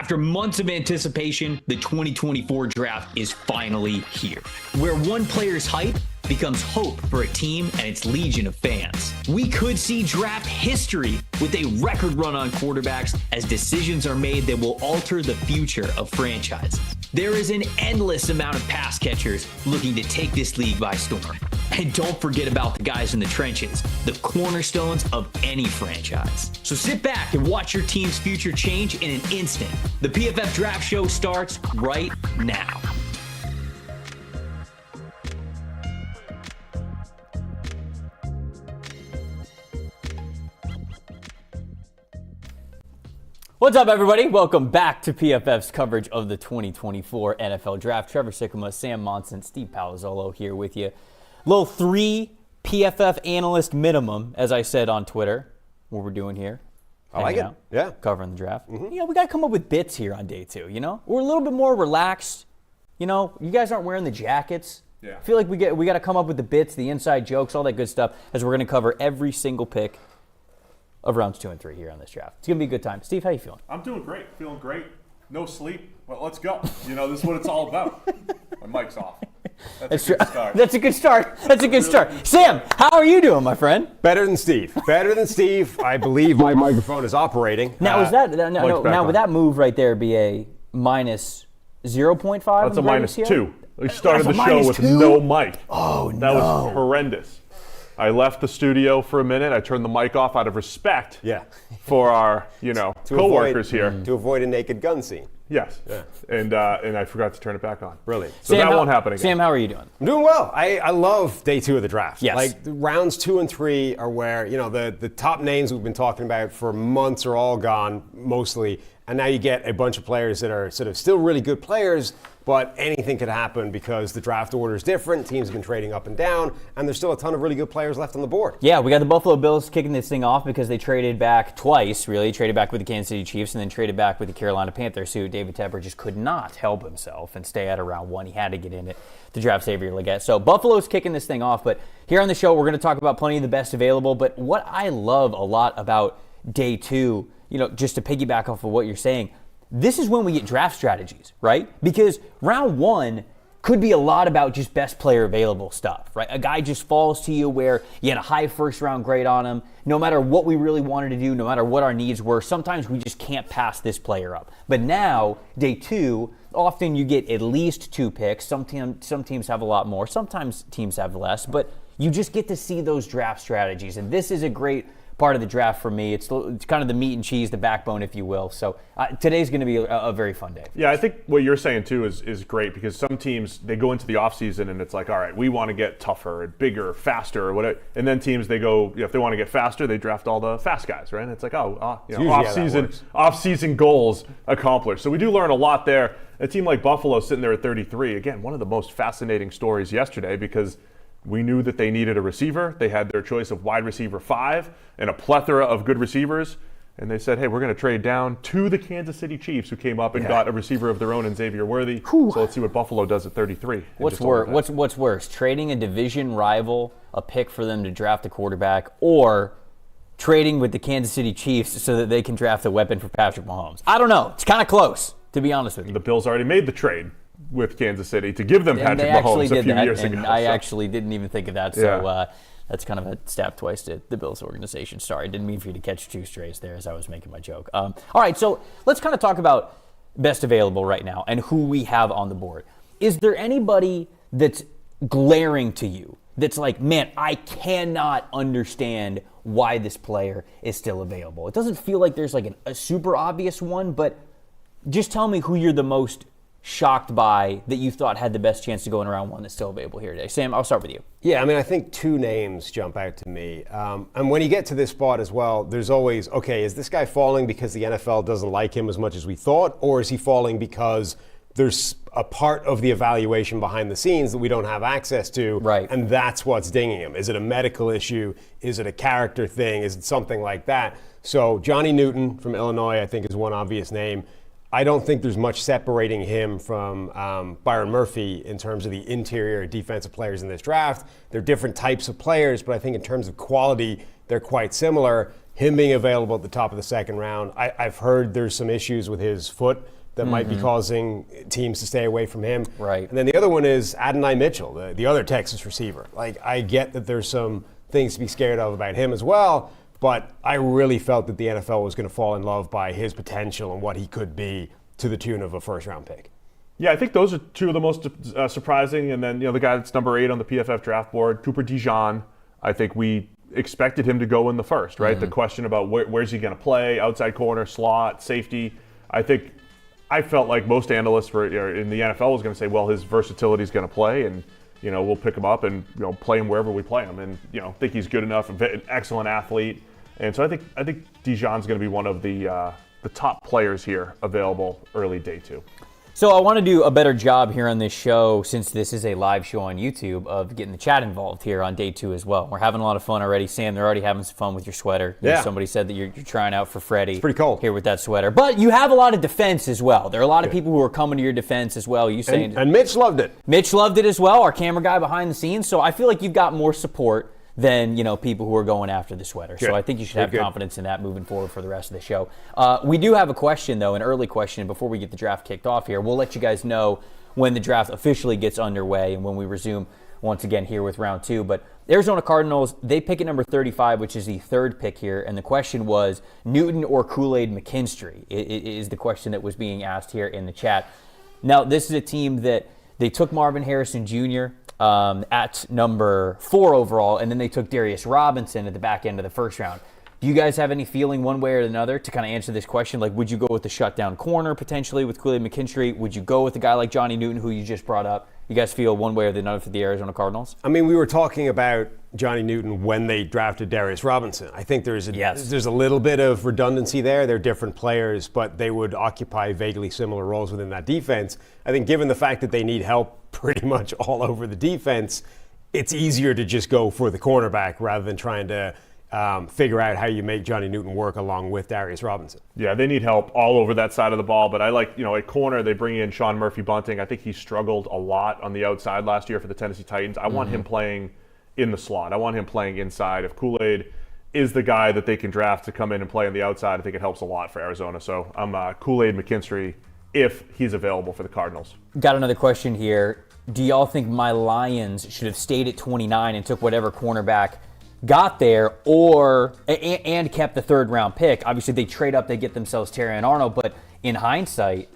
After months of anticipation, the 2024 draft is finally here, where one player's hype becomes hope for a team and its legion of fans. We could see draft history with a record run on quarterbacks as decisions are made that will alter the future of franchises. There is an endless amount of pass catchers looking to take this league by storm. And don't forget about the guys in the trenches, the cornerstones of any franchise. So sit back and watch your team's future change in an instant. The PFF Draft Show starts right now. What's up, everybody? Welcome back to PFF's coverage of the 2024 NFL Draft. Trevor Sikkema, Sam Monson, Steve Palazzolo here with you. Little 3 PFF analyst minimum, as I said on Twitter, what we're doing here. I like it. Yeah. Covering the draft. Mm-hmm. You know, we got to come up with bits here on day 2, you know? We're a little bit more relaxed. You know, you guys aren't wearing the jackets. Yeah. I feel like we got to come up with the bits, the inside jokes, all that good stuff, as we're going to cover every single pick of rounds 2 and 3 here on this draft. It's going to be a good time. Steve, how you feeling? I'm doing great. Feeling great. No sleep. Well, let's go. You know, this is what it's all about. My mic's off. That's a good start. That's a good start. That's a good start. Sam, how are you doing, my friend? Better than Steve. Better than Steve. I believe my microphone is operating. Now, would that move right there be a minus 0.5? That's a minus 2. We started the show with no mic. Oh, no. That was horrendous. I left the studio for a minute. I turned the mic off out of respect for our, coworkers here. To avoid a Naked Gun scene. Yes. Yeah. And I forgot to turn it back on. Brilliant. So Sam, that won't happen again. Sam, how are you doing? I'm doing well. I love day 2 of the draft. Yes. Like rounds 2 and 3 are where, the top names we've been talking about for months are all gone, mostly. And now you get a bunch of players that are sort of still really good players, but anything could happen because the draft order is different. Teams have been trading up and down, and there's still a ton of really good players left on the board. Yeah, we got the Buffalo Bills kicking this thing off because they traded back twice, really. Traded back with the Kansas City Chiefs and then traded back with the Carolina Panthers, who David Tepper just could not help himself and stay at around 1. He had to get in it to draft Xavier Legette. So Buffalo's kicking this thing off, but here on the show, we're going to talk about plenty of the best available. But what I love a lot about day 2, just to piggyback off of what you're saying, this is when we get draft strategies, right? Because round 1 could be a lot about just best player available stuff, right? A guy just falls to you where you had a high first round grade on him. No matter what we really wanted to do, no matter what our needs were, sometimes we just can't pass this player up. But now, day 2, often you get at least 2 picks. Some teams have a lot more. Sometimes teams have less. But you just get to see those draft strategies. And this is a great part of the draft for me. It's kind of the meat and cheese, the backbone, if you will. So today's going to be a very fun day. Yeah, I think what you're saying too is great because some teams, they go into the offseason and it's like, all right, we want to get tougher and bigger, faster, or whatever. And then teams, they go, if they want to get faster, they draft all the fast guys, right? And it's like, off-season goals accomplished. So we do learn a lot there. A team like Buffalo sitting there at 33, again, one of the most fascinating stories yesterday because we knew that they needed a receiver. They had their choice of wide receiver 5 and a plethora of good receivers. And they said, hey, we're going to trade down to the Kansas City Chiefs, who came up and got a receiver of their own in Xavier Worthy. Whew. So let's see what Buffalo does at 33. What's worse, trading a division rival a pick for them to draft a quarterback, or trading with the Kansas City Chiefs so that they can draft a weapon for Patrick Mahomes? I don't know. It's kind of close, to be honest with you. The Bills already made the trade with Kansas City to give them Patrick Mahomes a few years ago. I actually didn't even think of that, so that's kind of a stab twice to the Bills organization. Sorry, didn't mean for you to catch 2 strays there as I was making my joke. All right, so let's kind of talk about best available right now and who we have on the board. Is there anybody that's glaring to you that's like, man, I cannot understand why this player is still available? It doesn't feel like there's like a super obvious one, but just tell me who you're the most shocked by that you thought had the best chance to go in round 1 that's still available here today. Sam, I'll start with you. Yeah, I think 2 names jump out to me. And when you get to this spot as well, there's always, okay, is this guy falling because the NFL doesn't like him as much as we thought, or is he falling because there's a part of the evaluation behind the scenes that we don't have access to, right? And that's what's dinging him. Is it a medical issue? Is it a character thing? Is it something like that? So Johnny Newton from Illinois, I think, is one obvious name. I don't think there's much separating him from Byron Murphy in terms of the interior defensive players in this draft. They're different types of players, but I think in terms of quality, they're quite similar. him being available at the top of the second round. I've heard there's some issues with his foot that might be causing teams to stay away from him. Right. And then the other one is Adonai Mitchell, the other Texas receiver. Like, I get that there's some things to be scared of about him as well, but I really felt that the NFL was going to fall in love by his potential and what he could be to the tune of a first-round pick. Yeah, I think those are two of the most surprising. And then, the guy that's number 8 on the PFF draft board, Cooper DeJean, I think we expected him to go in the first, right? The question about where's he going to play, outside corner, slot, safety. I felt like most analysts in the NFL was going to say, well, his versatility is going to play, and we'll pick him up and play him wherever we play him. And think he's good enough, an excellent athlete. And so I think DeJean's going to be one of the top players here available early day 2. So I want to do a better job here on this show, since this is a live show on YouTube, of getting the chat involved here on day 2 as well. We're having a lot of fun already. Sam, they're already having some fun with your sweater. Yeah. Somebody said that you're trying out for Freddie. It's pretty cold here with that sweater. But you have a lot of defense as well. There are a lot of people who are coming to your defense as well. You saying and Mitch loved it. Mitch loved it as well, our camera guy behind the scenes. So I feel like you've got more support than people who are going after the sweater. Good. So I think you should have Good. confidence in that moving forward for the rest of the show. We do have a question, though, an early question before we get the draft kicked off here. We'll let you guys know when the draft officially gets underway and when we resume once again here with round 2. But Arizona Cardinals, they pick at number 35, which is the 3rd pick here. And the question was Newton or Kool-Aid McKinstry is the question that was being asked here in the chat. Now, this is a team that they took Marvin Harrison Jr. At number 4 overall, and then they took Darius Robinson at the back end of the first round. Do you guys have any feeling one way or another to kind of answer this question? Like, would you go with the shutdown corner potentially with Kool-Aid McKinstry? Would you go with a guy like Johnny Newton, who you just brought up? You guys feel one way or the other for the Arizona Cardinals? I mean, we were talking about Johnny Newton when they drafted Darius Robinson. I think there's a little bit of redundancy there. They're different players, but they would occupy vaguely similar roles within that defense. I think given the fact that they need help pretty much all over the defense, it's easier to just go for the cornerback rather than trying to figure out how you make Johnny Newton work along with Darius Robinson. Yeah, they need help all over that side of the ball. But I like, at corner, they bring in Sean Murphy-Bunting. I think he struggled a lot on the outside last year for the Tennessee Titans. I want him playing in the slot. I want him playing inside. If Kool-Aid is the guy that they can draft to come in and play on the outside, I think it helps a lot for Arizona. So I'm Kool-Aid McKinstry if he's available for the Cardinals. Got another question here. Do y'all think my Lions should have stayed at 29 and took whatever cornerback got there, or and kept the 3rd round pick? Obviously, they trade up, they get themselves Terry and Arnold, but in hindsight,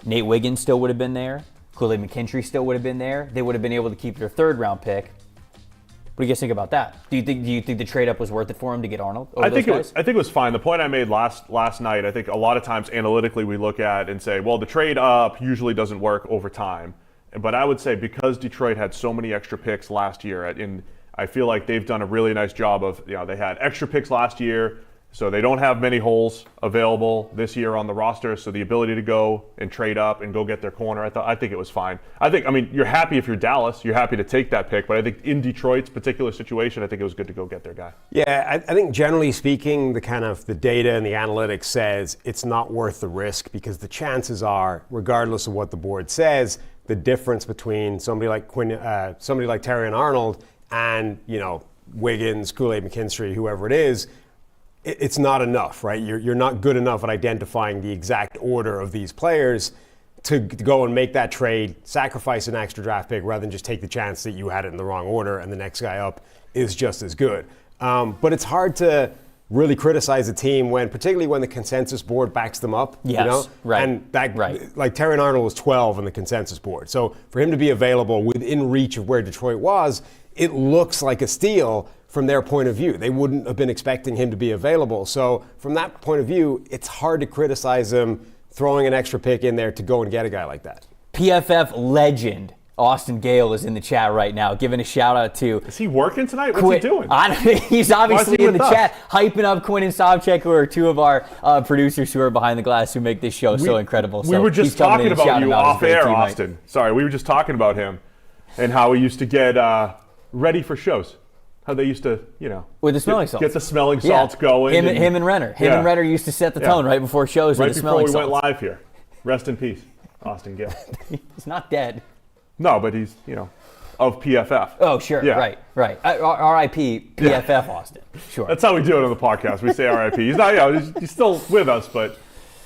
Nate Wiggins still would have been there. Kool-Aid McKinstry still would have been there. They would have been able to keep their 3rd round pick. What do you guys think about that? Do you think the trade up was worth it for him to get Arnold over those guys? I think it was fine. The point I made last night, I think a lot of times analytically we look at and say, well, the trade up usually doesn't work over time. But I would say because Detroit had so many extra picks last year, I feel like they've done a really nice job of, they had extra picks last year, so they don't have many holes available this year on the roster. So the ability to go and trade up and go get their corner, I think it was fine. You're happy if you're Dallas, you're happy to take that pick. But I think in Detroit's particular situation, I think it was good to go get their guy. Yeah, I think generally speaking, the data and the analytics says it's not worth the risk, because the chances are, regardless of what the board says, the difference between somebody like Terry and Arnold and Wiggins, Kool-Aid McKinstry, whoever it is, it's not enough, right? You're not good enough at identifying the exact order of these players to go and make that trade, sacrifice an extra draft pick rather than just take the chance that you had it in the wrong order and the next guy up is just as good. But it's hard to really criticize a team particularly when the consensus board backs them up. Yes, right. And like Terry and Arnold was 12 on the consensus board. So for him to be available within reach of where Detroit was, it looks like a steal from their point of view. They wouldn't have been expecting him to be available. So from that point of view, it's hard to criticize him throwing an extra pick in there to go and get a guy like that. PFF legend Austin Gale is in the chat right now, giving a shout out to. Is he working tonight? What's he doing? He's obviously in the chat, hyping up Quinn and Sobchak, who are 2 of our producers who are behind the glass who make this show so incredible. We were just talking about you off air, Austin. Sorry, we were just talking about him and how he used to get ready for shows. How they used to, with the smelling salts. Get the smelling salts going. Him and Renner. Him and Renner used to set the tone right before shows with the smelling salts. Right before we went live here. Rest in peace, Austin Gale. He's not dead. No, but he's, of PFF. Oh, sure. Yeah. Right. R.I.P. PFF Austin. Sure. That's how we do it on the podcast. We say RIP. He's not, he's still with us, but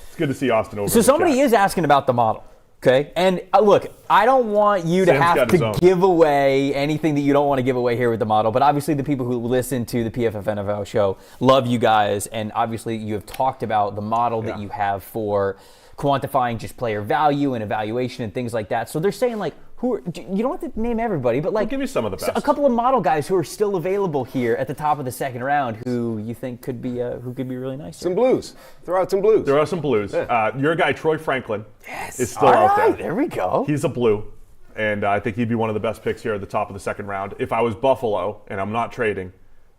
it's good to see Austin over. So somebody is asking about the model. Okay, and look, I don't want you to have to give away anything that you don't want to give away here with the model, but obviously the people who listen to the PFF NFL show love you guys, and obviously you have talked about the model that you have for quantifying just player value and evaluation and things like that. So they're saying, like, you don't have to name everybody, but like, give me some of the best. A couple of model guys who are still available here at the top of the second round, who you think could be really nice. Some blues. Throw out some blues. There are some blues. Yeah. Your guy Troy Franklin is still All out right, there. There we go. He's a blue, and I think he'd be one of the best picks here at the top of the second round. If I was Buffalo and I'm not trading,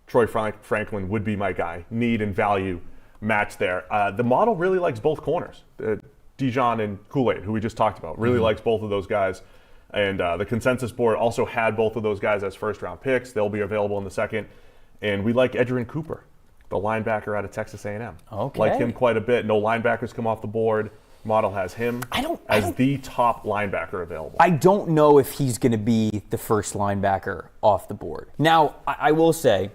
Troy Franklin would be my guy. Need and value match there. The model really likes both corners. DeJean and Kool-Aid, who we just talked about, really likes both of those guys. And the consensus board also had both of those guys as first-round picks. They'll be available in the second. And we like Edgerrin Cooper, the linebacker out of Texas A&M. Okay. Like him quite a bit. No linebackers come off the board. Model has him as the top linebacker available. I don't know if he's going to be the first linebacker off the board. Now, I will say,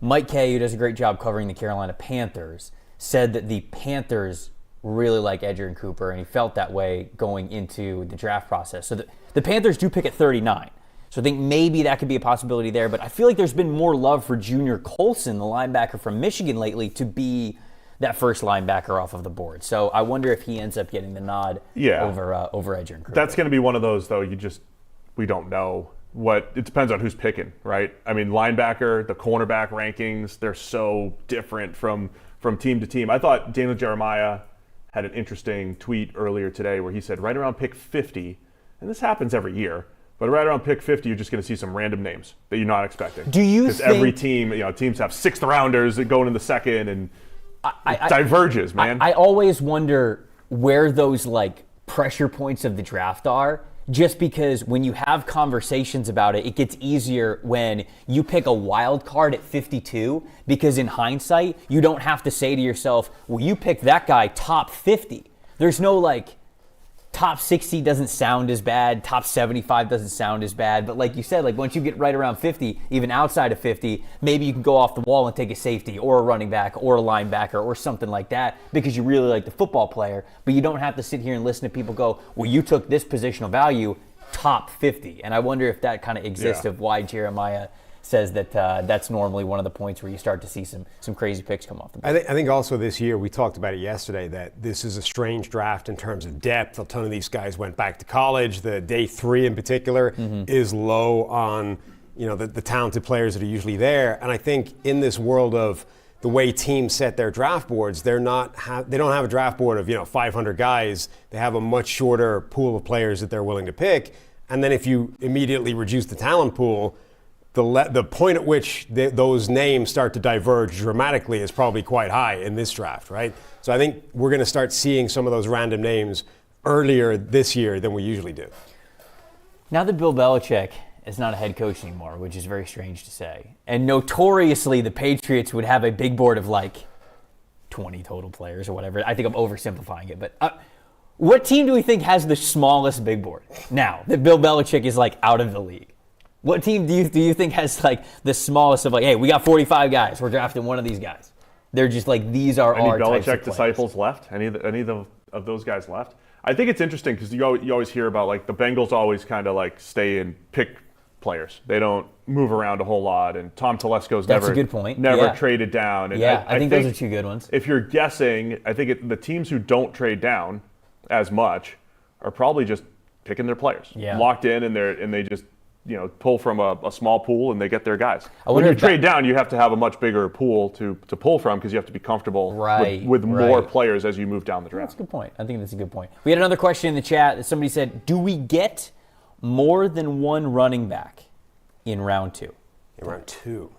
Mike Kay, who does a great job covering the Carolina Panthers, said that the Panthers really like Edgerrin Cooper, and he felt that way going into the draft process. So the Panthers do pick at 39. So I think maybe that could be a possibility there, but I feel like there's been more love for Junior Colson, the linebacker from Michigan lately, to be that first linebacker off of the board. So I wonder if he ends up getting the nod over Edgerrin Cooper. That's going to be one of those, though, we don't know. It depends on who's picking, right? I mean, linebacker, the cornerback rankings, they're so different from team to team. I thought Daniel Jeremiah had an interesting tweet earlier today where he said right around pick 50, and this happens every year, but right around pick 50, you're just going to see some random names that you're not expecting. Do you think... Because every team, teams have sixth rounders that go into the second, and it diverges, man. I always wonder where those, like, pressure points of the draft are, just because when you have conversations about it, it gets easier when you pick a wild card at 52, because in hindsight, you don't have to say to yourself, well, you picked that guy top 50. There's no, like, top 60 doesn't sound as bad, top 75 doesn't sound as bad, but like you said, like once you get right around 50, even outside of 50, maybe you can go off the wall and take a safety or a running back or a linebacker or something like that because you really like the football player, but you don't have to sit here and listen to people go, well, you took this positional value top 50. And I wonder if that kind of exists of why Jeremiah says that that's normally one of the points where you start to see some crazy picks come off the board. I think also this year, we talked about it yesterday, that this is a strange draft in terms of depth. A ton of these guys went back to college. The day 3 in particular is low on the talented players that are usually there. And I think in this world of the way teams set their draft boards, they don't have a draft board of 500 guys. They have a much shorter pool of players that they're willing to pick. And then if you immediately reduce the talent pool, the point at which those names start to diverge dramatically is probably quite high in this draft, right? So I think we're going to start seeing some of those random names earlier this year than we usually do. Now that Bill Belichick is not a head coach anymore, which is very strange to say, and notoriously the Patriots would have a big board of like 20 total players or whatever. I think I'm oversimplifying it, but what team do we think has the smallest big board now that Bill Belichick is like out of the league? What team do you think has like the smallest of like, hey, we got 45 guys, we're drafting one of these guys? They're just like, these are our types of Belichick disciples left? Any of those guys left? I think it's interesting because you always hear about like the Bengals always kind of like stay and pick players. They don't move around a whole lot, and Tom Telesco's That's a good point. never traded down. And I think those are two good ones. If you're guessing, I think the teams who don't trade down as much are probably just picking their players, locked in, and they just pull from a small pool and they get their guys. When you trade down, you have to have a much bigger pool to pull from because you have to be comfortable with more players as you move down the draft. That's a good point. I think that's a good point. We had another question in the chat that somebody said, do we get more than one running back in round 2? In round 2?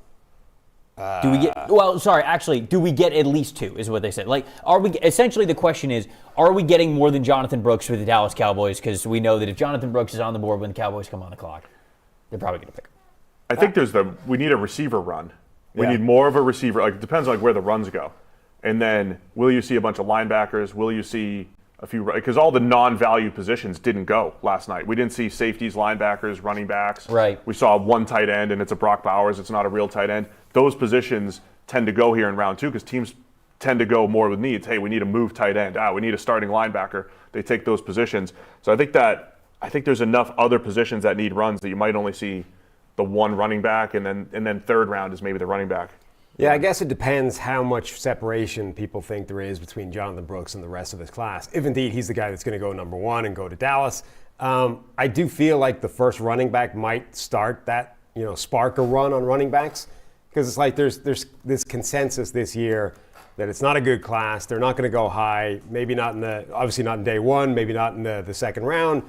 Do we get? Well, sorry. Actually, do we get at least 2? Is what they said. Like, are we? Essentially, the question is, are we getting more than Jonathan Brooks for the Dallas Cowboys? Because we know that if Jonathan Brooks is on the board when the Cowboys come on the clock, they're probably going to pick him. I think we need a receiver run. We need more of a receiver. Like, it depends on where the runs go. And then will you see a bunch of linebackers? Will you see because all the non-value positions didn't go last night. We didn't see safeties, linebackers, running backs. Right. We saw one tight end, and it's a Brock Bowers. It's not a real tight end. Those positions tend to go here in round 2 because teams tend to go more with needs. Hey, we need a move tight end. We need a starting linebacker. They take those positions. So I think there's enough other positions that need runs that you might only see the one running back, and then third round is maybe the running back. Yeah, I guess it depends how much separation people think there is between Jonathan Brooks and the rest of his class. If indeed he's the guy that's going to go number 1 and go to Dallas, I do feel like the first running back might start that, spark a run on running backs, because it's like there's this consensus this year that it's not a good class. They're not going to go high. Maybe not obviously not in day 1. Maybe not in the second round.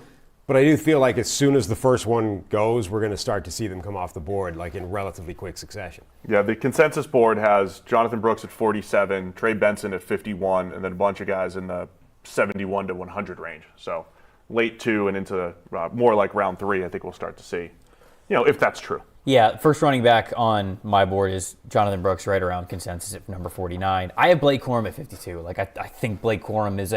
But I do feel like as soon as the first one goes, we're going to start to see them come off the board like in relatively quick succession. Yeah, the consensus board has Jonathan Brooks at 47, Trey Benson at 51, and then a bunch of guys in the 71 to 100 range. So late 2 and into more like round 3, I think we'll start to see, if that's true. Yeah, first running back on my board is Jonathan Brooks, right around consensus at number 49. I have Blake Corum at 52. Like I think Blake Corum is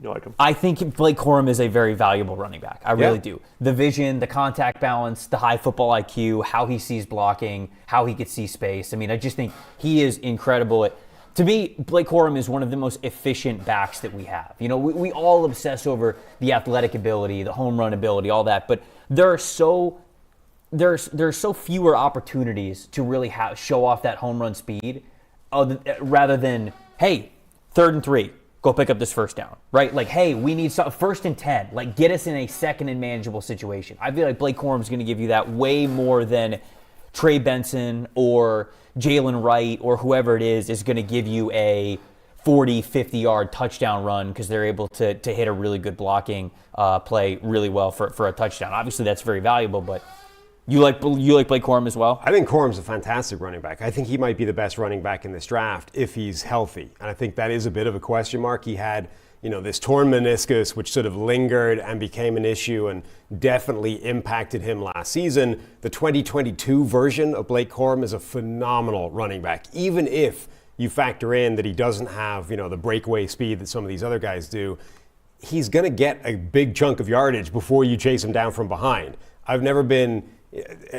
You like him? I think Blake Corum is a very valuable running back. I really do. The vision, the contact balance, the high football IQ, how he sees blocking, how he could see space. I mean, I just think he is incredible. To me, Blake Corum is one of the most efficient backs that we have. We all obsess over the athletic ability, the home run ability, all that, but there's so fewer opportunities to really show off that home run speed rather than, hey, 3rd and 3. Go pick up this first down, right? Like, hey, we need 1st and 10. Like, get us in a second and manageable situation. I feel like Blake Corum is going to give you that way more than Trey Benson or Jalen Wright or whoever it is going to give you a 40, 50-yard touchdown run because they're able to hit a really good blocking play really well for a touchdown. Obviously, that's very valuable, but you like Blake Corum as well? I think Corum's a fantastic running back. I think he might be the best running back in this draft if he's healthy. And I think that is a bit of a question mark. He had, this torn meniscus, which sort of lingered and became an issue and definitely impacted him last season. The 2022 version of Blake Corum is a phenomenal running back, even if you factor in that he doesn't have, the breakaway speed that some of these other guys do. He's going to get a big chunk of yardage before you chase him down from behind. I've never been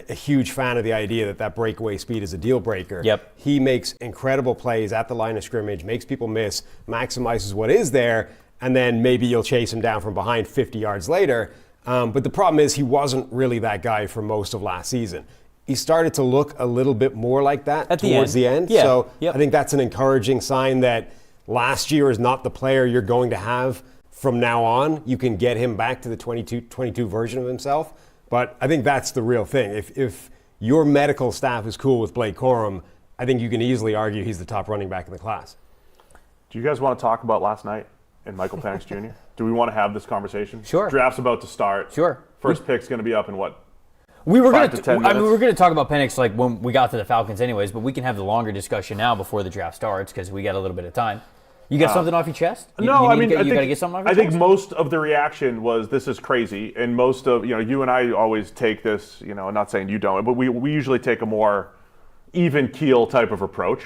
a huge fan of the idea that breakaway speed is a deal breaker. Yep. He makes incredible plays at the line of scrimmage, makes people miss, maximizes what is there, and then maybe you'll chase him down from behind 50 yards later. But the problem is he wasn't really that guy for most of last season. He started to look a little bit more like that towards the end. Yeah. So Yep. I think that's an encouraging sign that last year is not the player you're going to have from now on. You can get him back to the 22 version of himself. But I think that's the real thing. If your medical staff is cool with Blake Corum, I think you can easily argue he's the top running back in the class. Do you guys want to talk about last night and Michael Penix Jr.? Do we want to have this conversation? Sure. Draft's about to start. Sure. First pick's going to be up in what? We were going 5 to 10 minutes? we were going to talk about Penix like when we got to the Falcons anyways, but we can have the longer discussion now before the draft starts because we got a little bit of time. You got something off your chest? I got to get something off your chest? I think most of the reaction was this is crazy, and most of you and I always take this. I'm not saying you don't, but we usually take a more even keel type of approach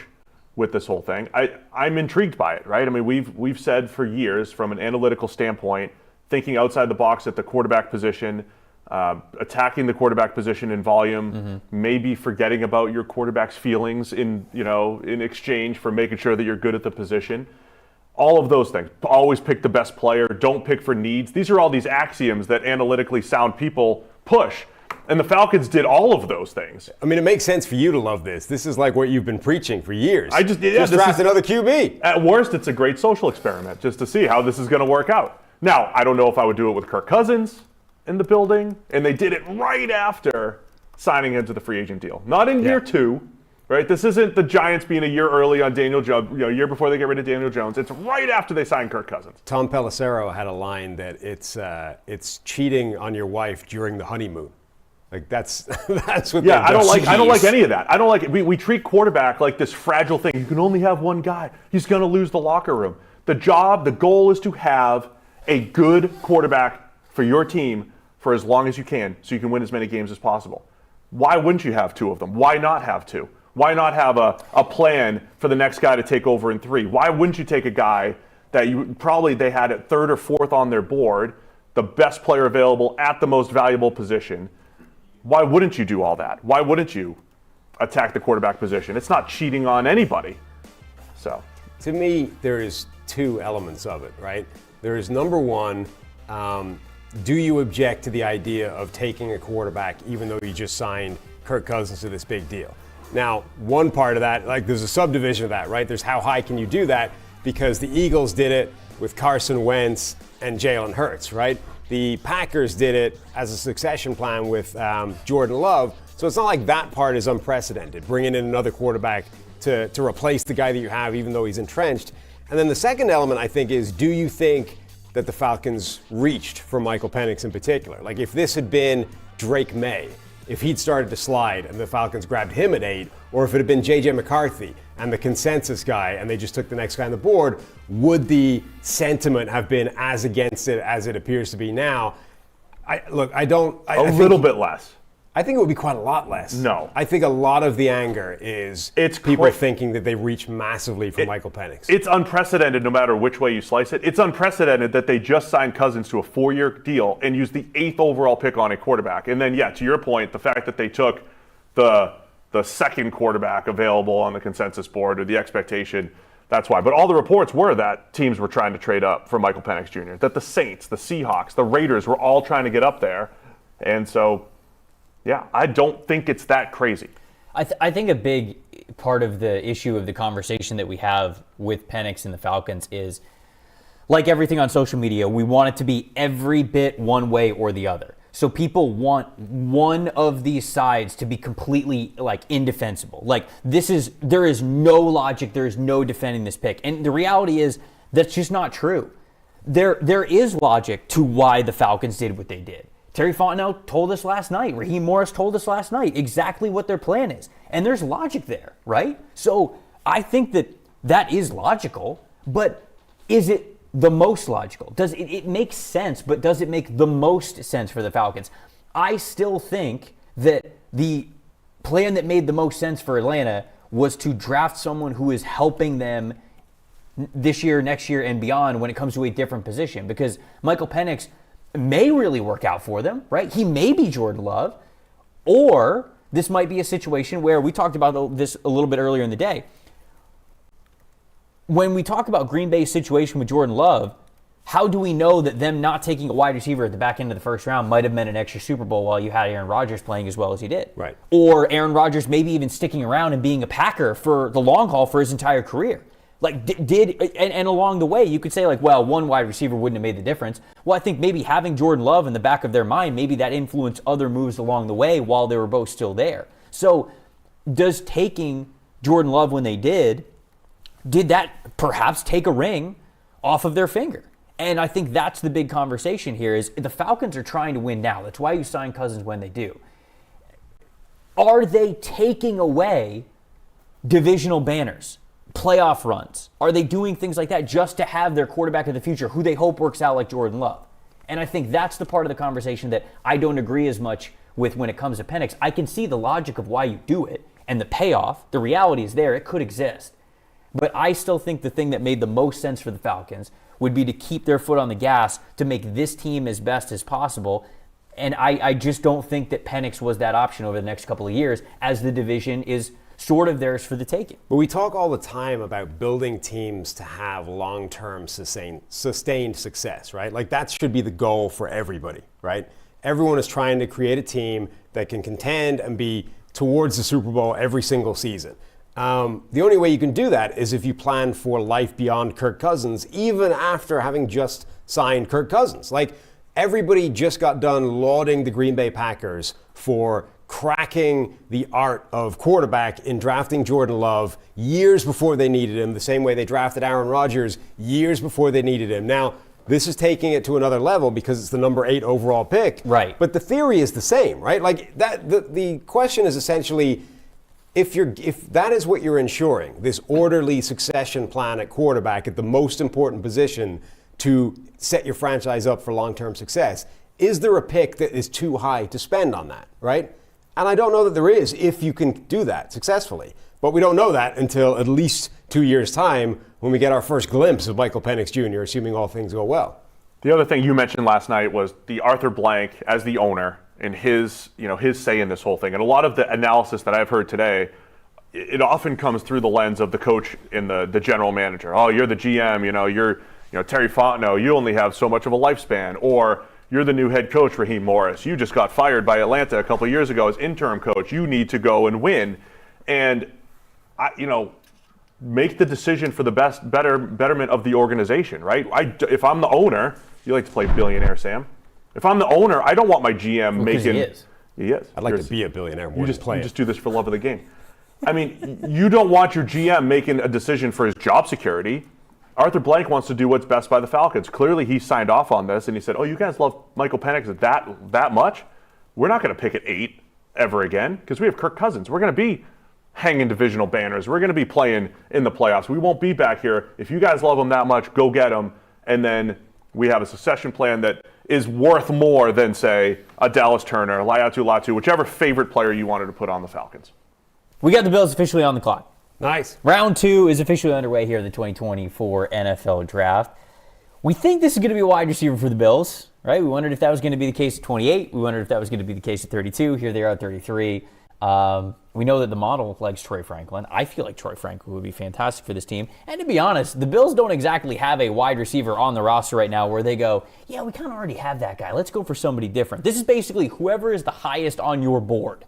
with this whole thing. I'm intrigued by it, right? I mean, we've said for years from an analytical standpoint, thinking outside the box at the quarterback position, attacking the quarterback position in volume, maybe forgetting about your quarterback's feelings in exchange for making sure that you're good at the position. All of those things. Always pick the best player. Don't pick for needs. These are all these axioms that analytically sound people push. And the Falcons did all of those things. I mean, it makes sense for you to love this. This is like what you've been preaching for years. Just draft another QB. At worst, it's a great social experiment just to see how this is going to work out. Now, I don't know if I would do it with Kirk Cousins in the building, and they did it right after signing him to the free agent deal. Not in year 2. Right, this isn't the Giants being a year early on Daniel Jones, a year before they get rid of Daniel Jones. It's right after they sign Kirk Cousins. Tom Pelissero had a line that it's cheating on your wife during the honeymoon. Like that's what. Yeah, I don't like any of that. I don't like it. We treat quarterback like this fragile thing. You can only have one guy. He's going to lose the locker room. The goal is to have a good quarterback for your team for as long as you can, so you can win as many games as possible. Why wouldn't you have 2 of them? Why not have 2? Why not have a plan for the next guy to take over in 3? Why wouldn't you take a guy that they had at third or fourth on their board, the best player available at the most valuable position. Why wouldn't you do all that? Why wouldn't you attack the quarterback position? It's not cheating on anybody. So, to me, there is two elements of it, right? There is number one, do you object to the idea of taking a quarterback even though you just signed Kirk Cousins to this big deal? Now, one part of that, like there's a subdivision of that, right? There's how high can you do that, because the Eagles did it with Carson Wentz and Jalen Hurts, right? The Packers did it as a succession plan with Jordan Love. So it's not like that part is unprecedented, bringing in another quarterback to replace the guy that you have, even though he's entrenched. And then the second element, I think, is do you think that the Falcons reached for Michael Penix in particular? Like if this had been Drake May, if he'd started to slide and the Falcons grabbed him at 8, or if it had been J.J. McCarthy and the consensus guy and they just took the next guy on the board, would the sentiment have been as against it as it appears to be now? A little bit less. I think it would be quite a lot less. No. I think a lot of the anger is people thinking that they reached massively for Michael Penix. It's unprecedented no matter which way you slice it. It's unprecedented that they just signed Cousins to a 4-year deal and used the 8th overall pick on a quarterback. And then, yeah, to your point, the fact that they took the second quarterback available on the consensus board, or the expectation, that's why. But all the reports were that teams were trying to trade up for Michael Penix Jr., that the Saints, the Seahawks, the Raiders were all trying to get up there. And so, yeah, I don't think it's that crazy. I think a big part of the issue of the conversation that we have with Penix and the Falcons is, like everything on social media, we want it to be every bit one way or the other. So people want one of these sides to be completely indefensible. There is no logic, there is no defending this pick. And the reality is that's just not true. There is logic to why the Falcons did what they did. Terry Fontenot told us last night, Raheem Morris told us last night exactly what their plan is. And there's logic there, right? So I think that is logical, but is it the most logical? Does it make sense, but does it make the most sense for the Falcons? I still think that the plan that made the most sense for Atlanta was to draft someone who is helping them this year, next year, and beyond when it comes to a different position, because Michael Penix may really work out for them, right? He may be Jordan Love, or this might be a situation where we talked about this a little bit earlier in the day. When we talk about Green Bay's situation with Jordan Love, how do we know that them not taking a wide receiver at the back end of the first round might have meant an extra Super Bowl while you had Aaron Rodgers playing as well as he did? Right. Or Aaron Rodgers maybe even sticking around and being a Packer for the long haul for his entire career. And along the way, you could say one wide receiver wouldn't have made the difference. Well, I think maybe having Jordan Love in the back of their mind, maybe that influenced other moves along the way while they were both still there. So does taking Jordan Love when they did that perhaps take a ring off of their finger? And I think that's the big conversation here is the Falcons are trying to win now. That's why you sign Cousins when they do. Are they taking away divisional banners? Playoff runs? Are they doing things like that just to have their quarterback of the future who they hope works out like Jordan Love? And I think that's the part of the conversation that I don't agree as much with when it comes to Penix. I can see the logic of why you do it and the payoff. The reality is there. It could exist. But I still think the thing that made the most sense for the Falcons would be to keep their foot on the gas to make this team as best as possible. And I just don't think that Penix was that option over the next couple of years, as the division is sort of theirs for the taking. But we talk all the time about building teams to have long-term sustained success, right? Like that should be the goal for everybody, right? Everyone is trying to create a team that can contend and be towards the Super Bowl every single season. The only way you can do that is if you plan for life beyond Kirk Cousins, even after having just signed Kirk Cousins. Like everybody just got done lauding the Green Bay Packers for cracking the art of quarterback in drafting Jordan Love years before they needed him, the same way they drafted Aaron Rodgers years before they needed him. Now, this is taking it to another level because it's the number 8 overall pick. Right. But the theory is the same, right? Like that. The question is essentially, if that is what you're ensuring, this orderly succession plan at quarterback at the most important position to set your franchise up for long-term success, is there a pick that is too high to spend on that, right? And I don't know that there is if you can do that successfully. But we don't know that until at least 2 years' time when we get our first glimpse of Michael Penix Jr., assuming all things go well. The other thing you mentioned last night was the Arthur Blank as the owner and his say in this whole thing. And a lot of the analysis that I've heard today, it often comes through the lens of the coach and the general manager. Oh, you're the GM, you're Terry Fontenot, you only have so much of a lifespan. Or you're the new head coach, Raheem Morris. You just got fired by Atlanta a couple of years ago as interim coach. You need to go and win. And, make the decision for the betterment of the organization, right? If I'm the owner, you like to play billionaire, Sam. If I'm the owner, I don't want my GM making. He is. He is. I'd like to be a billionaire more than play. You just do this for love of the game. I mean, you don't want your GM making a decision for his job security. Arthur Blank wants to do what's best by the Falcons. Clearly, he signed off on this, and he said, "Oh, you guys love Michael Penix that much? We're not going to pick at 8 ever again because we have Kirk Cousins. We're going to be hanging divisional banners. We're going to be playing in the playoffs. We won't be back here. If you guys love him that much, go get him." And then we have a succession plan that is worth more than, say, a Dallas Turner, Laiatu Latu, whichever favorite player you wanted to put on the Falcons. We got the Bills officially on the clock. Nice. Round 2 is officially underway here in the 2024 NFL Draft. We think this is going to be a wide receiver for the Bills, right? We wondered if that was going to be the case at 28. We wondered if that was going to be the case at 32. Here they are at 33. We know that the model likes Troy Franklin. I feel like Troy Franklin would be fantastic for this team. And to be honest, the Bills don't exactly have a wide receiver on the roster right now where they go, yeah, we kind of already have that guy. Let's go for somebody different. This is basically whoever is the highest on your board.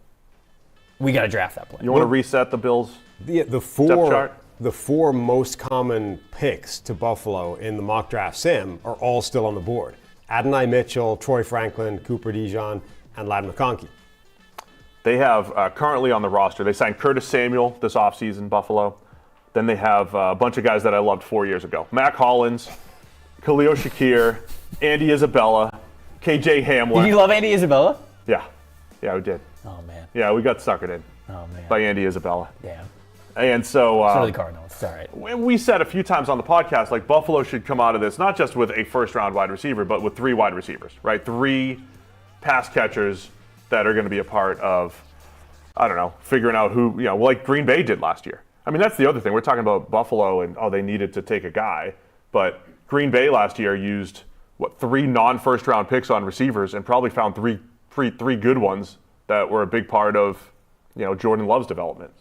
We got to draft that player. You want to reset the Bills' The four most common picks to Buffalo in the mock draft sim are all still on the board. Adonai Mitchell, Troy Franklin, Cooper DeJean, and Ladd McConkey. They have currently on the roster, they signed Curtis Samuel this offseason, Buffalo. Then they have a bunch of guys that I loved 4 years ago. Mac Hollins, Khalil Shakir, Andy Isabella, KJ Hamler. Did you love Andy Isabella? Yeah, we did. Oh, man. Yeah, we got suckered in by Andy Isabella. Damn. And so So the Cardinals. It's all right. we said a few times on the podcast, like Buffalo should come out of this not just with a first-round wide receiver, but with 3 wide receivers, right? 3 pass catchers that are going to be a part of, I don't know, figuring out who, like Green Bay did last year. I mean, that's the other thing. We're talking about Buffalo and, they needed to take a guy. But Green Bay last year used, 3 non-first-round picks on receivers and probably found three good ones that were a big part of, Jordan Love's development.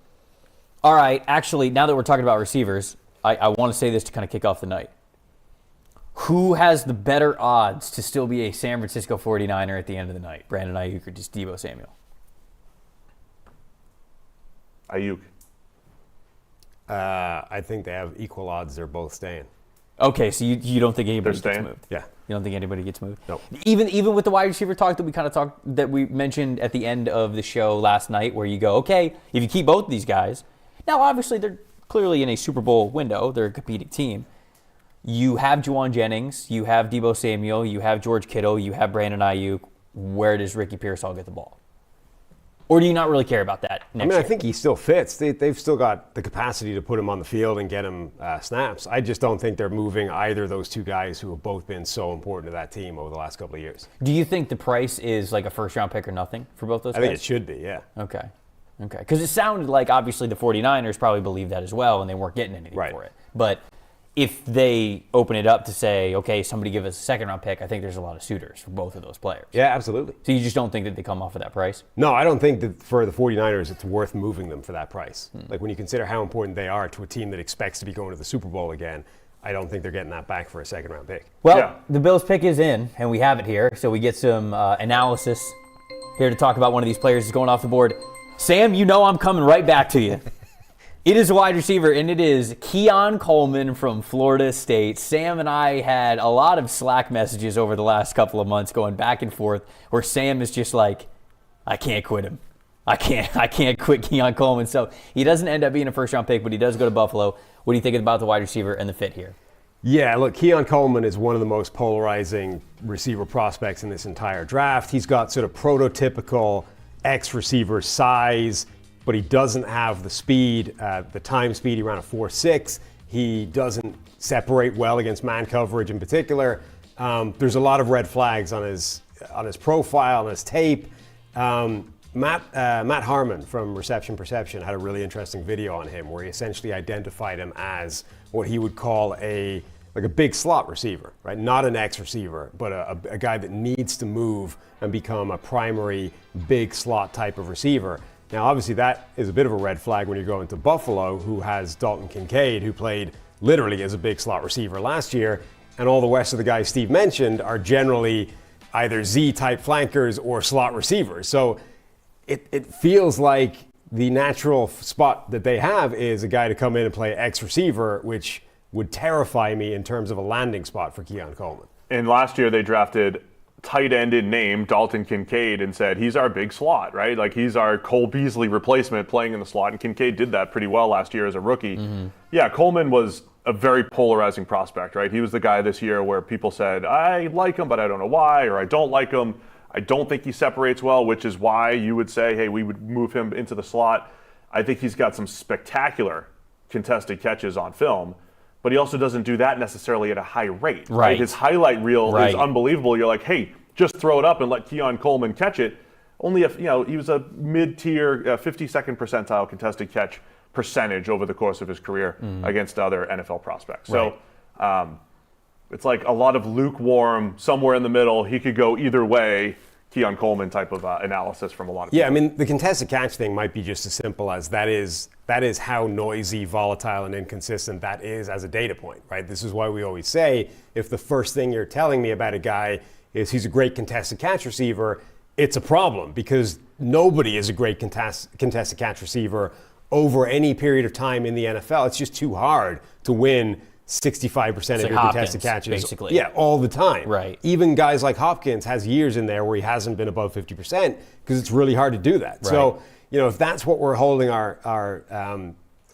All right. Actually, now that we're talking about receivers, I want to say this to kind of kick off the night. Who has the better odds to still be a San Francisco 49er at the end of the night? Brandon Ayuk or just Deebo Samuel? Ayuk. I think they have equal odds. They're both staying. Okay, so you don't think anybody gets staying? moved? Yeah. You don't think anybody gets moved? No. Even with the wide receiver talk that we mentioned at the end of the show last night, where you go, okay, if you keep both of these guys, now obviously they're clearly in a Super Bowl window. They're a competing team. You have Juwan Jennings, you have Deebo Samuel, you have George Kittle, you have Brandon Ayuk. Where does Ricky Pearsall get the ball? Or do you not really care about that next year? I think he still fits. They've still got the capacity to put him on the field and get him snaps. I just don't think they're moving either of those 2 guys who have both been so important to that team over the last couple of years. Do you think the price is like a first-round pick or nothing for both those guys? I think it should be, yeah. Okay. Because it sounded like obviously the 49ers probably believed that as well, and they weren't getting anything for it. But if they open it up to say, okay, somebody give us a second-round pick, I think there's a lot of suitors for both of those players. Yeah, absolutely. So you just don't think that they come off of that price? No, I don't think that for the 49ers it's worth moving them for that price. Like when you consider how important they are to a team that expects to be going to the Super Bowl again, I don't think they're getting that back for a second-round pick. Well, the Bills pick is in, and we have it here. So we get some analysis here to talk about one of these players who's going off the board. Sam, I'm coming right back to you. It is a wide receiver, and it is Keon Coleman from Florida State. Sam and I had a lot of Slack messages over the last couple of months going back and forth where Sam is just like, I can't quit him. I can't quit Keon Coleman. So he doesn't end up being a first-round pick, but he does go to Buffalo. What do you think about the wide receiver and the fit here? Yeah, look, Keon Coleman is one of the most polarizing receiver prospects in this entire draft. He's got sort of prototypical X-receiver size, but he doesn't have the speed, the time speed. He ran a 4.6. He doesn't separate well against man coverage in particular. There's a lot of red flags on his profile, on his tape. Matt Harmon from Reception Perception had a really interesting video on him where he essentially identified him as what he would call a big slot receiver, right? Not an X receiver, but a guy that needs to move and become a primary big slot type of receiver. Now, obviously, that is a bit of a red flag when you're going to Buffalo, who has Dalton Kincaid, who played literally as a big slot receiver last year, and all the rest of the guys Steve mentioned are generally either Z-type flankers or slot receivers. So it feels like the natural spot that they have is a guy to come in and play X receiver, which would terrify me in terms of a landing spot for Keon Coleman. And last year they drafted tight end in name Dalton Kincaid and said he's our big slot, right? Like he's our Cole Beasley replacement playing in the slot, and Kincaid did that pretty well last year as a rookie. Mm-hmm. Yeah, Coleman was a very polarizing prospect, right? He was the guy this year where people said, I like him, but I don't know why, or I don't like him. I don't think he separates well, which is why you would say, hey, we would move him into the slot. I think he's got some spectacular contested catches on film, but he also doesn't do that necessarily at a high rate. Right? His highlight reel is unbelievable. You're like, hey, just throw it up and let Keon Coleman catch it. Only if, he was a mid-tier, 52nd percentile contested catch percentage over the course of his career against other NFL prospects. So it's like a lot of lukewarm, somewhere in the middle. He could go either way, Keon Coleman type of analysis from a lot of people. Yeah, I mean, the contested catch thing might be just as simple as that is how noisy, volatile, and inconsistent that is as a data point, right? This is why we always say, if the first thing you're telling me about a guy is he's a great contested catch receiver, it's a problem, because nobody is a great contested catch receiver over any period of time in the NFL. It's just too hard to win 65% of your contested catches, basically. Yeah, all the time. Right. Even guys like Hopkins has years in there where he hasn't been above 50% because it's really hard to do that. Right. So, if that's what we're holding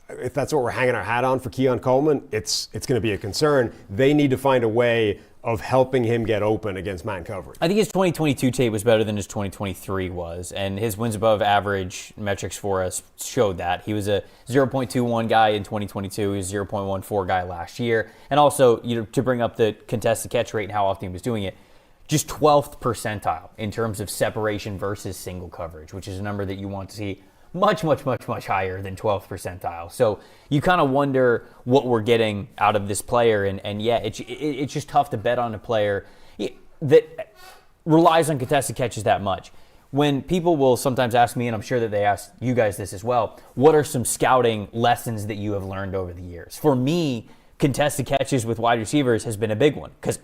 if that's what we're hanging our hat on for Keon Coleman, it's going to be a concern. They need to find a way of helping him get open against man coverage. I think his 2022 tape was better than his 2023 was, and his wins above average metrics for us showed that. He was a 0.21 guy in 2022. He was a 0.14 guy last year. And also, to bring up the contested catch rate and how often he was doing it, just 12th percentile in terms of separation versus single coverage, which is a number that you want to see much, much, much, much higher than 12th percentile. So you kind of wonder what we're getting out of this player. And yeah, it's just tough to bet on a player that relies on contested catches that much. When people will sometimes ask me, and I'm sure that they ask you guys this as well, what are some scouting lessons that you have learned over the years? For me, contested catches with wide receivers has been a big one, because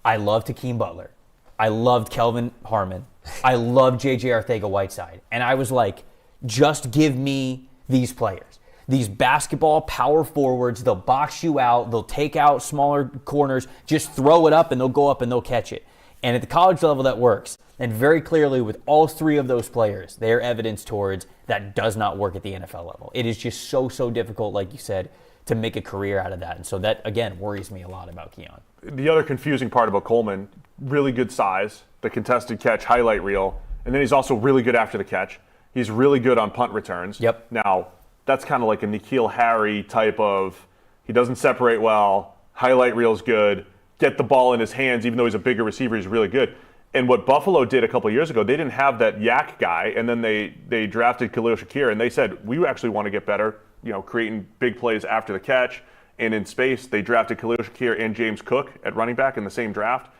I love Hakeem Butler. I loved Kelvin Harmon. I loved J.J. Arcega-Whiteside. And I was like, just give me these players. These basketball power forwards, they'll box you out, they'll take out smaller corners, just throw it up and they'll go up and they'll catch it. And at the college level, that works. And very clearly with all three of those players, they're evidence towards that does not work at the NFL level. It is just so difficult, like you said, to make a career out of that. And so that, again, worries me a lot about Keon. The other confusing part about Coleman, really good size, the contested catch highlight reel, and then he's also really good after the catch. He's really good on punt returns. Yep. Now, that's kind of like a N'Keal Harry type of, he doesn't separate well, highlight reel's good, get the ball in his hands, even though he's a bigger receiver, he's really good. And what Buffalo did a couple of years ago, they didn't have that yak guy, and then they drafted Khalil Shakir, and they said, we actually want to get better, creating big plays after the catch. And in space, they drafted Khalil Shakir and James Cook at running back in the same draft.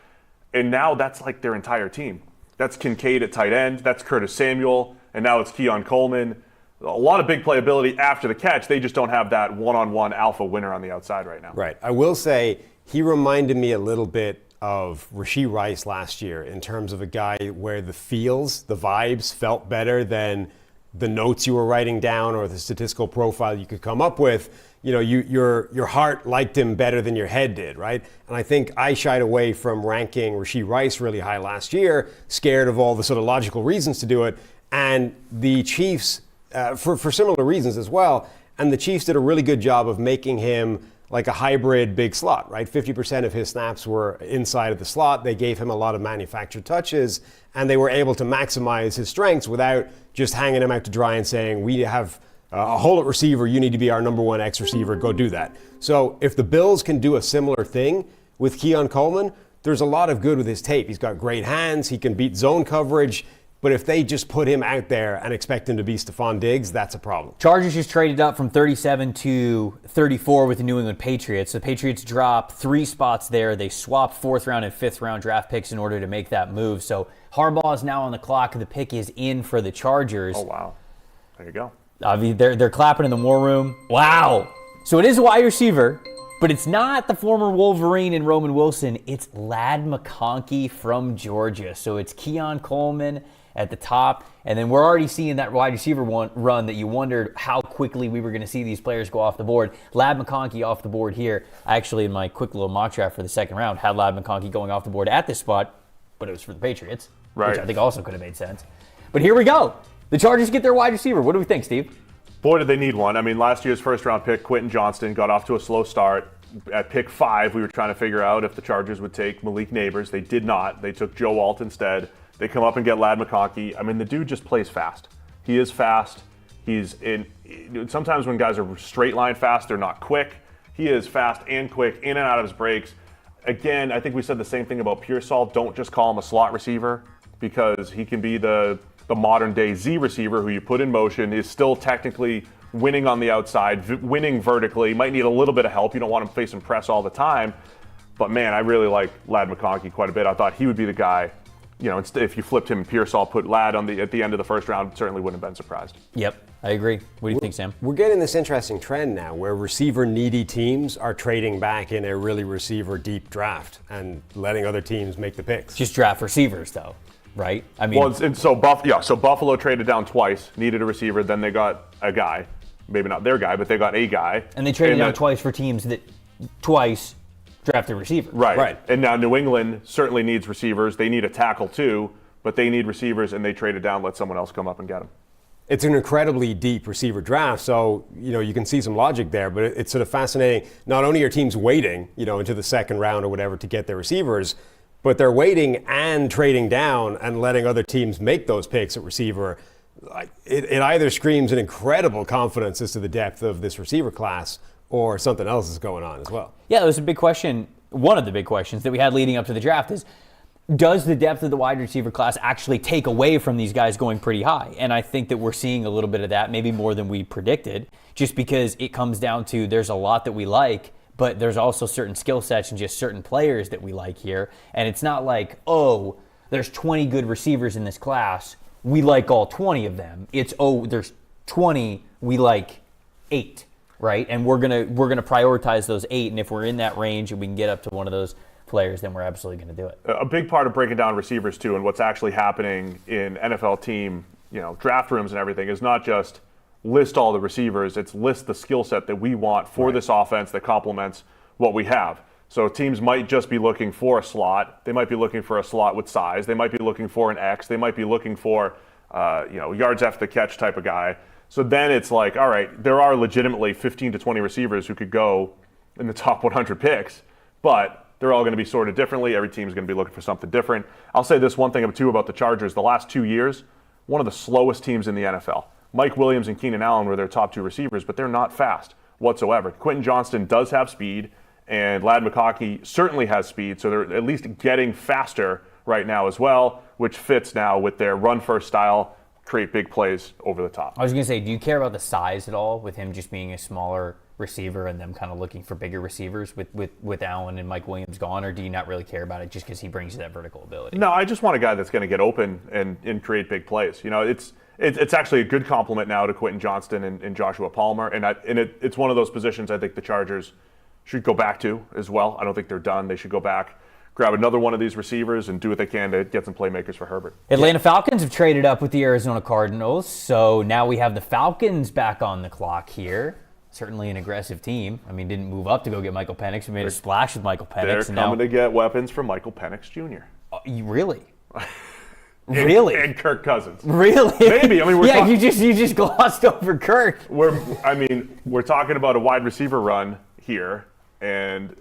And now that's like their entire team. That's Kincaid at tight end, that's Curtis Samuel, and now it's Keon Coleman. A lot of big playability after the catch. They just don't have that one-on-one alpha winner on the outside right now. Right. I will say he reminded me a little bit of Rashee Rice last year in terms of a guy where the vibes felt better than the notes you were writing down or the statistical profile you could come up with. Your heart liked him better than your head did, right? And I think I shied away from ranking Rashee Rice really high last year, scared of all the sort of logical reasons to do it. And the Chiefs, for similar reasons as well, and the Chiefs did a really good job of making him like a hybrid big slot, right? 50% of his snaps were inside of the slot. They gave him a lot of manufactured touches, and they were able to maximize his strengths without just hanging him out to dry and saying, we have a hole at receiver, you need to be our number one X receiver, go do that. So if the Bills can do a similar thing with Keon Coleman, there's a lot of good with his tape. He's got great hands, he can beat zone coverage. But if they just put him out there and expect him to be Stephon Diggs, that's a problem. Chargers just traded up from 37 to 34 with the New England Patriots. The Patriots drop 3 spots there. They swap 4th round and 5th round draft picks in order to make that move. So Harbaugh is now on the clock. The pick is in for the Chargers. Oh, wow. There you go. They're clapping in the war room. Wow. So it is a wide receiver, but it's not the former Wolverine and Roman Wilson. It's Ladd McConkey from Georgia. So it's Keon Coleman at the top, and then we're already seeing that wide receiver run that you wondered how quickly we were going to see these players go off the board. Ladd McConkey off the board here. I actually, in my quick little mock draft for the second round, had Ladd McConkey going off the board at this spot, but it was for the Patriots, which I think also could have made sense. But here we go. The Chargers get their wide receiver. What do we think, Steve? Boy, did they need one. I mean, last year's first-round pick, Quentin Johnston, got off to a slow start. At pick 5, we were trying to figure out if the Chargers would take Malik Neighbors. They did not. They took Joe Alt instead. They come up and get Ladd McConkey. I mean, the dude just plays fast. He is fast. Sometimes when guys are straight line fast, they're not quick. He is fast and quick, in and out of his breaks. Again, I think we said the same thing about Pearsall. Don't just call him a slot receiver, because he can be the modern day Z receiver who you put in motion, is still technically winning on the outside, winning vertically, might need a little bit of help. You don't want him facing press all the time. But man, I really like Ladd McConkey quite a bit. I thought he would be the guy. If you flipped him and Pearsall, put Ladd at the end of the first round, certainly wouldn't have been surprised. Yep, I agree. What do you think, Sam? We're getting this interesting trend now where receiver-needy teams are trading back in a really receiver-deep draft and letting other teams make the picks. Just draft receivers, though, right? I mean, so Buffalo traded down twice, needed a receiver, then they got a guy. Maybe not their guy, but they got a guy. And they traded down twice for teams that twice drafted receivers. Right. And now New England certainly needs receivers. They need a tackle too, but they need receivers, and they traded down, let someone else come up and get them. It's an incredibly deep receiver draft, so you can see some logic there, but it's sort of fascinating. Not only are teams waiting, into the second round or whatever to get their receivers, but they're waiting and trading down and letting other teams make those picks at receiver. It either screams an incredible confidence as to the depth of this receiver class, or something else is going on as well. Yeah, it was a big question. One of the big questions that we had leading up to the draft is, does the depth of the wide receiver class actually take away from these guys going pretty high? And I think that we're seeing a little bit of that, maybe more than we predicted, just because it comes down to there's a lot that we like, but there's also certain skill sets and just certain players that we like here. And it's not like, oh, there's 20 good receivers in this class, we like all 20 of them. It's, oh, there's 20, we like 8, right? And we're gonna prioritize those 8, and if we're in that range and we can get up to one of those players, then we're absolutely going to do it. A big part of breaking down receivers too, and what's actually happening in NFL team, draft rooms and everything, is not just list all the receivers, it's list the skill set that we want for this offense that complements what we have. So teams might just be looking for a slot. They might be looking for a slot with size. They might be looking for an X. They might be looking for, yards after the catch type of guy. So then it's like, all right, there are legitimately 15 to 20 receivers who could go in the top 100 picks, but they're all going to be sorted differently. Every team's going to be looking for something different. I'll say this one thing, too, about the Chargers. The last 2 years, one of the slowest teams in the NFL. Mike Williams and Keenan Allen were their top 2 receivers, but they're not fast whatsoever. Quentin Johnston does have speed, and Ladd McConkey certainly has speed, so they're at least getting faster right now as well, which fits now with their run-first style, create big plays over the top. I was going to say, do you care about the size at all with him just being a smaller receiver and them kind of looking for bigger receivers with Allen and Mike Williams gone, or do you not really care about it just because he brings you that vertical ability? No, I just want a guy that's going to get open and create big plays. It's actually a good compliment now to Quentin Johnston and Joshua Palmer, and it's one of those positions I think the Chargers should go back to as well. I don't think they're done. They should go back, grab another one of these receivers, and do what they can to get some playmakers for Herbert. Atlanta Falcons have traded up with the Arizona Cardinals, so now we have the Falcons back on the clock here. Certainly an aggressive team. I mean, didn't move up to go get Michael Penix. We made a splash with Michael Penix. They're coming to get weapons from Michael Penix Jr. Really? Really? And Kirk Cousins. Really? Maybe. I mean, you just glossed over Kirk. We're talking about a wide receiver run here, and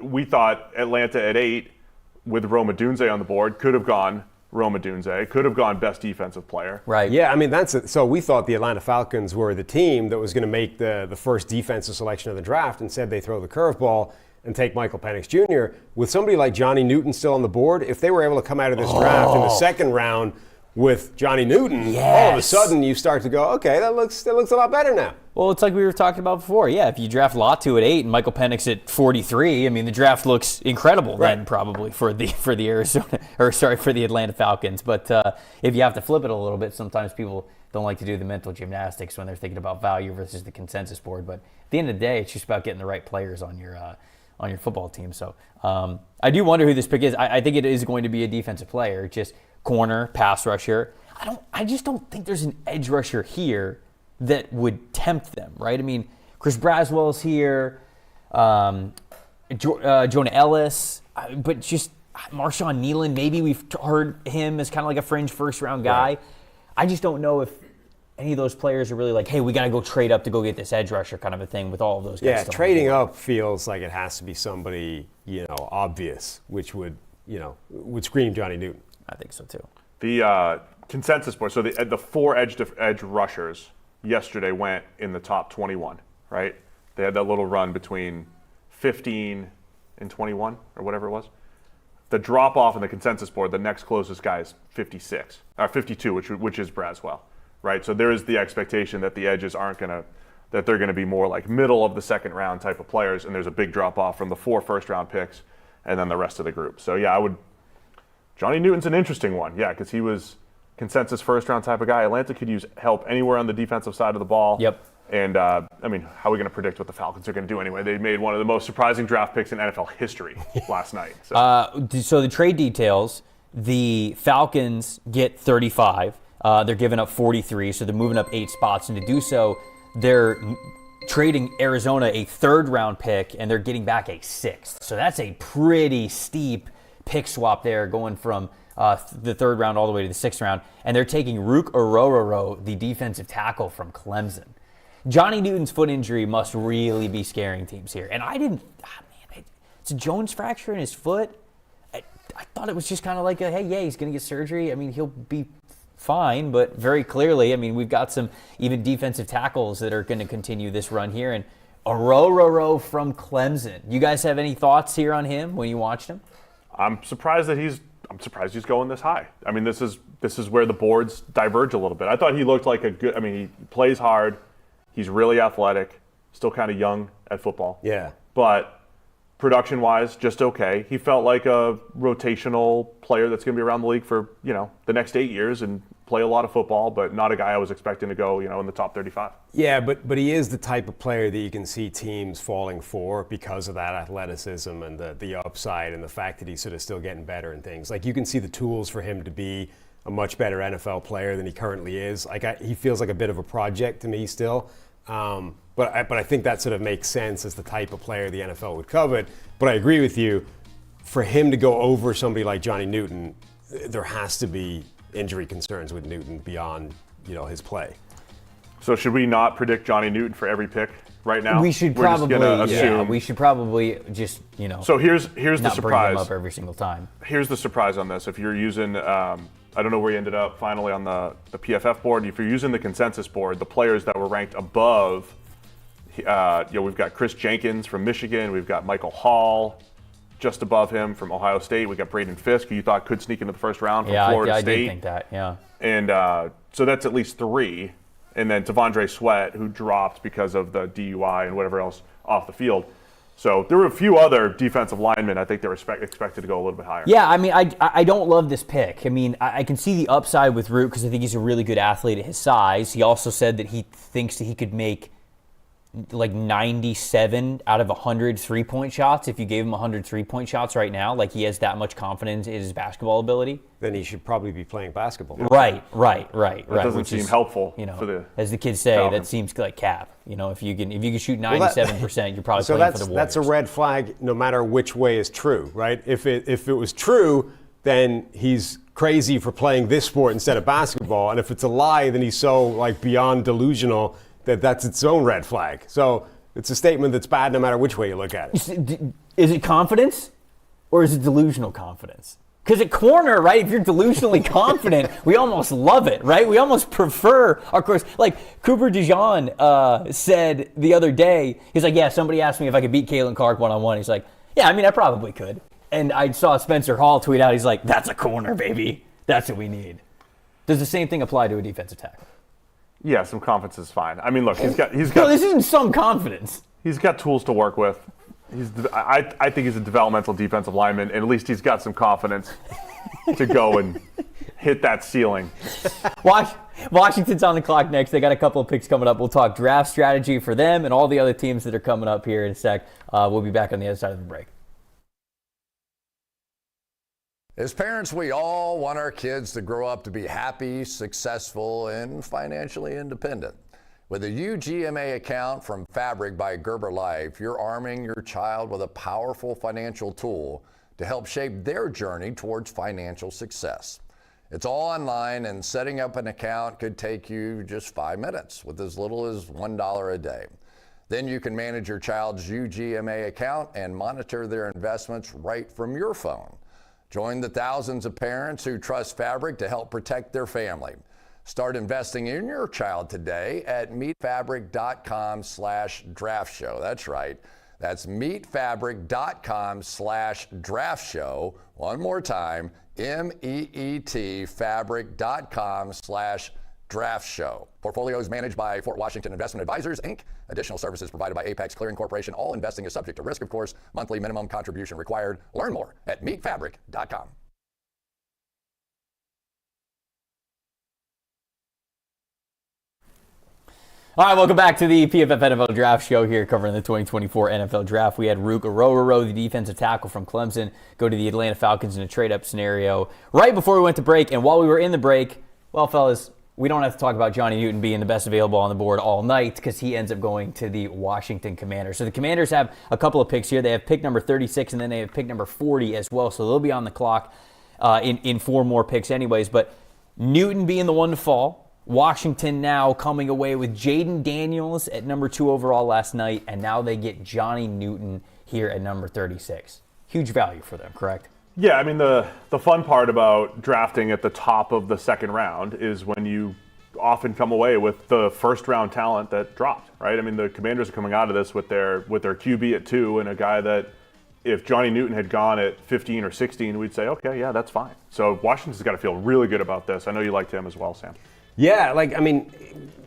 we thought Atlanta at 8 with Rome Odunze on the board could have gone Rome Odunze, could have gone best defensive player. Right. Yeah, I mean, that's it. So we thought the Atlanta Falcons were the team that was going to make the first defensive selection of the draft, and said they throw the curveball and take Michael Penix Jr. With somebody like Johnny Newton still on the board, if they were able to come out of this draft in the second round with Johnny Newton, all of a sudden you start to go, okay, that looks a lot better now. Well, it's like we were talking about before. Yeah, if you draft Latu at 8 and Michael Penix at 43, I mean, the draft looks incredible then probably for the Atlanta Falcons. But if you have to flip it a little bit, sometimes people don't like to do the mental gymnastics when they're thinking about value versus the consensus board. But at the end of the day, it's just about getting the right players on your football team. So I do wonder who this pick is. I think it is going to be a defensive player, just corner, pass rusher. I just don't think there's an edge rusher here that would tempt them, right? I mean, Chris Braswell's here, Jonah Ellis, but just Marshawn Kneeland, maybe we've heard him as kind of like a fringe first-round guy. Right. I just don't know if any of those players are really like, hey, we got to go trade up to go get this edge rusher kind of a thing with all of those guys. Yeah, trading up feels like it has to be somebody, obvious, which would scream Johnny Newton. I think so too. The consensus board, so the 4 edge rushers yesterday went in the top 21, right? They had that little run between 15 and 21 or whatever it was. The drop off in the consensus board, the next closest guy is 56 or 52, which is Braswell, right? So there is the expectation that the edges that they're going to be more like middle of the second round type of players, and there's a big drop off from the 4 first round picks and then the rest of the group. So yeah, Johnny Newton's an interesting one, yeah, because he was consensus first round type of guy. Atlanta could use help anywhere on the defensive side of the ball. Yep. And how are we going to predict what the Falcons are going to do anyway? They made one of the most surprising draft picks in NFL history last night. So the trade details, the Falcons get 35. They're giving up 43, so they're moving up 8 spots. And to do so, they're trading Arizona a 3rd round pick, and they're getting back a 6th. So that's a pretty steep pick swap there, going from the 3rd round all the way to the 6th round. And they're taking Rook Orororo, the defensive tackle from Clemson. Johnny Newton's foot injury must really be scaring teams here. And it's a Jones fracture in his foot. I thought it was just kind of like he's going to get surgery. I mean, he'll be fine, but very clearly, I mean, we've got some even defensive tackles that are going to continue this run here. And Orororo from Clemson. You guys have any thoughts here on him when you watched him? I'm surprised he's going this high. I mean, this is where the boards diverge a little bit. I thought he looked like he plays hard. He's really athletic, still kind of young at football. Yeah. But production-wise, just okay. He felt like a rotational player that's going to be around the league for, the next 8 years and play a lot of football, but not a guy I was expecting to go, in the top 35. Yeah, but he is the type of player that you can see teams falling for because of that athleticism and the upside and the fact that he's sort of still getting better and things. Like, you can see the tools for him to be a much better NFL player than he currently is. He feels like a bit of a project to me still. But I think that sort of makes sense as the type of player the NFL would covet. But I agree with you. For him to go over somebody like Johnny Newton, there has to be injury concerns with Newton beyond, his play. So should we not predict Johnny Newton for every pick right now? We should we should probably just, So here's the not surprise. Bring him up every single time. Here's the surprise on this. If you're using, I don't know where you ended up finally on the PFF board. If you're using the consensus board, the players that were ranked above, we've got Chris Jenkins from Michigan. We've got Michael Hall just above him from Ohio State. We've got Braden Fiske, who you thought could sneak into the first round from Florida State. I did think that, yeah. And so that's at least 3. And then T'Vondre Sweat, who dropped because of the DUI and whatever else off the field. So there were a few other defensive linemen I think they were expected to go a little bit higher. Yeah, I mean, I don't love this pick. I mean, I can see the upside with Root because I think he's a really good athlete at his size. He also said that he thinks that he could make like 97 out of 100 3-point shots if you gave him 100 3-point shots right now. Like, he has that much confidence in his basketball ability. Then he should probably be playing basketball. Right. That doesn't seem helpful. As the kids say, Falcons. that seems like cap. If you can shoot 97%, you're probably playing for the Warriors. That's a red flag no matter which way is true, right? If it was true, then he's crazy for playing this sport instead of basketball. And if it's a lie, then he's so beyond delusional that's its own red flag. So it's a statement that's bad no matter which way you look at it. Is it confidence or is it delusional confidence? Because at corner, right, if you're delusionally confident, we almost love it, right? We almost prefer, of course, like Cooper DeJean said the other day, he's like, yeah, somebody asked me if I could beat Caitlin Clark one-on-one. He's like, yeah, I mean, I probably could. And I saw Spencer Hall tweet out, he's like, that's a corner, baby. That's what we need. Does the same thing apply to a defensive tackle? Yeah, some confidence is fine. I mean, look, he's got. No, this isn't some confidence. He's got tools to work with. I think he's a developmental defensive lineman, and at least he's got some confidence to go and hit that ceiling. Washington's on the clock next. They got a couple of picks coming up. We'll talk draft strategy for them and all the other teams that are coming up here in a sec. We'll be back on the other side of the break. As parents, we all want our kids to grow up to be happy, successful, and financially independent. With a UGMA account from Fabric by Gerber Life, you're arming your child with a powerful financial tool to help shape their journey towards financial success. It's all online, and setting up an account could take you just 5 minutes with as little as $1 a day. Then you can manage your child's UGMA account and monitor their investments right from your phone. Join the thousands of parents who trust Fabric to help protect their family. Start investing in your child today at meetfabric.com/draftshow. That's right. That's meetfabric.com/draftshow. One more time, MEET fabric.com/draftshow. Portfolio is managed by Fort Washington Investment Advisors, Inc. Additional services provided by Apex Clearing Corporation. All investing is subject to risk, of course. Monthly minimum contribution required. Learn more at meetfabric.com. All right, welcome back to the PFF NFL Draft Show here covering the 2024 NFL Draft. We had Rook Ororo, the defensive tackle from Clemson, go to the Atlanta Falcons in a trade-up scenario right before we went to break. And while we were in the break, well, fellas, we don't have to talk about Johnny Newton being the best available on the board all night because he ends up going to the Washington Commanders. So the Commanders have a couple of picks here. They have pick number 36 and then they have pick number 40 as well. So they'll be on the clock in 4 more picks anyways. But Newton being the one to fall. Washington now coming away with Jaden Daniels at number 2 overall last night, and now they get Johnny Newton here at number 36. Huge value for them, correct? Yeah, I mean, the fun part about drafting at the top of the second round is when you often come away with the first round talent that dropped, right? I mean, the Commanders are coming out of this with their QB at 2 and a guy that if Johnny Newton had gone at 15 or 16, we'd say, okay, yeah, that's fine. So Washington's got to feel really good about this. I know you liked him as well, Sam. Yeah,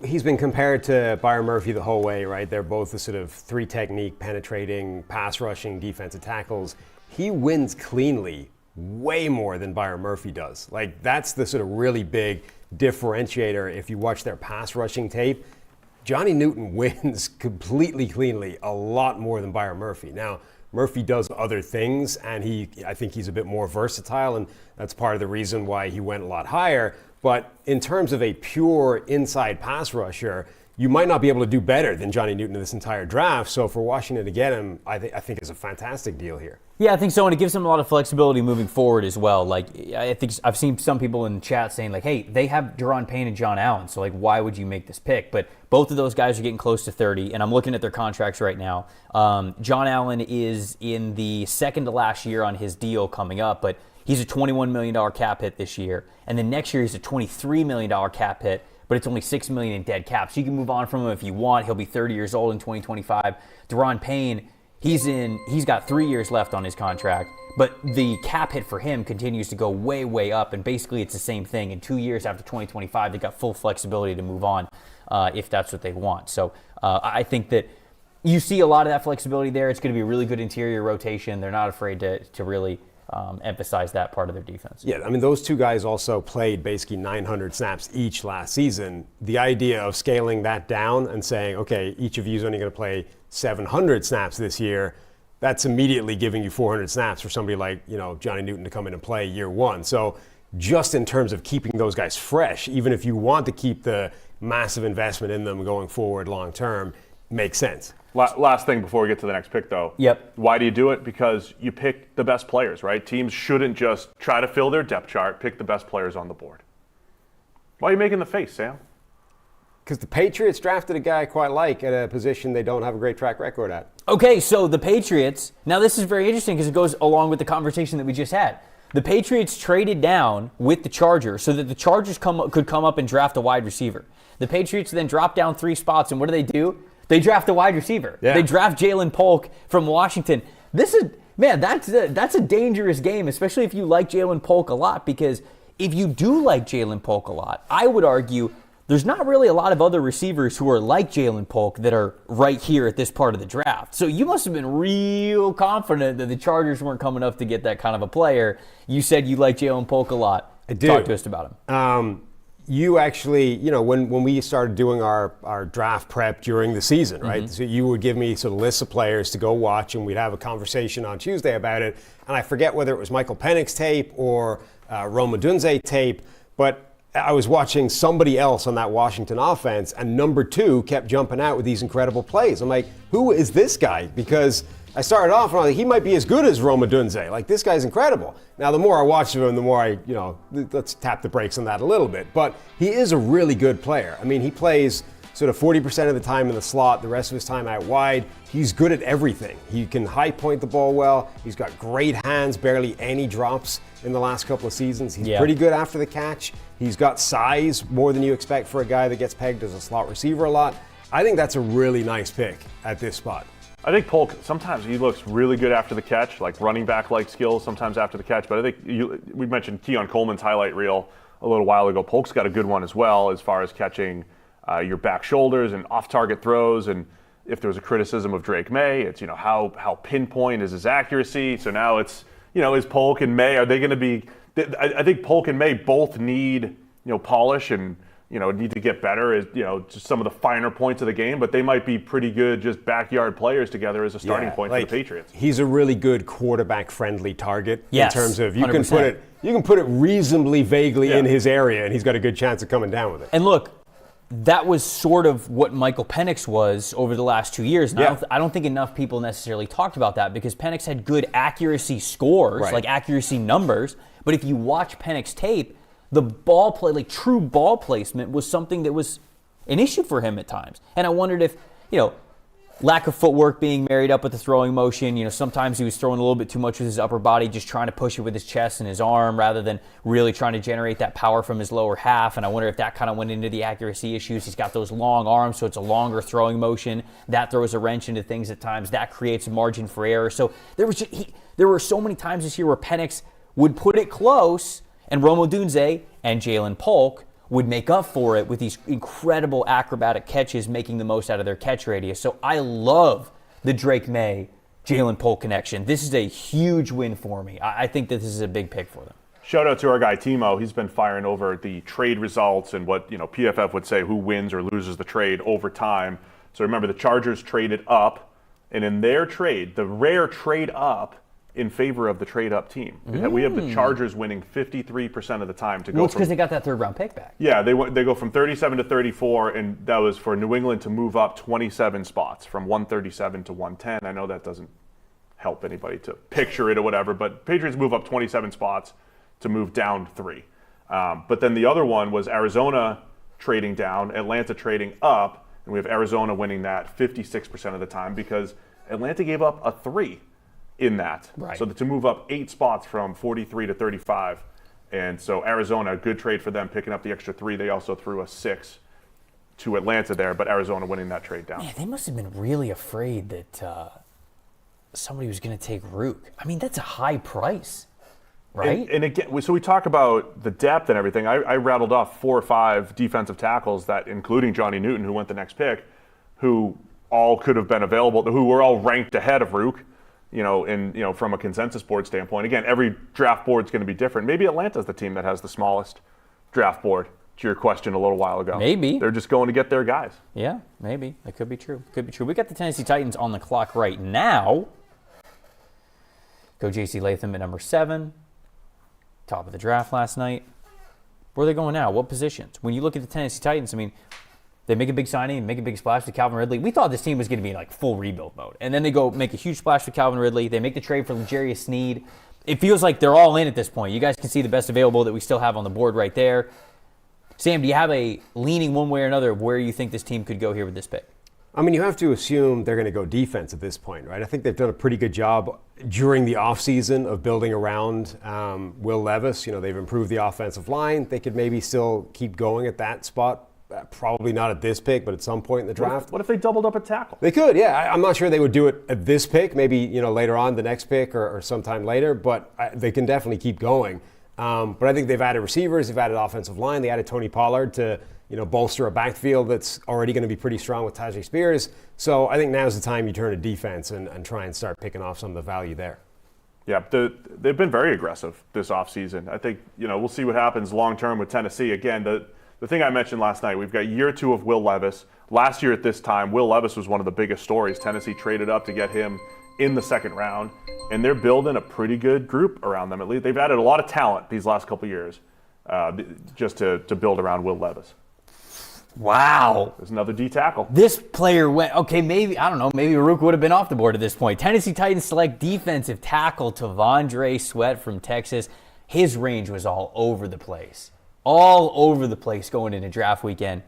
he's been compared to Byron Murphy the whole way, right? They're both the sort of 3-technique, penetrating, pass-rushing defensive tackles. He wins cleanly way more than Byron Murphy does. That's the sort of really big differentiator. If you watch their pass-rushing tape, Johnny Newton wins completely cleanly a lot more than Byron Murphy. Now, Murphy does other things, and I think he's a bit more versatile, and that's part of the reason why he went a lot higher. But in terms of a pure inside pass rusher, you might not be able to do better than Johnny Newton in this entire draft. So for Washington to get him, I think is a fantastic deal here. Yeah, I think so, and it gives them a lot of flexibility moving forward as well. I think I've seen some people in the chat saying, hey, they have Daron Payne and John Allen, so why would you make this pick? But both of those guys are getting close to 30, and I'm looking at their contracts right now. John Allen is in the second to last year on his deal coming up, but he's a $21 million cap hit this year, and then next year he's a $23 million cap hit, but it's only $6 million in dead cap. So you can move on from him if you want. He'll be 30 years old in 2025. Daron Payne, he's got 3 years left on his contract, but the cap hit for him continues to go way, way up, and basically it's the same thing. In 2 years after 2025, they've got full flexibility to move on if that's what they want. So I think that you see a lot of that flexibility there. It's going to be a really good interior rotation. They're not afraid to really emphasize that part of their defense. Yeah, I mean, those two guys also played basically 900 snaps each last season. The idea of scaling that down and saying, okay, each of you is only going to play 700 snaps this year, that's immediately giving you 400 snaps for somebody like, Johnny Newton to come in and play year one. So just in terms of keeping those guys fresh, even if you want to keep the massive investment in them going forward long term, makes sense. Last thing before we get to the next pick, though. Yep. Why do you do it? Because you pick the best players, right? Teams shouldn't just try to fill their depth chart, pick the best players on the board. Why are you making the face, Sam? Because the Patriots drafted a guy I quite like at a position they don't have a great track record at. Okay, so the Patriots, now this is very interesting because it goes along with the conversation that we just had. The Patriots traded down with the Chargers so that the Chargers could come up and draft a wide receiver. The Patriots then drop down 3 spots, and what do? They draft a wide receiver. Yeah. They draft Ja'Lynn Polk from Washington. That's a dangerous game, especially if you like Ja'Lynn Polk a lot, because if you do like Ja'Lynn Polk a lot, I would argue there's not really a lot of other receivers who are like Ja'Lynn Polk that are right here at this part of the draft. So you must have been real confident that the Chargers weren't coming up to get that kind of a player. You said you like Ja'Lynn Polk a lot. I do. Talk to us about him. You actually, when we started doing our draft prep during the season, right? So you would give me sort of lists of players to go watch, and we'd have a conversation on Tuesday about it. And I forget whether it was Michael Penix's tape or Rome Odunze tape, but I was watching somebody else on that Washington offense, and number 2 kept jumping out with these incredible plays. I'm like, who is this guy? Because I started off and I was like, he might be as good as Rome Odunze. Like, this guy's incredible. Now, the more I watch of him, the more I, let's tap the brakes on that a little bit. But he is a really good player. I mean, he plays sort of 40% of the time in the slot, the rest of his time out wide. He's good at everything. He can high point the ball well. He's got great hands, barely any drops in the last couple of seasons. He's pretty good after the catch. He's got size, more than you expect for a guy that gets pegged as a slot receiver a lot. I think that's a really nice pick at this spot. I think Polk, sometimes he looks really good after the catch, like running back-like skills sometimes after the catch. But I think we mentioned Keon Coleman's highlight reel a little while ago. Polk's got a good one as well as far as catching your back shoulders and off-target throws. And if there was a criticism of Drake May, it's, how pinpoint is his accuracy. So now it's, is Polk and May, are they going to be – I think Polk and May both need, polish and – need to get better as, just some of the finer points of the game, but they might be pretty good just backyard players together as a starting point for the Patriots. He's a really good quarterback-friendly target in Yes, terms of you 100%. can put it reasonably vaguely in his area, and he's got a good chance of coming down with it. And look, that was sort of what Michael Penix was over the last 2 years. And I don't think enough people necessarily talked about that because Penix had good accuracy scores, like accuracy numbers. But if you watch Penix tape, the ball play, like true ball placement, was something that was an issue for him at times. And I wondered if, lack of footwork being married up with the throwing motion, sometimes he was throwing a little bit too much with his upper body, just trying to push it with his chest and his arm rather than really trying to generate that power from his lower half. And I wonder if that kind of went into the accuracy issues. He's got those long arms, so it's a longer throwing motion. That throws a wrench into things at times. That creates a margin for error. So there were so many times this year where Penix would put it close, and Rome Odunze and Ja'Lynn Polk would make up for it with these incredible acrobatic catches, making the most out of their catch radius. So I love the Drake May, Ja'Lynn Polk connection. This is a huge win for me. I think that this is a big pick for them. Shout out to our guy Timo. He's been firing over the trade results and what PFF would say who wins or loses the trade over time. So remember, the Chargers traded up, and in their trade, the rare trade up in favor of the trade-up team. We have the Chargers winning 53% of the time to go. Well, it's because they got that third-round pick back. Yeah, they go from 37 to 34, and that was for New England to move up 27 spots from 137 to 110. I know that doesn't help anybody to picture it or whatever, but Patriots move up 27 spots to move down 3. But then the other one was Arizona trading down, Atlanta trading up, and we have Arizona winning that 56% of the time because Atlanta gave up a 3 in that. Right. So to move up 8 spots from 43 to 35. And so Arizona, a good trade for them, picking up the extra 3. They also threw a 6 to Atlanta there, but Arizona winning that trade down. Man, they must have been really afraid that somebody was going to take Rook. I mean, that's a high price, right? And again, so we talk about the depth and everything. I rattled off 4 or 5 defensive tackles that, including Johnny Newton, who went the next pick, who all could have been available, who were all ranked ahead of Rook. From a consensus board standpoint. Again, every draft board is going to be different. Maybe Atlanta's the team that has the smallest draft board, to your question a little while ago. Maybe. They're just going to get their guys. Yeah, maybe. That could be true. We got the Tennessee Titans on the clock right now. Go J.C. Latham at number 7. Top of the draft last night. Where are they going now? What positions? When you look at the Tennessee Titans, they make a big signing, make a big splash to Calvin Ridley. We thought this team was going to be in full rebuild mode. And then they go make a huge splash to Calvin Ridley. They make the trade for L'Jarius Sneed. It feels like they're all in at this point. You guys can see the best available that we still have on the board right there. Sam, do you have a leaning one way or another of where you think this team could go here with this pick? You have to assume they're going to go defense at this point, right? I think they've done a pretty good job during the offseason of building around Will Levis. They've improved the offensive line. They could maybe still keep going at that spot. Probably not at this pick, but at some point in the draft. What if they doubled up a tackle? They could, yeah. I'm not sure they would do it at this pick. Maybe later on, the next pick or sometime later. But they can definitely keep going. But I think they've added receivers, they've added offensive line, they added Tony Pollard to bolster a backfield that's already going to be pretty strong with Tajay Spears. So I think now's the time you turn to defense and try and start picking off some of the value there. Yeah, they've been very aggressive this offseason. I think, we'll see what happens long-term with Tennessee. Again, the thing I mentioned last night, we've got year 2 of Will Levis. Last year at this time, Will Levis was one of the biggest stories. Tennessee traded up to get him in the second round, and they're building a pretty good group around them. At least they've added a lot of talent these last couple years just to build around Will Levis. Wow. There's another D tackle. This player went, maybe Rook would have been off the board at this point. Tennessee Titans select defensive tackle T'Vondre Sweat from Texas. His range was all over the place. All over the place going into draft weekend.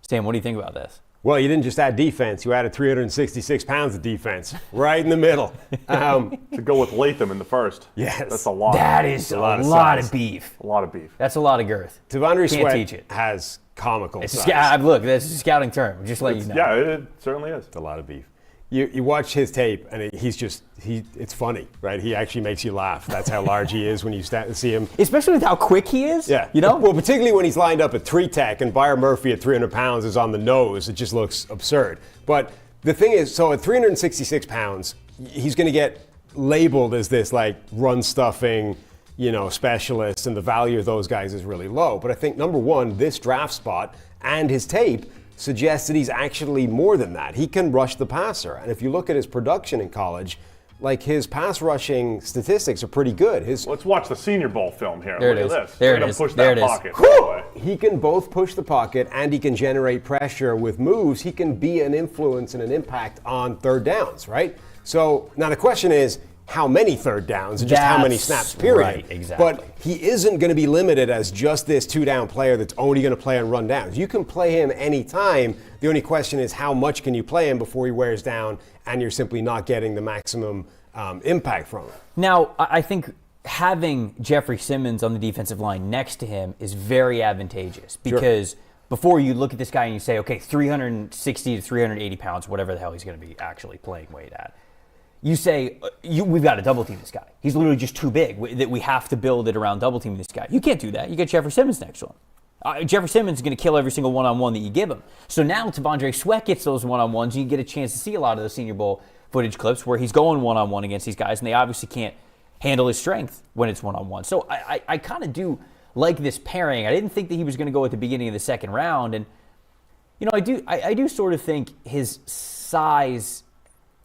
Stan, what do you think about this? Well, you didn't just add defense. You added 366 pounds of defense right in the middle. To go with Latham in the first. Yes. That's a lot. That is a lot of beef. A lot of beef. That's a lot of girth. T'Vondre Can't Sweat teach it. has comical It's size. look, that's a scouting term. Just let you know. Yeah, it certainly is. It's a lot of beef. You watch his tape, and it's funny, right? He actually makes you laugh. That's how large he is when you see him. Especially with how quick he is. Yeah. Well, particularly when he's lined up at 3-tech and Byron Murphy at 300 pounds is on the nose. It just looks absurd. But the thing is, so at 366 pounds, he's going to get labeled as this like run-stuffing, specialist, and the value of those guys is really low. But I think, number one, this draft spot and his tape suggests that he's actually more than that. He can rush the passer. And if you look at his production in college, like his pass rushing statistics are pretty good. Let's watch the Senior Bowl film here. There Look it is. at this. There We're it gonna is. push There that it is. pocket. By the way. He can both push the pocket and he can generate pressure with moves. He can be an influence and an impact on third downs, right? So now the question is, how many third downs and just how many snaps, period. Right, exactly. But he isn't going to be limited as just this 2-down player that's only going to play on run downs. You can play him anytime. The only question is how much can you play him before he wears down and you're simply not getting the maximum impact from him. Now, I think having Jeffrey Simmons on the defensive line next to him is very advantageous because before you look at this guy and you say, okay, 360 to 380 pounds, whatever the hell he's going to be actually playing weight at. You say, we've got to double team this guy. He's literally just too big that we have to build it around double teaming this guy. You can't do that. You get Jeffrey Simmons next to him. Jeffrey Simmons is going to kill every single one-on-one that you give him. So now T'Vondre Sweat gets those one-on-ones. You get a chance to see a lot of the Senior Bowl footage clips where he's going one-on-one against these guys, and they obviously can't handle his strength when it's one-on-one. So I kind of do like this pairing. I didn't think that he was going to go at the beginning of the second round. And, I do sort of think his size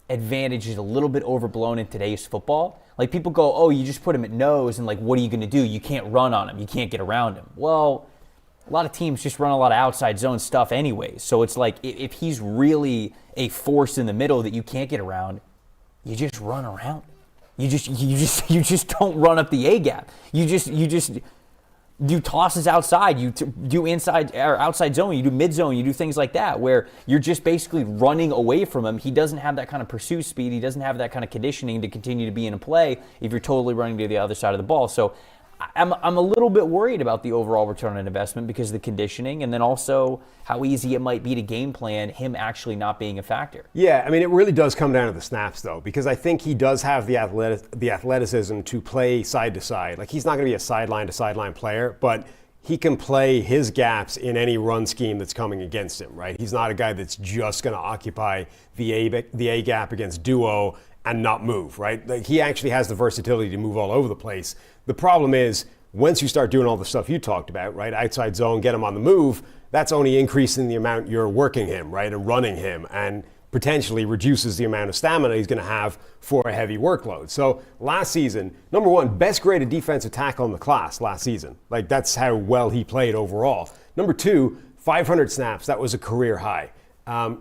advantage is a little bit overblown in today's football. Like people go, oh, you just put him at nose and like, what are you going to do? You can't run on him. You can't get around him. Well, a lot of teams just run a lot of outside zone stuff anyways. So it's like if he's really a force in the middle that you can't get around, you just run around. You just don't run up the A gap. You just do tosses outside, you do inside or outside zone, you do mid zone, you do things like that where you're just basically running away from him. He doesn't have that kind of pursuit speed. He doesn't have that kind of conditioning to continue to be in a play if you're totally running to the other side of the ball. So I'm a little bit worried about the overall return on investment because of the conditioning and then also how easy it might be to game plan him actually not being a factor. Yeah, I mean, it really does come down to the snaps, though, because I think he does have the athleticism to play side to side. Like, he's not going to be a sideline-to-sideline player, but he can play his gaps in any run scheme that's coming against him, right? He's not a guy that's just going to occupy the A gap against duo and not move, right? Like, he actually has the versatility to move all over the place. The problem is, once you start doing all the stuff you talked about, right, outside zone, get him on the move, that's only increasing the amount you're working him, right, and running him, and potentially reduces the amount of stamina he's going to have for a heavy workload. So last season, number one, best graded defensive tackle in the class last season. Like, that's how well he played overall. Number two, 500 snaps. That was a career high.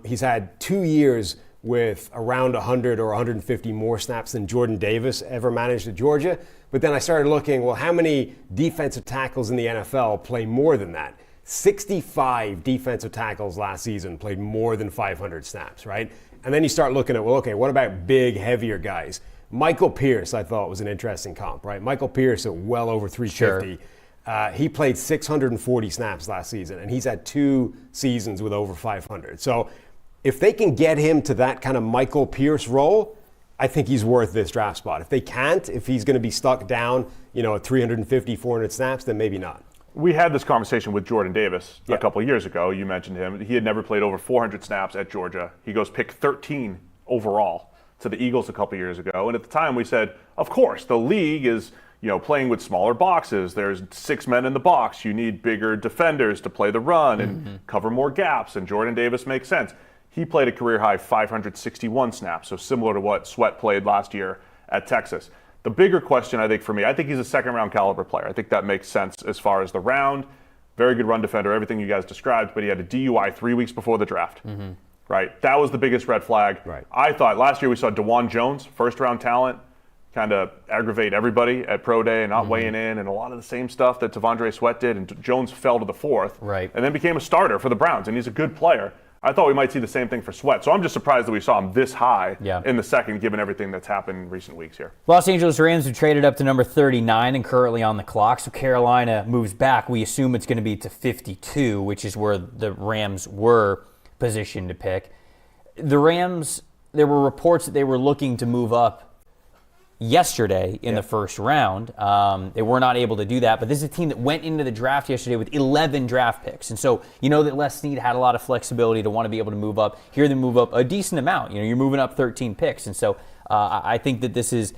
He's had 2 years with around 100 or 150 more snaps than Jordan Davis ever managed at Georgia. But then I started looking, well, how many defensive tackles in the NFL play more than that? 65 defensive tackles last season played more than 500 snaps, right? And then you start looking at, well, okay, what about big, heavier guys? Michael Pierce, I thought, was an interesting comp, right? Michael Pierce at well over 350. Sure. He played 640 snaps last season, and he's had 2 seasons with over 500. So if they can get him to that kind of Michael Pierce role, I think he's worth this draft spot. If they can't, if he's going to be stuck down, at 350, 400 snaps, then maybe not. We had this conversation with Jordan Davis a couple of years ago. You mentioned him. He had never played over 400 snaps at Georgia. He goes pick 13 overall to the Eagles a couple of years ago. And at the time we said, of course, the league is playing with smaller boxes. There's 6 men in the box. You need bigger defenders to play the run and cover more gaps. And Jordan Davis makes sense. He played a career-high 561 snaps, so similar to what Sweat played last year at Texas. The bigger question, I think, for me, I think he's a second-round caliber player. I think that makes sense as far as the round. Very good run defender, everything you guys described, but he had a DUI 3 weeks before the draft. Right? That was the biggest red flag. Right. I thought last year we saw DeJuan Jones, first-round talent, kind of aggravate everybody at Pro Day and not weighing in, and a lot of the same stuff that T'Vondre Sweat did, and Jones fell to the 4th. Right. And then became a starter for the Browns, and he's a good player. I thought we might see the same thing for Sweat. So I'm just surprised that we saw him this high in the second, given everything that's happened in recent weeks here. Los Angeles Rams have traded up to number 39 and currently on the clock. So Carolina moves back. We assume it's going to be to 52, which is where the Rams were positioned to pick. The Rams, there were reports that they were looking to move up yesterday in the first round. They were not able to do that, but this is a team that went into the draft yesterday with 11 draft picks. And so that Les Snead had a lot of flexibility to want to be able to move up. Here they move up a decent amount. You're moving up 13 picks. And so I think that this is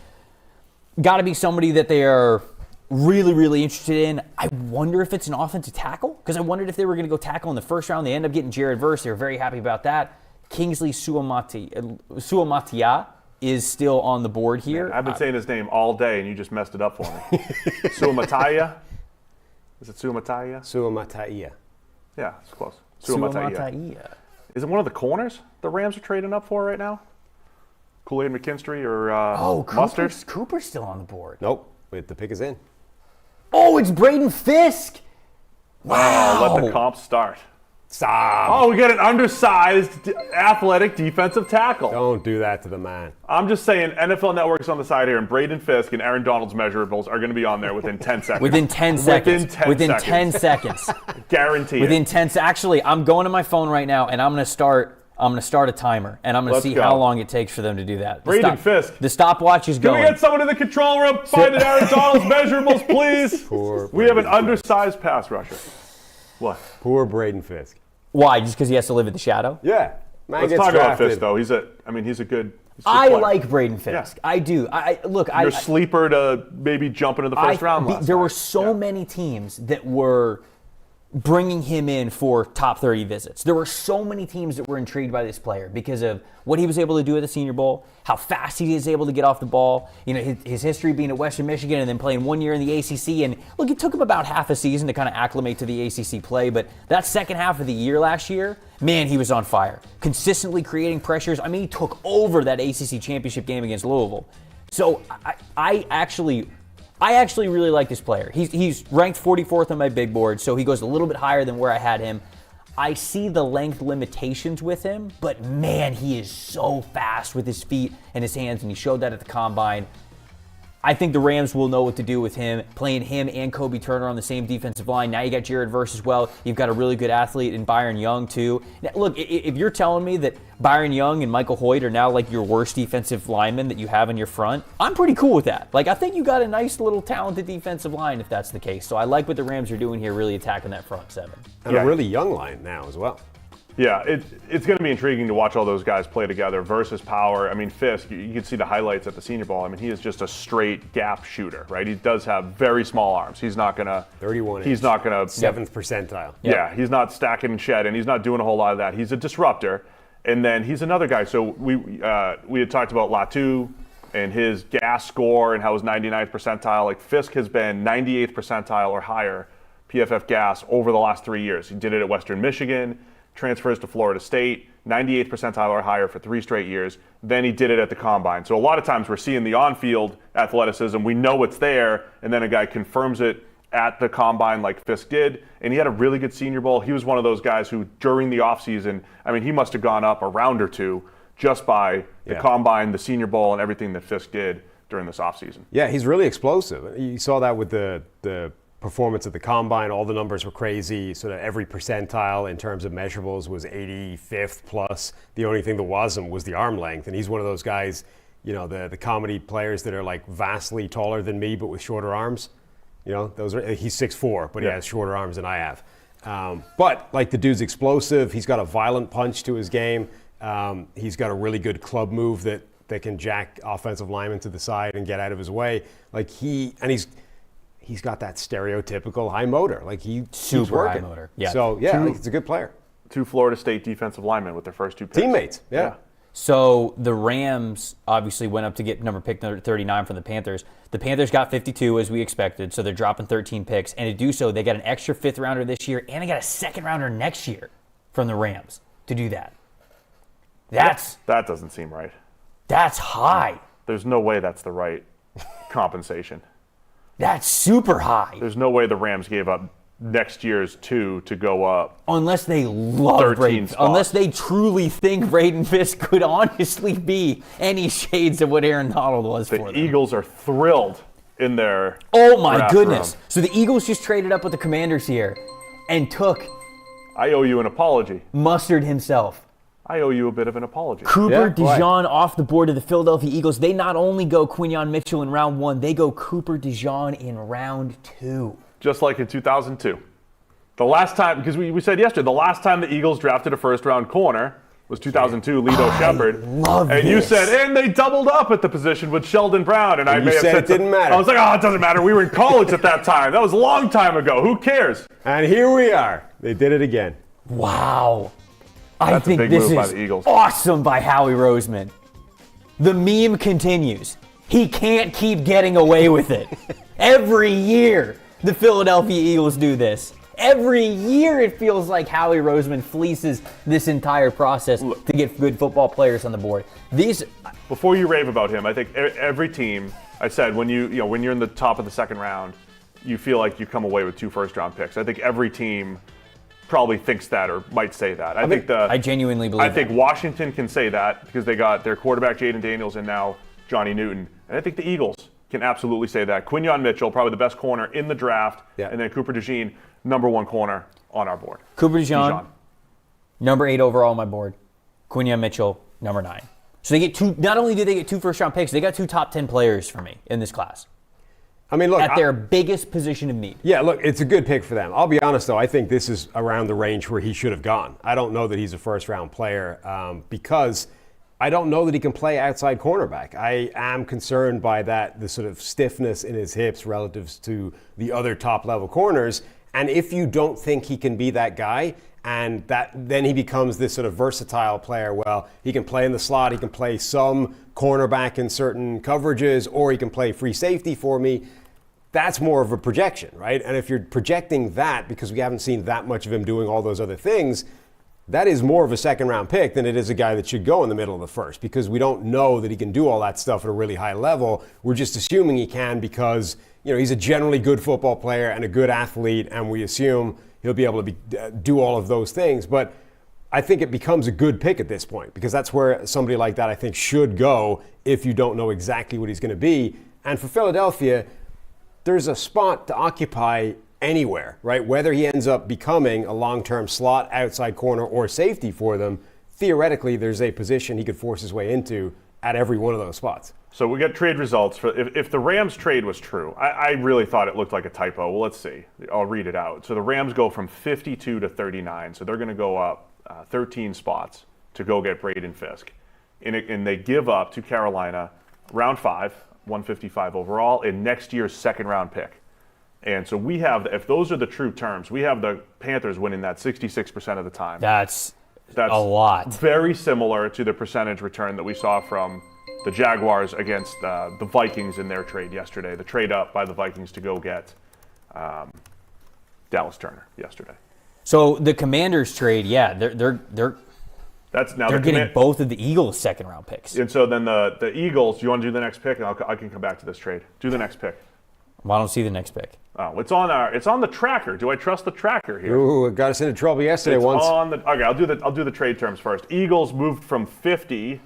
got to be somebody that they are really, really interested in. I wonder if it's an offensive tackle, because I wondered if they were going to go tackle in the first round. They end up getting Jared Verse. They were very happy about that. Kingsley Suamataia is still on the board here. Man, I've been saying his name all day, and you just messed it up for me. Suamataia? Is it Suamataia? Suamataia. Yeah, it's close. Suamataia. Is it one of the corners the Rams are trading up for right now? Kool-Aid McKinstry or Mustard? Cooper's still on the board. Nope. Wait, the pick is in. Oh, it's Braden Fiske. Wow. Let the comp start. Stop. Oh, we got an undersized, athletic defensive tackle. Don't do that to the man. I'm just saying, NFL Network's on the side here, and Braden Fiske and Aaron Donald's measurables are going to be on there within 10 seconds. Within 10 seconds. Within 10 seconds. Guaranteed. Within 10 seconds. Actually, I'm going to my phone right now, and I'm going to start a timer, and I'm going to see how long it takes for them to do that. Braden Fiske. The stopwatch is going. Can we get someone in the control room? Find Aaron Donald's measurables, please. We have an undersized pass rusher. What? Poor Braden Fiske. Why? Just because he has to live in the shadow? Yeah. Let's talk about Fiske, though. He's a good I player. like Braden Fiske. Yeah. I do. Your sleeper to maybe jump into the first round. There were so many teams that were bringing him in for top 30 visits. There were so many teams that were intrigued by this player because of what he was able to do at the Senior Bowl, how fast he is able to get off the ball, his history being at Western Michigan and then playing 1 year in the ACC. And look, it took him about half a season to kind of acclimate to the ACC play, but that second half of the year last year, man, he was on fire. Consistently creating pressures. I mean, he took over that ACC championship game against Louisville. So I actually really like this player. He's ranked 44th on my big board, so he goes a little bit higher than where I had him. I see the length limitations with him, but man, he is so fast with his feet and his hands, and he showed that at the Combine. I think the Rams will know what to do with him, playing him and Kobe Turner on the same defensive line. Now you got Jared Verse as well. You've got a really good athlete in Byron Young, too. Now, look, if you're telling me that Byron Young and Michael Hoyt are now like your worst defensive linemen that you have in your front, I'm pretty cool with that. Like, I think you got a nice little talented defensive line if that's the case. So I like what the Rams are doing here, really attacking that front seven. And a really young line now as well. Yeah, it's going to be intriguing to watch all those guys play together versus power. I mean, Fiske, you can see the highlights at the Senior Bowl. I mean, he is just a straight gap shooter, right? He does have very small arms. He's not going to 31. He's not going to 7th percentile. Yeah, he's not stacking and shedding. He's not doing a whole lot of that. He's a disruptor, and then he's another guy. So we had talked about Latu and his gas score and how his 99th percentile. Like Fiske has been 98th percentile or higher PFF gas over the last 3 years. He did it at Western Michigan. Transfers to Florida State, 98th percentile or higher for 3 straight years. Then he did it at the Combine. So a lot of times we're seeing the on-field athleticism. We know it's there, and then a guy confirms it at the Combine like Fiske did. And he had a really good Senior Bowl. He was one of those guys who, during the offseason, I mean, he must have gone up a round or two just by the Combine, the Senior Bowl, and everything that Fiske did during this offseason. Yeah, he's really explosive. You saw that with the performance at the Combine. All the numbers were crazy. Sort of every percentile in terms of measurables was 85th plus. The only thing that wasn't was the arm length. And he's one of those guys, the comedy players that are like vastly taller than me but with shorter arms. He's 6'4", but he has shorter arms than I have. But like the dude's explosive. He's got a violent punch to his game. He's got a really good club move that can jack offensive linemen to the side and get out of his way. He's got that stereotypical high motor. He's super high working. motor. Yeah. So it's a good player. 2 Florida State defensive linemen with their first 2 picks. Teammates. Yeah. So the Rams obviously went up to get pick 39 from the Panthers. The Panthers got 52 as we expected, so they're dropping 13 picks. And to do so, they got an extra 5th rounder this year, and they got a 2nd rounder next year from the Rams to do that. That doesn't seem right. That's high. There's no way that's the right compensation. That's super high. There's no way the Rams gave up next year's 2 to go up. Unless they love Braden. Unless they truly think Braden Fiske could honestly be any shades of what Aaron Donald was for them. The Eagles are thrilled in their Oh my goodness. room. So the Eagles just traded up with the Commanders here and took I owe you an apology. Mustard himself. I owe you a bit of an apology. Cooper DeJean off the board of the Philadelphia Eagles. They not only go Keon Mitchell in round 1, they go Cooper DeJean in round 2. Just like in 2002. The last time, because we said yesterday, the last time the Eagles drafted a first-round corner was 2002, Lito Shepard. And you said, and they doubled up at the position with Sheldon Brown. And I may have said said it didn't matter. I was like, it doesn't matter. We were in college at that time. That was a long time ago. Who cares? And here we are. They did it again. Wow. I That's a think big this move by is the Eagles. awesome by Howie Roseman. The meme continues. He can't keep getting away with it. Every year, the Philadelphia Eagles do this. Every year, it feels like Howie Roseman fleeces this entire process to get good football players on the board. Before you rave about him, I think every team, I said, when you're in the top of the 2nd round, you feel like you come away with 2 first-round picks. I think every team probably thinks that or might say that. I genuinely believe I think Washington can say that because they got their quarterback Jaden Daniels and now Johnny Newton. And I think the Eagles can absolutely say that. Keon Mitchell, probably the best corner in the draft, and then Cooper DeJean, number 1 corner on our board. Cooper DeJean, number 8 overall on my board. Keon Mitchell, number 9. So they get 2. Not only do they get 2 first-round picks, they got 2 top 10 players for me in this class. I mean, look, at their biggest position of need. Yeah, look, it's a good pick for them. I'll be honest, though. I think this is around the range where he should have gone. I don't know that he's a first-round player because I don't know that he can play outside cornerback. I am concerned by the sort of stiffness in his hips relative to the other top-level corners. And if you don't think he can be that guy, and then he becomes this sort of versatile player. Well, he can play in the slot, he can play some cornerback in certain coverages, or he can play free safety for me. That's more of a projection, right? And if you're projecting that because we haven't seen that much of him doing all those other things, that is more of a 2nd-round pick than it is a guy that should go in the middle of the 1st because we don't know that he can do all that stuff at a really high level. We're just assuming he can because he's a generally good football player and a good athlete, and we assume he'll be able to do all of those things. But I think it becomes a good pick at this point because that's where somebody like that I think should go if you don't know exactly what he's going to be. And for Philadelphia, there's a spot to occupy anywhere, right? Whether he ends up becoming a long-term slot, outside corner, or safety for them, theoretically there's a position he could force his way into at every one of those spots. So we got trade results. If the Rams trade was true, I really thought it looked like a typo. Well, let's see. I'll read it out. So the Rams go from 52 to 39. So they're going to go up 13 spots to go get Braden Fiske. And they give up to Carolina round 5, 155 overall, in next year's 2nd-round pick. And so we have, if those are the true terms, we have the Panthers winning that 66% of the time. That's a lot. Very similar to the percentage return that we saw from the Jaguars against the Vikings in their trade yesterday. The trade up by the Vikings to go get Dallas Turner yesterday. So the Commanders trade, they're getting both of the Eagles' 2nd-round picks. And so then the Eagles, you want to do the next pick? And I can come back to this trade. Do the next pick. Well, I don't see the next pick. Oh, it's on the tracker. Do I trust the tracker here? Ooh, it got us into trouble yesterday once. Okay, I'll do the trade terms first. Eagles moved from 50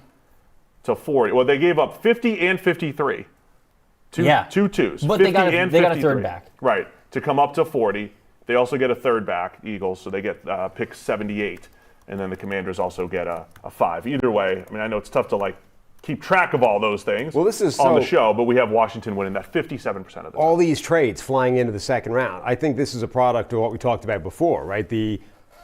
to 40. Well, they gave up 50 and 53. Two twos. But 50 they got and a 53. third back. Right, to come up to 40. They also get a third back, Eagles, so they get pick 78. And then the Commanders also get a 5. Either way, I mean, I know it's tough to keep track of all those things Well, this is on the so- show, but we have Washington winning that 57% of the time. all these trades flying into the second round. I think this is a product of what we talked about before, right? The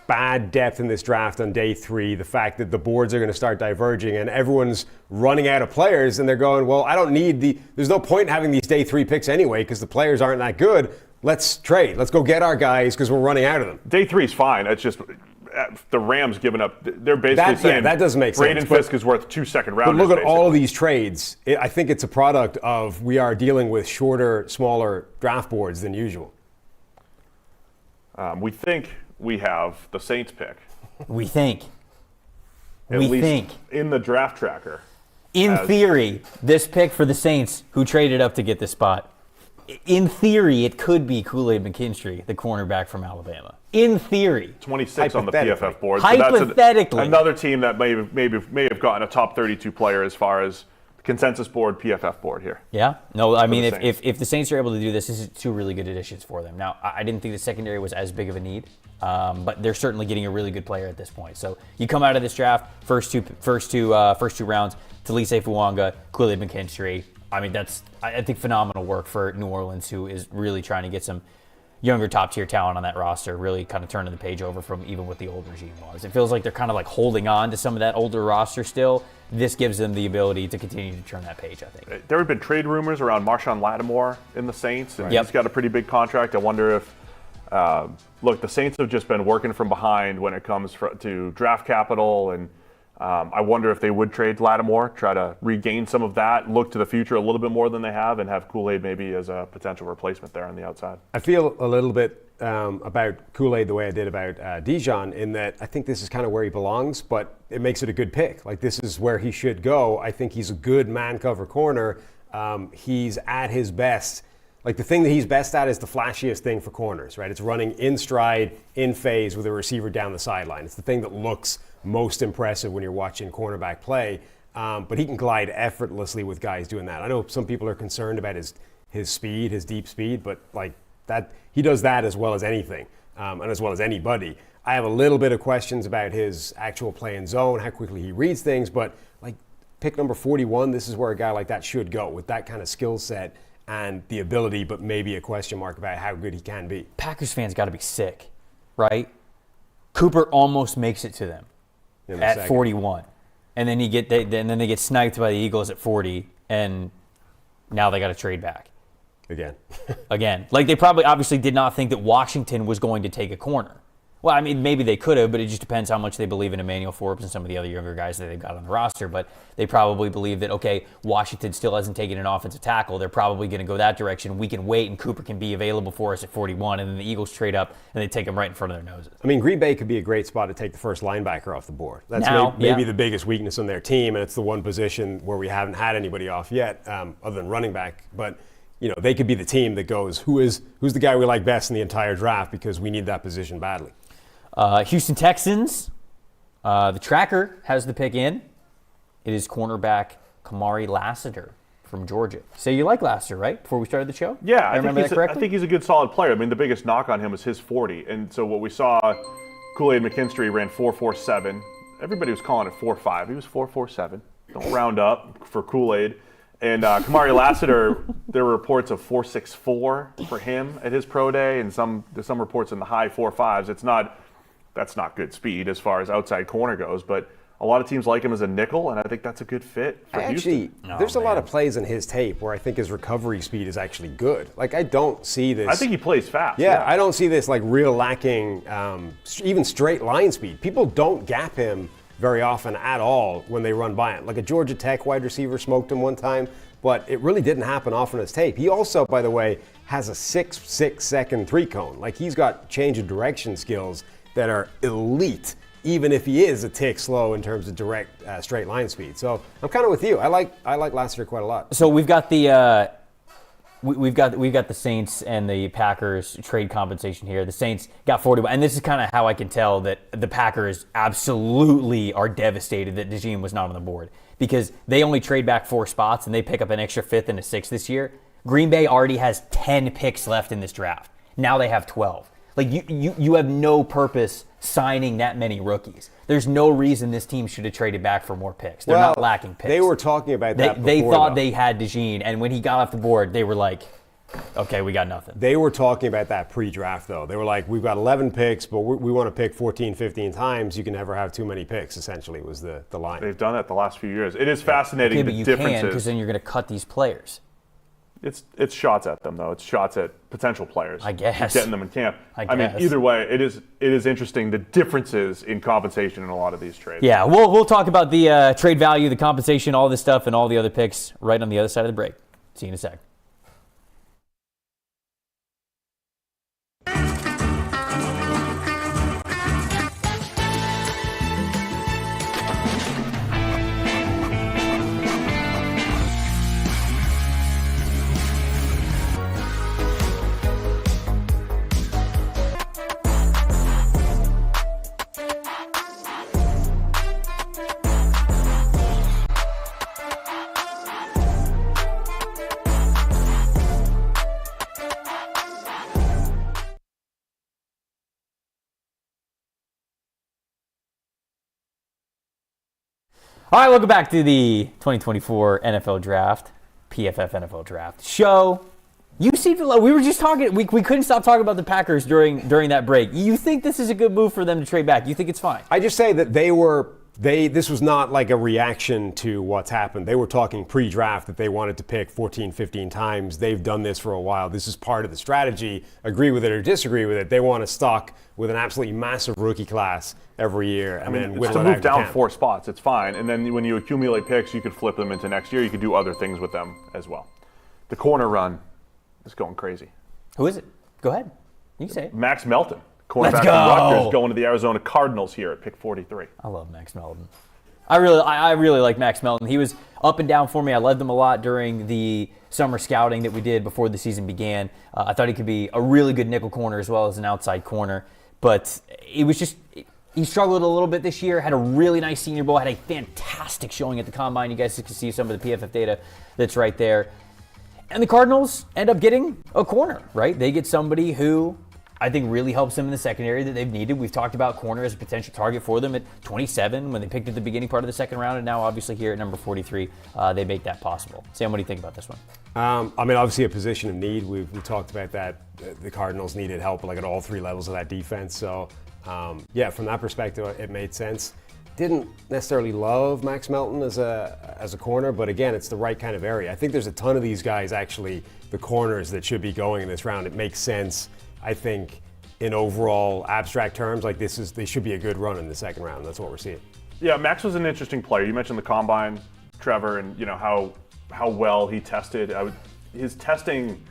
bad depth in this draft on day 3, the fact that the boards are going to start diverging and everyone's running out of players and they're going, well, I don't need there's no point in having these day 3 picks anyway because the players aren't that good. Let's trade. Let's go get our guys because we're running out of them. Day 3 is fine. It's just the Rams giving up. They're basically saying that doesn't make sense. Braden Fiske is worth 2 second rounders. But look at all basically. of these trades. I think it's a product of we are dealing with shorter, smaller draft boards than usual. We think we have the Saints pick. We think. At We least think. in the draft tracker. In theory, this pick for the Saints, who traded up to get this spot, in theory, it could be Kool-Aid McKinstry, the cornerback from Alabama. In theory. 26 on the Hypothetically. PFF board. Hypothetically. That's another team that may have gotten a top 32 player as far as the consensus board, PFF board here. Yeah. No, I mean, the if the Saints are able to do this is 2 really good additions for them. Now, I didn't think the secondary was as big of a need, but they're certainly getting a really good player at this point. So you come out of this draft, first two rounds, Talise Fuanga, Kool-Aid McKinstry. I mean, that's, I think, phenomenal work for New Orleans, who is really trying to get some younger top-tier talent on that roster, really kind of turning the page over from even what the old regime was. It feels like they're kind of like holding on to some of that older roster still. This gives them the ability to continue to turn that page, I think. There have been trade rumors around Marshawn Lattimore in the Saints, and Yep. he's got a pretty big contract. I wonder if, look, the Saints have just been working from behind when it comes to draft capital, and I wonder if they would trade Lattimore, try to regain some of that, look to the future a little bit more than they have, and have Kool-Aid maybe as a potential replacement there on the outside. I feel a little bit about Kool-Aid the way I did about DeJean in that I think this is kind of where he belongs, but it makes it a good pick. Like, this is where he should go. I think he's a good man cover corner. He's at his best. Like, the thing that he's best at is the flashiest thing for corners, right? It's running in stride, in phase with a receiver down the sideline. It's the thing that looks most impressive when you're watching cornerback play. But he can glide effortlessly with guys doing that. I know some people are concerned about his speed, his deep speed, but like that, he does that as well as anything, and as well as anybody. I have a little bit of questions about his actual play in zone, how quickly he reads things, but like pick number 41, this is where a guy like that should go with that kind of skill set and the ability, but maybe a question mark about how good he can be. Packers fans got to be sick, right? Cooper almost makes it to them at 41, and then then they get sniped by the Eagles at 40, and now they got to trade back again. Like, they probably obviously did not think that Washington was going to take a corner. Well, I mean, maybe they could have, but it just depends how much they believe in Emmanuel Forbes and some of the other younger guys that they've got on the roster. But they probably believe that, okay, Washington still hasn't taken an offensive tackle. They're probably going to go that direction. We can wait, and Cooper can be available for us at 41, and then the Eagles trade up, and they take him right in front of their noses. I mean, Green Bay could be a great spot to take the first linebacker off the board. That's Now, maybe yeah. the biggest weakness on their team, and it's the one position where we haven't had anybody off yet, other than running back. But you know, they could be the team that goes, who's the guy we like best in the entire draft, because we need that position badly. Houston Texans, the tracker has the pick in. It is cornerback Kamari Lassiter from Georgia. So you like Lassiter, right? Before we started the show? Yeah, I remember that correctly? I think he's a good solid player. I mean, the biggest knock on him was his 40. And so what we saw, Kool-Aid McKinstry ran 4.47. Everybody was calling it 4.5. He was 4.47. Don't round up for Kool-Aid. And Kamari Lassiter, there were reports of 4.64 for him at his pro day, and some reports in the high 4.5s. That's not good speed as far as outside corner goes, but a lot of teams like him as a nickel, and I think that's a good fit for Houston. There's a lot of plays in his tape where I think his recovery speed is actually good. Like, I don't see this. I think he plays fast. Yeah, I don't see this like real lacking, even straight line speed. People don't gap him very often at all when they run by him. Like a Georgia Tech wide receiver smoked him one time, but it really didn't happen often in his tape. He also, by the way, has a 6 second 3-cone. Like, he's got change of direction skills that are elite, even if he is a tick slow in terms of direct straight line speed. So I'm kind of with you. I like Lassiter quite a lot. So we've got the we've got the Saints and the Packers trade compensation here. The Saints got 41, and this is kind of how I can tell that the Packers absolutely are devastated that DeJean was not on the board, because they only trade back 4 spots and they pick up an extra 5th and a 6th this year. Green Bay already has 10 picks left in this draft. Now they have 12. Like, you have no purpose signing that many rookies. There's no reason this team should have traded back for more picks. They're not lacking picks. They were talking about that before, They thought though. they had DeJean, and when he got off the board, they were like, okay, we got nothing. They were talking about that pre-draft, though. They were like, we've got 11 picks, but we want to pick 14, 15 times. You can never have too many picks, essentially, was the line. They've done that the last few years. It is fascinating, Okay, but the you differences. can, because then you're going to cut these players. It's shots at them, though. It's shots at potential players. I guess. Getting them in camp. I mean, guess. either way, it is interesting, the differences in compensation in a lot of these trades. Yeah, we'll talk about the trade value, the compensation, all this stuff, and all the other picks right on the other side of the break. See you in a sec. All right, welcome back to the 2024 NFL Draft, PFF NFL Draft show. You seem to we were just talking. We couldn't stop talking about the Packers during that break. You think this is a good move for them to trade back? You think it's fine? I just say that this was not like a reaction to what's happened. They were talking pre-draft that they wanted to pick 14, 15 times. They've done this for a while. This is part of the strategy. Agree with it or disagree with it. They want to stock with an absolutely massive rookie class every year. And then it's to move down 4 spots. It's fine. And then when you accumulate picks, you could flip them into next year. You could do other things with them as well. The corner run is going crazy. Who is it? Go ahead. You can say it. Max Melton, cornerback Let's from go. Rutgers, going to the Arizona Cardinals here at pick 43. I love Max Melton. I really like Max Melton. He was up and down for me. I loved him a lot during the summer scouting that we did before the season began. I thought he could be a really good nickel corner as well as an outside corner. But it was just, he struggled a little bit this year, had a really nice Senior Bowl, had a fantastic showing at the Combine. You guys can see some of the PFF data that's right there. And the Cardinals end up getting a corner, right? They get somebody who I think really helps them in the secondary that they've needed. We've talked about corner as a potential target for them at 27 when they picked at the beginning part of the second round, and now obviously here at number 43, they make that possible. Sam, what do you think about this one? I mean, obviously a position of need. We talked about that. The Cardinals needed help like at all 3 levels of that defense. So, yeah, from that perspective, it made sense. Didn't necessarily love Max Melton as a corner, but again, it's the right kind of area. I think there's a ton of these guys, actually, the corners that should be going in this round. It makes sense, I think, in overall abstract terms. Like they should be a good run in the second round. That's what we're seeing. Yeah, Max was an interesting player. You mentioned the Combine, Trevor, and you know how well he tested. His testing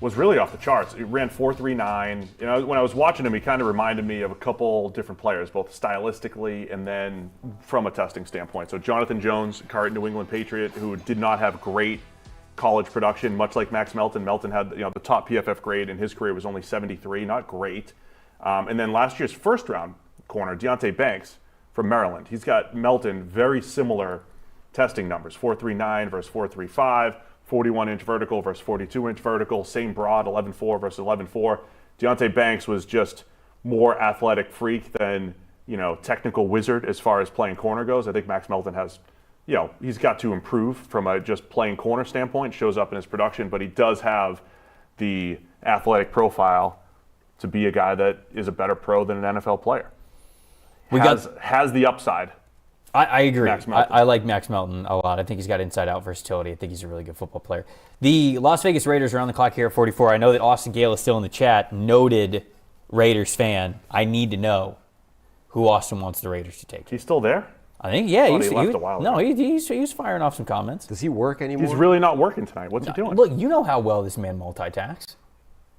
was really off the charts. He ran 4.39. You know, when I was watching him, he kind of reminded me of a couple different players, both stylistically and then from a testing standpoint. So Jonathan Jones, current New England Patriot, who did not have great college production, much like Max Melton. Melton had the top PFF grade in his career was only 73, not great. And then last year's first round corner, Deonte Banks from Maryland. He's got Melton very similar testing numbers, 4.39 versus 4.35. 41-inch vertical versus 42-inch vertical, same broad, 11.4 versus 11.4. Deonte Banks was just more athletic freak than, technical wizard as far as playing corner goes. I think Max Melton has, he's got to improve from a just playing corner standpoint, shows up in his production, but he does have the athletic profile to be a guy that is a better pro than an NFL player. Has the upside. I agree. Melton. I like Max Melton a lot. I think he's got inside-out versatility. I think he's a really good football player. The Las Vegas Raiders are on the clock here at 44. I know that Austin Gale is still in the chat. Noted Raiders fan. I need to know who Austin wants the Raiders to take. He's still there? I think, yeah. He left a while ago. No, he's firing off some comments. Does he work anymore? He's really not working tonight. What's he doing? Look, you know how well this man multitasks.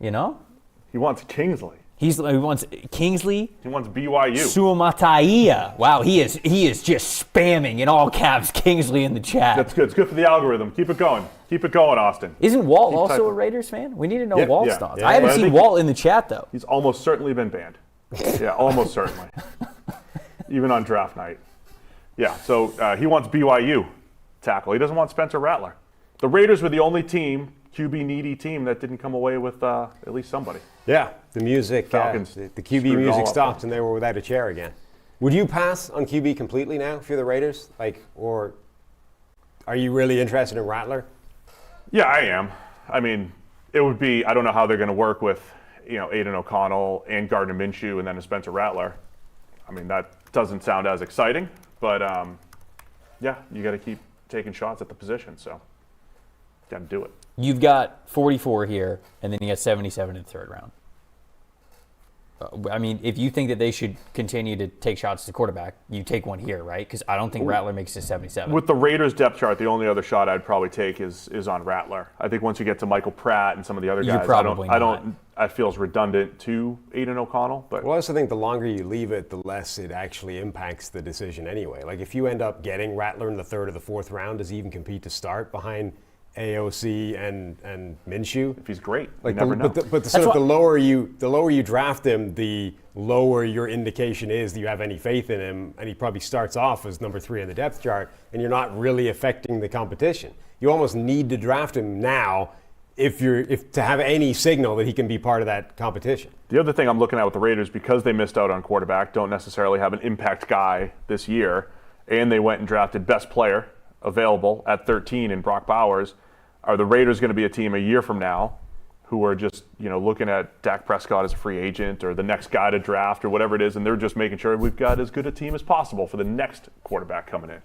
He wants Kingsley. He wants Kingsley. He wants BYU. Suamataia. Wow, he is just spamming in all caps Kingsley in the chat. That's good. It's good for the algorithm. Keep it going. Keep it going, Austin. Isn't Walt also a Raiders fan? We need to know Walt's thoughts. Yeah. I haven't seen Walt in the chat, though. He's almost certainly been banned. Yeah, almost certainly. Even on draft night. Yeah, so he wants BYU tackle. He doesn't want Spencer Rattler. The Raiders were the only team, QB needy team, that didn't come away with at least somebody. Yeah, the music, Falcons the screwed QB it all music up. stopped, and they were without a chair again. Would you pass on QB completely now if you're the Raiders? Or are you really interested in Rattler? Yeah, I am. I mean, it would be, I don't know how they're going to work with, Aiden O'Connell and Gardner Minshew and then a Spencer Rattler. I mean, that doesn't sound as exciting, but yeah, you got to keep taking shots at the position, so got to do it. You've got 44 here, and then you got 77 in the third round. I mean, if you think that they should continue to take shots at the quarterback, you take one here, right? Because I don't think Rattler makes it 77. With the Raiders depth chart, the only other shot I'd probably take is on Rattler. I think once you get to Michael Pratt and some of the other You're guys, probably I feels redundant to Aiden O'Connell. But Well, I also think the longer you leave it, the less it actually impacts the decision anyway. Like if you end up getting Rattler in the third or the fourth round, does he even compete to start behind AOC and Minshew? if he's great, Like you never know. the lower you draft him, the lower your indication is that you have any faith in him, and he probably starts off as number 3 in the depth chart, and you're not really affecting the competition. You almost need to draft him now if to have any signal that he can be part of that competition. The other thing I'm looking at with the Raiders, because they missed out on quarterback, don't necessarily have an impact guy this year, and they went and drafted best player available at 13 in Brock Bowers. Are the Raiders going to be a team a year from now who are just, looking at Dak Prescott as a free agent or the next guy to draft or whatever it is, and they're just making sure we've got as good a team as possible for the next quarterback coming in?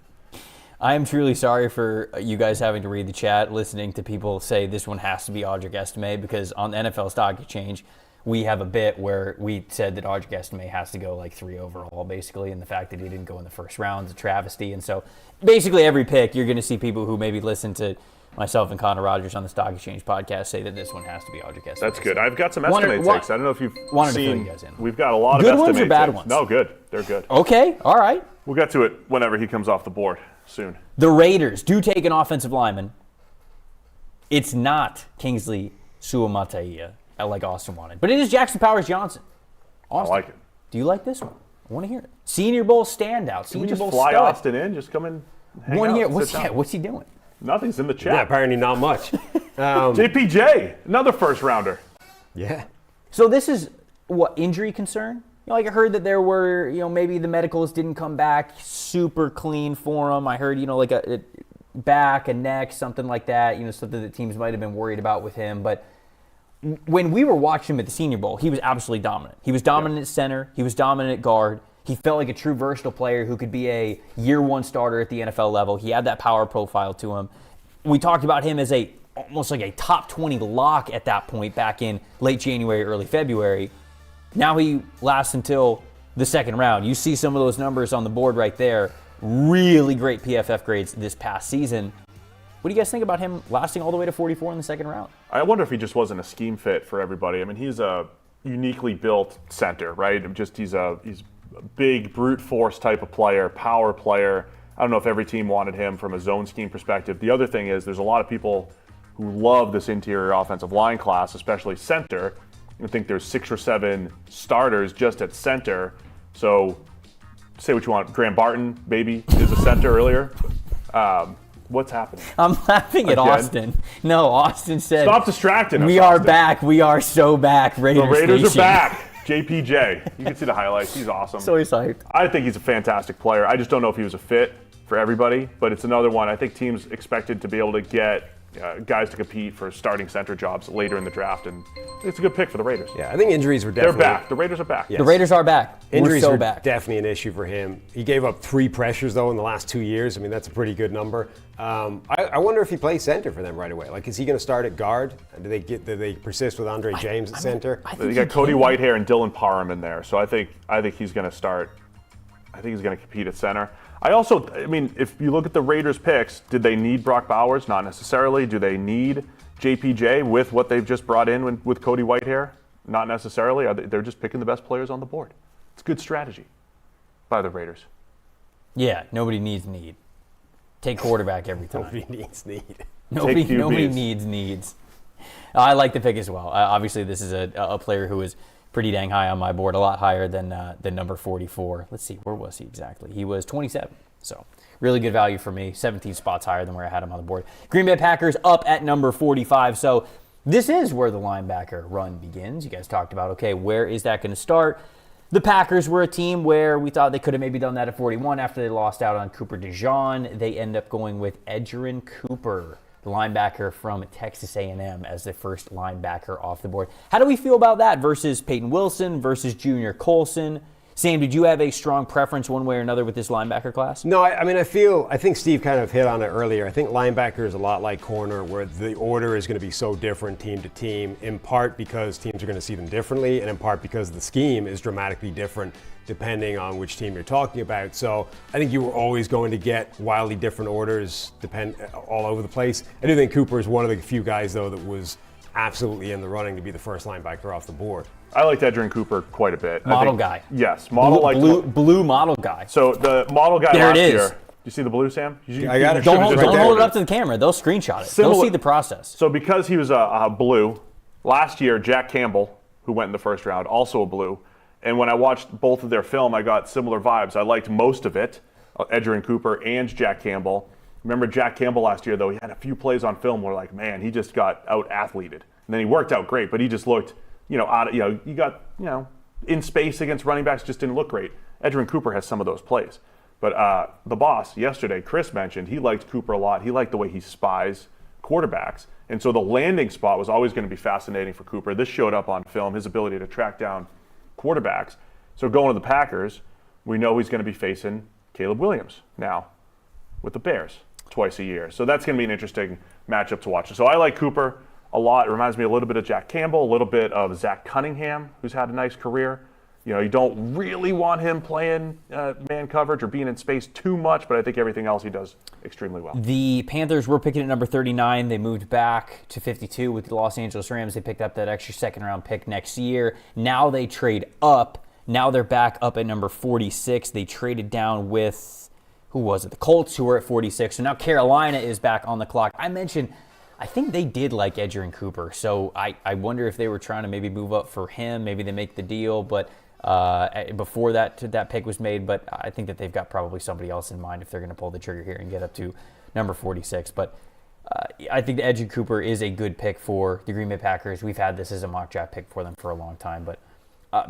I am truly sorry for you guys having to read the chat, listening to people say this one has to be Audric Estime, because on the NFL Stock Exchange, we have a bit where we said that Audric Estime has to go like 3 overall, basically, and the fact that he didn't go in the first round is a travesty. And so basically every pick, you're going to see people who maybe listen to myself and Connor Rogers on the Stock Exchange podcast say that this one has to be Audric Estime. That's good. I've got some estimate takes. I don't know if you've wanted to fill seen. you guys in. We've got a lot of Good estimate ones or bad takes. ones? No, good. They're good. Okay, all right. We'll get to it whenever he comes off the board soon. The Raiders do take an offensive lineman. It's not Kingsley Suamataia, like Austin wanted, but it is Jackson Powers Johnson. Austin, I like it. do you like this one? I want to hear it. Senior Bowl standout. Can we Senior just Bowl fly stud. Austin in? Just come in, hang One out, here. sit down. What's he doing? Nothing's in the chat. Yeah, apparently not much. JPJ, another first rounder. Yeah. So this is what, injury concern? Like I heard that there were, maybe the medicals didn't come back super clean for him. I heard, like a back, a neck, something like that, something that teams might have been worried about with him. But when we were watching him at the Senior Bowl, he was absolutely dominant. He was dominant at center. He was dominant at guard. He felt like a true versatile player who could be a year one starter at the NFL level. He had that power profile to him. We talked about him as almost like a top 20 lock at that point back in late January, early February. Now he lasts until the second round. You see some of those numbers on the board right there. Really great PFF grades this past season. What do you guys think about him lasting all the way to 44 in the second round? I wonder if he just wasn't a scheme fit for everybody. I mean, he's a uniquely built center, right? He's a big brute force type of player, power player. I don't know if every team wanted him from a zone scheme perspective. The other thing is there's a lot of people who love this interior offensive line class, especially center. I think there's 6 or 7 starters just at center. So say what you want. Graham Barton, maybe, is a center earlier. What's happening? I'm laughing at Austin. No, Austin said, Stop distracting us, We are Austin. back. We are so back. Raiders The Raiders Nation. are back. JPJ. You can see the highlights. He's awesome. So excited. I think he's a fantastic player. I just don't know if he was a fit for everybody, but it's another one. I think teams expected to be able to get guys to compete for starting center jobs later in the draft, and it's a good pick for the Raiders. Yeah, I think injuries were They're definitely... back. The Raiders are back. Yeah. The Raiders are back. Injuries We're so are back. definitely an issue for him. He gave up 3 pressures, though, in the last 2 years. I mean, that's a pretty good number. I wonder if he plays center for them right away. Like, is he going to start at guard? Do they persist with Andre James at center? You got Cody Whitehair and Dylan Parham in there, so I think he's going to start. I think he's going to compete at center. I mean, if you look at the Raiders picks, did they need Brock Bowers? Not necessarily. Do they need JPJ with what they've just brought in with Cody Whitehair? Not necessarily. They're just picking the best players on the board. It's good strategy by the Raiders. Yeah, nobody needs need. Take quarterback every time. Nobody needs need. Nobody QBs. needs. I like the pick as well. Obviously, this is a player who is pretty dang high on my board, a lot higher than number 44. Let's see, where was he exactly? He was 27, so really good value for me, 17 spots higher than where I had him on the board. Green Bay Packers up at number 45, so this is where the linebacker run begins. You guys talked about, okay, where is that going to start? The Packers were a team where we thought they could have maybe done that at 41 after they lost out on Cooper DeJean. They end up going with Edgerrin Cooper, the linebacker from Texas A&M, as the first linebacker off the board. How do we feel about that versus Peyton Wilson, versus Junior Colson? Sam, did you have a strong preference one way or another with this linebacker class? No, I think Steve kind of hit on it earlier. I think linebacker is a lot like corner, where the order is going to be so different team to team, in part because teams are going to see them differently, and in part because the scheme is dramatically different depending on which team you're talking about. So I think you were always going to get wildly different orders all over the place. I do think Cooper is one of the few guys, though, that was absolutely in the running to be the first linebacker off the board. I liked Edgerrin Cooper quite a bit. Model guy. Yes, model blue model guy. So the model guy there last it is. year. You see the blue, Sam? I got it. Don't hold it up to the camera. They'll screenshot it. They'll see the process. So because he was a blue, last year Jack Campbell, who went in the first round, also a blue. And when I watched both of their film, I got similar vibes. I liked most of it, Edgerrin Cooper and Jack Campbell. Remember Jack Campbell last year, though? He had a few plays on film where, like, man, he just got out-athleted. And then he worked out great, but he just looked, in space against running backs, just didn't look great. Edgerrin Cooper has some of those plays. But the boss yesterday, Chris, mentioned he liked Cooper a lot. He liked the way he spies quarterbacks. And so the landing spot was always going to be fascinating for Cooper. This showed up on film, his ability to track down quarterbacks. So going to the Packers, we know he's going to be facing Caleb Williams now with the Bears twice a year. So that's going to be an interesting matchup to watch. So I like Cooper a lot. It reminds me a little bit of Jack Campbell, a little bit of Zach Cunningham, who's had a nice career. You don't really want him playing man coverage or being in space too much, but I think everything else he does extremely well. The Panthers were picking at number 39. They moved back to 52 with the Los Angeles Rams. They picked up that extra second-round pick next year. Now they trade up. Now they're back up at number 46. They traded down with, who was it? The Colts, who were at 46. So now Carolina is back on the clock. I think they did like Edgerrin Cooper. So I wonder if they were trying to maybe move up for him. Maybe they make the deal, but before that pick was made. But I think that they've got probably somebody else in mind if they're going to pull the trigger here and get up to number 46. But I think Edgerrin Cooper is a good pick for the Green Bay Packers. We've had this as a mock draft pick for them for a long time. But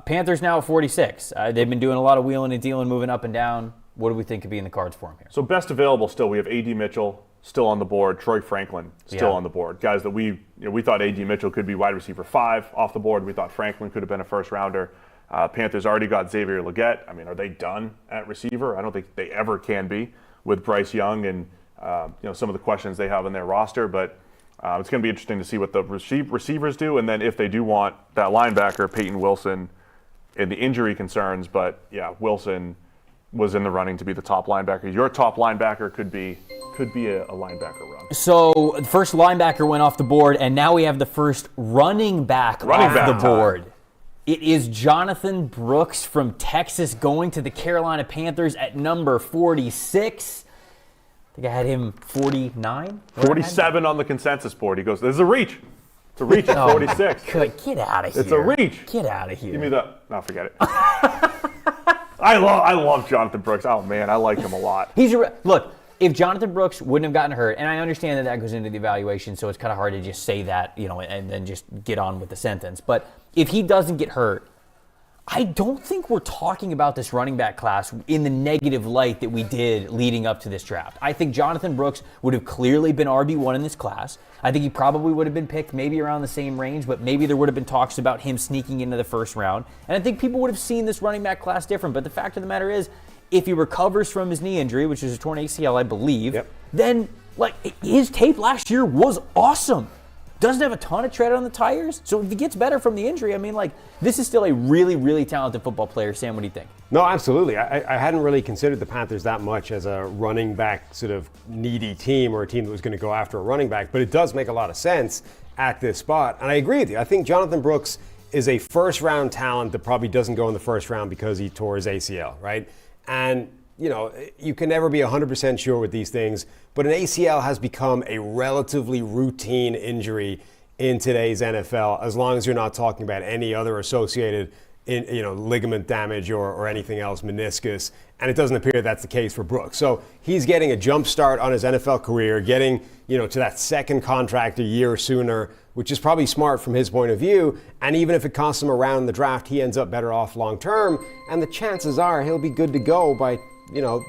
Panthers now at 46. They've been doing a lot of wheeling and dealing, moving up and down. What do we think could be in the cards for him here? So best available still, we have A.D. Mitchell still on the board, Troy Franklin still on the board. Guys that we thought A.D. Mitchell could be wide receiver 5 off the board. We thought Franklin could have been a first rounder. Panthers already got Xavier Legette. I mean, are they done at receiver? I don't think they ever can be with Bryce Young and some of the questions they have in their roster. But it's going to be interesting to see what the receivers do, and then if they do want that linebacker, Peyton Wilson, and the injury concerns. But yeah, Wilson was in the running to be the top linebacker. Your top linebacker could be a linebacker run. So the first linebacker went off the board, and now we have the first running back off the board. It is Jonathan Brooks from Texas going to the Carolina Panthers at number 46. I think I had him 49? 47 on the consensus board. He goes, this is a reach. It's a reach at 46. Get out of here. It's a reach. Get out of here. Give me the... No, forget it. I love Jonathan Brooks. Oh, man, I like him a lot. Look, if Jonathan Brooks wouldn't have gotten hurt, and I understand that goes into the evaluation, so it's kind of hard to just say that, and then just get on with the sentence. But if he doesn't get hurt, I don't think we're talking about this running back class in the negative light that we did leading up to this draft. I think Jonathan Brooks would have clearly been RB1 in this class. I think he probably would have been picked maybe around the same range, but maybe there would have been talks about him sneaking into the first round. And I think people would have seen this running back class different. But the fact of the matter is, if he recovers from his knee injury, which is a torn ACL, I believe, then his tape last year was awesome. Doesn't have a ton of tread on the tires. So if he gets better from the injury, this is still a really, really talented football player. Sam, what do you think? No, absolutely. I hadn't really considered the Panthers that much as a running back sort of needy team or a team that was going to go after a running back, but it does make a lot of sense at this spot. And I agree with you. I think Jonathan Brooks is a first-round talent that probably doesn't go in the first round because he tore his ACL, right? And you can never be 100% sure with these things, but an ACL has become a relatively routine injury in today's NFL, as long as you're not talking about any other associated ligament damage or anything else, meniscus, and it doesn't appear that's the case for Brooks. So he's getting a jump start on his NFL career, getting to that second contract a year sooner which is probably smart from his point of view. And even if it costs him a round in the draft, he ends up better off long term. And the chances are he'll be good to go by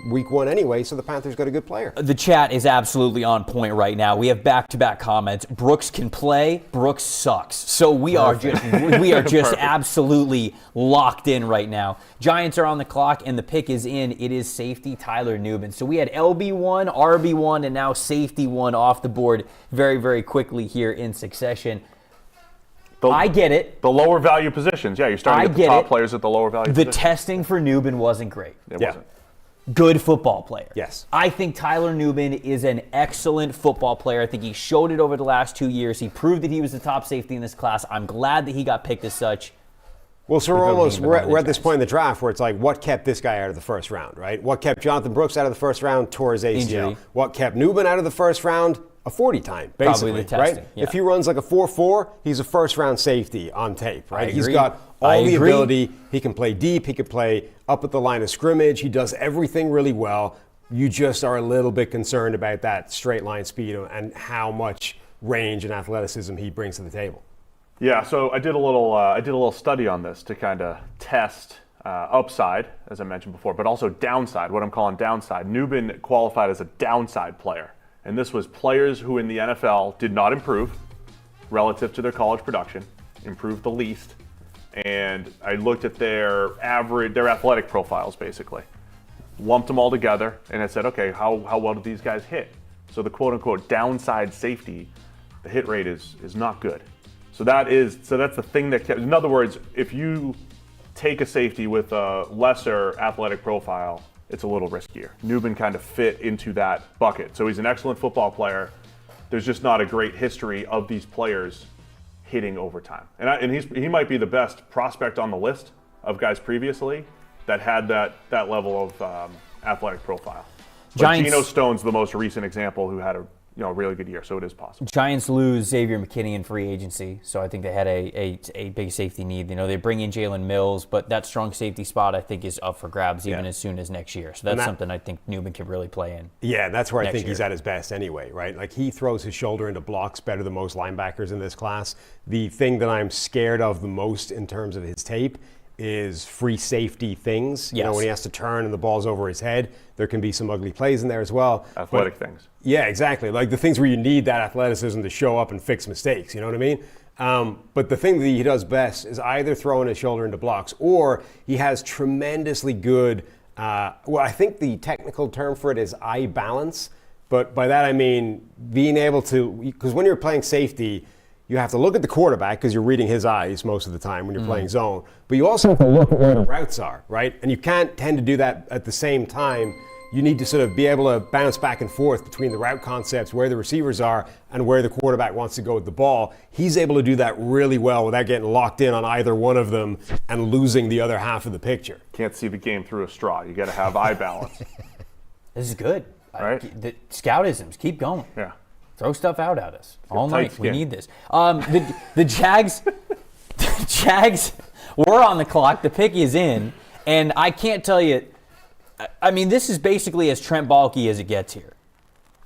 week 1 anyway, so the Panthers got a good player. The chat is absolutely on point right now. We have back-to-back comments. Brooks can play. Brooks sucks. So we are just absolutely locked in right now. Giants are on the clock, and the pick is in. It is safety Tyler Nubin. So we had LB1, RB1, and now safety 1 off the board very, very quickly here in succession. I get it. The lower value positions. Yeah, you're starting to get the top players at the lower value positions. The testing for Nubin wasn't great. It wasn't. Good football player. Yes. I think Tyler Nubin is an excellent football player. I think he showed it over the last 2 years. He proved that he was the top safety in this class. I'm glad that he got picked as such. Well, so we're at this point in the draft where it's like, what kept this guy out of the first round, right? What kept Jonathan Brooks out of the first round? Tore his ACL. Injury. What kept Nubin out of the first round? A 40 time, basically, Probably the testing, right? yeah. If he runs like a 4.4, he's a first round safety on tape, right? He's agree. got all the ability. He can play deep. He can play up at the line of scrimmage. He does everything really well. You just are a little bit concerned about that straight line speed and how much range and athleticism he brings to the table. Yeah, so I did a little study on this to kind of test upside, as I mentioned before, but also downside, what I'm calling downside. Nubin qualified as a downside player. And this was players who in the NFL did not improve relative to their college production, improved the least. And I looked at their athletic profiles, basically. Lumped them all together, and I said, okay, how well do these guys hit? So the quote-unquote downside safety, the hit rate is not good. So that's the thing that kept, in other words, if you take a safety with a lesser athletic profile, it's a little riskier. Nubin kind of fit into that bucket. So he's an excellent football player. There's just not a great history of these players hitting over time. And he might be the best prospect on the list of guys previously that had that level of athletic profile. But Geno Stone's the most recent example who had a really good year, so it is possible. Giants lose Xavier McKinney in free agency, so I think they had a big safety need. They bring in Jalen Mills, but that strong safety spot I think is up for grabs even as soon as next year. So that's something I think Nubin can really play in. Yeah, that's where I think he's at his best anyway, right? Like he throws his shoulder into blocks better than most linebackers in this class. The thing that I'm scared of the most in terms of his tape is free safety things. Yes. When he has to turn and the ball's over his head, there can be some ugly plays in there as well. Athletic things. Yeah, exactly. Like the things where you need that athleticism to show up and fix mistakes, you know what I mean? But the thing that he does best is either throwing his shoulder into blocks or he has tremendously good, I think the technical term for it is eye balance. But by that I mean being able to, because when you're playing safety, you have to look at the quarterback because you're reading his eyes most of the time when you're playing zone. But you also have to look at where the routes are, right? And you can't tend to do that at the same time. You need to sort of be able to bounce back and forth between the route concepts, where the receivers are, and where the quarterback wants to go with the ball. He's able to do that really well without getting locked in on either one of them and losing the other half of the picture. Can't see the game through a straw. You got to have eye balance. This is good. Right? The scoutisms, keep going. Yeah. Throw stuff out at us all night. Skin. We need this. The Jags, we're on the clock. The pick is in, and I can't tell you. I mean, this is basically as Trent Baalke as it gets here.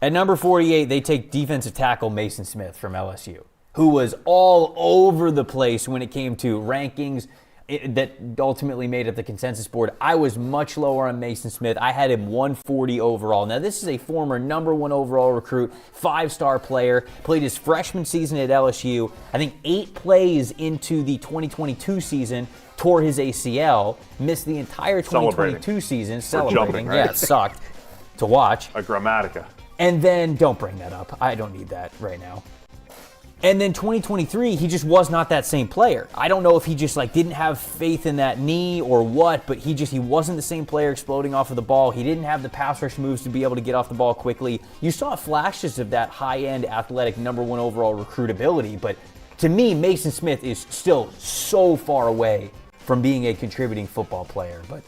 At number 48, they take defensive tackle Mason Smith from LSU, who was all over the place when it came to rankings that ultimately made up the consensus board. I was much lower on Mason Smith. I had him 140 overall. Now, this is a former number 1 overall recruit, 5-star player, played his freshman season at LSU. I think 8 plays into the 2022 season, tore his ACL, missed the entire 2022 season celebrating. Jumping, right? Yeah, it sucked to watch. A Grammatica. And then, don't bring that up. I don't need that right now. And then 2023, he just was not that same player. I don't know if he just didn't have faith in that knee or what, but he wasn't the same player exploding off of the ball. He didn't have the pass rush moves to be able to get off the ball quickly. You saw flashes of that high-end athletic number 1 overall recruitability, but to me, Mason Smith is still so far away from being a contributing football player. But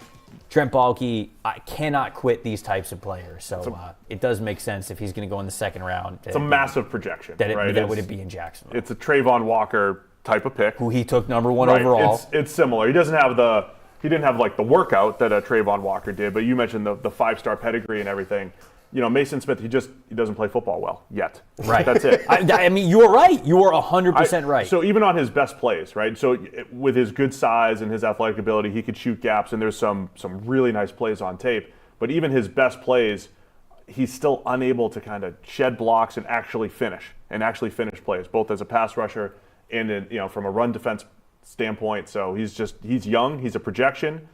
Trent Baalke, I cannot quit these types of players. So it does make sense if he's going to go in the second round. It's a massive projection, right? That would be in Jacksonville. It's a Trayvon Walker type of pick. Who he took number 1 overall. It's similar. He didn't have the workout that a Trayvon Walker did, but you mentioned the 5-star pedigree and everything. Mason Smith, he doesn't play football well yet. Right. That's it. I mean, you are right. You are 100% right. So even on his best plays, right? So with his good size and his athletic ability, he could shoot gaps, and there's some really nice plays on tape. But even his best plays, he's still unable to kind of shed blocks and actually finish plays, both as a pass rusher and from a run defense standpoint. So he's young, he's a projection,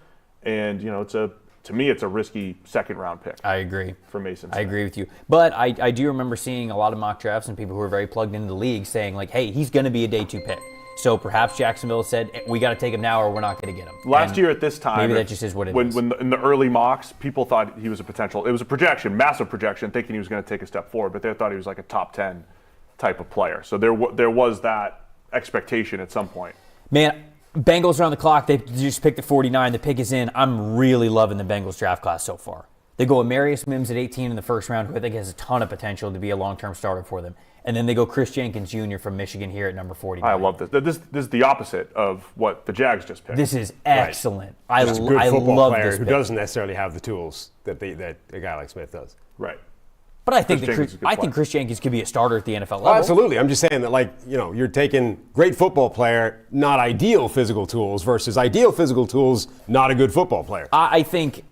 and to me, it's a risky second-round pick. I agree. For Mason Smith. I agree with you. But I do remember seeing a lot of mock drafts and people who are very plugged into the league saying, like, hey, he's going to be a day 2 pick. So perhaps Jacksonville said, we got to take him now or we're not going to get him. Last year at this time, maybe that just is what it is. When in the early mocks, people thought he was a potential. It was a projection, massive projection, thinking he was going to take a step forward, but they thought he was like a top 10 type of player. So there was that expectation at some point. Man, Bengals are on the clock. They just picked at 49. The pick is in. I'm really loving the Bengals draft class so far. They go Amarius Mims at 18 in the first round, who I think has a ton of potential to be a long-term starter for them. And then they go Chris Jenkins Jr. from Michigan here at number 49. I love this. This is the opposite of what the Jags just picked. This is excellent. Right. Just a good football love player this who pick. doesn't necessarily have the tools that a guy like Smith does. Right. But I think Chris Jenkins could be a starter at the NFL level. Oh, absolutely. I'm just saying that, you're taking great football player, not ideal physical tools, versus ideal physical tools, not a good football player. I think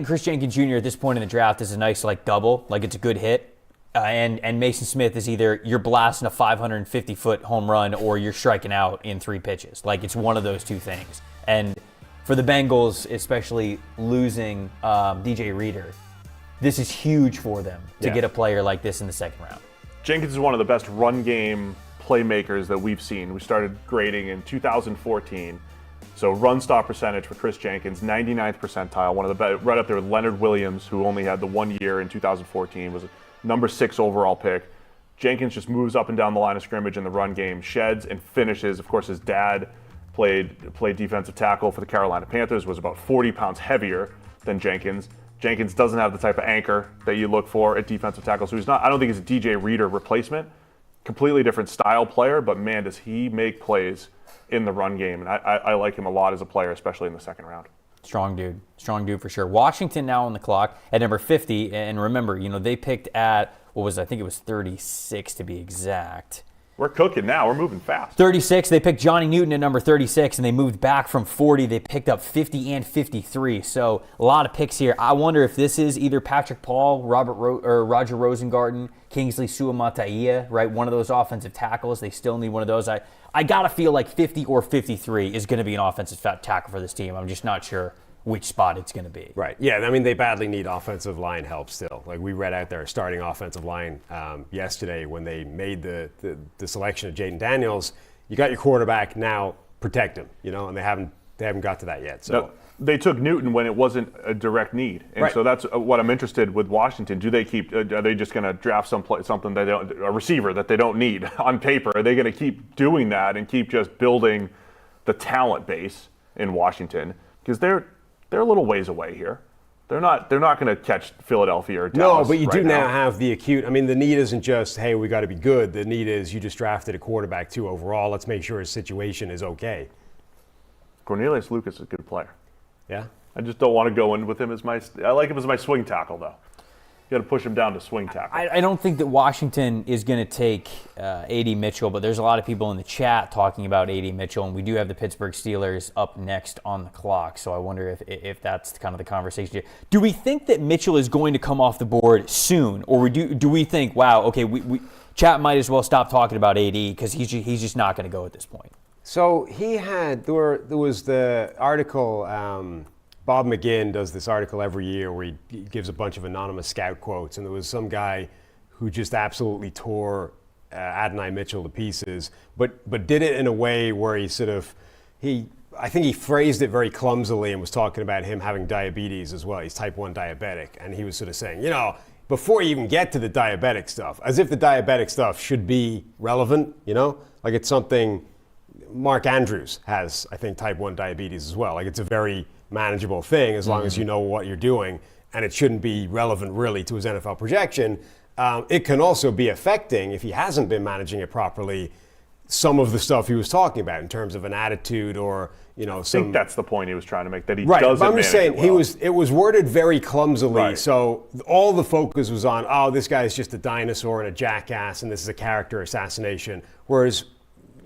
Chris Jenkins Jr. at this point in the draft is a nice double, it's a good hit. And Mason Smith is either you're blasting a 550-foot home run or you're striking out in 3 pitches. It's one of those two things. And for the Bengals, especially losing DJ Reader, this is huge for them to get a player like this in the second round. Jenkins is one of the best run game playmakers that we've seen. We started grading in 2014. So run stop percentage for Chris Jenkins, 99th percentile, one of the best, right up there with Leonard Williams, who only had the 1 year in 2014, was a number 6 overall pick. Jenkins just moves up and down the line of scrimmage in the run game, sheds and finishes. Of course, his dad played defensive tackle for the Carolina Panthers, was about 40 pounds heavier than Jenkins. Jenkins doesn't have the type of anchor that you look for at defensive tackle, so I don't think he's a DJ Reader replacement. Completely different style player, but man, does he make plays in the run game. And I like him a lot as a player, especially in the second round. Strong dude for sure. Washington now on the clock at number 50, and remember, they picked at, I think it was 36 to be exact. We're cooking now. We're moving fast. 36, they picked Johnny Newton at number 36, and they moved back from 40. They picked up 50 and 53, so a lot of picks here. I wonder if this is either Patrick Paul, Roger Rosengarten, Kingsley Suamataia, right? One of those offensive tackles. They still need one of those. I got to feel like 50 or 53 is going to be an offensive tackle for this team. I'm just not sure which spot it's going to be. Right. Yeah, I mean, they badly need offensive line help still. We read out their starting offensive line yesterday when they made the selection of Jaden Daniels. You got your quarterback, now protect him, and they haven't got to that yet. So no, they took Newton when it wasn't a direct need. And right. So that's what I'm interested with Washington. Do they keep, are they just going to draft something a receiver that they don't need on paper? Are they going to keep doing that and keep just building the talent base in Washington? Because they're a little ways away here. They're not going to catch Philadelphia or Dallas. No, but you right do now have the acute. I mean, the need isn't just, hey, we got to be good. The need is you just drafted a quarterback 2 overall. Let's make sure his situation is okay. Cornelius Lucas is a good player. Yeah. I just don't want to go in with him I like him as my swing tackle, though. You got to push him down to swing tackle. I don't think that Washington is going to take A.D. Mitchell, but there's a lot of people in the chat talking about A.D. Mitchell, and we do have the Pittsburgh Steelers up next on the clock, so I wonder if that's kind of the conversation here. Do we think that Mitchell is going to come off the board soon, or do we think, wow, okay, we chat might as well stop talking about A.D. because he's just not going to go at this point? So there was the article. Bob McGinn does this article every year where he gives a bunch of anonymous scout quotes, and there was some guy who just absolutely tore Adonai Mitchell to pieces, but did it in a way where I think he phrased it very clumsily and was talking about him having diabetes as well. He's type 1 diabetic, and he was sort of saying, before you even get to the diabetic stuff, as if the diabetic stuff should be relevant, like it's something. Mark Andrews has, I think, type 1 diabetes as well. It's a very manageable thing as long as you know what you're doing, and it shouldn't be relevant really to his NFL projection. It can also be affecting, if he hasn't been managing it properly, some of the stuff he was talking about in terms of an attitude or, I think that's the point he was trying to make, that he right. doesn't But I'm just saying, it was worded very clumsily, Right. so all the focus was on, oh, this guy's just a dinosaur and a jackass, and this is a character assassination, whereas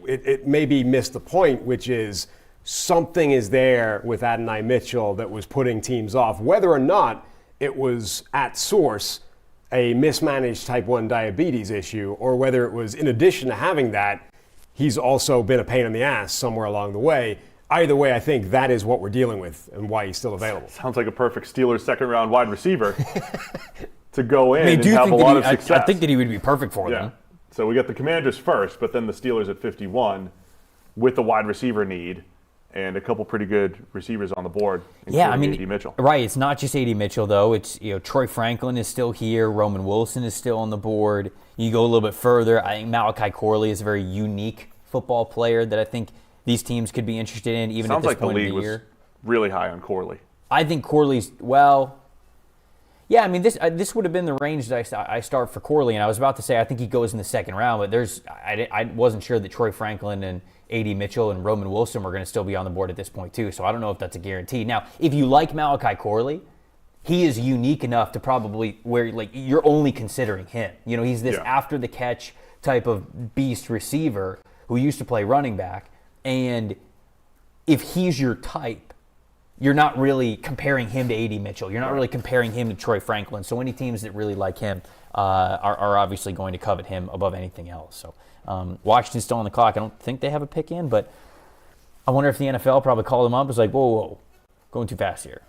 it maybe missed the point, which is something is there with Adonai Mitchell that was putting teams off, whether or not it was at source a mismanaged type 1 diabetes issue, or whether it was in addition to having that, he's also been a pain in the ass somewhere along the way. Either way, I think that is what we're dealing with and why he's still available. Sounds like a perfect Steelers second-round wide receiver to go in and have a lot of success. I think that he would be perfect for them. So we got the Commanders first, but then the Steelers at 51 with the wide receiver need and a couple pretty good receivers on the board, including A.D. Mitchell. Right. It's not just A.D. Mitchell, though. It's, Troy Franklin is still here. Roman Wilson is still on the board. You go a little bit further, I think Malachi Corley is a very unique football player that I think these teams could be interested in, even at this point of the year. Sounds like the league was really high on Corley. I think Corley's, this would have been the range that I start for Corley, and I was about to say I think he goes in the second round, but I wasn't sure that Troy Franklin and A.D. Mitchell and Roman Wilson were going to still be on the board at this point too, so I don't know if that's a guarantee. Now, if you like Malachi Corley, he is unique enough to probably where you're only considering him. He's this after the catch type of beast receiver who used to play running back, and if he's your type, you're not really comparing him to A.D. Mitchell. You're not really comparing him to Troy Franklin. So any teams that really like him are obviously going to covet him above anything else. So Washington's still on the clock. I don't think they have a pick in, but I wonder if the NFL probably called him up. It's like, whoa, going too fast here.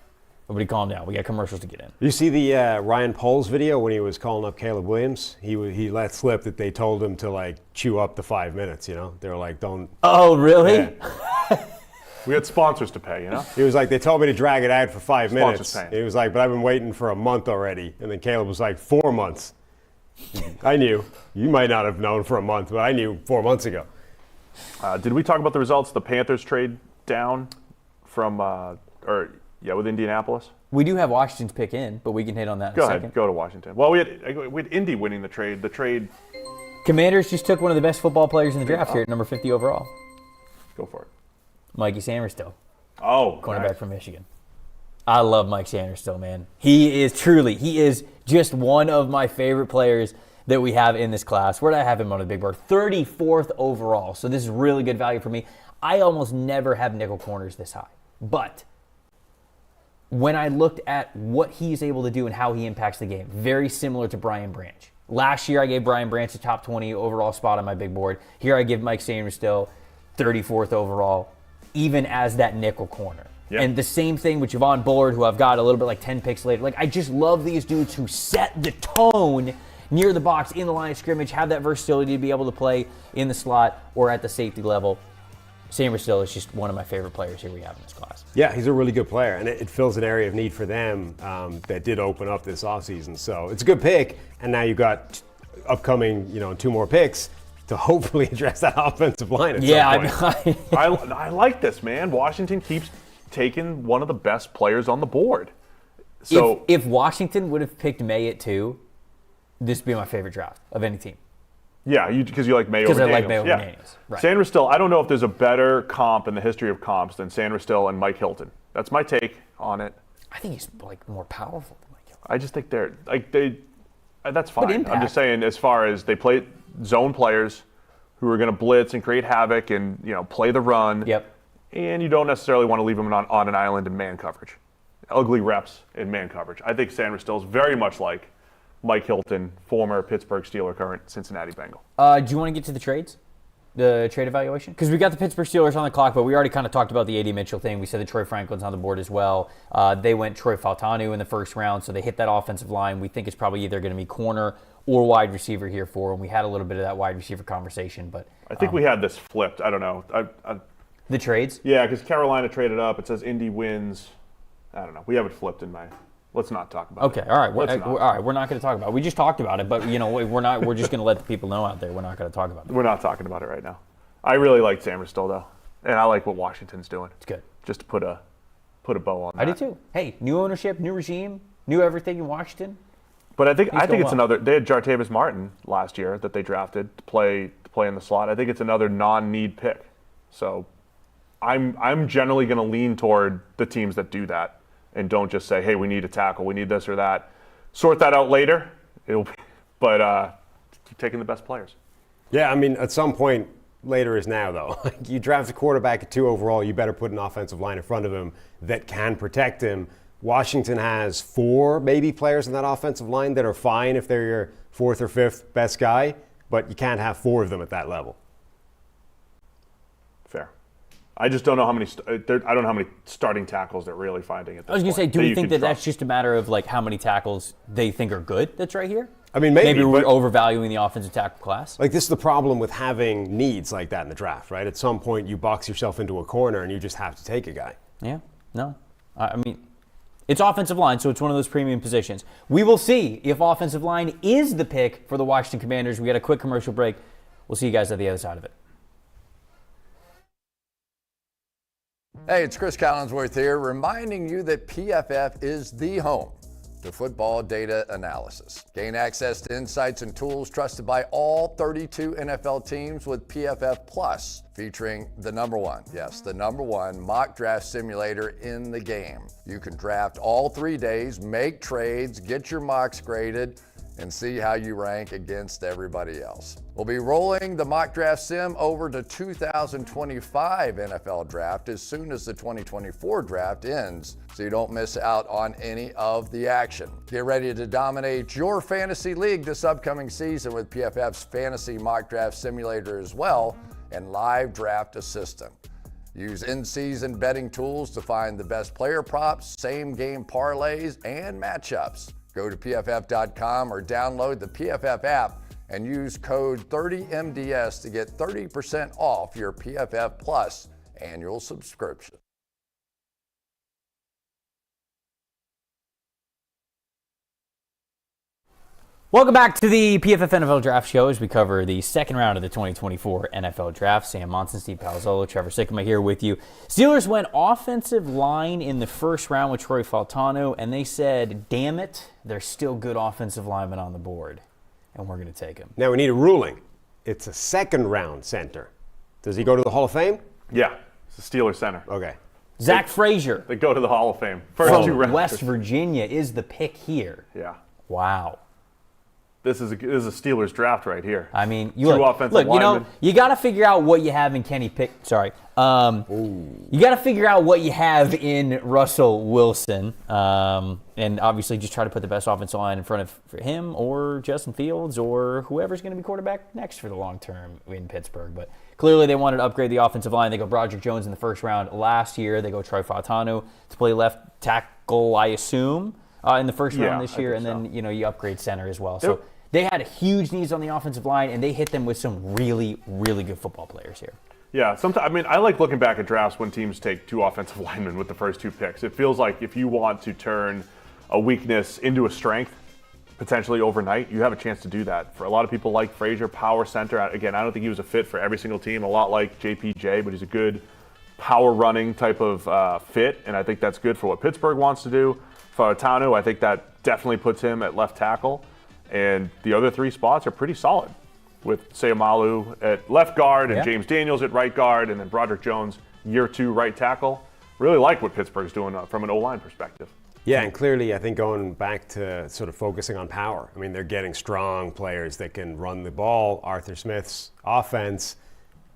Everybody calm down. We got commercials to get in. You see the Ryan Poles video when he was calling up Caleb Williams? He let slip that they told him to chew up the 5 minutes. They were like, don't. Oh, really? Yeah. We had sponsors to pay, He was like, they told me to drag it out for 5 minutes. Paying. He was like, but I've been waiting for a month already. And then Caleb was like, 4 months. I knew. You might not have known for a month, but I knew 4 months ago. Did we talk about the results? The Panthers trade down from, with Indianapolis? We do have Washington's pick in, but we can hit on that in a second. Go to Washington. Well, we had Indy winning the trade. The trade. Commanders just took one of the best football players in the draft here at number 50 overall. Go for it. Mikey Sainristil. Oh, cornerback nice. from Michigan. I love Mike Sainristil, man. He is just one of my favorite players that we have in this class. Where did I have him on the big board? 34th overall. So this is really good value for me. I almost never have nickel corners this high. But when I looked at what he's able to do and how he impacts the game, very similar to Brian Branch. Last year I gave Brian Branch a top 20 overall spot on my big board. Here I give Mike Sainristil 34th overall, even as that nickel corner. Yep. And the same thing with Javon Bullard, who I've got a little bit 10 picks later. I just love these dudes who set the tone near the box, in the line of scrimmage, have that versatility to be able to play in the slot or at the safety level. Sainristil is just one of my favorite players here we have in this class. Yeah, he's a really good player, and it fills an area of need for them that did open up this offseason. So it's a good pick, and now you've got upcoming, 2 more picks to hopefully address that offensive line at some point. I like this, man. Washington keeps taking one of the best players on the board. So if Washington would have picked May at 2, this would be my favorite draft of any team. Yeah, because you like May over Daniels. Because I like May over Daniels. Right. Sainristil, I don't know if there's a better comp in the history of comps than Sainristil and Mike Hilton. That's my take on it. I think he's more powerful than Mike Hilton. I just think that's fine. I'm just saying, as far as they play zone players who are going to blitz and create havoc and play the run. Yep. And you don't necessarily want to leave them on an island in man coverage. Ugly reps in man coverage. I think Sainristil is very much like Mike Hilton, former Pittsburgh Steeler, current Cincinnati Bengal. Do you want to get to the trades? The trade evaluation? Because we got the Pittsburgh Steelers on the clock, but we already kind of talked about the A.D. Mitchell thing. We said that Troy Franklin's on the board as well. They went Troy Fautanu in the first round, so they hit that offensive line. We think it's probably either going to be corner or wide receiver here for him. We had a little bit of that wide receiver conversation, but I think we had this flipped. I don't know. The trades? Yeah, because Carolina traded up. It says Indy wins. I don't know. We have it flipped in my. Let's not talk about it. Okay, all right. All right, we're not going to talk about it. We just talked about it, but we're not. We're just going to let the people know out there. We're not going to talk about it. We're not talking about it right now. I really like Sainristil though, and I like what Washington's doing. It's good. Just to put a bow on that. I do too. Hey, new ownership, new regime, new everything in Washington. But I think it's another. They had Jartavis Martin last year that they drafted to play to play in the slot. I think it's another non-need pick. So I'm generally going to lean toward the teams that do that and don't just say, hey, we need a tackle, we need this or that. Sort that out later. But keep taking the best players. Yeah, I mean, at some point, later is now, though. You draft a quarterback at 2 overall, you better put an offensive line in front of him that can protect him. Washington has 4 maybe players in that offensive line that are fine if they're your 4th or 5th best guy, but you can't have 4 of them at that level. Fair. I just don't know how many. I don't know how many starting tackles they're really finding at this point. I was going to say, do we think that trust. that's just a matter of like how many tackles they think are good that's right here? I mean, maybe we're but, overvaluing the offensive tackle class. Like, this is the problem with having needs like that in the draft, right? At some point, you box yourself into a corner and you just have to take a guy. Yeah, no. I mean, it's offensive line, so it's one of those premium positions. We will see if offensive line is the pick for the Washington Commanders. We got a quick commercial break. We'll see you guys at the other side of it. Hey, it's Chris Collinsworth here, reminding you that PFF is the home to football data analysis. Gain access to insights and tools trusted by all 32 NFL teams with PFF Plus, featuring the number one mock draft simulator in the game. You can draft all 3 days, make trades, get your mocks graded, and see how you rank against everybody else. We'll be rolling the mock draft sim over to 2025 NFL draft as soon as the 2024 draft ends, so you don't miss out on any of the action. Get ready to dominate your fantasy league this upcoming season with PFF's fantasy mock draft simulator as well, and live draft assistant. Use in-season betting tools to find the best player props, same game parlays, and matchups. Go to PFF.com or download the PFF app and use code 30MDS to get 30% off your PFF Plus annual subscription. Welcome back to the PFF NFL Draft Show as we cover the second round of the 2024 NFL Draft. Sam Monson, Steve Palazzolo, Trevor Sikkema here with you. Steelers went offensive line in the first round with Troy Fautanu, and they said, damn it, there's still good offensive linemen on the board, and we're going to take him. Now we need a ruling. It's a second-round center. Does he go to the Hall of Fame? Yeah, it's the Steelers center. Okay. Zach Frazier They go to the Hall of Fame. First from 2 rounds. West Virginia is the pick here. Yeah. Wow. This is a Steelers draft right here. I mean, offensive look, linemen. you got to figure out what you have in Kenny Pick. Sorry, you got to figure out what you have in Russell Wilson, and obviously just try to put the best offensive line in front of him or Justin Fields or whoever's going to be quarterback next for the long term in Pittsburgh. But clearly, they wanted to upgrade the offensive line. They go Broderick Jones in the first round last year. They go Troy Fautanu to play left tackle, I assume. In the first round this year, and then you upgrade center as well. So they had huge needs on the offensive line, and they hit them with some really, really good football players here. Yeah, sometimes I like looking back at drafts when teams take 2 offensive linemen with the first 2 picks. It feels like if you want to turn a weakness into a strength, potentially overnight, you have a chance to do that. For a lot of people like Frazier, power center. Again, I don't think he was a fit for every single team. A lot like JPJ, but he's a good power running type of fit, and I think that's good for what Pittsburgh wants to do. Fautanu, I think that definitely puts him at left tackle. And the other 3 spots are pretty solid with Seumalo at left guard and James Daniels at right guard and then Broderick Jones, year 2 right tackle. Really like what Pittsburgh's doing from an O-line perspective. Yeah, and clearly I think going back to sort of focusing on power. I mean, they're getting strong players that can run the ball. Arthur Smith's offense,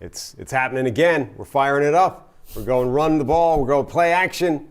it's happening again. We're firing it up. We're going run the ball. We're going play action.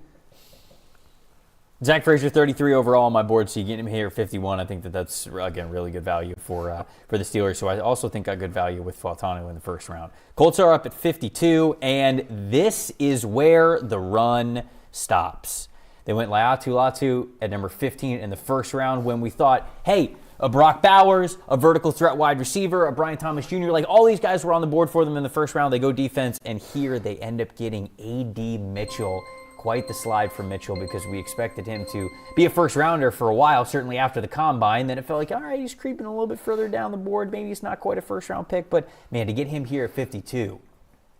Zach Frazier, 33 overall on my board, so you get him here at 51. I think that's, again, really good value for the Steelers. So I also think got good value with Fautanu in the first round. Colts are up at 52, and this is where the run stops. They went Latu at number 15 in the first round when we thought, hey, a Brock Bowers, a vertical threat wide receiver, a Brian Thomas Jr., like all these guys were on the board for them in the first round. They go defense, and here they end up getting A.D. Mitchell. Quite the slide for Mitchell because we expected him to be a first rounder for a while, certainly after the combine. Then it felt like, all right, he's creeping a little bit further down the board. Maybe it's not quite a first round pick, but man, to get him here at 52,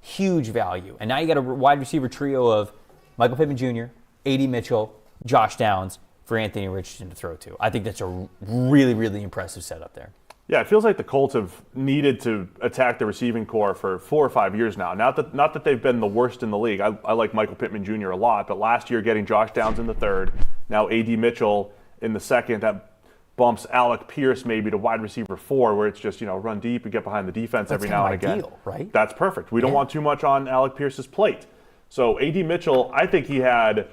huge value. And now you got a wide receiver trio of Michael Pittman Jr., A.D. Mitchell, Josh Downs for Anthony Richardson to throw to. I think that's a really, really impressive setup there. Yeah, it feels like the Colts have needed to attack the receiving core for 4 or 5 years now. Not that they've been the worst in the league. I like Michael Pittman Jr. a lot, but last year getting Josh Downs in the third, now A.D. Mitchell in the second, that bumps Alec Pierce maybe to wide receiver 4, where it's just, run deep and get behind the defense every now and again. Ideal, right? That's perfect. We don't want too much on Alec Pierce's plate. So A.D. Mitchell, I think he had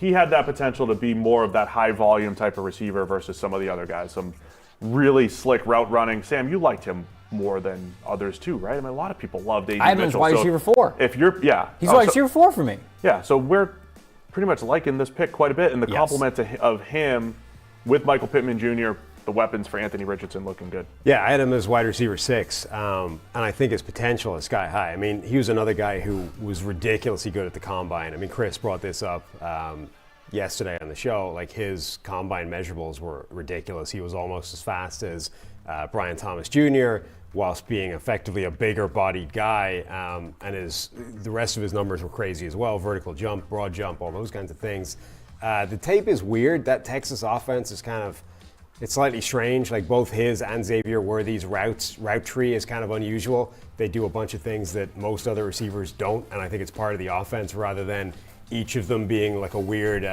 that potential to be more of that high volume type of receiver versus some of the other guys. Some really slick route running. Sam, you liked him more than others too, right? I mean, a lot of people loved A.D. Mitchell. I have him as wide receiver 4. He's wide receiver 4 for me. Yeah, so we're pretty much liking this pick quite a bit, and the complement of him with Michael Pittman Jr., the weapons for Anthony Richardson looking good. Yeah, I had him as wide receiver 6, and I think his potential is sky high. I mean, he was another guy who was ridiculously good at the combine. I mean, Chris brought this up yesterday on the show. Like, his combine measurables were ridiculous. He was almost as fast as Brian Thomas Jr., whilst being effectively a bigger bodied guy, and the rest of his numbers were crazy as well. Vertical jump, broad jump, all those kinds of things. The tape is weird. That Texas offense is it's slightly strange. Like, both his and Xavier Worthy's route tree is kind of unusual. They do a bunch of things that most other receivers don't, and I think it's part of the offense rather than each of them being like a weird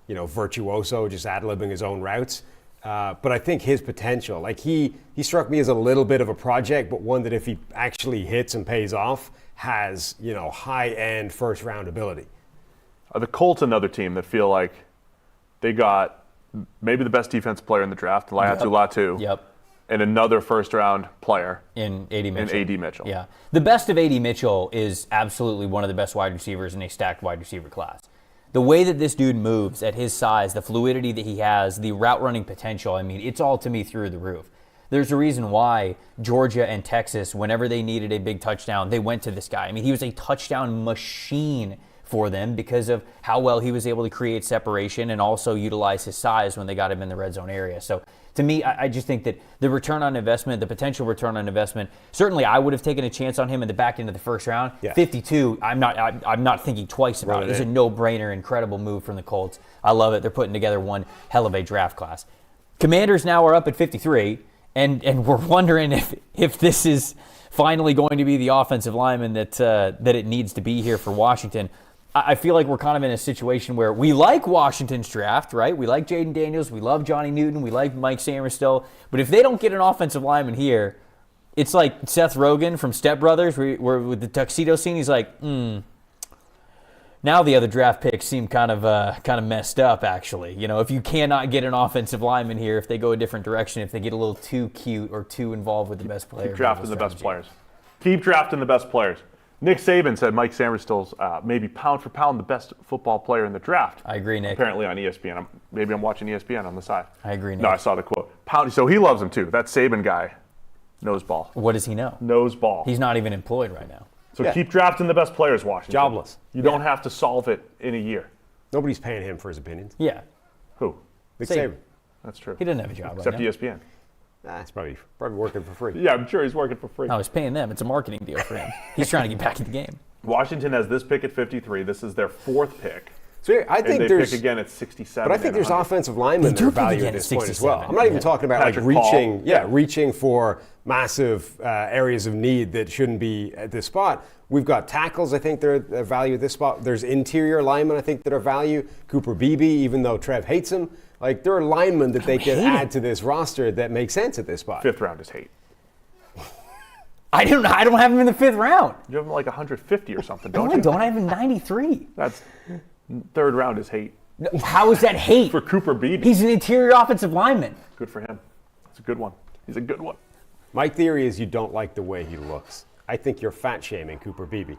virtuoso, just ad-libbing his own routes. But I think his potential, like he struck me as a little bit of a project, but one that if he actually hits and pays off, has, high-end first-round ability. Are the Colts another team that feel like they got maybe the best defensive player in the draft, Laiatu Latu, and another first-round player in A.D. Mitchell. Yeah. The best of A.D. Mitchell is absolutely one of the best wide receivers in a stacked wide receiver class. The way that this dude moves at his size, the fluidity that he has, the route running potential, I mean, it's all to me through the roof. There's a reason why Georgia and Texas, whenever they needed a big touchdown, they went to this guy. I mean, he was a touchdown machine for them because of how well he was able to create separation and also utilize his size when they got him in the red zone area. So to me, I just think that the return on investment, the potential return on investment, certainly I would have taken a chance on him in the back end of the first round. Yeah. 52, I'm not thinking twice about it. It's a no-brainer, incredible move from the Colts. I love it. They're putting together one hell of a draft class. Commanders now are up at 53, and we're wondering if this is finally going to be the offensive lineman that it needs to be here for Washington. I feel like we're kind of in a situation where we like Washington's draft, right? We like Jaden Daniels, we love Johnny Newton, we like Mike Sainristil, but if they don't get an offensive lineman here, it's like Seth Rogen from Step Brothers, where with the tuxedo scene, he's like, now the other draft picks seem kind of messed up, actually. If you cannot get an offensive lineman here, if they go a different direction, if they get a little too cute or too involved with the best players. Keep drafting the best players. Keep drafting the best players. Nick Saban said Mike Sainristil's maybe pound for pound the best football player in the draft. I agree, Nick. Apparently on ESPN. Maybe I'm watching ESPN on the side. I agree, Nick. No, I saw the quote. So he loves him too. That Saban guy knows ball. What does he know? Knows ball. He's not even employed right now. So keep drafting the best players, Washington. Jobless. You don't have to solve it in a year. Nobody's paying him for his opinions. Yeah. Who? Nick Saban. That's true. He doesn't have a job Except right now. ESPN. He's probably working for free. Yeah, I'm sure he's working for free. No, he's paying them. It's a marketing deal for him. He's trying to get back in the game. Washington has this pick at 53. This is their 4th pick. So I think and they pick again at 67. But I think there's offensive linemen that are valued at this point as well. I'm not even talking about Patrick reaching for massive areas of need that shouldn't be at this spot. We've got tackles, I think they're valued at this spot. There's interior linemen, I think, that are valued. Cooper Beebe, even though Trev hates him. Like, there are linemen that they can add to this roster that make sense at this spot. 5th round is hate. I don't have him in the 5th round. You have him like 150 or something, don't you? I don't. I have him 93. That's 3rd round is hate. How is that hate? For Cooper Beebe. He's an interior offensive lineman. Good for him. It's a good one. He's a good one. My theory is you don't like the way he looks. I think you're fat-shaming Cooper Beebe.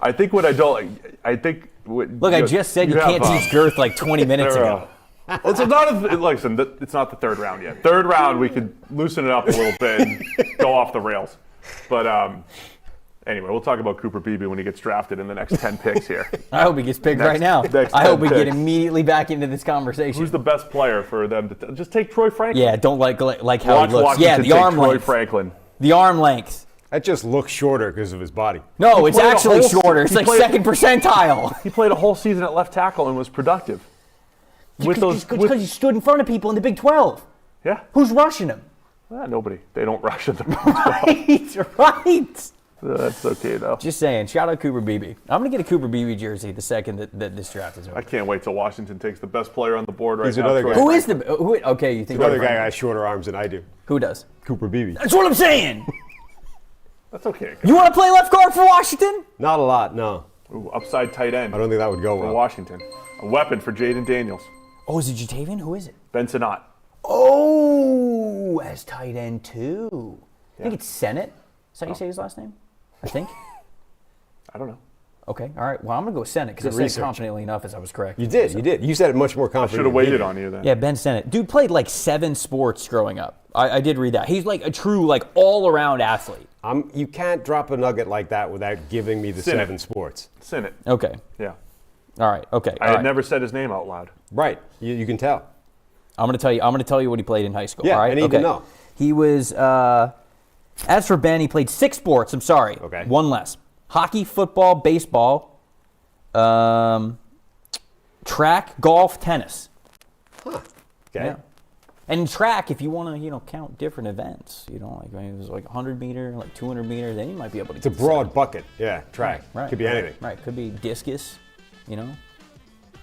I think what I don't like, I just said you can't teach girth like 20 minutes ago. It's not the 3rd round yet. 3rd round, we could loosen it up a little bit and go off the rails. But anyway, we'll talk about Cooper Beebe when he gets drafted in the next 10 picks here. I hope he gets picked right now. I hope we get immediately back into this conversation. Who's the best player for them to just take Troy Franklin? Yeah, don't like how he looks. Washington The arm Troy length. Franklin. The arm length. That just looks shorter because of his body. No, it's actually shorter. It's like second percentile. He played a whole season at left tackle and was productive. Because he stood in front of people in the Big 12. Yeah. Who's rushing him? Nobody. They don't rush at the Right. That's okay, though. Just saying. Shout out Cooper Beebe. I'm going to get a Cooper Beebe jersey the second that this draft is over. I can't wait till Washington takes the best player on the board right He's now. another Troy guy. Who is the? Okay, you think Another guy has shorter arms than I do. Who does? Cooper Beebe. That's what I'm saying. That's okay. You want to play left guard for Washington? Not a lot, no. Ooh, upside tight end I don't think that would go for well. Washington. A weapon for Jaden Daniels. Oh, is it Jatavian? Who is it? Ben Sinnott. Oh, as tight end too. I think it's Sinnott. Is that how you say his last name? I think. I don't know. Okay, all right. Well, I'm going to go Sinnott because I said it confidently enough as I was correct. You did. You said it much more confidently. Should have waited on you then. Yeah, Ben Sinnott. Dude played like 7 sports growing up. I did read that. He's like a true like all-around athlete. You can't drop a nugget like that without giving me the Sinnott. 7 sports. Sinnott. Okay. Yeah. All right. Okay. I had never said his name out loud. Right. You can tell. I'm going to tell you what he played in high school. Yeah, all right? I need to know. He was. As for Ben, he played 6 sports. I'm sorry. Okay. 1 less. Hockey, football, baseball, track, golf, tennis. Okay. Yeah. And in track, if you want to, count different events, like it was like 100 meter, like 200 meter, then you might be able to. It's a broad bucket. Yeah, track. Right. Could be anything. Right. Could be discus,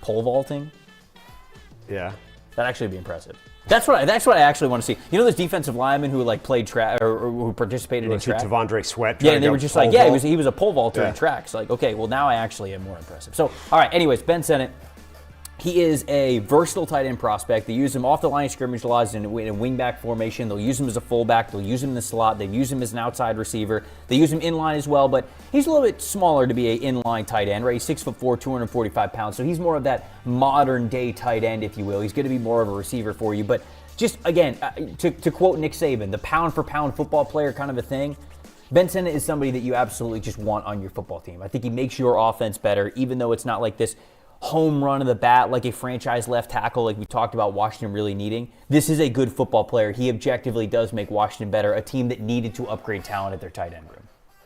pole vaulting. Yeah. That'd actually be impressive. That's what I actually want to see. Those defensive linemen who like played track or who participated in track. Devondre Sweat. Yeah, and they were just like, he was a pole vaulter Yeah. in track. So like, okay, well now I actually am more impressive. So all right, anyways, Ben Sinnott. He is a versatile tight end prospect. They use him off the line of scrimmage a lot in a wingback formation. They'll use him as a fullback. They'll use him in the slot. They use him as an outside receiver. They use him inline as well, but he's a little bit smaller to be an inline tight end, right? He's 6'4", 245 pounds. So he's more of that modern day tight end, if you will. He's going to be more of a receiver for you. But just again, to quote Nick Saban, the pound for pound football player kind of a thing. Ben Sinnott is somebody that you absolutely just want on your football team. I think he makes your offense better, even though it's not like this home run of the bat like a franchise left tackle like we talked about Washington really needing. This is a good football player. He objectively does make Washington better, a team that needed to upgrade talent at their tight end room.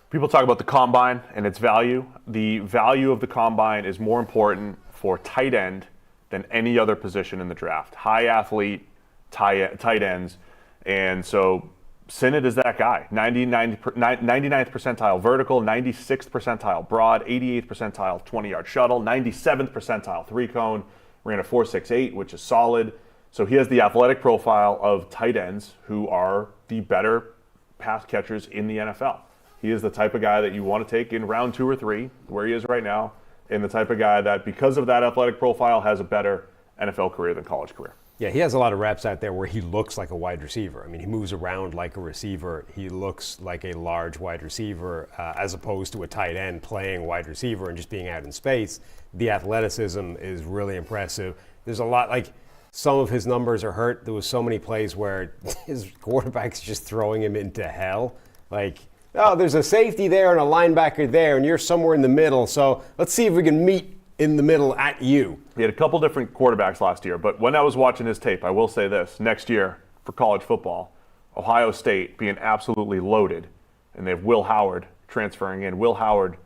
People talk about the combine and its value. The value of the combine is more important for tight end than any other position in the draft. High athlete, tight ends. And so Sinnott is that guy. 99th percentile vertical, 96th percentile broad, 88th percentile 20-yard shuttle, 97th percentile 3-cone, ran a 4.68, which is solid. So he has the athletic profile of tight ends who are the better pass catchers in the NFL. He is the type of guy that you want to take in round 2 or 3, where he is right now, and the type of guy that, because of that athletic profile, has a better NFL career than college career. Yeah, he has a lot of reps out there where he looks like a wide receiver. I mean, he moves around like a receiver. He looks like a large wide receiver as opposed to a tight end playing wide receiver and just being out in space. The athleticism is really impressive. There's a lot, like some of his numbers are hurt. There was so many plays where his quarterback's just throwing him into hell. Like, oh, there's a safety there and a linebacker there, and you're somewhere in the middle. So let's see if we can meet in the middle at you. He had a couple different quarterbacks last year, but when I was watching his tape, I will say this. Next year, for college football, Ohio State being absolutely loaded, and they have Will Howard transferring in. Will Howard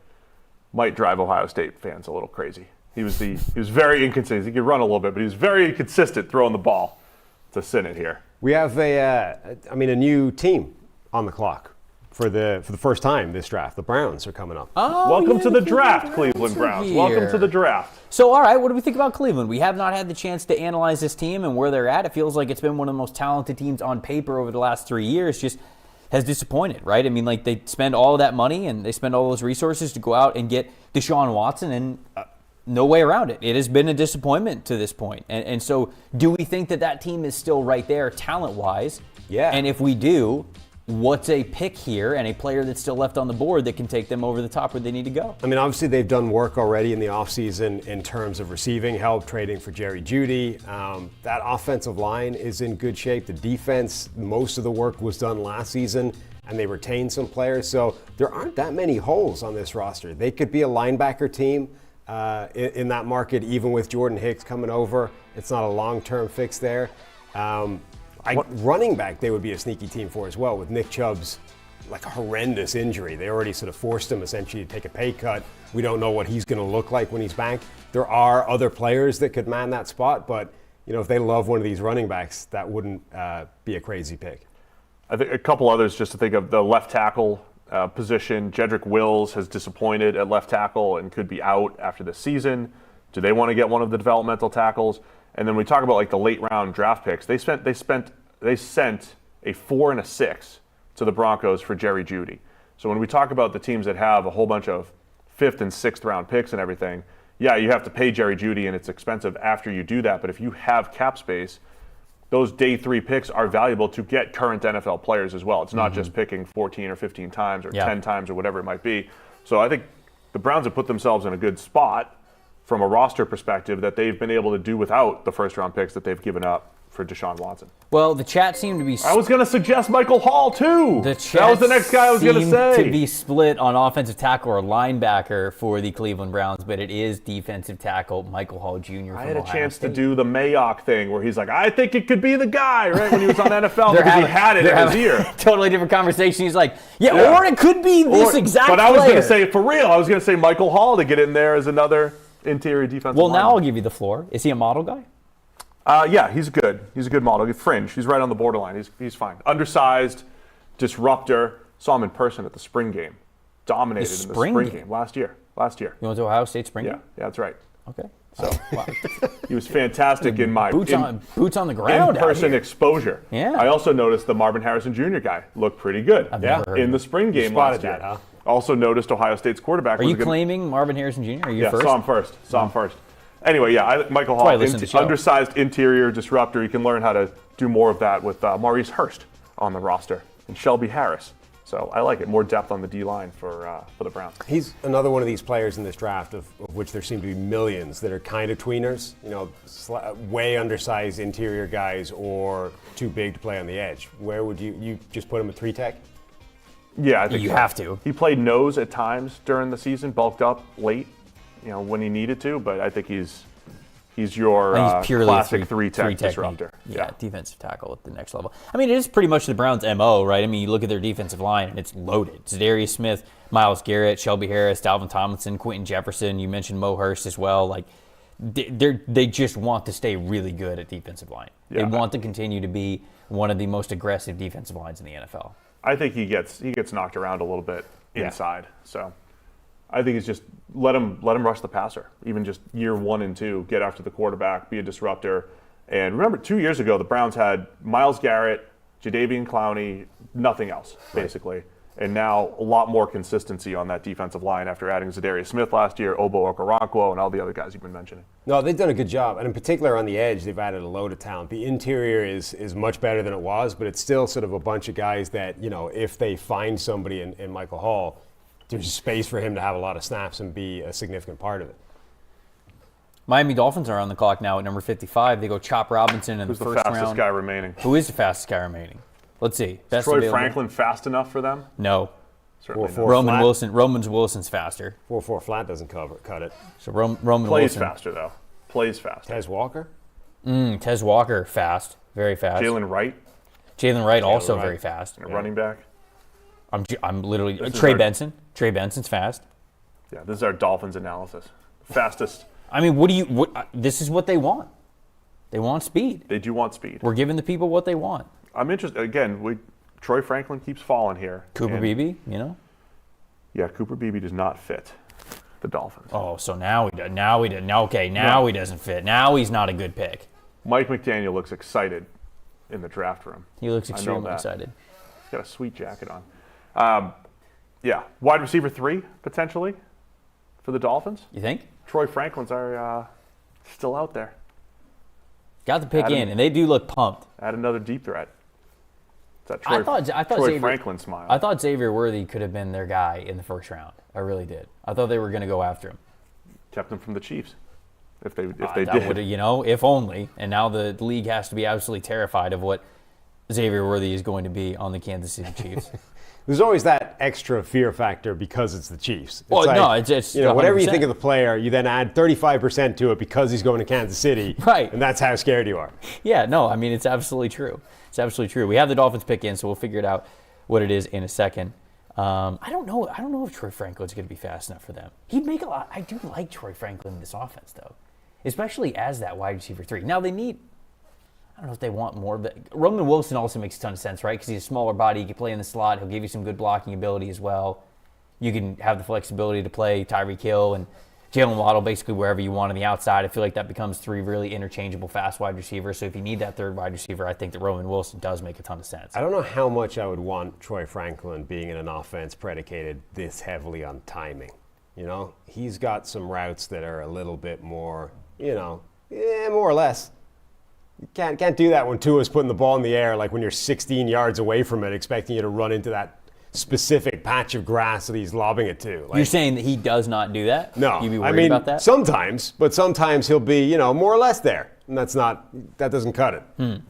might drive Ohio State fans a little crazy. He was very inconsistent. He could run a little bit, but he was very inconsistent throwing the ball to Sinnott here. We have a new team on the clock. For the first time this draft. The Browns are coming up. Oh, Welcome to the draft, Cleveland Browns. Welcome to the draft. So, all right, what do we think about Cleveland? We have not had the chance to analyze this team and where they're at. It feels like it's been one of the most talented teams on paper over the last 3 years. Just has disappointed, right? I mean, like they spend all of that money and they spend all those resources to go out and get Deshaun Watson, and no way around it. It has been a disappointment to this point. And so, do we think that team is still right there talent-wise? Yeah. And if we do, what's a pick here and a player that's still left on the board that can take them over the top where they need to go? I mean, obviously they've done work already in the offseason in terms of receiving help, trading for Jerry Jeudy. That offensive line is in good shape. The defense, most of the work was done last season, and they retained some players. So there aren't that many holes on this roster. They could be a linebacker team in that market, even with Jordan Hicks coming over. It's not a long-term fix there. Running back, they would be a sneaky team for as well, with Nick Chubb's like a horrendous injury. They already sort of forced him essentially to take a pay cut. We don't know what he's going to look like when he's back. There are other players that could man that spot, but if they love one of these running backs, that wouldn't be a crazy pick. I think a couple others just to think of. The left tackle position, Jedrick Wills has disappointed at left tackle and could be out after this season. Do they want to get one of the developmental tackles? And then we talk about like the late round draft picks. They sent a 4 and a 6 to the Broncos for Jerry Jeudy. So when we talk about the teams that have a whole bunch of 5th and 6th round picks and everything, yeah, you have to pay Jerry Jeudy and it's expensive after you do that. But if you have cap space, those day 3 picks are valuable to get current NFL players as well. It's not just picking 14 or 15 times or 10 times or whatever it might be. So I think the Browns have put themselves in a good spot from a roster perspective that they've been able to do without the first round picks that they've given up for Deshaun Watson. Well, the chat seemed to be... I was going to suggest Michael Hall, too. That was the next guy I was going to say. To be split on offensive tackle or linebacker for the Cleveland Browns, but it is defensive tackle Michael Hall Jr. I had a chance to do the Mayock thing where he's like, I think it could be the guy, right, when he was on NFL because he had it in his ear. Totally different conversation. He's like, or it could be this exact player. But I was going to say, for real, I was going to say Michael Hall to get in there as another interior defensive lineman. Now I'll give you the floor. Is he a model guy? Yeah, he's good. He's a good model. Fringe. He's right on the borderline. He's fine. Undersized, disruptor. Saw him in person at the spring game. Dominated in the spring game last year. You went to Ohio State spring game? Yeah, that's right. Okay. So he was fantastic in my boots on the ground. In-person exposure. Yeah. I also noticed the Marvin Harrison Jr. guy looked pretty good. In the spring game last year. That, huh? Also noticed Ohio State's quarterback. Are you claiming Marvin Harrison Jr.? Are you first? Saw him first. Anyway, Michael Hall, undersized interior disruptor. You can learn how to do more of that with Maurice Hurst on the roster and Shelby Harris. So I like it. More depth on the D-line for the Browns. He's another one of these players in this draft of which there seem to be millions that are kind of tweeners, way undersized interior guys or too big to play on the edge. Where would you just put him at 3-tech? Yeah, I think you have to. He played nose at times during the season, bulked up late, when he needed to. But I think he's your classic 3-tech disruptor. Yeah, defensive tackle at the next level. I mean, it is pretty much the Browns' MO, right? I mean, you look at their defensive line, and it's loaded. Zadarius Smith, Myles Garrett, Shelby Harris, Dalvin Tomlinson, Quentin Jefferson. You mentioned Mo Hurst as well. Like, they just want to stay really good at defensive line. Yeah. They want to continue to be one of the most aggressive defensive lines in the NFL. I think he gets knocked around a little bit inside. So I think it's just let him rush the passer. Even just year 1 and 2, get after the quarterback, be a disruptor. And remember, 2 years ago, the Browns had Myles Garrett, Jadeveon Clowney, nothing else, basically. And now a lot more consistency on that defensive line after adding Zadarius Smith last year, Obo Okoronkwo, and all the other guys you've been mentioning. No, they've done a good job. And in particular on the edge, they've added a load of talent. The interior is much better than it was, but it's still sort of a bunch of guys that, if they find somebody in Michael Hall, there's space for him to have a lot of snaps and be a significant part of it. Miami Dolphins are on the clock now at number 55. They go Chop Robinson in the first round. Who's the fastest guy remaining? Who is the fastest guy remaining? Let's see. Is Troy Franklin fast enough for them? No. Certainly not. Roman Wilson's faster. 4-4 flat doesn't cut it. So Roman plays Wilson. Faster, though. Plays faster. Tez Walker? Tez Walker, fast. Very fast. Jalen Wright, also very fast. And a running back. I'm literally Trey Benson. Trey Benson's fast. Yeah, this is our Dolphins analysis. Fastest. I mean, this is what they want. They want speed. They do want speed. We're giving the people what they want. I'm interested. Again, Troy Franklin keeps falling here. Cooper Beebe, Yeah, Cooper Beebe does not fit the Dolphins. Oh, so now he does. Now he doesn't fit. Now he's not a good pick. Mike McDaniel looks excited in the draft room. He looks extremely excited. He's got a sweet jacket on. Wide receiver 3, potentially, for the Dolphins. You think? Troy Franklin's are still out there. Got the pick in, and they do look pumped. Add another deep threat. It's that I thought Troy Franklin smile. I thought Xavier Worthy could have been their guy in the first round. I really did. I thought they were going to go after him. Kept him from the Chiefs. If they did. If only. And now the league has to be absolutely terrified of what Xavier Worthy is going to be on the Kansas City Chiefs. There's always that extra fear factor because it's the Chiefs. It's it's whatever you think of the player, you then add 35% to it because he's going to Kansas City. Right. And that's how scared you are. Yeah, no, I mean, it's absolutely true. It's absolutely true. We have the Dolphins pick in, so we'll figure it out what it is in a second. I don't know if Troy Franklin's going to be fast enough for them. He'd make a lot. I do like Troy Franklin in this offense, though, especially as that wide receiver 3. Now, they need I don't know if they want more, but Roman Wilson also makes a ton of sense, right? Because he's a smaller body. He can play in the slot. He'll give you some good blocking ability as well. You can have the flexibility to play Tyreek Hill and Jalen Waddle basically wherever you want on the outside. I feel like that becomes 3 really interchangeable fast wide receivers. So if you need that third wide receiver, I think that Roman Wilson does make a ton of sense. I don't know how much I would want Troy Franklin being in an offense predicated this heavily on timing. You know, he's got some routes that are a little bit more, more or less. You can't do that when Tua's putting the ball in the air, like when you're 16 yards away from it, expecting you to run into that specific patch of grass that he's lobbing it to. You're saying that he does not do that? No. You'd be worried about that? Sometimes, but sometimes he'll be, more or less there. And that doesn't cut it.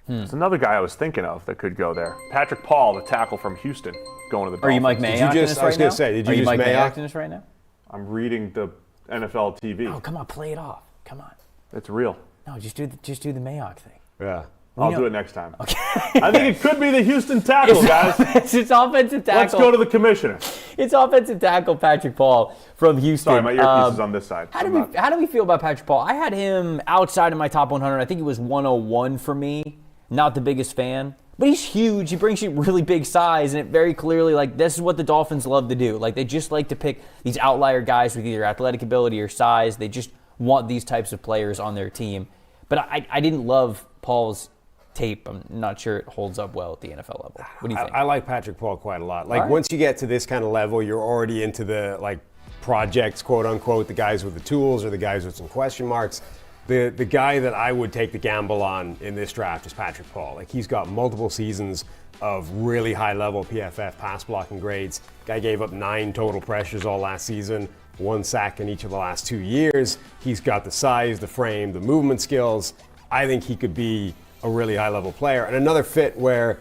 There's another guy I was thinking of that could go there. Patrick Paul, the tackle from Houston, going to the Dolphins. Are you Mike Mayock in this right now? I was going to say, did you just Mike Mayock? Mayock in this right now? I'm reading the NFL TV. Oh, come on, play it off. Come on. It's real. No, just do the Mayock thing. Yeah. I'll do it next time. Okay. I think it could be the Houston tackle, guys. It's offensive tackle. Let's go to the commissioner. It's offensive tackle Patrick Paul from Houston. Sorry, my earpiece is on this side. How do we feel about Patrick Paul? I had him outside of my top 100. I think he was 101 for me. Not the biggest fan. But he's huge. He brings you really big size, and it very clearly, this is what the Dolphins love to do. They just like to pick these outlier guys with either athletic ability or size. They just want these types of players on their team. But I didn't love Paul's tape. I'm not sure it holds up well at the NFL level. What do you think? I like Patrick Paul quite a lot. Right. Once you get to this kind of level, you're already into the projects, quote unquote, the guys with the tools or the guys with some question marks. The guy that I would take the gamble on in this draft is Patrick Paul. He's got multiple seasons of really high level PFF pass blocking grades. Guy gave up 9 total pressures all last season, 1 sack in each of the last 2 years. He's got the size, the frame, the movement skills. I think he could be a really high level player. And another fit where,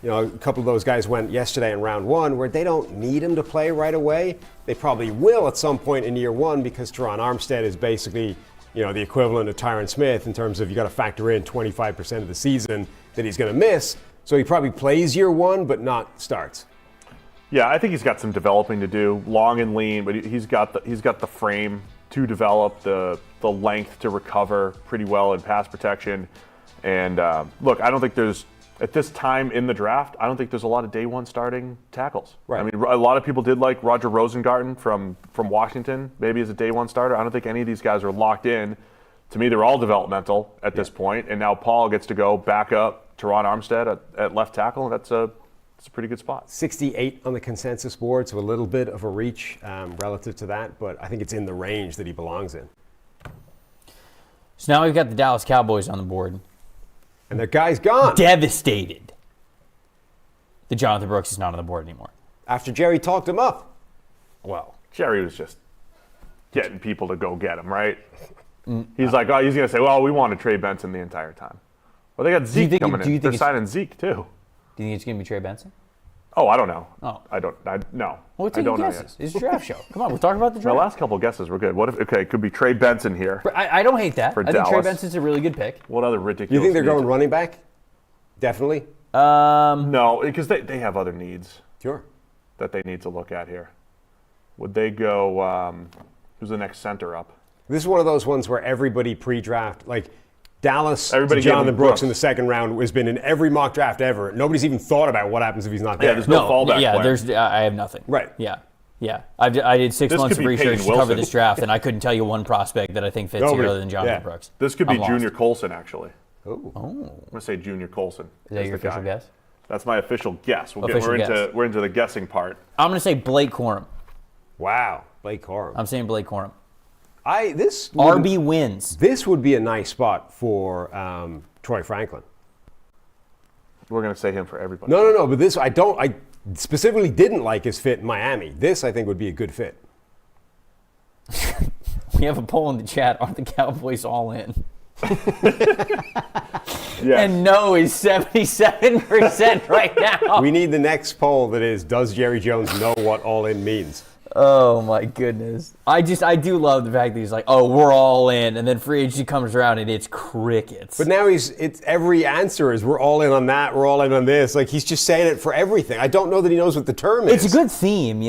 a couple of those guys went yesterday in round 1 where they don't need him to play right away. They probably will at some point in year 1 because Teron Armstead is basically, the equivalent of Tyron Smith in terms of you got to factor in 25% of the season that he's going to miss. So he probably plays year 1, but not starts. Yeah, I think he's got some developing to do, long and lean, but he's got the frame to develop, the length to recover pretty well in pass protection. And look, I don't think there's, at this time in the draft, I don't think there's a lot of day 1 starting tackles. Right. I mean, a lot of people did like Roger Rosengarten from Washington, maybe as a day 1 starter. I don't think any of these guys are locked in. To me, they're all developmental at this point. And now Paul gets to go back up Teron Armstead at left tackle, and that's a pretty good spot. 68 on the consensus board, so a little bit of a reach relative to that, but I think it's in the range that he belongs in. So now we've got the Dallas Cowboys on the board. And their guy's gone. Devastated that Jonathan Brooks is not on the board anymore. After Jerry talked him up. Well, Jerry was just getting people to go get him, right? He's like, he's going to say, well, we wanted Trey Benson the entire time. Well, they got Zeke coming in. They're signing Zeke, too. Do you think it's going to be Trey Benson? Oh, I don't know. Oh. No. Well, I don't know guesses. yet. It's a draft show. Come on, we're talking about the draft. The last couple of guesses were good. It could be Trey Benson here. I don't hate that. For I think Trey Dallas. Benson's a really good pick. What other ridiculous You think they're needs? going running back? Definitely. No, because they have other needs Sure. that they need to look at here. Would they go, who's the next center up? This is one of those ones where everybody pre-draft, Dallas, Everybody Jonathan gave him Brooks Brooks. in the second round has been in every mock draft ever. Nobody's even thought about what happens if he's not there. Yeah, there's no fallback Yeah, plan. I have nothing. Right. Yeah. I did 6 This months could of be research Peyton to cover Wilson. this draft, and I couldn't tell you one prospect that I think fits Nobody. here other than Jonathan Yeah. Brooks. This could be I'm lost. Junior Colson, actually. Oh. I'm going to say Junior Colson. Is that is your the official guy. guess? That's my official guess. Official guess. We're into the guessing part. I'm going to say Blake Corum. Wow. Blake Corum. I'm saying Blake Corum. RB wins. This would be a nice spot for Troy Franklin. We're going to say him for everybody. No. But this, I specifically didn't like his fit in Miami. This, I think, would be a good fit. We have a poll in the chat. Are the Cowboys all in? Yes. And no is 77% right now. We need the next poll that is, does Jerry Jones know what all in means? Oh my goodness. I do love the fact that he's like, oh, we're all in, and then free agency comes around and it's crickets. But now it's every answer is we're all in on that, we're all in on this. Like he's just saying it for everything. I don't know that he knows what the term is. It's a good theme,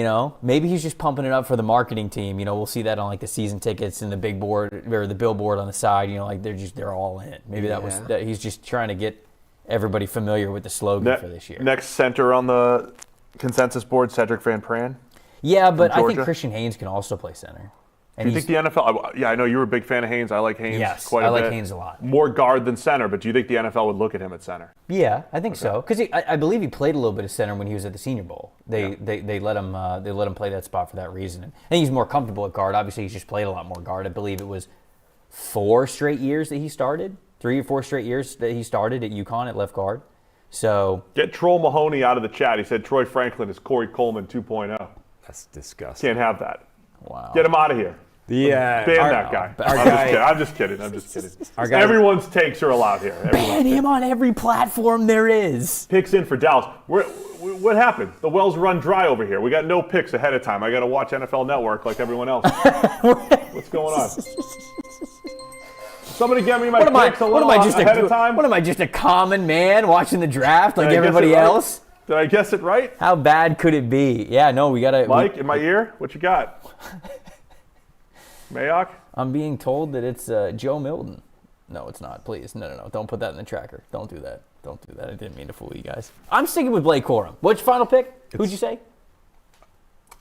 Maybe he's just pumping it up for the marketing team. We'll see that on like the season tickets and the big board or the billboard on the side. Like they're all in. Maybe that he's just trying to get everybody familiar with the slogan for this year. Next center on the consensus board, Cedric Van Pran. Yeah, but I think Christian Haynes can also play center. Do you think the NFL? Yeah, I know you were a big fan of Haynes. I like Haynes quite a bit. I like Haynes a lot. More guard than center, but do you think the NFL would look at him at center? Yeah, I think so. Because I believe he played a little bit of center when he was at the Senior Bowl. They let him play that spot for that reason. And I think he's more comfortable at guard. Obviously, he's just played a lot more guard. I believe it was 4 straight years that he started, 3 or 4 straight years that he started at UConn at left guard. So get Troll Mahoney out of the chat. He said Troy Franklin is Corey Coleman 2.0. That's disgusting. Can't have that. Wow. Get him out of here. Ban that guy. I'm just kidding. Everyone's takes are allowed here. Ban him on every platform there is. Picks in for Dallas. What happened? The wells run dry over here. We got no picks ahead of time. I got to watch NFL Network like everyone else. What's going on? Somebody get me my picks ahead of time. What am I, just a common man watching the draft like everybody else? Did I guess it right? How bad could it be? Yeah, no, we got to... Mike, in my ear? What you got? Mayock? I'm being told that it's Joe Milton. No, it's not. Please. No. Don't put that in the tracker. Don't do that. I didn't mean to fool you guys. I'm sticking with Blake Corum. What's your final pick? Who'd you say?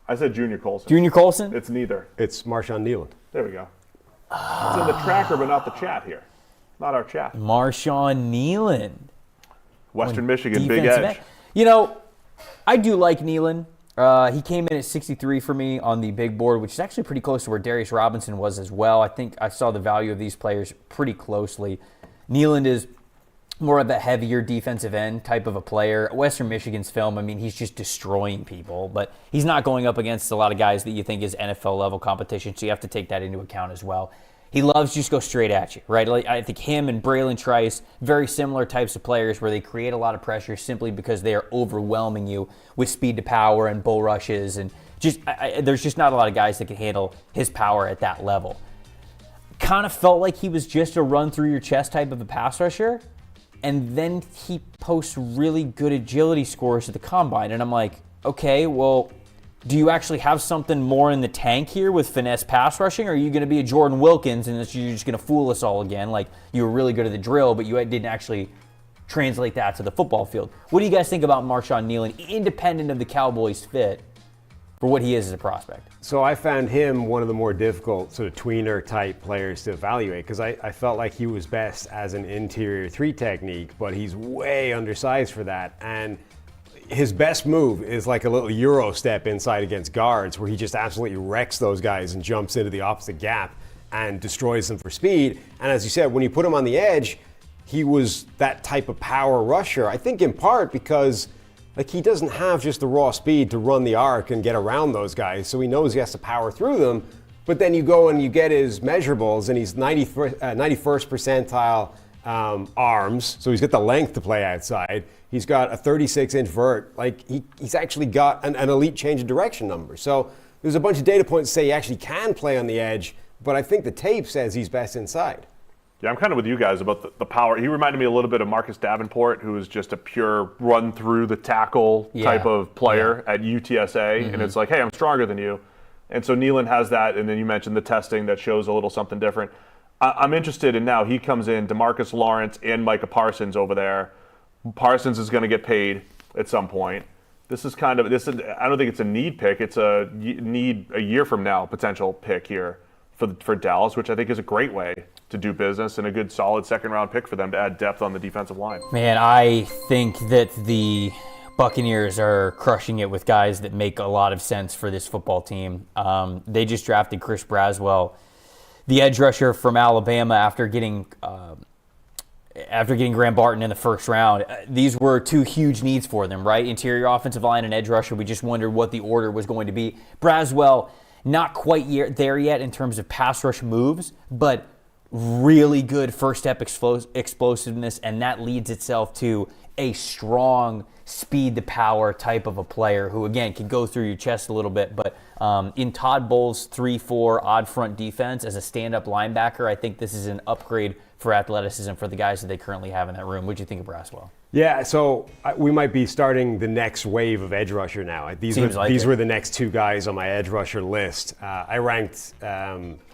I said Junior Colson. Junior Colson? It's neither. It's Marshawn Kneeland. There we go. It's in the tracker, but not the chat here. Not our chat. Marshawn Kneeland. Western Michigan, big edge. I do like Kneeland. He came in at 63 for me on the big board, which is actually pretty close to where Darius Robinson was as well. I think I saw the value of these players pretty closely. Kneeland is more of a heavier defensive end type of a player. Western Michigan's film, he's just destroying people, but he's not going up against a lot of guys that you think is NFL level competition, so you have to take that into account as well. He loves just go straight at you, right? Like, I think him and Braylon Trice, very similar types of players where they create a lot of pressure simply because they are overwhelming you with speed to power and bull rushes. And just there's just not a lot of guys that can handle his power at that level. Kind of felt like he was just a run through your chest type of a pass rusher. And then he posts really good agility scores at the combine. And I'm like, okay, well, do you actually have something more in the tank here with finesse pass rushing? Or are you going to be a Jordan Wilkins and you're just going to fool us all again? Like you were really good at the drill, but you didn't actually translate that to the football field. What do you guys think about Marshawn Kneeland, independent of the Cowboys fit, for what he is as a prospect? So I found him one of the more difficult sort of tweener type players to evaluate because I felt like he was best as an interior 3 technique, but he's way undersized for that. And his best move is like a little Euro step inside against guards where he just absolutely wrecks those guys and jumps into the opposite gap and destroys them for speed. And as you said, when you put him on the edge, he was that type of power rusher. I think in part because he doesn't have just the raw speed to run the arc and get around those guys, so he knows he has to power through them. But then you go and you get his measurables, and he's 91st percentile arms, so he's got the length to play outside. He's got a 36-inch vert. He's actually got an elite change of direction number. So there's a bunch of data points to say he actually can play on the edge, but I think the tape says he's best inside. Yeah, I'm kind of with you guys about the power. He reminded me a little bit of Marcus Davenport, who is just a pure run through the tackle type of player at UTSA. And it's like, hey, I'm stronger than you. And so Kneeland has that. And then you mentioned the testing that shows a little something different. I'm interested in now he comes in, DeMarcus Lawrence and Micah Parsons over there. Parsons is going to get paid at some point. This is I don't think it's a need pick. It's a need a year from now potential pick here for Dallas, which I think is a great way to do business and a good solid second-round pick for them to add depth on the defensive line. Man, I think that the Buccaneers are crushing it with guys that make a lot of sense for this football team. They just drafted Chris Braswell, the edge rusher from Alabama, after getting Graham Barton in the first round. These were 2 huge needs for them, right? Interior offensive line and edge rusher. We just wondered what the order was going to be. Braswell, not quite there yet in terms of pass rush moves, but really good first step explosiveness, and that leads itself to a strong speed to power type of a player who, again, can go through your chest a little bit. But in Todd Bowles' 3-4 odd front defense as a stand-up linebacker, I think this is an upgrade for athleticism for the guys that they currently have in that room. What do you think of Braswell? Yeah, so we might be starting the next wave of edge rusher now. These were the next two guys on my edge rusher list. I ranked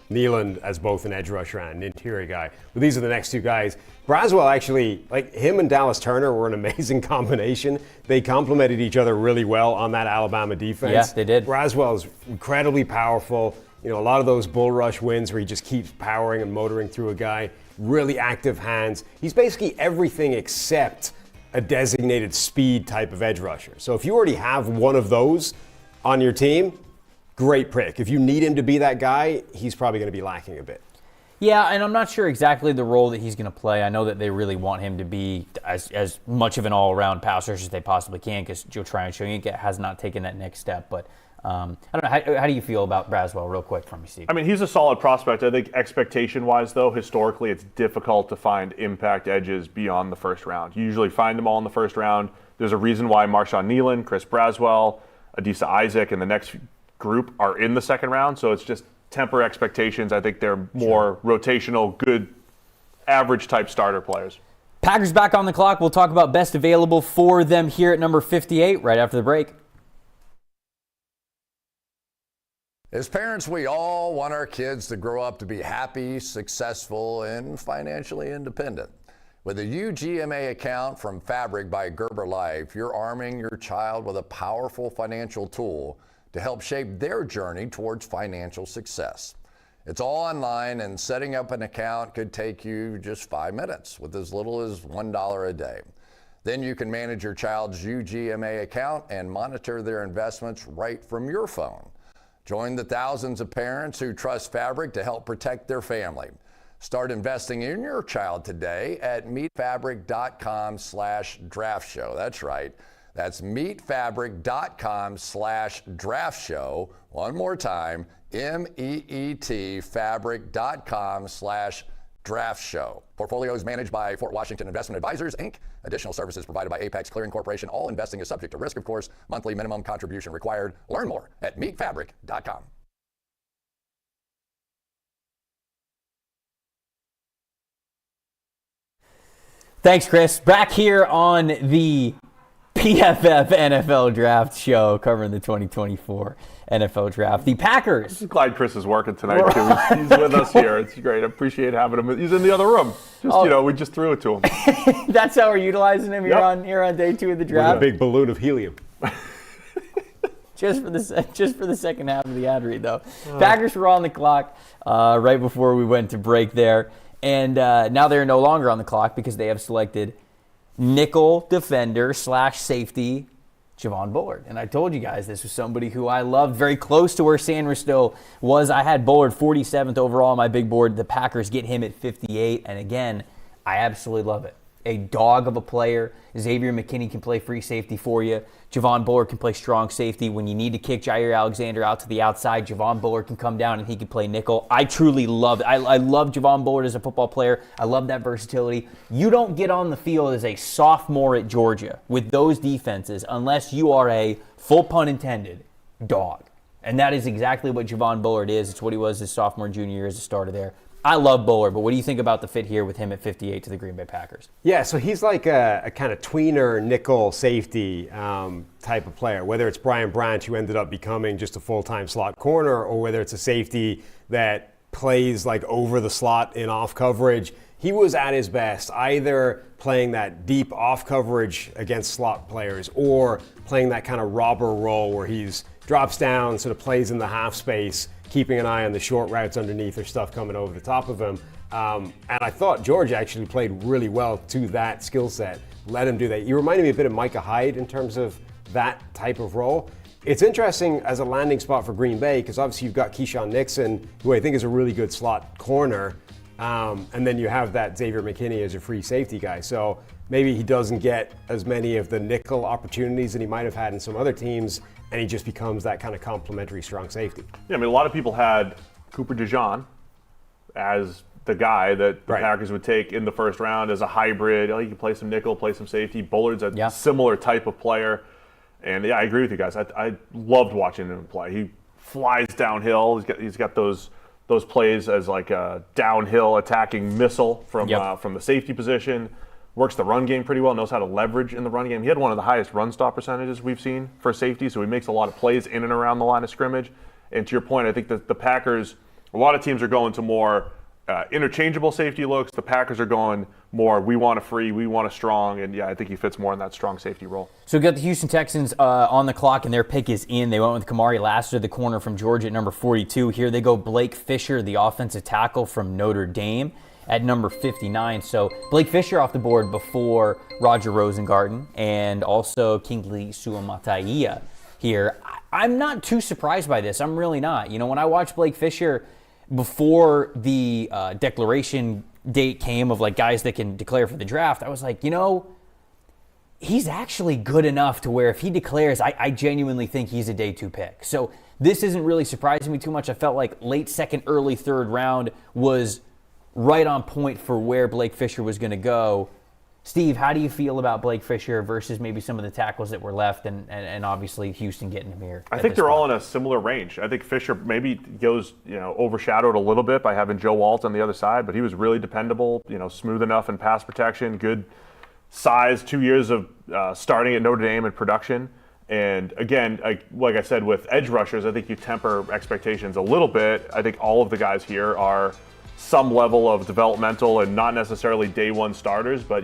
Kneeland as both an edge rusher and an interior guy. But these are the next two guys. Braswell actually, like him and Dallas Turner were an amazing combination. They complemented each other really well on that Alabama defense. Yeah, they did. Braswell is incredibly powerful. You know, a lot of those bull rush wins where he just keeps powering and motoring through a guy. Really active hands. He's basically everything except a designated speed type of edge rusher. So if you already have one of those on your team, great pick. If you need him to be that guy, he's probably going to be lacking a bit. Yeah, and I'm not sure exactly the role that he's going to play. I know that they really want him to be as much of an all-around passer as they possibly can because Joe Tryon-Shoyinka has not taken that next step. But I don't know. How do you feel about Braswell real quick from you, Steve? I mean, he's a solid prospect. I think expectation-wise, though, historically, it's difficult to find impact edges beyond the first round. You usually find them all in the first round. There's a reason why Marshawn Kneeland, Chris Braswell, Adisa Isaac, and the next group are in the second round. So it's just temper expectations. I think they're more rotational, good, average-type starter players. Packers back on the clock. We'll talk about best available for them here at number 58 right after the break. As parents, we all want our kids to grow up to be happy, successful, and financially independent. With a UGMA account from Fabric by Gerber Life, you're arming your child with a powerful financial tool to help shape their journey towards financial success. It's all online, and setting up an account could take you just 5 minutes with as little as $1 a day. Then you can manage your child's UGMA account and monitor their investments right from your phone. Join the thousands of parents who trust Fabric to help protect their family. Start investing in your child today at meetfabric.com/draftshow. That's right. That's meetfabric.com/draftshow. One more time, meetfabric.com/draftshow. Portfolio is managed by Fort Washington Investment Advisors, Inc. Additional services provided by Apex Clearing Corporation. All investing is subject to risk, of course. Monthly minimum contribution required. Learn more at meetfabric.com. Thanks, Chris. Back here on the PFF NFL Draft Show covering the 2024 NFL Draft. The Packers. I'm glad Chris is working tonight, too. He's with us here. It's great. I appreciate having him. He's in the other room. We just threw it to him. That's how we're utilizing him here on day 2 of the draft. With a big balloon of helium. Just for the second half of the ad read, though. Packers were on the clock right before we went to break there. And now they're no longer on the clock because they have selected nickel defender / safety Javon Bullard. And I told you guys this was somebody who I loved, very close to where Sanders still was. I had Bullard 47th overall on my big board. The Packers get him at 58. And again, I absolutely love it. A dog of a player. Xavier McKinney can play free safety for you. Javon Bullard can play strong safety. When you need to kick Jair Alexander out to the outside, Javon Bullard can come down and he can play nickel. I truly love it. I love Javon Bullard as a football player. I love that versatility. You don't get on the field as a sophomore at Georgia with those defenses unless you are a, full pun intended, dog. And that is exactly what Javon Bullard is. It's what he was his sophomore, junior year as a starter there. I love Bullard, but what do you think about the fit here with him at 58 to the Green Bay Packers? Yeah, so he's like a kind of tweener nickel safety type of player, whether it's Brian Branch, who ended up becoming just a full-time slot corner, or whether it's a safety that plays like over the slot in off coverage. He was at his best either playing that deep off coverage against slot players or playing that kind of robber role where he's drops down, sort of plays in the half space, keeping an eye on the short routes underneath or stuff coming over the top of him. And I thought George actually played really well to that skill set. Let him do that. You reminded me a bit of Micah Hyde in terms of that type of role. It's interesting as a landing spot for Green Bay because obviously you've got Keyshawn Nixon, who I think is a really good slot corner. And then you have that Xavier McKinney as a free safety guy. So maybe he doesn't get as many of the nickel opportunities that he might have had in some other teams, and he just becomes that kind of complementary strong safety. Yeah, I mean, a lot of people had Cooper DeJean as the guy that the Right. Packers would take in the first round as a hybrid. He can play some nickel, play some safety. Bullard's a similar type of player. And yeah, I agree with you guys. I loved watching him play. He flies downhill. He's got those plays as like a downhill attacking missile from the safety position. Works the run game pretty well. Knows how to leverage in the run game. He had one of the highest run stop percentages we've seen for safety. So he makes a lot of plays in and around the line of scrimmage. And to your point, I think that the Packers, a lot of teams are going to more interchangeable safety looks. The Packers are going more, we want a free, we want a strong, and yeah, I think he fits more in that strong safety role. So we got the Houston Texans on the clock, and their pick is in. They went with Kamari Lassiter, the corner from Georgia at number 42. Here they go Blake Fisher, the offensive tackle from Notre Dame at number 59. So Blake Fisher off the board before Roger Rosengarten and also Kingsley Suamataia here. I'm not too surprised by this. I'm really not. You know, when I watched Blake Fisher before the declaration date came of like guys that can declare for the draft, I was like, you know, he's actually good enough to where if he declares, I genuinely think he's a day 2 pick. So this isn't really surprising me too much. I felt like late second, early third round was right on point for where Blake Fisher was going to go. Steve, how do you feel about Blake Fisher versus maybe some of the tackles that were left and obviously Houston getting him here? I think they're all in a similar range. I think Fisher maybe goes, overshadowed a little bit by having Joe Alt on the other side, but he was really dependable, smooth enough in pass protection, good size, 2 years of starting at Notre Dame in production. And again, like I said, with edge rushers, I think you temper expectations a little bit. I think all of the guys here are some level of developmental and not necessarily day 1 starters, but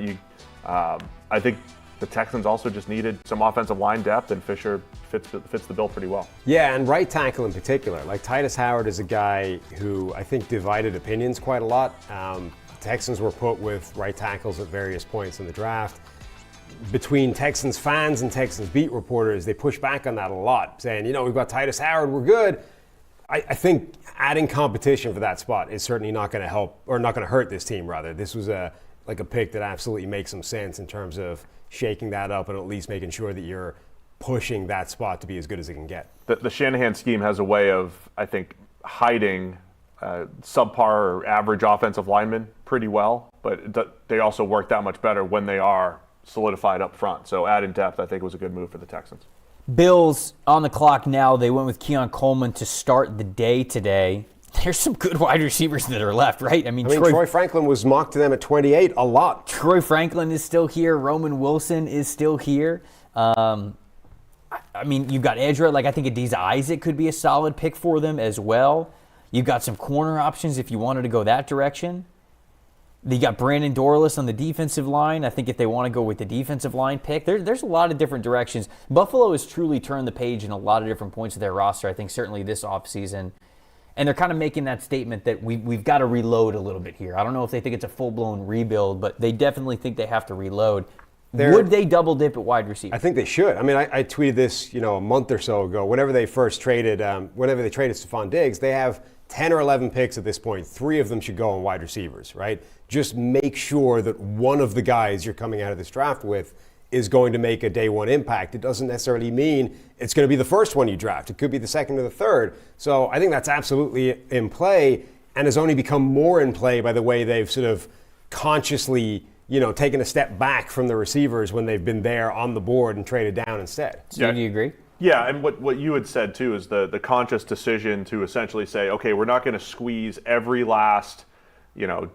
I think the Texans also just needed some offensive line depth, and Fisher fits the bill pretty well. Yeah, and right tackle in particular. Like Titus Howard is a guy who I think divided opinions quite a lot. Texans were put with right tackles at various points in the draft. Between Texans fans and Texans beat reporters, they push back on that a lot, saying, we've got Titus Howard, we're good. I think adding competition for that spot is certainly not going to help, or not going to hurt this team, rather. This was a pick that absolutely makes some sense in terms of shaking that up and at least making sure that you're pushing that spot to be as good as it can get. The Shanahan scheme has a way of, I think, hiding subpar or average offensive linemen pretty well, but they also work that much better when they are solidified up front. So adding depth, I think, was a good move for the Texans. Bills on the clock now. They went with Keon Coleman to start the day today. There's some good wide receivers that are left, right? I mean Troy Franklin was mocked to them at 28 a lot. Troy Franklin is still here. Roman Wilson is still here. You've got Edra. I think Adiza Isaac could be a solid pick for them as well. You've got some corner options if you wanted to go that direction. You got Brandon Dorlus on the defensive line. I think if they want to go with the defensive line pick, there's a lot of different directions. Buffalo has truly turned the page in a lot of different points of their roster, I think certainly this offseason. And they're kind of making that statement that we've got to reload a little bit here. I don't know if they think it's a full-blown rebuild, but they definitely think they have to reload. Would they double dip at wide receiver? I think they should. I tweeted this, a month or so ago. Whenever they traded Stephon Diggs, they have 10 or 11 picks at this point. 3 of them should go on wide receivers, right? Just make sure that one of the guys you're coming out of this draft with is going to make a day 1 impact. It doesn't necessarily mean it's going to be the first one you draft. It could be the second or the third. So I think that's absolutely in play, and has only become more in play by the way they've sort of consciously, taken a step back from the receivers when they've been there on the board and traded down instead. So do you agree? Yeah, and what you had said too is the conscious decision to essentially say, okay, we're not going to squeeze every last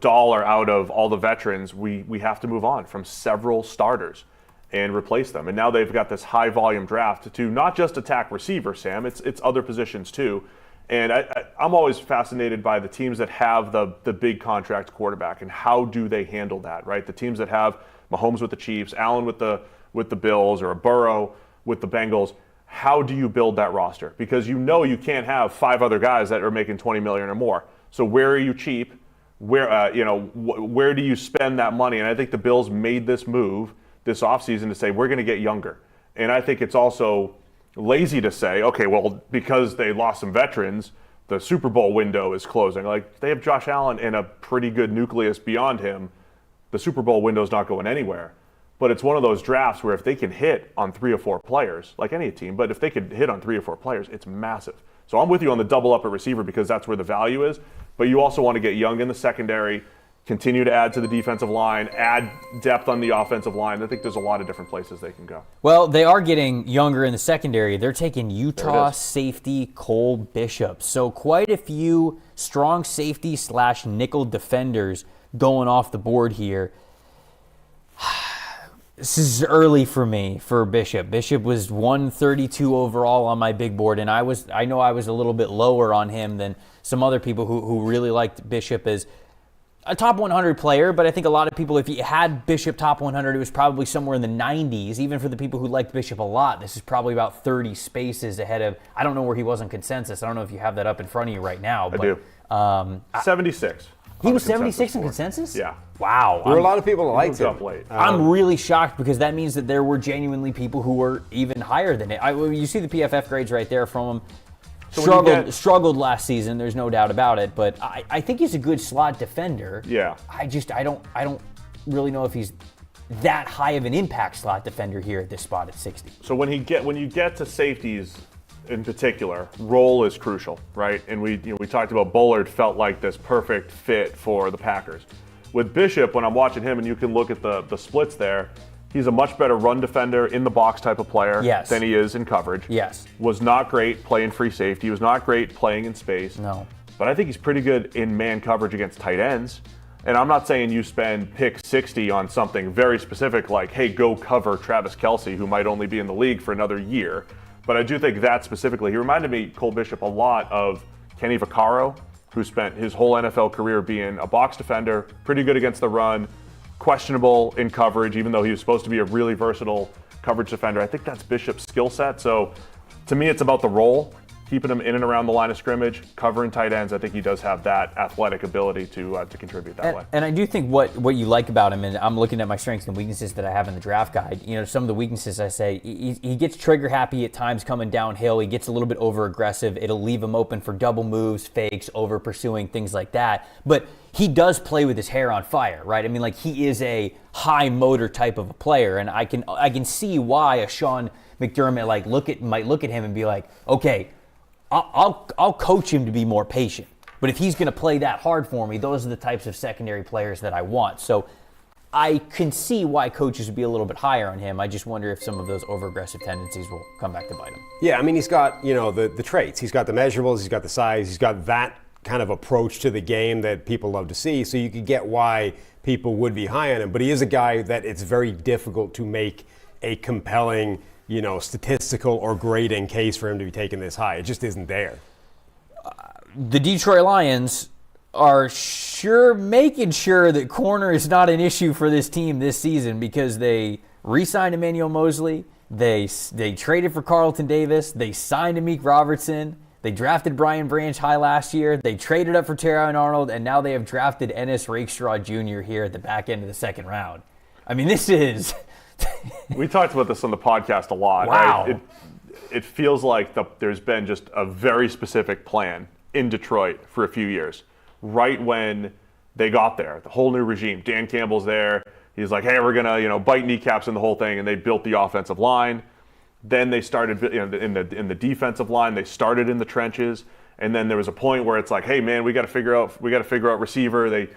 dollar out of all the veterans. We have to move on from several starters and replace them. And now they've got this high volume draft to not just attack receiver, Sam, it's other positions too. And I'm always fascinated by the teams that have the big contract quarterback and how do they handle that, right? The teams that have Mahomes with the Chiefs, Allen with the Bills, or a Burrow with the Bengals. How do you build that roster? Because you can't have 5 other guys that are making $20 million or more. So where are you cheap? Where do you spend that money? And I think the Bills made this move this offseason to say we're going to get younger. And I think it's also lazy to say, okay, well, because they lost some veterans, the Super Bowl window is closing. They have Josh Allen and a pretty good nucleus beyond him. The Super Bowl window's not going anywhere. But it's one of those drafts where if they can hit on 3 or 4 players, like any team, but if they could hit on 3 or 4 players, it's massive. So I'm with you on the double up at receiver because that's where the value is. But you also want to get young in the secondary, continue to add to the defensive line, add depth on the offensive line. I think there's a lot of different places they can go. Well, they are getting younger in the secondary. They're taking Utah safety Cole Bishop. So quite a few strong safety / nickel defenders going off the board here. This is early for me for Bishop. Bishop was 132 overall on my big board, and I know I was a little bit lower on him than some other people who really liked Bishop as a top 100 player, but I think a lot of people, if you had Bishop top 100, it was probably somewhere in the 90s. Even for the people who liked Bishop a lot, this is probably about 30 spaces ahead of, I don't know where he was in consensus. I don't know if you have that up in front of you right now. I do. 76. He was 76 in consensus? Yeah. Wow. There were a lot of people that liked moved him. up late. I'm really shocked because that means that there were genuinely people who were even higher than it. You see the PFF grades right there from him. So Struggled last season, there's no doubt about it, but I think he's a good slot defender. Yeah. I don't really know if he's that high of an impact slot defender here at this spot at 60. So when you get to safeties in particular, role is crucial, right? And we talked about Bullard felt like this perfect fit for the Packers. With Bishop, when I'm watching him, and you can look at the splits there, he's a much better run defender in the box type of player than he is in coverage. Yes. Was not great playing free safety. Was not great playing in space. No. But I think he's pretty good in man coverage against tight ends. And I'm not saying you spend pick 60 on something very specific like, hey, go cover Travis Kelce, who might only be in the league for another year. But I do think that specifically, he reminded me, Cole Bishop, a lot of Kenny Vaccaro, who spent his whole NFL career being a box defender, pretty good against the run, questionable in coverage, even though he was supposed to be a really versatile coverage defender. I think that's Bishop's skill set. So to me, it's about the role, keeping him in and around the line of scrimmage, covering tight ends. I think he does have that athletic ability to contribute that way. And I do think what you like about him, and I'm looking at my strengths and weaknesses that I have in the draft guide, some of the weaknesses I say, he gets trigger happy at times coming downhill. He gets a little bit over aggressive. It'll leave him open for double moves, fakes, over pursuing, things like that. But he does play with his hair on fire, right? I mean, like, he is a high motor type of a player, and I can see why a Sean McDermott might look at him and be like, okay, I'll coach him to be more patient. But if he's going to play that hard for me, those are the types of secondary players that I want. So I can see why coaches would be a little bit higher on him. I just wonder if some of those over-aggressive tendencies will come back to bite him. Yeah, I mean, he's got, the traits. He's got the measurables, he's got the size, he's got that kind of approach to the game that people love to see. So you could get why people would be high on him. But he is a guy that it's very difficult to make a compelling, statistical or grading case for him to be taken this high. It just isn't there. The Detroit Lions are making sure that corner is not an issue for this team this season because they re-signed Emmanuel Mosley, they traded for Carlton Davis, they signed Amik Robertson, they drafted Brian Branch high last year, they traded up for Terrion Arnold, and now they have drafted Ennis Rakestraw Jr. here at the back end of the second round. I mean, this is... We talked about this on the podcast a lot. Wow. Right? It feels like there's been just a very specific plan in Detroit for a few years. Right when they got there, the whole new regime, Dan Campbell's there. He's like, hey, we're going to bite kneecaps in the whole thing, and they built the offensive line. Then they started in the defensive line. They started in the trenches, and then there was a point where it's like, hey, man, we got to figure out receiver. They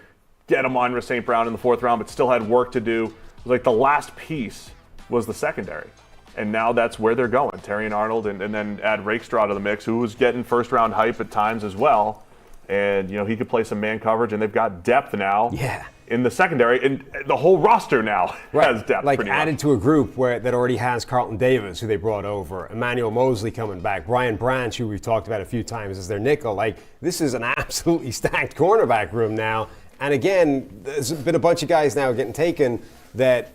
get him on St. Brown in the fourth round, but still had work to do. Like the last piece was the secondary. And now that's where they're going. Terrion Arnold and then add Rakestraw to the mix, who was getting first round hype at times as well. And, he could play some man coverage, and they've got depth now in the secondary. And the whole roster now has depth. Like pretty added much. to a group that already has Carlton Davis, who they brought over, Emmanuel Mosley coming back, Brian Branch, who we've talked about a few times as their nickel. Like, this is an absolutely stacked cornerback room now. And again, there's been a bunch of guys now getting taken that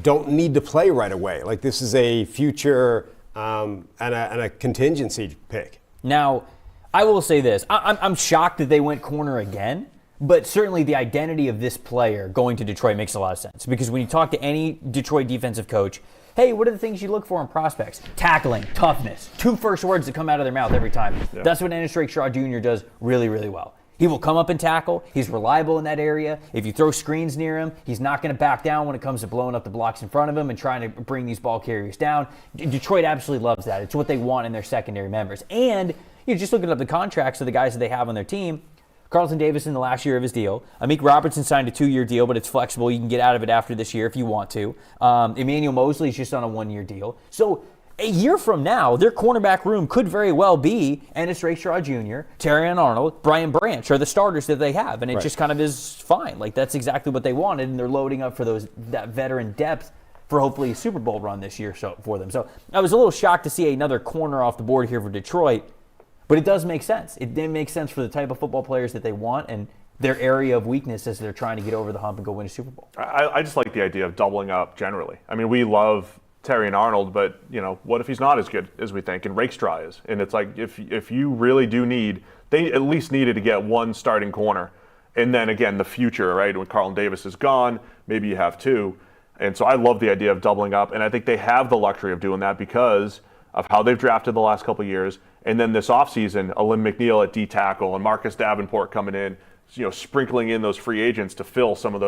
don't need to play right away. Like, this is a future and a contingency pick. Now, I will say this. I'm shocked that they went corner again, but certainly the identity of this player going to Detroit makes a lot of sense. Because when you talk to any Detroit defensive coach, hey, what are the things you look for in prospects? Tackling, toughness, 2 first words that come out of their mouth every time. Yeah. That's what Ennis Rakestraw Jr. does really, really well. He will come up and tackle. He's reliable in that area. If you throw screens near him, he's not going to back down when it comes to blowing up the blocks in front of him and trying to bring these ball carriers down. Detroit absolutely loves that. It's what they want in their secondary members. And you're just looking up the contracts of the guys that they have on their team. Carlton Davis in the last year of his deal. Amik Robertson signed a 2-year deal, but it's flexible. You can get out of it after this year if you want to. Emmanuel Mosley's just on a 1-year deal. So a year from now, their cornerback room could very well be Ennis Rakestraw Jr., Terrion Arnold, Brian Branch are the starters that they have, and it just kind of is fine. Like, that's exactly what they wanted, and they're loading up for that veteran depth for hopefully a Super Bowl run this year for them. So I was a little shocked to see another corner off the board here for Detroit. But it does make sense. It makes sense for the type of football players that they want and their area of weakness as they're trying to get over the hump and go win a Super Bowl. I just like the idea of doubling up generally. I mean, we love Terrion Arnold, but, what if he's not as good as we think? And Rakestraw is. And it's like, if you really do need, they at least needed to get one starting corner. And then, again, the future, right? When Carlton Davis is gone, maybe you have two. And so I love the idea of doubling up. And I think they have the luxury of doing that because of how they've drafted the last couple of years. And then this offseason, Alim McNeil at D tackle and Marcus Davenport coming in, sprinkling in those free agents to fill some of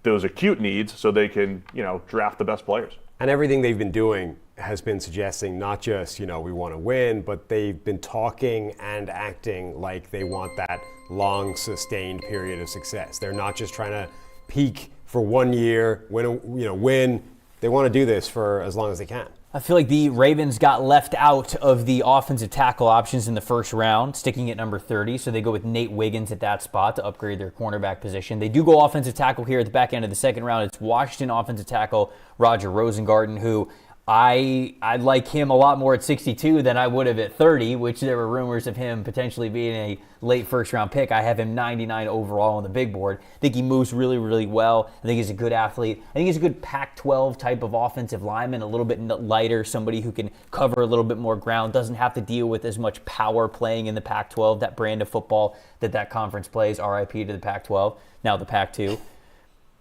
those acute needs so they can, draft the best players. And everything they've been doing has been suggesting not just, we want to win, but they've been talking and acting like they want that long, sustained period of success. They're not just trying to peak for 1 year, win. They want to do this for as long as they can. I feel like the Ravens got left out of the offensive tackle options in the first round, sticking at number 30. So they go with Nate Wiggins at that spot to upgrade their cornerback position. They do go offensive tackle here at the back end of the second round. It's Washington offensive tackle Roger Rosengarten, who I like him a lot more at 62 than I would have at 30, which there were rumors of him potentially being a late first-round pick. I have him 99 overall on the big board. I think he moves really, really well. I think he's a good athlete. I think he's a good Pac-12 type of offensive lineman, a little bit lighter, somebody who can cover a little bit more ground, doesn't have to deal with as much power playing in the Pac-12, that brand of football that conference plays, RIP to the Pac-12, now the Pac-2.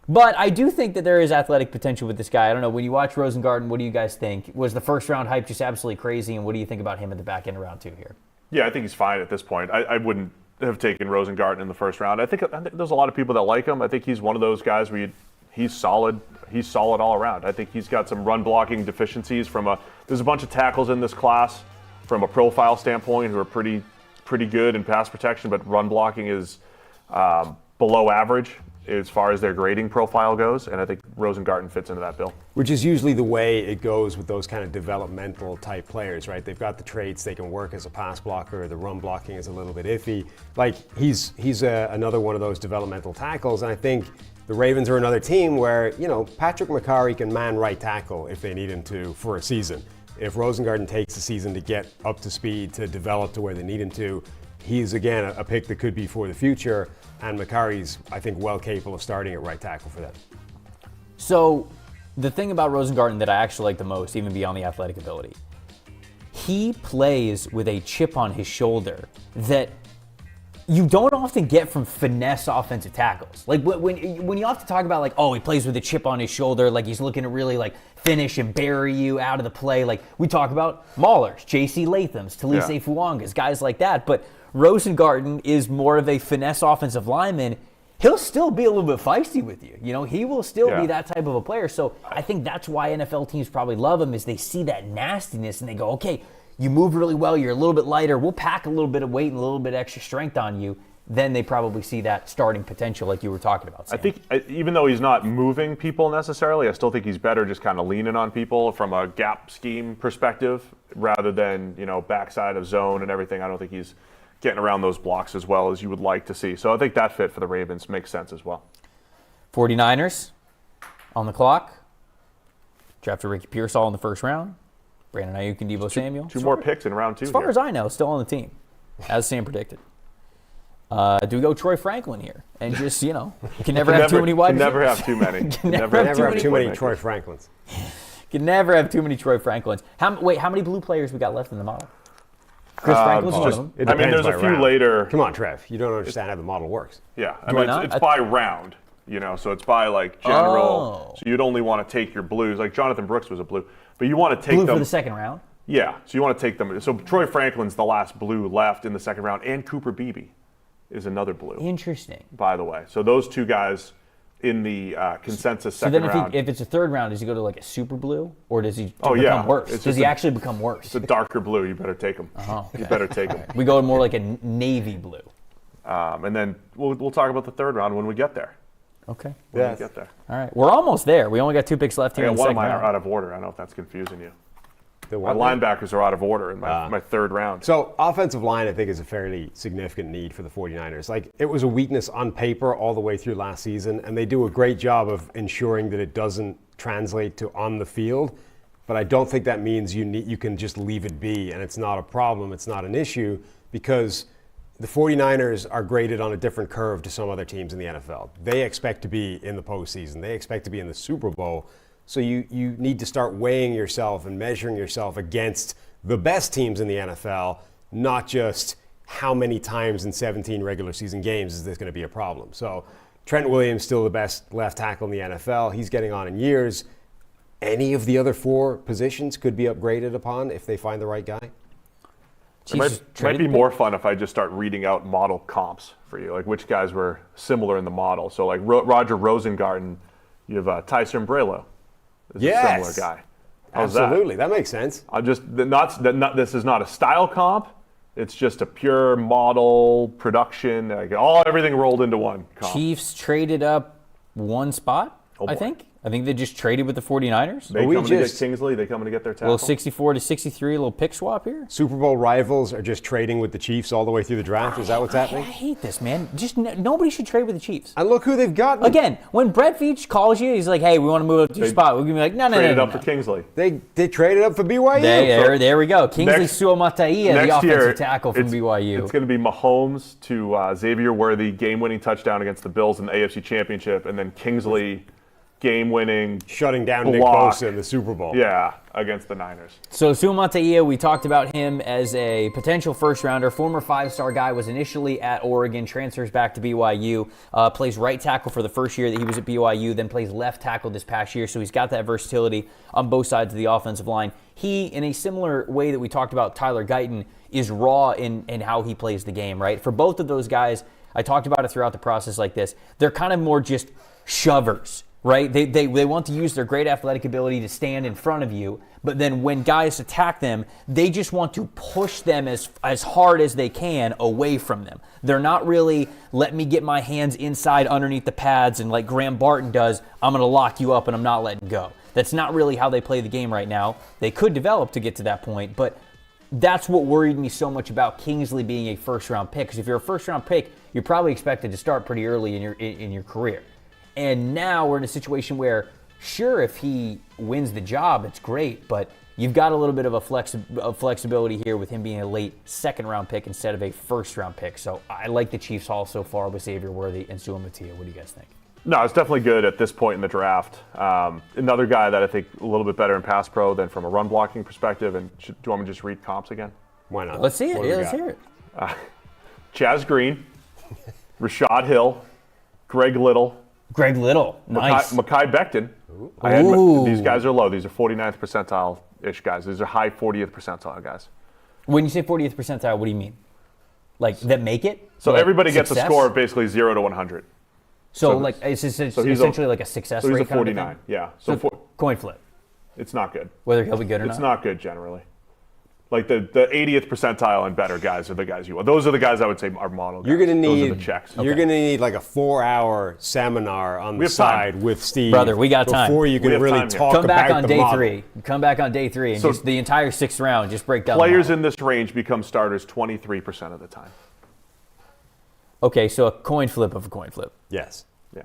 But I do think that there is athletic potential with this guy. I don't know. When you watch Rosengarten, what do you guys think? Was the first round hype just absolutely crazy? And what do you think about him at the back end of round 2 here? Yeah, I think he's fine at this point. I wouldn't have taken Rosengarten in the first round. I think there's a lot of people that like him. I think he's one of those guys where he's solid. He's solid all around. I think he's got some run blocking deficiencies there's a bunch of tackles in this class from a profile standpoint who are pretty good in pass protection, but run blocking is below average as far as their grading profile goes, and I think Rosengarten fits into that bill. Which is usually the way it goes with those kind of developmental type players, right? They've got the traits, they can work as a pass blocker, the run blocking is a little bit iffy. Like, he's another one of those developmental tackles, and I think the Ravens are another team where, Patrick Mekari can man right tackle if they need him to for a season. If Rosengarten takes a season to get up to speed, to develop to where they need him to, he's, again, a pick that could be for the future. And Mekari's, I think, well capable of starting at right tackle for them. So the thing about Rosengarten that I actually like the most, even beyond the athletic ability, he plays with a chip on his shoulder that you don't often get from finesse offensive tackles. Like when you often talk about like, oh, he plays with a chip on his shoulder, like he's looking to really like finish and bury you out of the play. Like we talk about Maulers, J.C. Latham's, Talise Fuangas, guys like that. But Rosengarten is more of a finesse offensive lineman. He'll still be a little bit feisty with you. He will still be that type of a player. So I think that's why NFL teams probably love him, is they see that nastiness and they go, okay, you move really well, you're a little bit lighter, we'll pack a little bit of weight and a little bit extra strength on you. Then they probably see that starting potential like you were talking about, Sam. I think even though he's not moving people necessarily, I still think he's better just kind of leaning on people from a gap scheme perspective rather than, backside of zone and everything. I don't think he's getting around those blocks as well as you would like to see. So I think that fit for the Ravens makes sense as well. 49ers on the clock. Drafted Ricky Pearsall in the first round. Brandon Ayuk and Deebo Samuel. Two more picks in round 2 As far as I know, still on the team, as Sam predicted. Do we go Troy Franklin here? And just, you can never have too many wide receivers. Never have too many. Can never have too many Troy Franklins. Can never have too many Troy Franklins. How many blue players we got left in the model? Chris Franklin's one of them. It I mean, there's depends a by few round. later. Come on, Trev. You don't understand how the model works. Yeah, I Do I mean, not? it's by round, so it's by like general. Oh. So you'd only want to take your blues. Like Jonathan Brooks was a blue, but you want to take Blue them for the second round. Yeah, so you want to take them. So Troy Franklin's the last blue left in the second round, and Cooper Beebe is another blue. Interesting. By the way, so those two guys in the consensus So second then round. if it's a third round, does he go to like a super blue, or does he Oh, become yeah. worse? It's Does just he a- actually become worse? It's a darker blue. You better take him. You better take him. We go more like a navy blue. And then we'll talk about the third round when we get there. Okay. When we get there. All right. We're almost there. We only got 2 picks left I here got in the one of second mine are round. out of order. I don't know if that's confusing you. The My what? linebackers are out of order in my third round. So offensive line, I think, is a fairly significant need for the 49ers. Like, it was a weakness on paper all the way through last season, and they do a great job of ensuring that it doesn't translate to on the field. But I don't think that means you can just leave it be, and it's not a problem, it's not an issue, because the 49ers are graded on a different curve to some other teams in the NFL. They expect to be in the postseason. They expect to be in the Super Bowl. So you need to start weighing yourself and measuring yourself against the best teams in the NFL, not just how many times in 17 regular season games is this going to be a problem. So Trent Williams, still the best left tackle in the NFL. He's getting on in years. Any of the other 4 positions could be upgraded upon if they find the right guy. It might be more fun if I just start reading out model comps for you, like which guys were similar in the model. So like Roger Rosengarten, you have Tyson Braylo. Is a similar guy. How's Absolutely, that makes sense. I'm just this is not a style comp. It's just a pure model production. Like everything rolled into one comp. Chiefs traded up 1 spot, Oh, I boy. think. I think they just traded with the 49ers. They coming to get Kingsley. They coming to get their A tackle. little 64 to 63, a little pick swap here. Super Bowl rivals are just trading with the Chiefs all the way through the draft. Is that what's I happening? hate this, man. Just nobody should trade with the Chiefs. And look who they've got. Again, when Brett Veach calls you, he's like, "Hey, we want to move up to your spot." We're gonna be like, "No, no, no, Traded no, up no." for Kingsley. They traded up for BYU. There we go. Kingsley Next- Suamataia, the Next offensive year, tackle from BYU. It's going to be Mahomes to Xavier Worthy, game-winning touchdown against the Bills in the AFC Championship, and then Kingsley, game-winning Shutting down Nick block. Bosa in the Super Bowl. Yeah, against the Niners. So Suamataia, we talked about him as a potential first-rounder. Former 5-star guy, was initially at Oregon, transfers back to BYU, plays right tackle for the first year that he was at BYU, then plays left tackle this past year. So he's got that versatility on both sides of the offensive line. He, in a similar way that we talked about Tyler Guyton, is raw in how he plays the game, right? For both of those guys, I talked about it throughout the process like this. They're kind of more just shovers, right? They want to use their great athletic ability to stand in front of you, but then when guys attack them, they just want to push them as hard as they can away from them. They're not really, let me get my hands inside underneath the pads and like Graham Barton does, I'm going to lock you up and I'm not letting go. That's not really how they play the game right now. They could develop to get to that point, but that's what worried me so much about Kingsley being a first-round pick, because if you're a first-round pick, you're probably expected to start pretty early in your career. And now we're in a situation where, sure, if he wins the job, it's great, but you've got a little bit of a flexibility here with him being a late second-round pick instead of a first-round pick. So I like the Chiefs' haul so far with Xavier Worthy and Suamataia. What do you guys think? No, it's definitely good at this point in the draft. Another guy that I think a little bit better in pass pro than from a run blocking perspective. And do you want me to just read comps again? Why not? Let's see it. What do Yeah, we let's got? hear it. Chaz Green, Rashad Hill, Greg Little, Nice. Mekhi Becton. These guys are low. These are 49th percentile-ish guys. These are high 40th percentile guys. When you say 40th percentile, what do you mean? Like that make it? So Like everybody gets a success? score of basically 0 to 100. So like it's essentially like a success So he's rate a 49. kind of thing? Yeah. So coin flip, it's not good. whether he'll be good or It's not. not good generally. Like the 80th percentile and better guys are the guys you want. Those are the guys I would say are model guys. You're going to Those need are the checks. You're going to need like a 4-hour seminar on the have time. side with Steve. Brother, we got time. Before you can have really time here. talk Come back about on the day model. 3. Come back on day 3 and So- just the entire 6th round. Just break down. Players the in this range become starters 23% of the time. Okay, so a coin flip of a coin flip. Yes. Yeah.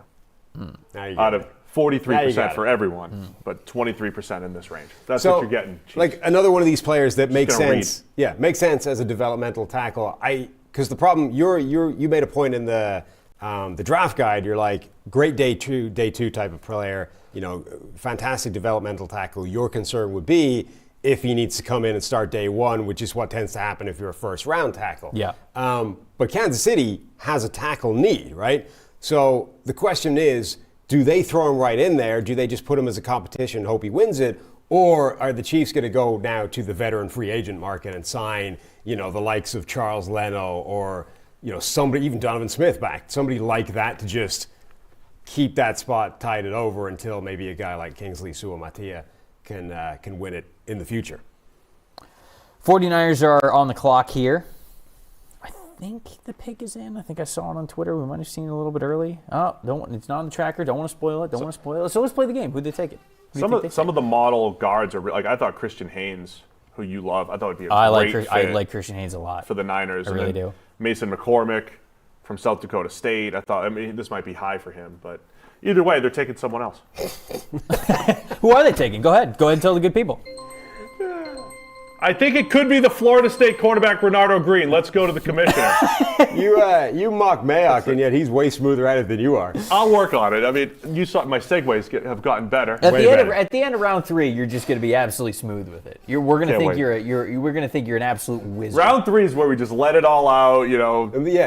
Now you Out got of it. 43% got for it. everyone, but 23% in this range. That's So, what you're getting. Chiefs. like another one of these players that makes gonna sense. Yeah, makes sense as a developmental tackle. Because the problem, you made a point in the draft guide. You're like great day two type of player. You know, fantastic developmental tackle. Your concern would be if he needs to come in and start day one, which is what tends to happen if you're a first round tackle. Yeah. But Kansas City has a tackle need, right? So the question is, do they throw him right in there? Do they just put him as a competition, hope he wins it? Or are the Chiefs going to go now to the veteran free agent market and sign, the likes of Charles Leno or, somebody, even Donovan Smith back, somebody like that to just keep that spot tided over until maybe a guy like Kingsley Suamataia can win it in the future. 49ers are on the clock here. I think the pick is in. I think I saw it on Twitter. We might have seen it a little bit early. It's not on the tracker. Don't want to spoil it. So let's play the game. Who'd they take it? Some of the model guards are like, I thought Christian Haynes, who you love, I thought would be a great fit. I like Christian Haynes a lot for the Niners. I really do. Mason McCormick from South Dakota State. This might be high for him, but either way, they're taking someone else. Who are they taking? Go ahead and tell the good people. I think it could be the Florida State cornerback Renardo Green. Let's go to the commissioner. You mock Mayock, and yet he's way smoother at it than you are. I'll work on it. I mean, you saw my segues have gotten better. At the end of round 3, you're just going to be absolutely smooth with it. We're going to think you're an absolute wizard. Round 3 is where we just let it all out.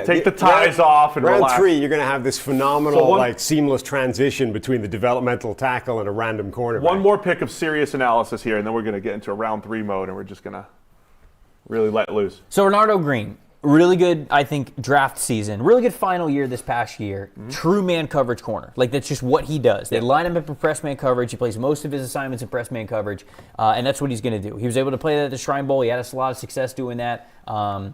Take the ties off and relax. Round 3, you're going to have this phenomenal, seamless transition between the developmental tackle and a random cornerback. One more pick of serious analysis here, and then we're going to get into a round 3 mode, and we're just going to really let loose. So Renardo Green, really good, I think, draft season. Really good final year this past year. Mm-hmm. True man coverage corner. That's just what he does. They line him up in press man coverage. He plays most of his assignments in press man coverage, and that's what he's going to do. He was able to play that at the Shrine Bowl. He had a lot of success doing that. I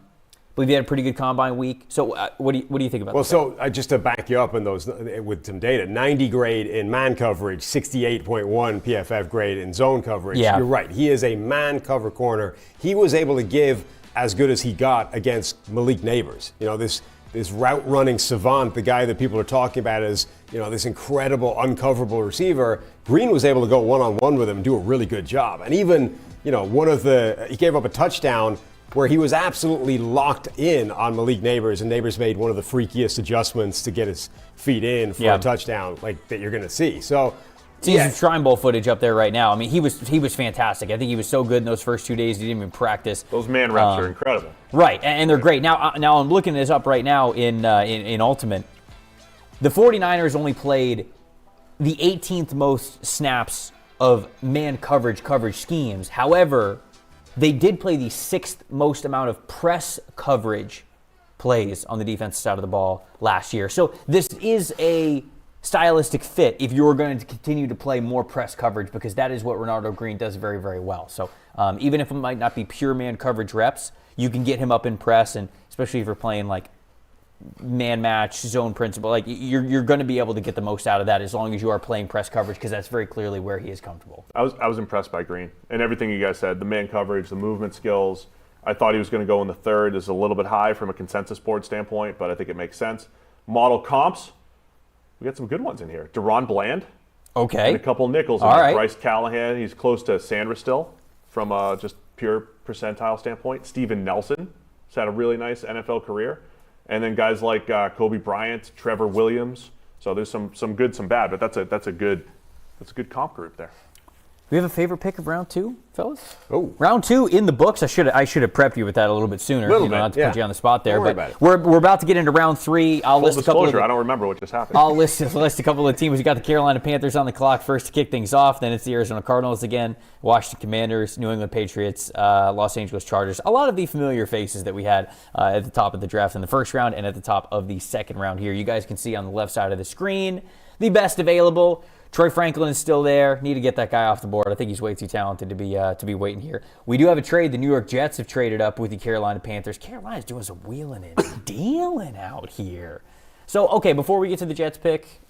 believe he had a pretty good combine week. So what do you think about that? Well, so just to back you up in those with some data, 90 grade in man coverage, 68.1 PFF grade in zone coverage. Yeah. You're right. He is a man cover corner. He was able to give as good as he got against Malik Neighbors. This route running savant, the guy that people are talking about as this incredible uncoverable receiver. Green was able to go one-on-one with him and do a really good job. And even he gave up a touchdown where he was absolutely locked in on Malik Neighbors, and Neighbors made one of the freakiest adjustments to get his feet in for a touchdown that you're going to see. So. See some Shrine Bowl footage up there right now. I mean, he was fantastic. I think he was so good in those first 2 days. He didn't even practice. Those man reps are incredible. Right, and they're great. Now I'm looking this up right now in Ultimate. The 49ers only played the 18th most snaps of man coverage schemes. However, they did play the 6th most amount of press coverage plays on the defensive side of the ball last year. So this is a stylistic fit if you're going to continue to play more press coverage, because that is what Renardo Green does very, very well. So even if it might not be pure man coverage reps, you can get him up in press, and especially if you're playing man match, zone principle, you're going to be able to get the most out of that as long as you are playing press coverage, because that's very clearly where he is comfortable. I was impressed by Green and everything you guys said, the man coverage, the movement skills. I thought he was going to go in the 3rd. Is a little bit high from a consensus board standpoint, but I think it makes sense. Model comps. We got some good ones in here. Deron Bland. Okay. And a couple nickels. All right. Bryce Callahan. He's close to Sandra still from just pure percentile standpoint. Steven Nelson has had a really nice NFL career. And then guys like Kobe Bryant, Trevor Williams. So there's some good, some bad, but that's a good comp group there. Do we have a favorite pick of round 2, fellas? Oh, round 2 in the books. I should have prepped you with that a little bit sooner. Not to put you on the spot there. But we're about to get into round 3. I'll list a couple of. I don't remember what just happened. I'll list a couple of teams. We got the Carolina Panthers on the clock first to kick things off. Then it's the Arizona Cardinals again, Washington Commanders, New England Patriots, Los Angeles Chargers. A lot of the familiar faces that we had at the top of the draft in the first round and at the top of the second round here. You guys can see on the left side of the screen the best available. Troy Franklin is still there. Need to get that guy off the board. I think he's way too talented to be waiting here. We do have a trade. The New York Jets have traded up with the Carolina Panthers. Carolina's doing some wheeling and dealing out here. So, okay, before we get to the Jets pick,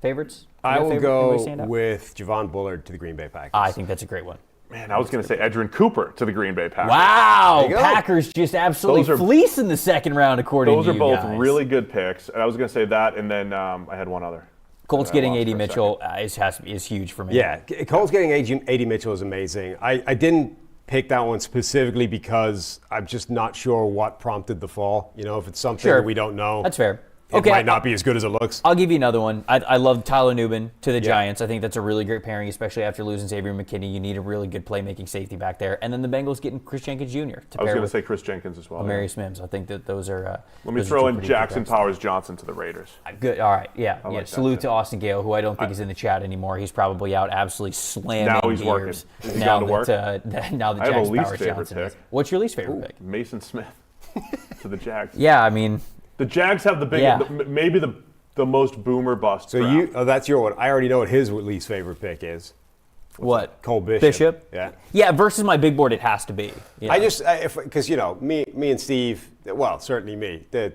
favorites? I will go with Javon Bullard to the Green Bay Packers. I think that's a great one. Man, I was going to say Edgerrin Cooper to the Green Bay Packers. Wow, Packers just absolutely fleece in the second round, according to you guys. Those are both really good picks. And I was going to say that, and then I had one other. Colts getting Adonai Mitchell is huge for me. Yeah, Colts getting Adonai Mitchell is amazing. I didn't pick that one specifically because I'm just not sure what prompted the fall. If it's something that we don't know. That's fair. It might not be as good as it looks. I'll give you another one. I love Tyler Nubin to the Giants. I think that's a really great pairing, especially after losing Xavier McKinney. You need a really good playmaking safety back there. And then the Bengals getting Chris Jenkins Jr. to pair with. I was going to say Chris Jenkins as well. Amarius Mims. I think that those are. Let me throw in Jackson Powers Johnson to the Raiders. Good. All right. Yeah. Like salute to Austin Gale, who I don't think is in the chat anymore. He's probably out absolutely slamming now he's gears. Working. He's now that, now that Jackson Powers Johnson is. What's your least favorite pick? Mason Smith to the Jags. Yeah, I mean. The Jags have the biggest, maybe the the most boomer bust So draft. that's your one. I already know what his least favorite pick is. What? Cole Bishop. Bishop? Yeah. Yeah, versus my big board, it has to be. You know? Because me and Steve, well, certainly me, the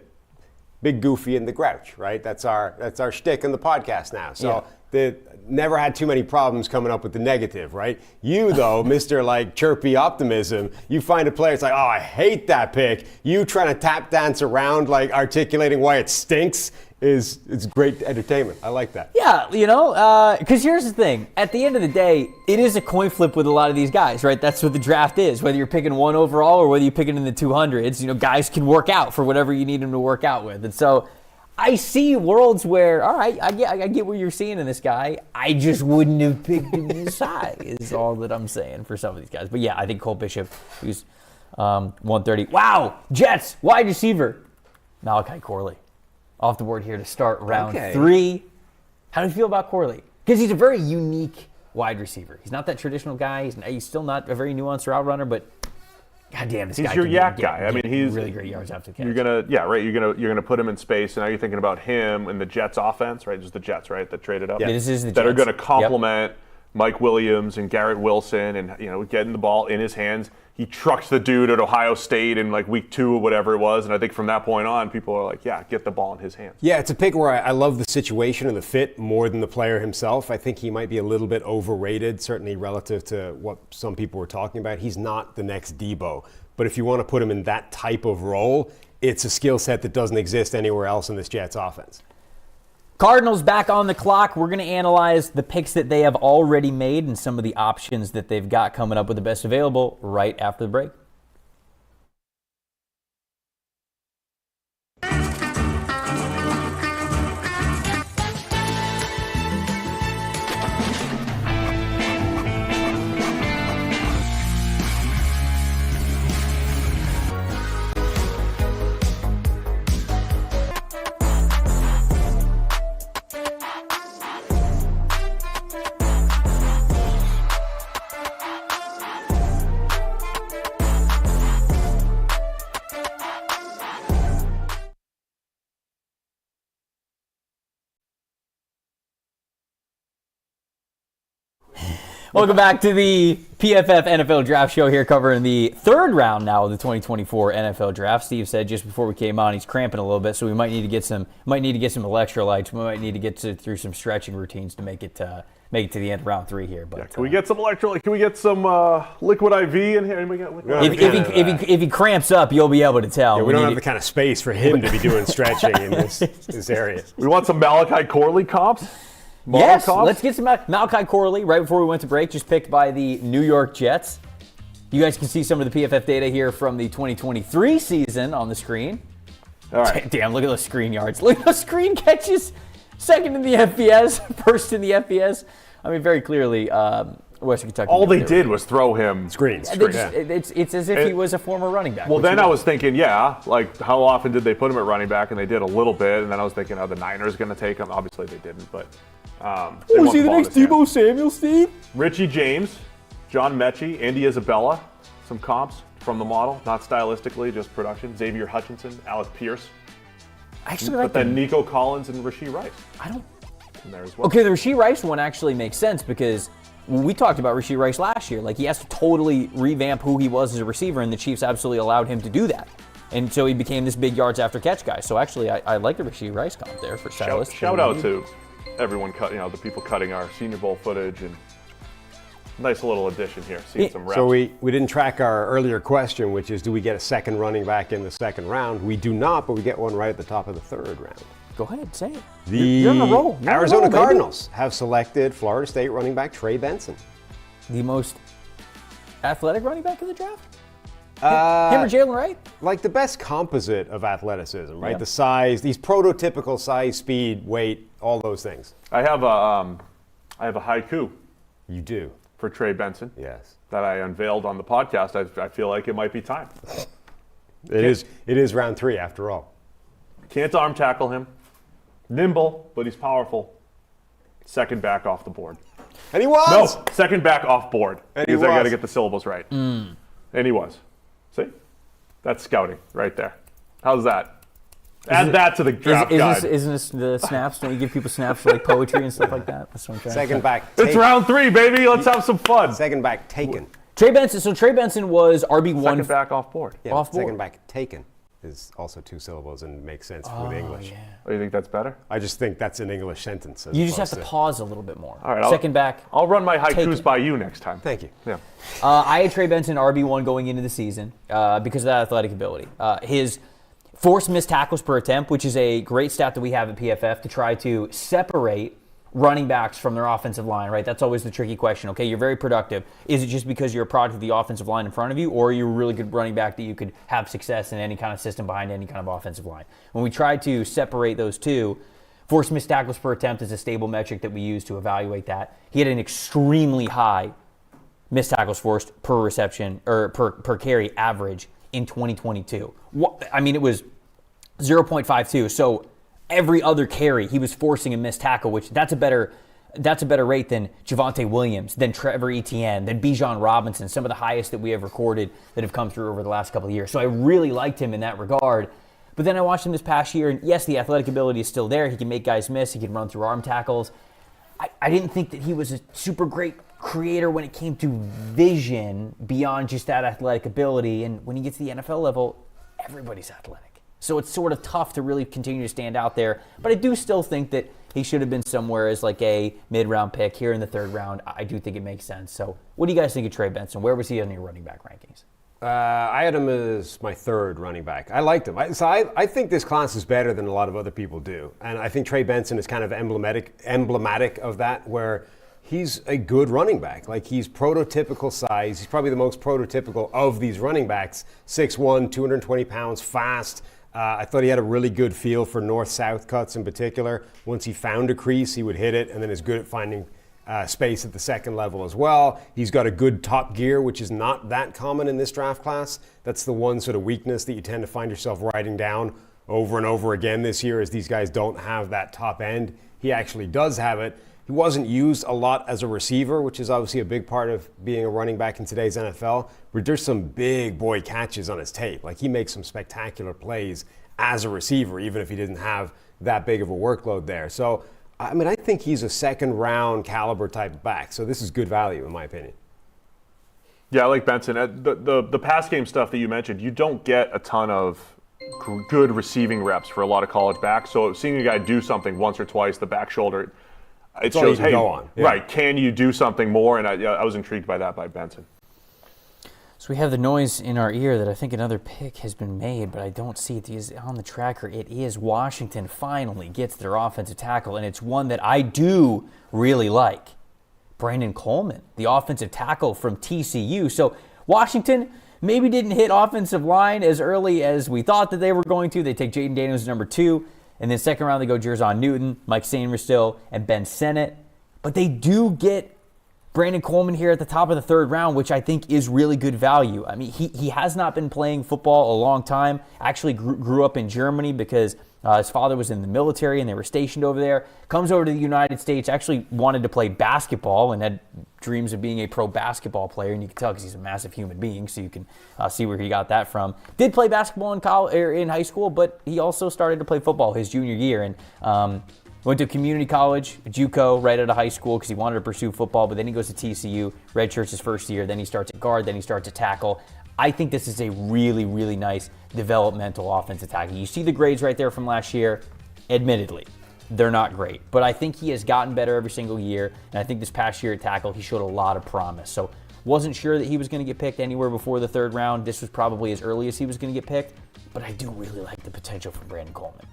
big goofy and the grouch, right? That's our shtick in the podcast now. So never had too many problems coming up with the negative, right? You though, Mr. like chirpy optimism, you find a player, it's like, oh, I hate that pick. You trying to tap dance around, like articulating why it stinks it's great entertainment. I like that. Yeah, because here's the thing. At the end of the day, it is a coin flip with a lot of these guys, right? That's what the draft is. Whether you're picking 1 overall or whether you pick it in the 200s, guys can work out for whatever you need them to work out with. And so I see worlds where, all right, I get what you're seeing in this guy. I just wouldn't have picked him this high is all that I'm saying for some of these guys. But yeah, I think Cole Bishop, who's 130. Wow, Jets, wide receiver, Malachi Corley. Off the board here to start round 3. How do you feel about Corley? Because he's a very unique wide receiver. He's not that traditional guy. He's still not a very nuanced route runner, but goddamn, this guy. He's your yak guy. I mean, he's really great yards after the catch. You're gonna put him in space, and now you're thinking about him in the Jets offense, right? Just the Jets, right? That traded up. Yeah, this is the that Jets. are gonna complement Mike Williams and Garrett Wilson, and getting the ball in his hands. He trucks the dude at Ohio State in like week 2 or whatever it was, and I think from that point on, people are like, yeah, get the ball in his hands. Yeah, it's a pick where I love the situation and the fit more than the player himself. I think he might be a little bit overrated, certainly relative to what some people were talking about. He's not the next Debo, but if you want to put him in that type of role, it's a skill set that doesn't exist anywhere else in this Jets offense. Cardinals back on the clock. We're going to analyze the picks that they have already made and some of the options that they've got coming up with the best available right after the break. Welcome back to the PFF NFL Draft Show here, covering the third round now of the 2024 NFL Draft. Steve said just before we came on he's cramping a little bit, so we might need to get some electrolytes. We might need to get through some stretching routines to make it to the end of round 3 here. But can we get some electrolyte? Can we get some liquid IV in here? If he cramps up, you'll be able to tell. Yeah, we don't have the kind of space for him to be doing stretching in this area. We want some Malachi Corley comps. Yes, let's get some Malachi Corley right before we went to break, just picked by the New York Jets. You guys can see some of the PFF data here from the 2023 season on the screen. All right. Damn, look at those screen yards. Look at those screen catches. Second in the FBS, first in the FBS. I mean, very clearly, Western Kentucky. All they did was throw him screens. It's as if he was a former running back. Well, then I was thinking, like how often did they put him at running back? And they did a little bit. And then I was thinking, are the Niners going to take him? Obviously, they didn't, but. Was he the next Deebo Samuel, Steve? Richie James, John Mechie, Andy Isabella, some comps from the model, not stylistically, just production. Xavier Hutchinson, Alec Pierce. Actually, but then Nico Collins and Rashee Rice. I don't. In there as well. Okay, the Rashee Rice one actually makes sense because we talked about Rashee Rice last year. Like, he has to totally revamp who he was as a receiver, and the Chiefs absolutely allowed him to do that. And so he became this big yards after catch guy. So actually, I like the Rashee Rice comp there for stylists. Shout out to everyone, the people cutting our Senior Bowl footage, and nice little addition here. Seeing some reps. So we didn't track our earlier question, which is, do we get a second running back in the second round? We do not, but we get one right at the top of the third round. Go ahead, say it. You're on a roll. Arizona Cardinals have selected Florida State running back Trey Benson. The most athletic running back in the draft? Him or Ja'Lynn, right? Like the best composite of athleticism, right? Yeah. The size, these prototypical size, speed, weight, all those things. I have a haiku. You do? For Trey Benson. Yes. That I unveiled on the podcast. I feel like it might be time. It is round 3 after all. Can't arm tackle him. Nimble, but he's powerful. Second back off the board. And he was! No, second back off board. Because I got to get the syllables right. And he was. See? That's scouting right there. How's that? Add that to the draft guide. Isn't this the snaps? Don't you give people snaps for like poetry and stuff like that? That's what I'm trying Second to say. back. It's round 3, baby. Let's have some fun. Second back taken. Trey Benson. So Trey Benson was RB1. Second back off board. Yeah, Off board. second back taken is also 2 syllables and makes sense with English. Yeah. Oh, you think that's better? I just think that's an English sentence. You just have to pause a little bit more. All right. Second back. I'll run my haikus taken. by you next time. Thank you. Yeah. I had Trey Benson RB1 going into the season because of that athletic ability. His forced missed tackles per attempt, which is a great stat that we have at PFF to try to separate running backs from their offensive line, right? That's always the tricky question. Okay, you're very productive. Is it just because you're a product of the offensive line in front of you, or are you a really good running back that you could have success in any kind of system behind any kind of offensive line? When we try to separate those two, forced missed tackles per attempt is a stable metric that we use to evaluate that. He had an extremely high missed tackles forced per reception or per carry average in 2022. I mean, it was 0.52. So every other carry, he was forcing a missed tackle, which that's a better rate than Javonte Williams, than Trevor Etienne, than Bijan Robinson, some of the highest that we have recorded that have come through over the last couple of years. So I really liked him in that regard. But then I watched him this past year, and yes, the athletic ability is still there. He can make guys miss. He can run through arm tackles. I didn't think that he was a super great creator when it came to vision beyond just that athletic ability. And when he gets to the NFL level, everybody's athletic. So it's sort of tough to really continue to stand out there. But I do still think that he should have been somewhere as like a mid-round pick here in the 3rd round. I do think it makes sense. So what do you guys think of Trey Benson? Where was he on your running back rankings? I had him as my 3rd running back. I liked him. I think this class is better than a lot of other people do. And I think Trey Benson is kind of emblematic of that, where he's a good running back. Like, he's prototypical size. He's probably the most prototypical of these running backs. 6'1", 220 pounds, fast. I thought he had a really good feel for north-south cuts in particular. Once he found a crease, he would hit it, and then is good at finding space at the 2nd level as well. He's got a good top gear, which is not that common in this draft class. That's the one sort of weakness that you tend to find yourself writing down over and over again this year, is these guys don't have that top end. He actually does have it. He wasn't used a lot as a receiver, which is obviously a big part of being a running back in today's NFL. But there's some big boy catches on his tape. Like, he makes some spectacular plays as a receiver, even if he didn't have that big of a workload there. So, I mean, I think he's a 2nd round caliber type of back. So this is good value, in my opinion. Yeah, I like Benson. The pass game stuff that you mentioned, you don't get a ton of good receiving reps for a lot of college backs. So seeing a guy do something once or twice, the back shoulder, it shows, hey, go on. Yeah. Right, can you do something more? And I was intrigued by that by Benson. So we have the noise in our ear that I think another pick has been made, but I don't see it. It is on the tracker. It is Washington finally gets their offensive tackle, and it's one that I do really like. Brandon Coleman, the offensive tackle from TCU. So Washington maybe didn't hit offensive line as early as we thought that they were going to. They take Jaden Daniels number 2, and then 2nd round they go Jerzon Newton, Mike Sainristil, and Ben Sinnott. But they do get Brandon Coleman here at the top of the 3rd round, which I think is really good value. I mean, he has not been playing football a long time. Actually grew up in Germany because his father was in the military and they were stationed over there. Comes over to the United States, actually wanted to play basketball and had dreams of being a pro basketball player. And you can tell because he's a massive human being, so you can see where he got that from. Did play basketball in college, or in high school, but he also started to play football his junior year. And went to community college, JUCO, right out of high school because he wanted to pursue football, but then he goes to TCU, redshirts his first year, then he starts at guard, then he starts at tackle. I think this is a really, really nice developmental offensive tackle. You see the grades right there from last year. Admittedly, they're not great, but I think he has gotten better every single year, and I think this past year at tackle, he showed a lot of promise. So wasn't sure that he was going to get picked anywhere before the 3rd round. This was probably as early as he was going to get picked, but I do really like the potential from Brandon Coleman.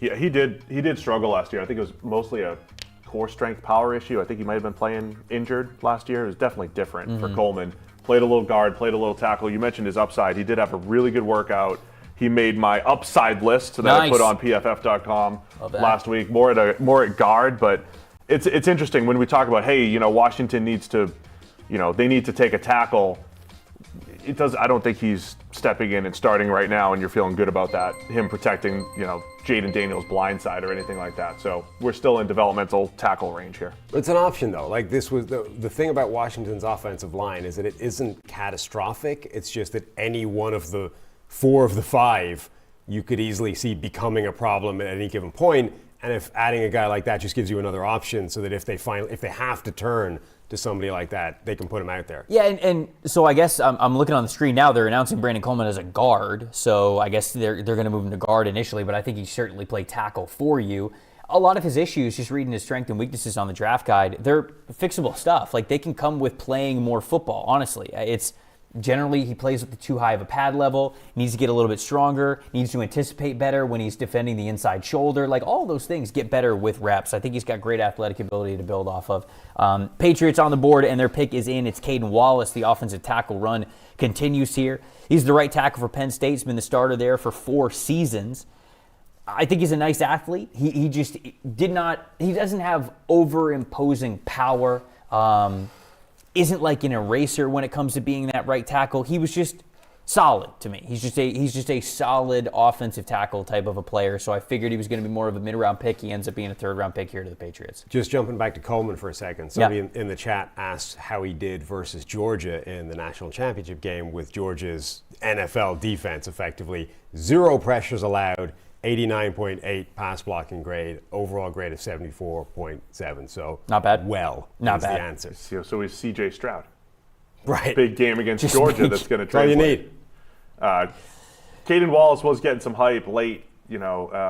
Yeah, he did struggle last year. I think it was mostly a core strength power issue. I think he might have been playing injured last year. It was definitely different for Coleman. Played a little guard, played a little tackle. You mentioned his upside. He did have a really good workout. He made my upside list that I put on PFF.com last week. More at guard, but it's interesting when we talk about, hey, Washington needs to, they need to take a tackle. I don't think he's stepping in and starting right now, and you're feeling good about that. Him protecting, Jaden Daniels' blind side or anything like that. So we're still in developmental tackle range here. It's an option, though. Like, this was the thing about Washington's offensive line is that it isn't catastrophic. It's just that any one of the 4 of the 5 you could easily see becoming a problem at any given point. And if adding a guy like that just gives you another option, so that if they have to turn to somebody like that, they can put him out there. Yeah, and so I guess I'm looking on the screen now. They're announcing Brandon Coleman as a guard, so I guess they're going to move him to guard initially, but I think he certainly play tackle for you. A lot of his issues, just reading his strengths and weaknesses on the draft guide, they're fixable stuff. Like, they can come with playing more football, honestly. It's generally he plays with too high of a pad level, needs to get a little bit stronger, needs to anticipate better when he's defending the inside shoulder. Like, all those things get better with reps. I think he's got great athletic ability to build off of. Patriots on the board, and their pick is in. It's Cade Wallace. The offensive tackle run continues here. He's the right tackle for Penn State. He's been the starter there for 4 seasons. I think he's a nice athlete. He doesn't have over-imposing power. Isn't like an eraser when it comes to being that right tackle. He was just solid to me. He's just a solid offensive tackle type of a player. So I figured he was going to be more of a mid-round pick. He ends up being a third-round pick here to the Patriots. Just jumping back to Coleman for a second. Somebody in the chat asked how he did versus Georgia in the national championship game with Georgia's NFL defense, effectively. 0 pressures allowed, 89.8 pass blocking grade, overall grade of 74.7. So not bad. Not bad. The answer. So he's C.J. Stroud. Right. Big game against Georgia that's going to all you translate. need. Caden Wallace was getting some hype late, 14th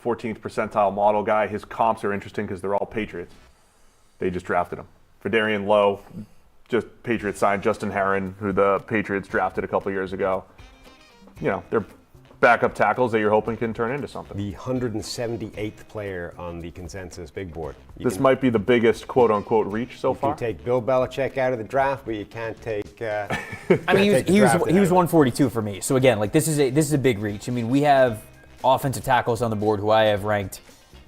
percentile model guy. His comps are interesting because they're all Patriots. They just drafted him. Fedarian Lowe, just Patriots signed Justin Herron, who the Patriots drafted a couple years ago. They're backup tackles that you're hoping can turn into something. The 178th player on the consensus big board. This might be the biggest quote-unquote reach so far. You can take Bill Belichick out of the draft, but you can't take. I mean, he was 142 for me. So again, like this is a big reach. I mean, we have offensive tackles on the board who I have ranked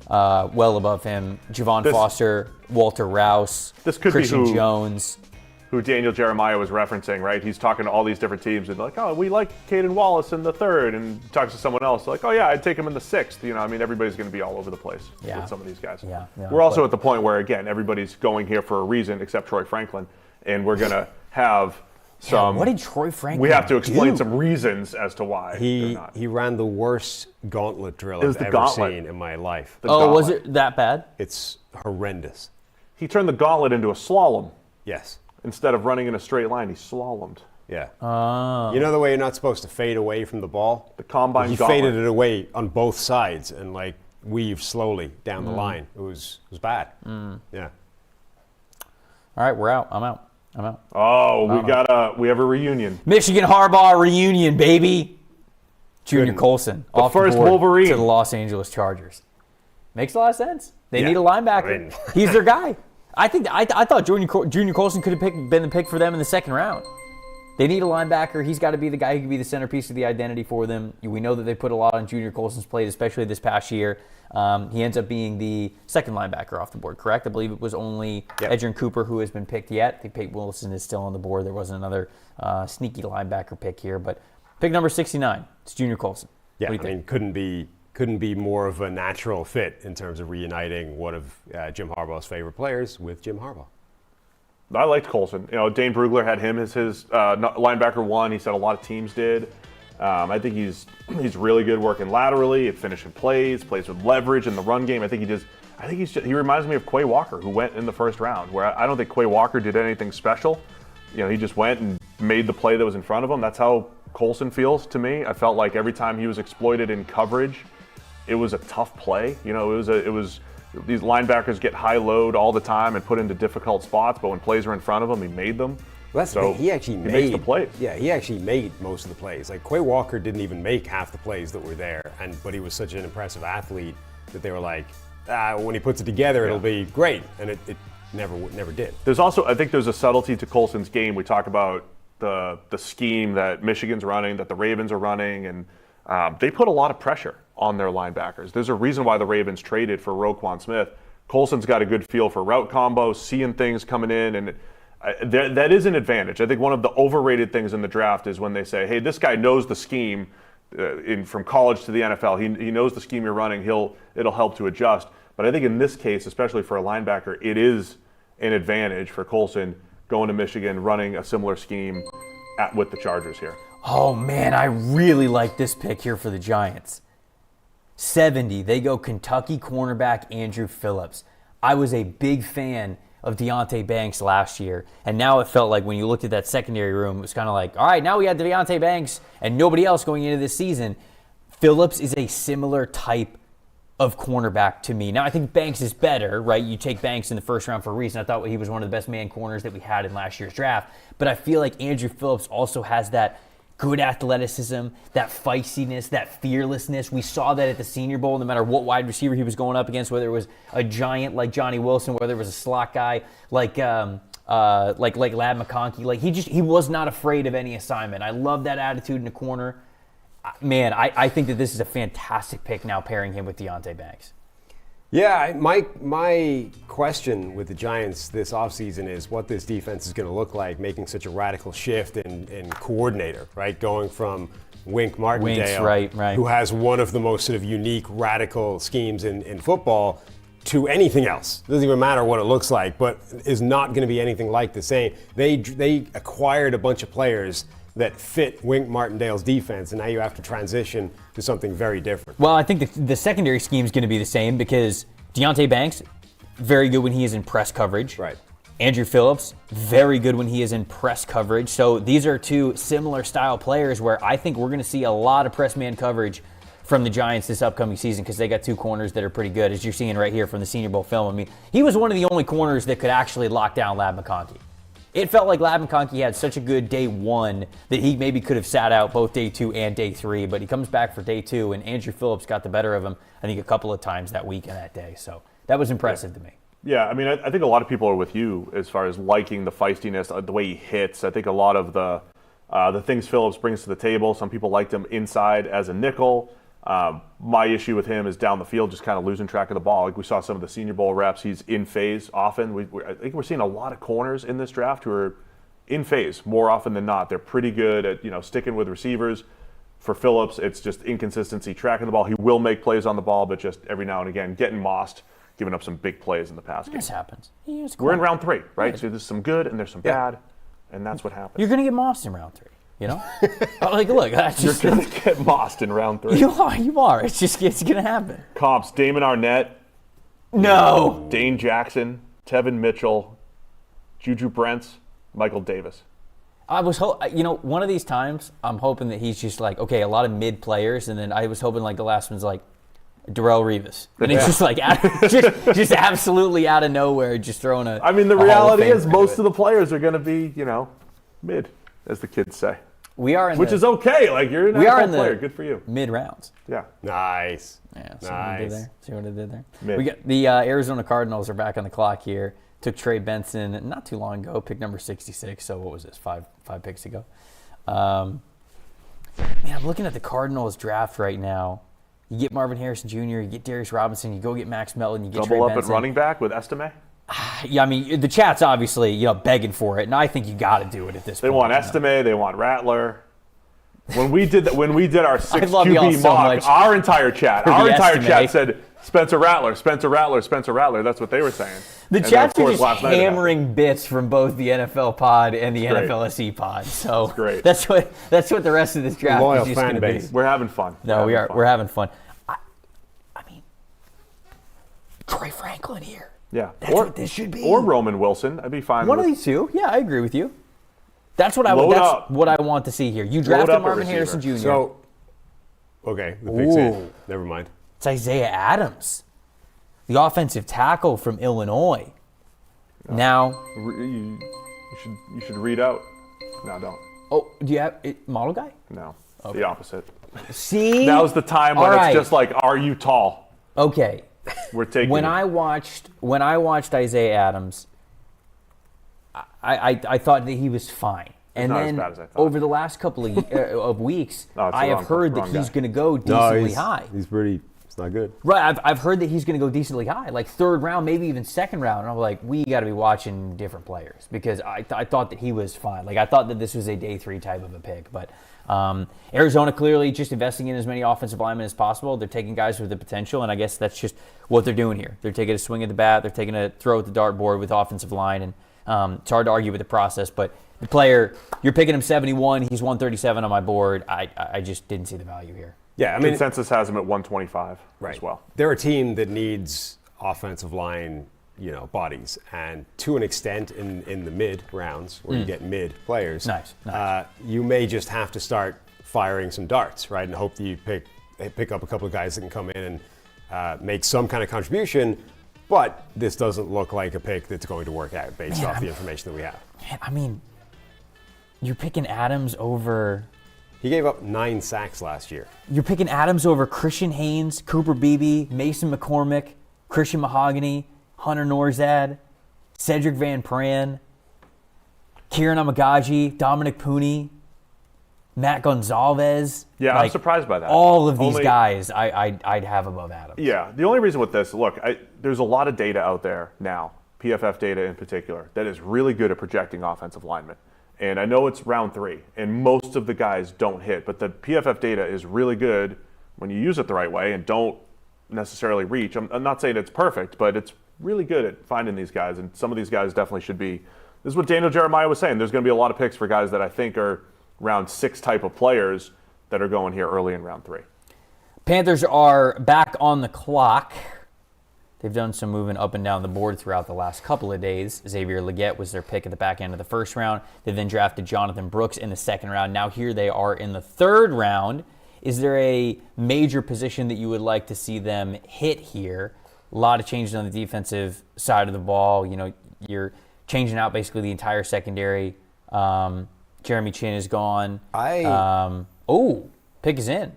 well above him: Javon Foster, Walter Rouse, Christian Jones. Who Daniel Jeremiah was referencing, right? He's talking to all these different teams and like, oh, we like Caden Wallace in the 3rd, and talks to someone else like, oh yeah, I'd take him in the 6th. everybody's going to be all over the place with some of these guys. Yeah, we're also at the point where, again, everybody's going here for a reason except Troy Franklin, and we're going to have some. What did Troy Franklin We have to explain do? some reasons as to why they're not. He ran the worst gauntlet drill I've ever seen in my life. Was it that bad? It's horrendous. He turned the gauntlet into a slalom. Yes. Instead of running in a straight line, he slalomed. Yeah. You know the way you're not supposed to fade away from the ball? The combine He gauntlet. faded it away on both sides and weaved slowly down the line. It was bad. Yeah. All right, we're out. I'm out. Oh, we have a reunion. Michigan Harbaugh reunion, baby. Junior Colson off first the board Wolverine to the Los Angeles Chargers. Makes a lot of sense. They need a linebacker. He's their guy. I thought Junior Colson could have been the pick for them in the 2nd round. They need a linebacker. He's got to be the guy who can be the centerpiece of the identity for them. We know that they put a lot on Junior Colson's plate, especially this past year. He ends up being the 2nd linebacker off the board, correct? I believe it was only Edgerrin Cooper who has been picked yet. I think Peyton Wilson is still on the board. There wasn't another sneaky linebacker pick here. But pick number 69, it's Junior Colson. Yeah, couldn't be more of a natural fit in terms of reuniting one of Jim Harbaugh's favorite players with Jim Harbaugh. I liked Colson. Dane Brugler had him as his linebacker 1. He said a lot of teams did. I think he's really good working laterally, at finishing plays with leverage in the run game. I think he reminds me of Quay Walker, who went in the 1st round, where I don't think Quay Walker did anything special. He just went and made the play that was in front of him. That's how Colson feels to me. I felt like every time he was exploited in coverage, it was a tough play. It was these linebackers get high load all the time and put into difficult spots, but when plays were in front of him, he made them. Well, that's the thing. He makes the plays. Yeah, he actually made most of the plays. Like Quay Walker didn't even make half the plays that were there, but he was such an impressive athlete that they were like, when he puts it together, it'll be great, and it never did. I think there's a subtlety to Colson's game. We talk about the scheme that Michigan's running, that the Ravens are running, and they put a lot of pressure on their linebackers. There's a reason why the Ravens traded for Roquan Smith. Colson's got a good feel for route combos, seeing things coming in, and that is an advantage. I think one of the overrated things in the draft is when they say, hey, this guy knows the scheme from college to the NFL. He knows the scheme you're running. It'll help to adjust. But I think in this case, especially for a linebacker, it is an advantage for Colson going to Michigan, running a similar scheme with the Chargers here. Oh, man, I really like this pick here for the Giants. 70, they go Kentucky cornerback Andru Phillips. I was a big fan of Deonte Banks last year, and now it felt like when you looked at that secondary room, it was kind of like, all right, now we got Deonte Banks and nobody else going into this season. Phillips is a similar type of cornerback to me. Now, I think Banks is better, right? You take Banks in the first round for a reason. I thought he was one of the best man corners that we had in last year's draft, but I feel like Andru Phillips also has that good athleticism, that feistiness, that fearlessness. We saw that at the Senior Bowl, no matter what wide receiver he was going up against, whether it was a giant like Johnny Wilson, whether it was a slot guy like Ladd McConkey. Like he was not afraid of any assignment. I love that attitude in the corner. Man, I think that this is a fantastic pick now, pairing him with Deonte Banks. Yeah, my question with the Giants this offseason is what this defense is going to look like, making such a radical shift in coordinator, right? Going from Wink Martindale, right. who has one of the most sort of unique, radical schemes in football, to anything else. It doesn't even matter what it looks like, but is not going to be anything like the same. They acquired a bunch of players that fit Wink Martindale's defense, and now you have to transition to something very different. Well, I think the secondary scheme is going to be the same because Deonte Banks, very good when he is in press coverage. Right. Andru Phillips, very good when he is in press coverage. So these are two similar style players where I think we're going to see a lot of press man coverage from the Giants this upcoming season because they got two corners that are pretty good, as you're seeing right here from the Senior Bowl film. I mean, he was one of the only corners that could actually lock down Ladd McConkey. It felt like Ladd McConkey had such a good day one that he maybe could have sat out both day 2 and day 3, but he comes back for day 2, and Andru Phillips got the better of him, I think, a couple of times that week and that day. So that was impressive to me. Yeah, I mean, I think a lot of people are with you as far as liking the feistiness, the way he hits. I think a lot of the things Phillips brings to the table, some people liked him inside as a nickel. My issue with him is down the field, just kind of losing track of the ball. Like we saw some of the Senior Bowl reps, he's in phase often. I think we're seeing a lot of corners in this draft who are in phase more often than not. They're pretty good at sticking with receivers. For Phillips, it's just inconsistency tracking the ball. He will make plays on the ball, but just every now and again getting mossed, giving up some big plays in the pass game. This happens. We're in round 3, right? So there's some good and there's some bad, and that's what happens. You're going to get mossed in round 3. You know, look, that's just, you're going to get mossed in round 3. You are. It's going to happen. Comps: Damon Arnett, no, Dane Jackson, Trevin Mitchell, Juju Brents, Michael Davis. I was one of these times I'm hoping that he's just like, okay, a lot of mid players, and then I was hoping like the last one's like Darrelle Revis, and it's just like just absolutely out of nowhere, just throwing a. I mean, the reality is most of the players are going to be mid, as the kids say. We are which is okay. Like you're an NFL player. Good for you. Mid rounds. Yeah. Nice. Yeah. Nice. See what I did there? Mid. We got the Arizona Cardinals are back on the clock here. Took Trey Benson not too long ago, pick number 66. So what was this? Five picks ago. Man, I'm looking at the Cardinals draft right now. You get Marvin Harrison Jr., you get Darius Robinson, you go get Max Melton, you get Trey Benson. Double up at running back with Estime? Yeah, I mean, the chat's obviously, begging for it, and I think you got to do it at this point. They want Estime, they want Rattler. When we did our 6 QB so mock, much our entire chat said Spencer Rattler. That's what they were saying. The chats are just hammering bits from both the NFL pod and the NFL SE pod. So great. That's what the rest of this draft Loyal is just going to be. We're having fun. We're having fun. I mean, Troy Franklin here. Yeah. That's what this should be. Or Roman Wilson. I'd be fine with one of these two. Yeah, I agree with you. That's what I want to see here. You drafted Marvin Harrison Jr. So, okay, the pick's in. Never mind. It's Isaiah Adams, the offensive tackle from Illinois. Now, you should read out. No, don't. Oh, do you have model guy? No, okay. The opposite. See, now's the time when it's just like, are you tall? Okay. We're taking. When I watched Isaiah Adams, I thought that he was fine. And not then as bad as I thought. Over the last couple of weeks, I have heard that he's going to go decently high. He's pretty. It's not good. Right, I've heard that he's going to go decently high, like 3rd round, maybe even 2nd round. And I'm like, we got to be watching different players because I thought that he was fine. Like I thought that this was a day 3 type of a pick, but Arizona clearly just investing in as many offensive linemen as possible. They're taking guys with the potential, and I guess that's just what they're doing here. They're taking a swing at the bat. They're taking a throw at the dartboard with offensive line, and it's hard to argue with the process, but The player, you're picking him 71. He's 137 on my board. I just didn't see the value here. Yeah, I mean, consensus has him at 125 as well. They're a team that needs offensive line, bodies, and to an extent in the mid rounds where you get mid players. Nice. You may just have to start firing some darts, right, and hope that you pick up a couple of guys that can come in and make some kind of contribution. But this doesn't look like a pick that's going to work out based off the information that we have. Man, I mean, you're picking Adams over. He gave up 9 sacks last year. You're picking Adams over Christian Haynes, Cooper Beebe, Mason McCormick, Christian Mahogany, Hunter Norzad, Cedric Van Pran, Kieran Amagaji, Dominic Puni, Matt Gonzalez. Yeah, I'm surprised by that. All of these guys I'd have above Adams. Yeah, the only reason with this, look, there's a lot of data out there now, PFF data in particular, that is really good at projecting offensive linemen. And I know it's round 3, and most of the guys don't hit, but the PFF data is really good when you use it the right way and don't necessarily reach. I'm not saying it's perfect, but it's really good at finding these guys, and some of these guys definitely should be. This is what Daniel Jeremiah was saying. There's going to be a lot of picks for guys that I think are round 6 type of players that are going here early in round 3. Panthers are back on the clock. They've done some moving up and down the board throughout the last couple of days. Xavier Legette was their pick at the back end of the first round. They then drafted Jonathan Brooks in the second round. Now here they are in the third round. Is there a major position that you would like to see them hit here? A lot of changes on the defensive side of the ball. You're changing out basically the entire secondary. Jeremy Chin is gone. Pick is in.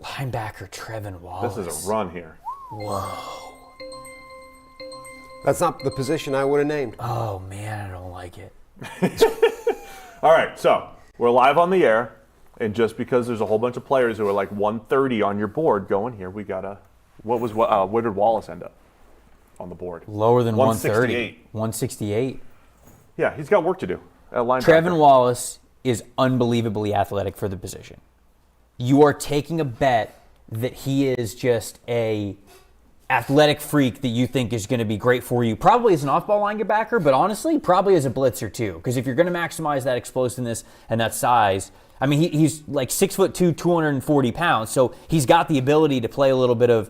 Linebacker Trevin Wallace. This is a run here. Whoa. That's not the position I would have named. Oh, man, I don't like it. All right, so we're live on the air, and just because there's a whole bunch of players who are like 130 on your board going here, we got to – where did Wallace end up on the board? Lower than 168. 168. Yeah, he's got work to do at linebacker. Trevin Wallace is unbelievably athletic for the position. You are taking a bet that he is just a athletic freak that you think is going to be great for you, probably as an off-ball linebacker, but honestly, probably as a blitzer too. Because if you're going to maximize that explosiveness and that size, I mean, he's like 6'2", 240 pounds, so he's got the ability to play a little bit of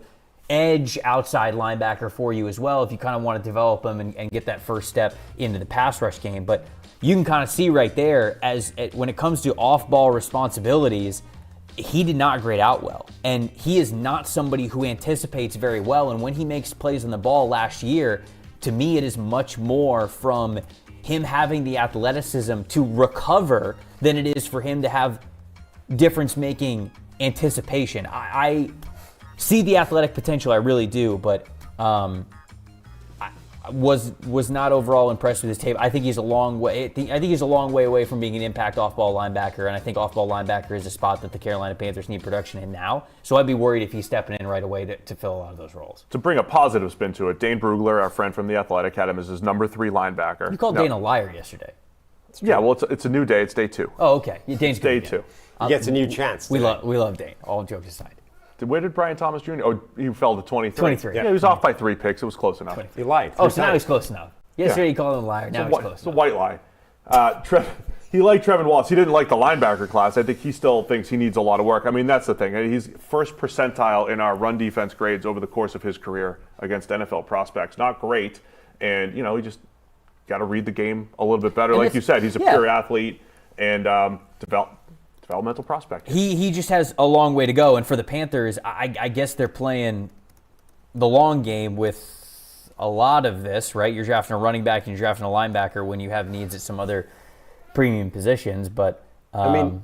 edge outside linebacker for you as well if you kind of want to develop him and get that first step into the pass rush game. But you can kind of see right there, when it comes to off-ball responsibilities, he did not grade out well. And he is not somebody who anticipates very well. And when he makes plays on the ball last year, to me, it is much more from him having the athleticism to recover than it is for him to have difference-making anticipation. I see the athletic potential, I really do, but I was not overall impressed with his tape. I think he's a long way. I think he's a long way away from being an impact off-ball linebacker, and I think off-ball linebacker is a spot that the Carolina Panthers need production in now. So I'd be worried if he's stepping in right away to fill a lot of those roles. To bring a positive spin to it, Dane Brugler, our friend from The Athletic, had him as his number 3 linebacker. You called Dane a liar yesterday. Yeah, well, it's a new day. It's day 2. Oh, okay. Dane's day good 2. He gets a new chance. We love Dane. All jokes aside. Where did Brian Thomas Jr.? Oh, he fell to 23. 23. Yeah, he was off by 3 picks. It was close enough. He lied. Oh, so now he's close enough. Yesterday he called him a liar. Now he's close It's a enough. white lie. He liked Trevin Wallace. He didn't like the linebacker class. I think he still thinks he needs a lot of work. I mean, that's the thing. He's first percentile in our run defense grades over the course of his career against NFL prospects. Not great. And, he just got to read the game a little bit better. Like you said, he's a pure athlete and developmental prospect. He just has a long way to go. And for the Panthers, I guess they're playing the long game with a lot of this, right? You're drafting a running back and you're drafting a linebacker when you have needs at some other premium positions. But linebacker,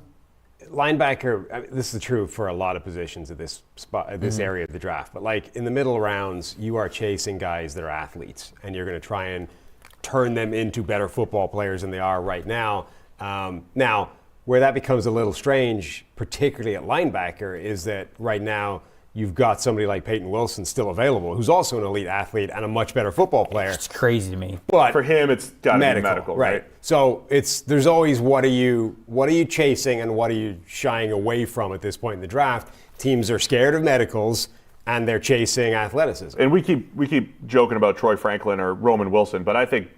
this is true for a lot of positions at this spot, at this area of the draft. But like in the middle rounds, you are chasing guys that are athletes, and you're going to try and turn them into better football players than they are right now. Now, where that becomes a little strange, particularly at linebacker, is that right now you've got somebody like Peyton Wilson still available, who's also an elite athlete and a much better football player. it's crazy to me. But for him, it's got to be medical, right? So there's always what are you chasing and what are you shying away from at this point in the draft? Teams are scared of medicals and they're chasing athleticism. And we keep joking about Troy Franklin or Roman Wilson, but I think,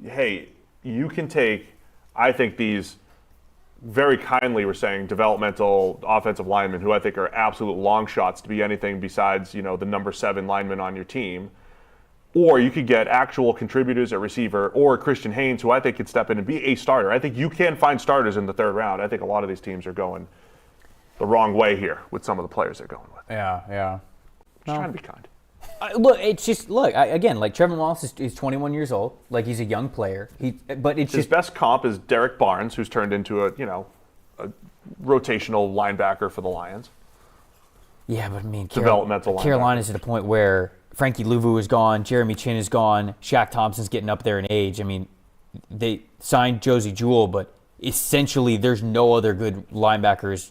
hey, you can take I think these very kindly were saying developmental offensive linemen who I think are absolute long shots to be anything besides, the number 7 lineman on your team. Or you could get actual contributors at receiver, or Christian Haynes, who I think could step in and be a starter. I think you can find starters in the 3rd round. I think a lot of these teams are going the wrong way here with some of the players they're going with. Yeah. Just trying to be kind. Again, like Trevin Wallace is 21 years old. Like, he's a young player. His best comp is Derek Barnes, who's turned into a rotational linebacker for the Lions. Yeah, but I mean, developmental Carolina's at a point where Frankie Louvu is gone, Jeremy Chin is gone, Shaq Thompson's getting up there in age. I mean, they signed Josie Jewell, but essentially there's no other good linebackers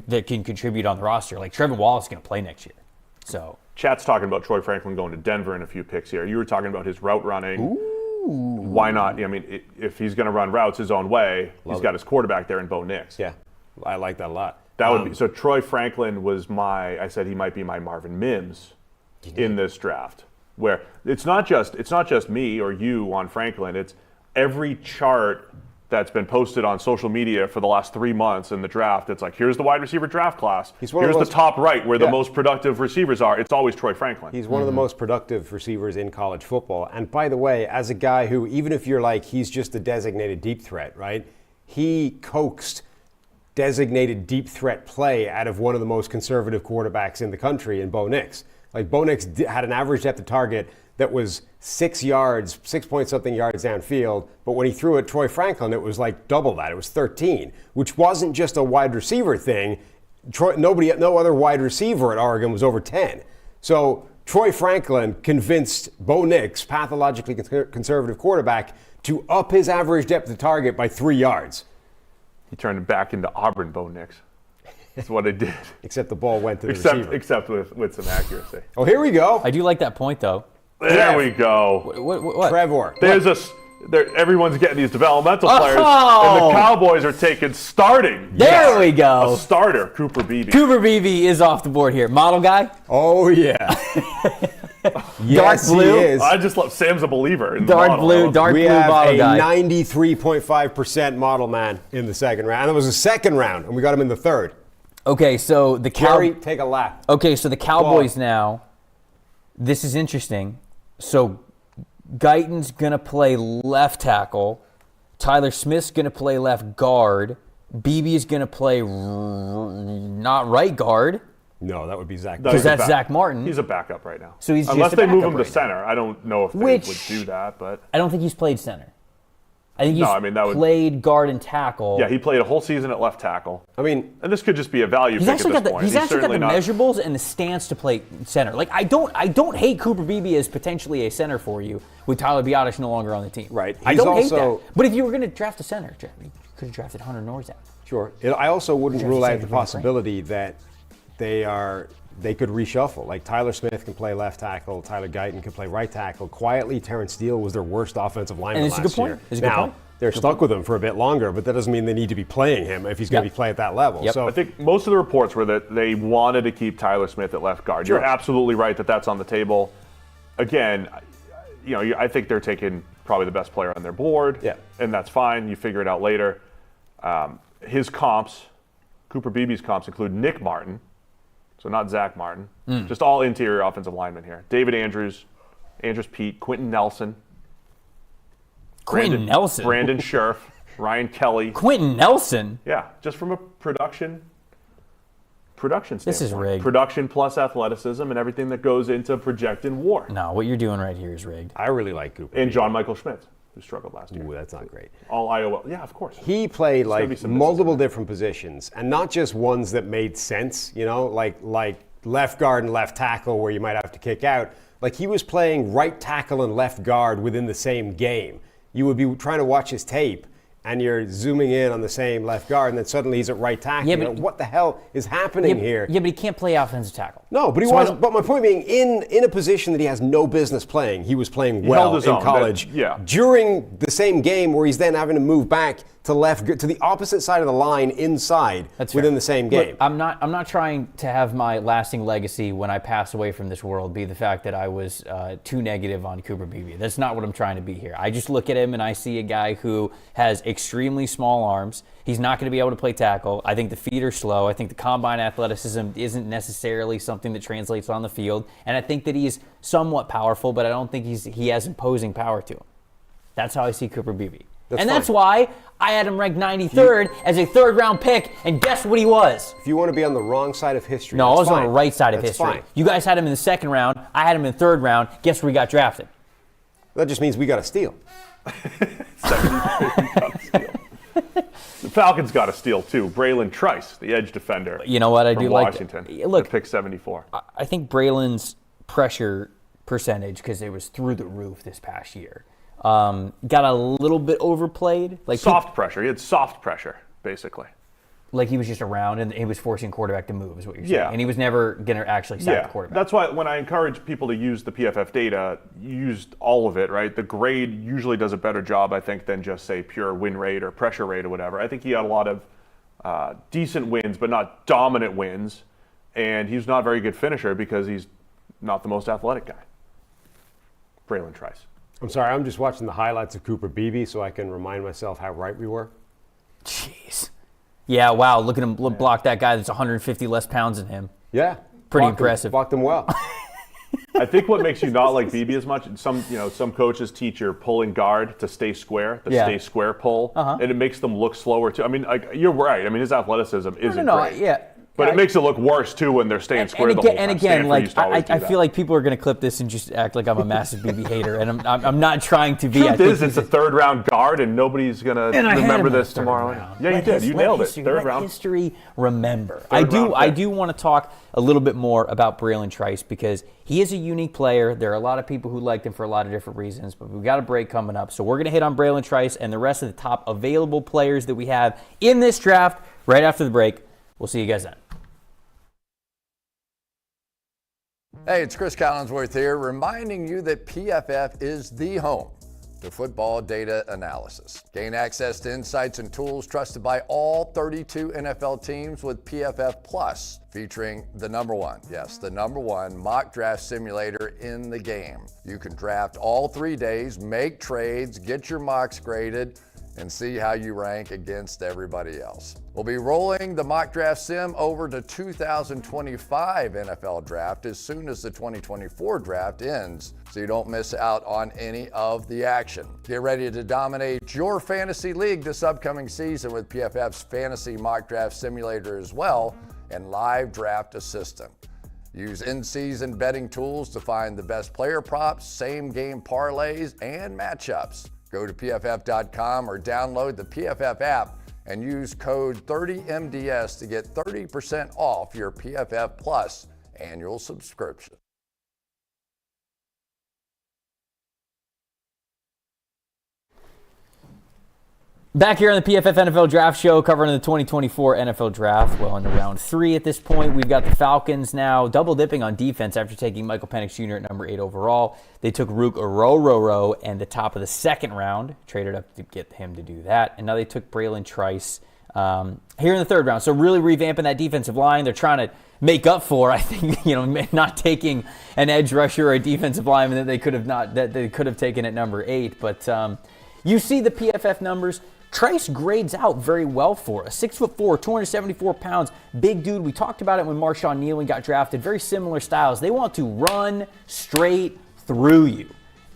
that can contribute on the roster. Like, Trevin Wallace is going to play next year. So Chat's talking about Troy Franklin going to Denver in a few picks here. You were talking about his route running. Ooh. Why not? I mean, if he's going to run routes his own way, he's got his quarterback there in Bo Nix. Yeah, I like that a lot. That would be so. Troy Franklin was I said he might be my Marvin Mims in this draft, where it's not just me or you on Franklin. It's every chart that's been posted on social media for the last 3 months in the draft. It's like, here's the wide receiver draft class. Here's the top right where the most productive receivers are. It's always Troy Franklin. He's one of the most productive receivers in college football. And by the way, as a guy who, even if you're like, he's just a designated deep threat, right? He coaxed designated deep threat play out of one of the most conservative quarterbacks in the country in Bo Nix. Like, Bo Nix had an average depth of target that was 6 point something yards downfield, but when he threw at Troy Franklin, it was like double that. It was 13, which wasn't just a wide receiver thing. No other wide receiver at Oregon was over 10. So Troy Franklin convinced Bo Nix, pathologically conservative quarterback, to up his average depth of target by 3 yards. He turned it back into Auburn Bo Nix. That's what it did. Except the ball went to the receiver. Except with some accuracy. Oh, here we go. I do like that point, though. There we go. What? Trevor. Everyone's getting these developmental players, and the Cowboys are taking starting. There we go. A starter, Cooper Beebe. Cooper Beebe is off the board here. Model guy? Oh, yeah. Yes, dark blue. He is. I just love Sam's a believer. In dark blue model guy. We have a 93.5% model man in the 2nd round. And it was the 2nd round, and we got him in the 3rd. Okay, so the Jerry, take a lap. Okay, so the Cowboys now. This is interesting. So Guyton's going to play left tackle. Tyler Smith's going to play left guard. Beebe's going to play not right guard. No, that would be Zach. Because that's Zach Martin. He's a backup right now. So he's unless just a they move him to right center. now. I don't know if they would do that, but I don't think he's played center. I think he's played guard and tackle. Yeah, he played a whole season at left tackle. I mean, and this could just be a value pick at this point. He's actually got the measurables and the stance to play center. Like, I don't hate Cooper Beebe as potentially a center for you with Tyler Biotish no longer on the team. Right. I don't hate that. But if you were going to draft a center, you could have drafted Hunter Norzak. Sure. I also wouldn't rule out the possibility that they could reshuffle. Like, Tyler Smith can play left tackle, Tyler Guyton can play right tackle. Quietly, Terrence Steele was their worst offensive lineman last year. Now, they're stuck with him for a bit longer, but that doesn't mean they need to be playing him if he's going to be playing at that level. Yep. So I think most of the reports were that they wanted to keep Tyler Smith at left guard. Sure. You're absolutely right that that's on the table. Again, I think they're taking probably the best player on their board, and that's fine. You figure it out later. His comps, Cooper Beebe's comps, include Nick Martin, so not Zach Martin, just all interior offensive linemen here. David Andrews Pete, Quentin Nelson. Brandon Scherf, Ryan Kelly. Quentin Nelson? Yeah, just from a production standpoint. This is rigged. Production plus athleticism and everything that goes into projecting war. No, what you're doing right here is rigged. I really like Cooper. And John Michael Schmitz, who struggled last year. Ooh, that's not great. All IOL. Yeah, of course. He played like multiple different positions, and not just ones that made sense, like left guard and left tackle where you might have to kick out. Like, he was playing right tackle and left guard within the same game. You would be trying to watch his tape, and you're zooming in on the same left guard, and then suddenly he's at right tackle. Yeah, but what the hell is happening here? Yeah, but he can't play offensive tackle. No, but But my point being, in a position that he has no business playing, he was playing well in college. Yeah. During the same game where he's then having to move back to the opposite side of the line inside within the same game. Look, I'm not trying to have my lasting legacy when I pass away from this world be the fact that I was too negative on Cooper Beebe. That's not what I'm trying to be here. I just look at him and I see a guy who has extremely small arms. He's not going to be able to play tackle. I think the feet are slow. I think the combine athleticism isn't necessarily something that translates on the field. And I think that he's somewhat powerful, but I don't think he has imposing power to him. That's how I see Cooper Beebe. That's why I had him ranked 93rd as a third-round pick, and guess what he was? If you want to be on the wrong side of history, no, I was on the right side of history. Fine. You guys had him in the second round. I had him in the third round. Guess where he got drafted? That just means we got to steal. The Falcons got a steal too. Braylon Trice, the edge defender. You know what? I do like Washington. Look, pick 74. I think Braylon's pressure percentage, because it was through the roof this past year, got a little bit overplayed. Like soft pressure. He had soft pressure, basically. Like he was just around and he was forcing quarterback to move, is what you're saying. Yeah. And he was never going to actually sack the quarterback. That's why when I encourage people to use the PFF data, used all of it, right? The grade usually does a better job, I think, than just, say, pure win rate or pressure rate or whatever. I think he had a lot of decent wins, but not dominant wins. And he's not a very good finisher because he's not the most athletic guy. Braylon Trice. I'm sorry, I'm just watching the highlights of Cooper Beebe so I can remind myself how right we were. Jeez. Yeah, wow, look at him block that guy that's 150 less pounds than him. Yeah. Pretty impressive. Blocked him well. I think what makes you not like Beebe as much, some coaches teach your pulling guard to stay square, stay square pull, and it makes them look slower too. I mean, you're right. I mean, his athleticism isn't great. Yeah. But it makes it look worse, too, when they're staying square the whole time. And again, I feel like people are going to clip this and just act like I'm a massive Beebe hater, and I'm not trying to be. The truth is, it's a third-round guard, and nobody's going to remember this tomorrow. Yeah, you did. You nailed it. Third round. History, remember. I do want to talk a little bit more about Braylon Trice because he is a unique player. There are a lot of people who liked him for a lot of different reasons, but we've got a break coming up. So we're going to hit on Braylon Trice and the rest of the top available players that we have in this draft right after the break. We'll see you guys then. Hey, it's Chris Collinsworth here, reminding you that PFF is the home to football data analysis. Gain access to insights and tools trusted by all 32 NFL teams with PFF Plus, featuring the number one mock draft simulator in the game. You can draft all 3 days, make trades, get your mocks graded, and see how you rank against everybody else. We'll be rolling the mock draft sim over to 2025 NFL draft as soon as the 2024 draft ends, so you don't miss out on any of the action. Get ready to dominate your fantasy league this upcoming season with PFF's fantasy mock draft simulator as well and live draft assistant. Use in-season betting tools to find the best player props, same game parlays, and matchups. Go to PFF.com or download the PFF app and use code 30MDS to get 30% off your PFF Plus annual subscription. Back here on the PFF NFL Draft Show, covering the 2024 NFL Draft. Well, in round 3 at this point, we've got the Falcons now double-dipping on defense after taking Michael Penix Jr. at number 8 overall. They took Rook Orororo and the top of the second round, traded up to get him to do that. And now they took Braylon Trice here in the third round. So really revamping that defensive line. They're trying to make up for, I think, not taking an edge rusher or a defensive lineman that they could have taken at number 8. But you see the PFF numbers. Trice grades out very well for us. 6'4", 274 pounds, big dude. We talked about it when Marshawn Kneeland got drafted. Very similar styles. They want to run straight through you.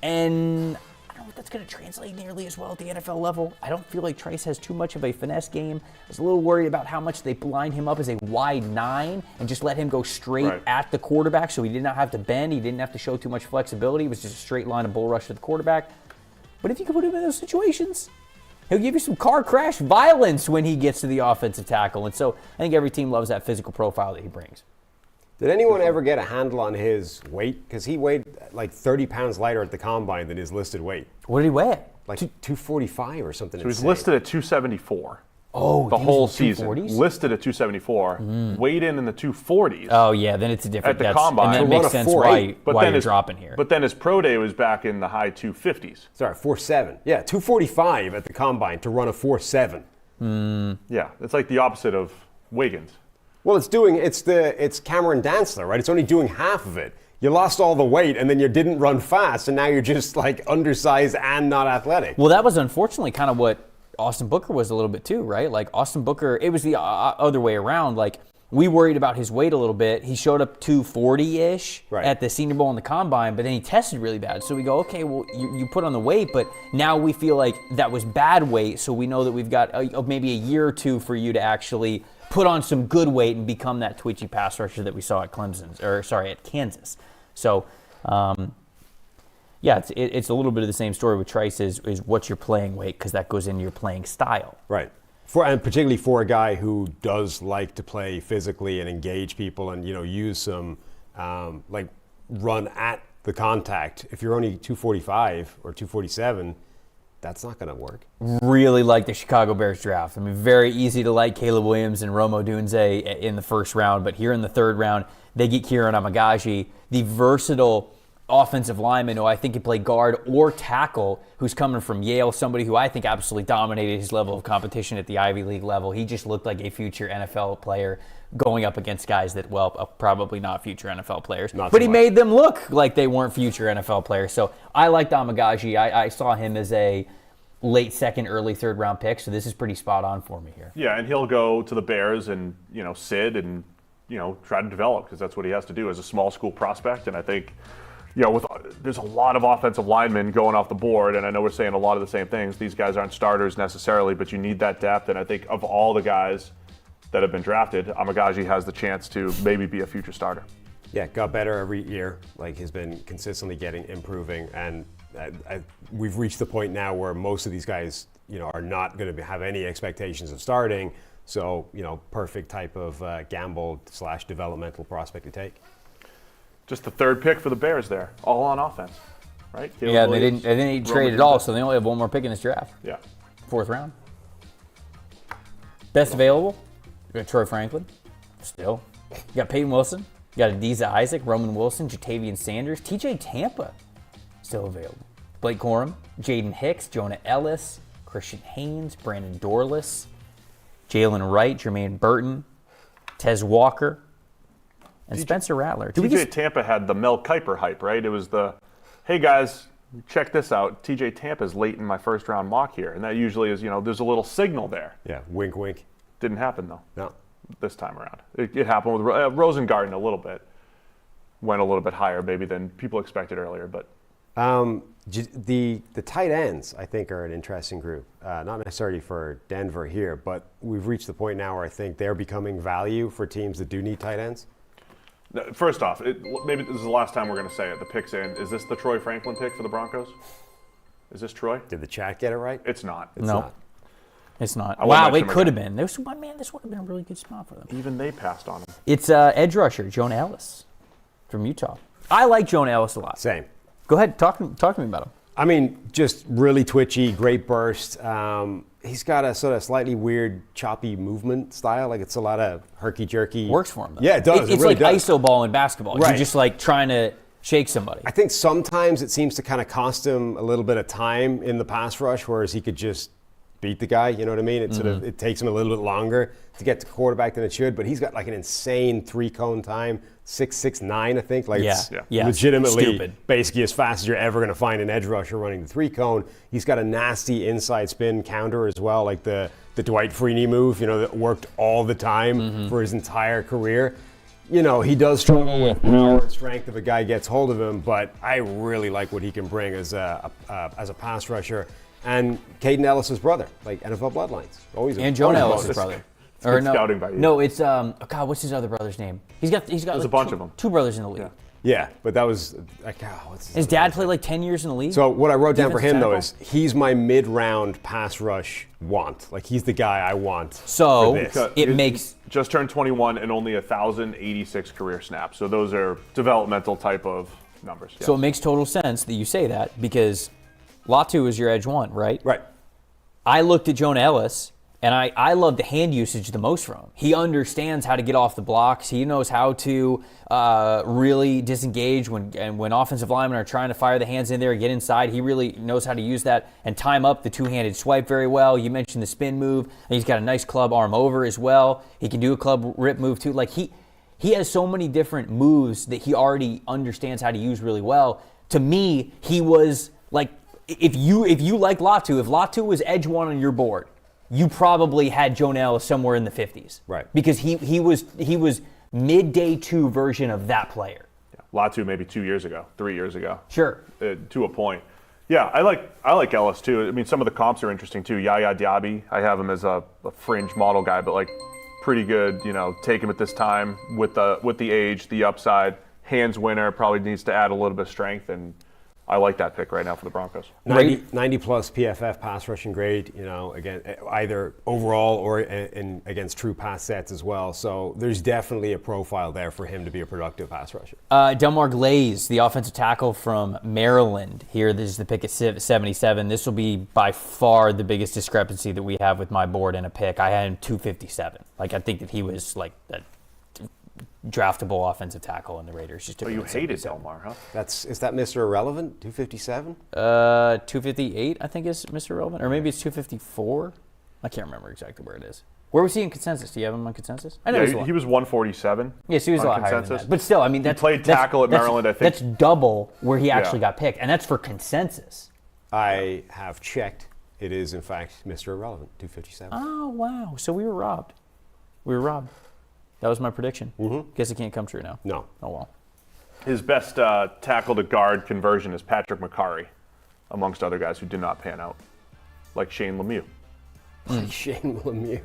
And I don't know if that's going to translate nearly as well at the NFL level. I don't feel like Trice has too much of a finesse game. I was a little worried about how much they lined him up as a wide 9 and just let him go straight at the quarterback so he did not have to bend. He didn't have to show too much flexibility. It was just a straight line of bull rush to the quarterback. But if you can put him in those situations, he'll give you some car crash violence when he gets to the offensive tackle. And so I think every team loves that physical profile that he brings. Did anyone ever get a handle on his weight? Because he weighed like 30 pounds lighter at the combine than his listed weight. What did he weigh? Like 245 or something. So he's listed at 274. Oh, the he was whole in the season. 240s? Listed at 274, weighed in the 240s. Oh, yeah, then it's a different. At the combine. And that To makes run a sense 4.8, why you're dropping here. But then his pro day was back in the high 250s. Sorry, 4.7. Yeah, 245 at the combine to run a 4.7. Yeah, it's like the opposite of Wiggins. Well, it's Cameron Dantzler, right? It's only doing half of it. You lost all the weight, and then you didn't run fast, and now you're just like undersized and not athletic. Well, that was unfortunately kind of what Austin Booker was a little bit too, right? Like Austin Booker, it was the other way around. Like we worried about his weight a little bit. He showed up 240-ish at the Senior Bowl and the Combine, but then he tested really bad. So we go, okay, well, you put on the weight, but now we feel like that was bad weight, so we know that we've got maybe a year or two for you to actually put on some good weight and become that twitchy pass rusher that we saw at at Kansas. So, yeah, it's a little bit of the same story with Trice is what's your playing weight, because that goes into your playing style. Right. And particularly for a guy who does like to play physically and engage people and, use some, run at the contact. If you're only 245 or 247, that's not going to work. Really like the Chicago Bears draft. I mean, very easy to like Caleb Williams and Rome Odunze in the first round, but here in the third round, they get Kieran Amagaji, the versatile offensive lineman who I think can play guard or tackle, who's coming from Yale, somebody who I think absolutely dominated his level of competition at the Ivy League level. He just looked like a future NFL player going up against guys that, probably not future NFL players. But he made them look like they weren't future NFL players. So I liked Amagaji. I saw him as a late second, early third round pick, so this is pretty spot on for me here. Yeah, and he'll go to the Bears and, sit and, try to develop, because that's what he has to do as a small school prospect. And I think, there's a lot of offensive linemen going off the board, and I know we're saying a lot of the same things. These guys aren't starters necessarily, but you need that depth. And I think of all the guys that have been drafted, Amagaji has the chance to maybe be a future starter. Yeah, got better every year. Has been consistently improving, and we've reached the point now where most of these guys, are not going to have any expectations of starting. So, perfect type of gamble/developmental prospect to take. Just the third pick for the Bears there, all on offense, right? Caleb Yeah, Williams, they didn't trade at all, so they only have one more pick in this draft. Yeah. Fourth round. Best available, you got Troy Franklin, still. You got Peyton Wilson, you got Adiza Isaac, Roman Wilson, Jatavian Sanders, TJ Tampa, still available. Blake Corum, Jaden Hicks, Jonah Ellis, Christian Haynes, Brandon Dorless, Jalen Wright, Jermaine Burton, Tez Walker, and Spencer Rattler. TJ Tampa had the Mel Kiper hype, right? It was the, hey guys, check this out. TJ Tampa's late in my first round mock here. And that usually is, there's a little signal there. Yeah, wink, wink. Didn't happen though. No. This time around. It happened with Rosengarten a little bit. Went a little bit higher maybe than people expected earlier, but. The tight ends, I think, are an interesting group. Not necessarily for Denver here, but we've reached the point now where I think they're becoming value for teams that do need tight ends. First off, maybe this is the last time we're going to say it. The pick's in. Is this the Troy Franklin pick for the Broncos? Is this Troy? Did the chat get it right? It's not. No. It's not. I Wow, it could have been. This would have been a really good spot for them. Even they passed on him. It's edge rusher, Jonah Ellis from Utah. I like Jonah Ellis a lot. Same. Go ahead, talk to me about him. I mean, just really twitchy, great burst. He's got a sort of slightly weird, choppy movement style. Like it's a lot of herky-jerky. Works for him, though. Yeah, it does. It's really like does. iso ball in basketball. Right. You're just like trying to shake somebody. I think sometimes it seems to kind of cost him a little bit of time in the pass rush, whereas he could just beat the guy. You know what I mean? It takes him a little bit longer to get to quarterback than it should. But he's got like an insane 3-cone time, 6.69, I think. Like it's legitimately stupid. Basically as fast as you're ever going to find an edge rusher running the 3-cone. He's got a nasty inside spin counter as well, like the Dwight Freeney move. That worked all the time for his entire career. He does struggle with power and strength if a guy gets hold of him, but I really like what he can bring as a pass rusher. And Caden Ellis' brother, like NFL bloodlines. And Jonah Ellis' brother. Or no, scouting by you. No, it's what's his other brother's name? He's got There's like a bunch of them. Two brothers in the league. Yeah, but that was like, what's his dad played like 10 years in the league. So what I wrote down for him though Defensive is he's my mid-round pass rush want. Like he's the guy I want. So for this. it makes just turned 21 and only 1,086 career snaps. So those are developmental type of numbers. So it makes total sense that you say that because Latu is your edge one, right? Right. I looked at Jonah Ellis And I love the hand usage the most from him. He understands how to get off the blocks. He knows how to really disengage when offensive linemen are trying to fire the hands in there and get inside. He really knows how to use that and time up the two-handed swipe very well. You mentioned the spin move. And he's got a nice club arm over as well. He can do a club rip move too. Like he has so many different moves that he already understands how to use really well. To me, he was like, if you like Latu, if Latu was edge one on your board, you probably had Jonell somewhere in the 50s. Right. Because he was mid-day 2 version of that player. Yeah. Latu maybe 2 years ago, 3 years ago. Sure. To a point. Yeah, I like Ellis too. I mean, some of the comps are interesting too. Yaya Diaby, I have him as a fringe model guy, but like pretty good, take him at this time with the age, the upside. Hands winner, probably needs to add a little bit of strength, and I like that pick right now for the Broncos. 90 plus PFF pass rushing grade, again, either overall or against true pass sets as well. So there's definitely a profile there for him to be a productive pass rusher. Delmar Glaze, the offensive tackle from Maryland. Here, this is the pick at 77. This will be by far the biggest discrepancy that we have with my board in a pick. I had him 257. Like, I think that he was like that draftable offensive tackle in the Raiders. Just you hated Delmar, huh? Is that Mr. Irrelevant? 257? 258, I think is Mr. Irrelevant, or maybe it's 254. I can't remember exactly where it is. Where was he in consensus? Do you have him on consensus? I know he was 147. Yes, he was a lot higher than that. But still, I mean, he played tackle at Maryland. I think that's double where he actually got picked, and that's for consensus. I have checked. It is in fact Mr. Irrelevant, 257. Oh wow! So we were robbed. That was my prediction. Mm-hmm. Guess it can't come true now. No. Oh, well. His best tackle to guard conversion is Patrick McCarry, amongst other guys who did not pan out, like Shane Lemieux. Shane Lemieux.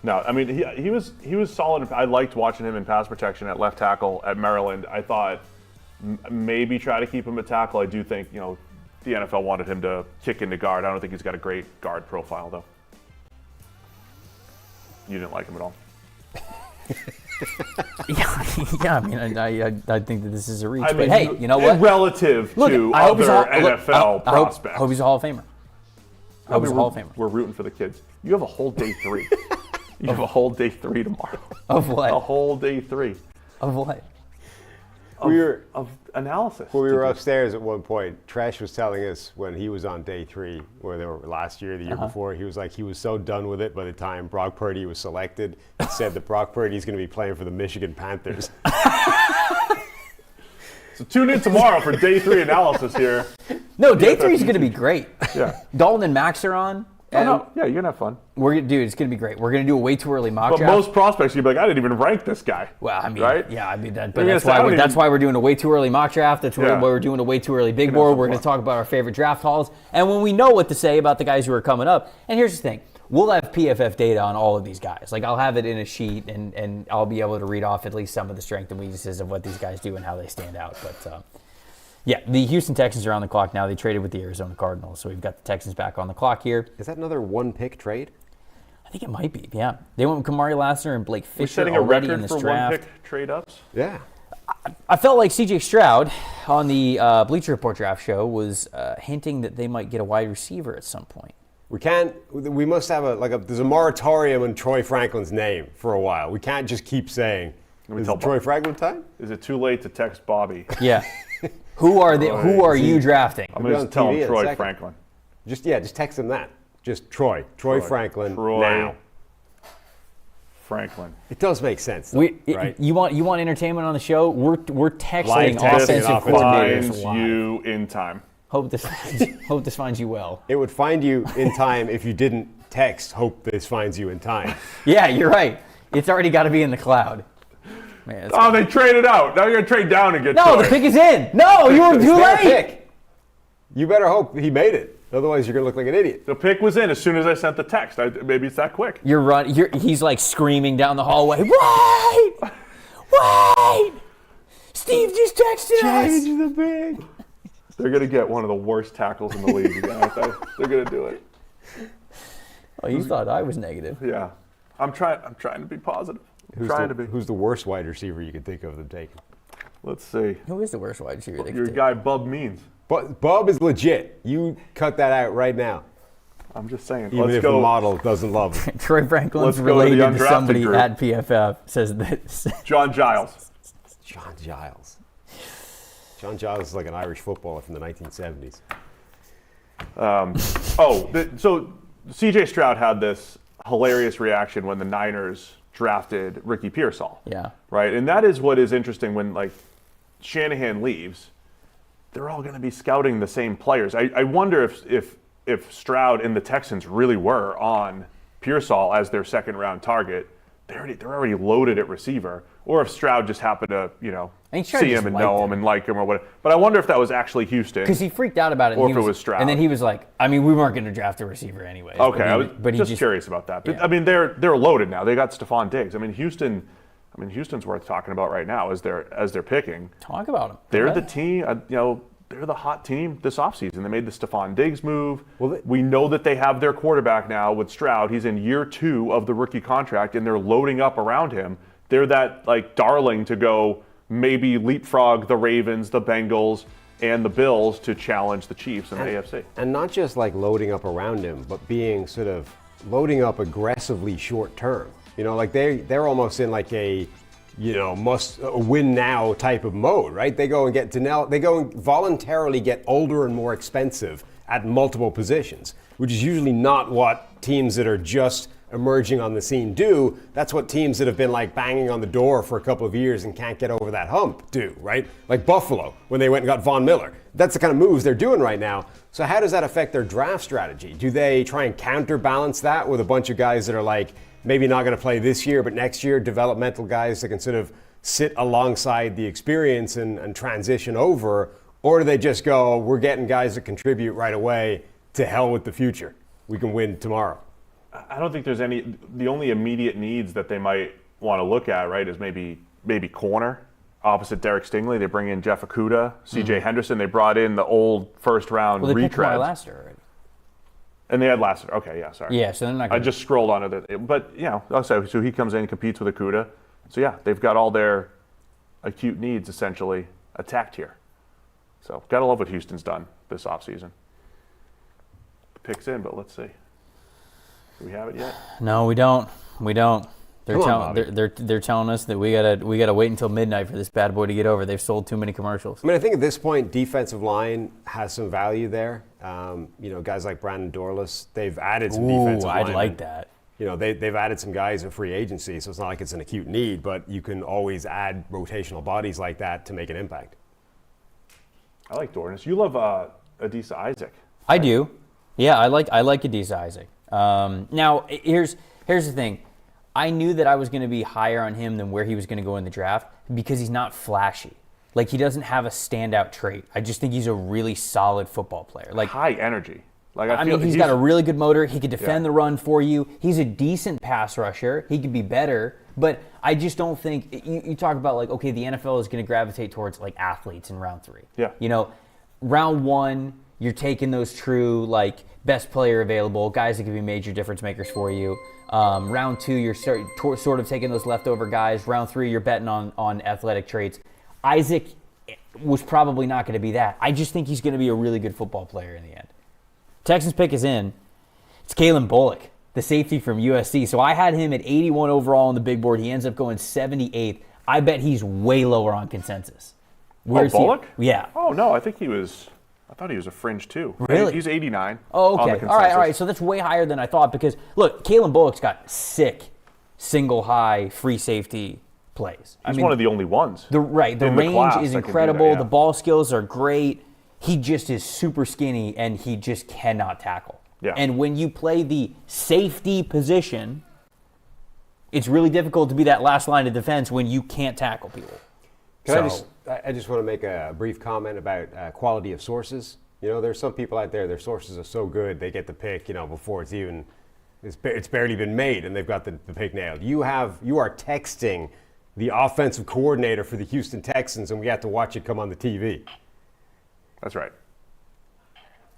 No, I mean, he was solid. I liked watching him in pass protection at left tackle at Maryland. I thought maybe try to keep him at tackle. I do think, the NFL wanted him to kick into guard. I don't think he's got a great guard profile, though. You didn't like him at all. I mean, I think that this is a reach. But hey, you know what? Relative to other NFL prospects. I hope he's a Hall of Famer. I hope he's a Hall of Famer. We're rooting for the kids. You have a whole day 3. You have a whole day 3 tomorrow. Of what? A whole day 3. Of what? Of analysis. When we were upstairs at one point, Tresh was telling us when he was on day 3, where they were last year, the year before, he was like, he was so done with it by the time Brock Purdy was selected. He said that Brock Purdy is going to be playing for the Michigan Panthers. So tune in tomorrow for day 3 analysis here. No, day 3 is going to be great. Yeah. Dalton and Max are on. Yeah, you're going to have fun. It's going to be great. We're going to do a way too early mock draft. But most prospects, you'd be like, I didn't even rank this guy. Well, I mean, right? Yeah, I mean, that's why we're doing a way too early mock draft. That's why we're doing a way too early big board. We're going to talk about our favorite draft hauls. And when we know what to say about the guys who are coming up, and here's the thing, we'll have PFF data on all of these guys. Like, I'll have it in a sheet, and I'll be able to read off at least some of the strength and weaknesses of what these guys do and how they stand out. But, yeah, the Houston Texans are on the clock now. They traded with the Arizona Cardinals, so we've got the Texans back on the clock here. Is that another one-pick trade? I think it might be, yeah. They went with Kamari Lassiter and Blake Fisher setting already a in this record for draft. one-pick trade-ups? Yeah. I felt like C.J. Stroud on the Bleacher Report draft show was hinting that they might get a wide receiver at some point. We must have there's a moratorium on Troy Franklin's name for a while. We can't just keep saying, is it Troy Franklin time? Is it too late to text Bobby? Yeah. Who are you drafting? I'm going to tell him Troy Franklin. Just text him that. Just Troy Franklin now. Franklin. It does make sense, though, right? You want entertainment on the show? We're texting offensive coordinators finds you in time. Hope this finds you well. It would find you in time if you didn't text. Hope this finds you in time. Yeah, you're right. It's already got to be in the cloud. Man, they traded out. Now you're going to trade down and get No, Troy. the pick is in. No, you were too late. Pick. You better hope he made it. Otherwise, you're going to look like an idiot. The pick was in as soon as I sent the text. Maybe it's that quick. He's like screaming down the hallway. Wait! Steve just texted us. Change the pick. They're going to get one of the worst tackles in the league. They're going to do it. Oh, you thought I was negative. Yeah. I'm trying to be positive. Who's the worst wide receiver you could think of them taking? Let's see. Who is the worst wide receiver? Your guy, Bub Means. But Bub is legit. You cut that out right now. I'm just saying. Even if the model doesn't love him. Troy Franklin's Let's go to related the to undrafted somebody group. at PFF, says this. John Giles. John Giles. John Giles is like an Irish footballer from the 1970s. So C.J. Stroud had this hilarious reaction when the Niners drafted Ricky Pearsall. Yeah. Right? And that is what is interesting when, like, Shanahan leaves. They're all going to be scouting the same players. I wonder if Stroud and the Texans really were on Pearsall as their second-round target. They're already loaded at receiver. Or if Stroud just happened to, see him and know him and like him or whatever. But I wonder if that was actually Houston. Because he freaked out about it. Or if it was Stroud. And then he was like, we weren't going to draft a receiver anyway. Okay, I was just curious about that. But, Yeah. They're loaded now. They got Stephon Diggs. Houston's worth talking about right now as they're picking. Talk about him. They're the team, they're the hot team this offseason. They made the Stephon Diggs move. We know that they have their quarterback now with Stroud. He's in year 2 of the rookie contract, and they're loading up around him. They're that, darling to go maybe leapfrog the Ravens, the Bengals, and the Bills to challenge the Chiefs in the AFC. And not just loading up around him, but being sort of loading up aggressively short term. They're almost in a must win now type of mode, right? They go and voluntarily get older and more expensive at multiple positions, which is usually not what teams that are just emerging on the scene do. That's what teams that have been banging on the door for a couple of years and can't get over that hump do, right? Like Buffalo when they went and got Von Miller. That's the kind of moves they're doing right now. So how does that affect their draft strategy? Do they try and counterbalance that with a bunch of guys that are maybe not going to play this year, but next year, developmental guys that can sort of sit alongside the experience and transition over? Or do they just go, we're getting guys that contribute right away, to hell with the future. We can win tomorrow. I don't think there's the only immediate needs that they might want to look at, right, is maybe corner. Opposite Derek Stingley, they bring in Jeff Okudah, C.J. Henderson. They brought in the old first-round Well, they picked retreads. Kamari Lassiter already. And they had Lassiter. Okay, yeah, sorry. Yeah, so they're not I just scrolled on it. But, so he comes in and competes with Okudah. So, yeah, they've got all their acute needs essentially attacked here. So, got to love what Houston's done this offseason. The pick's in, but let's see. Do we have it yet? No, we don't. They're Bobby. they're telling us that we gotta wait until midnight for this bad boy to get over. They've sold too many commercials. I think at this point, defensive line has some value there. Guys like Brandon Dorlus, they've added some defensive I'd linemen. like that. They've added some guys in free agency, so it's not like it's an acute need, but you can always add rotational bodies like that to make an impact. I like Dornus. You love Adisa Isaac. I do. Yeah, I like Adisa Isaac. Now, here's the thing. I knew that I was going to be higher on him than where he was going to go in the draft because he's not flashy. He doesn't have a standout trait. I just think he's a really solid football player. High energy. He's got a really good motor. He could defend the run for you. He's a decent pass rusher. He could be better. But I just don't think, you talk about the NFL is going to gravitate towards athletes in round 3. Yeah. Round 1, you're taking those true best player available, guys that can be major difference makers for you. Round 2, you're sort of taking those leftover guys. Round 3, you're betting on athletic traits. Isaac was probably not going to be that. I just think he's going to be a really good football player in the end. Texans pick is in. It's Kalen Bullock, the safety from USC. So I had him at 81 overall on the big board. He ends up going 78th. I bet he's way lower on consensus. Where's Bullock? Yeah. Oh, no, I thought he was a fringe too. Really? He's 89. Oh, on the okay. All consensus. right. So that's way higher than I thought because, look, Kalen Bullock's got sick single high free safety plays. He's one of the only ones. The range is incredible. Yeah. The ball skills are great. He just is super skinny, and he just cannot tackle. Yeah. And when you play the safety position, it's really difficult to be that last line of defense when you can't tackle people. I just want to make a brief comment about quality of sources. There's some people out there, their sources are so good, they get the pick, before it's barely been made, and they've got the pick nailed. You are texting the offensive coordinator for the Houston Texans, and we have to watch it come on the TV. That's right.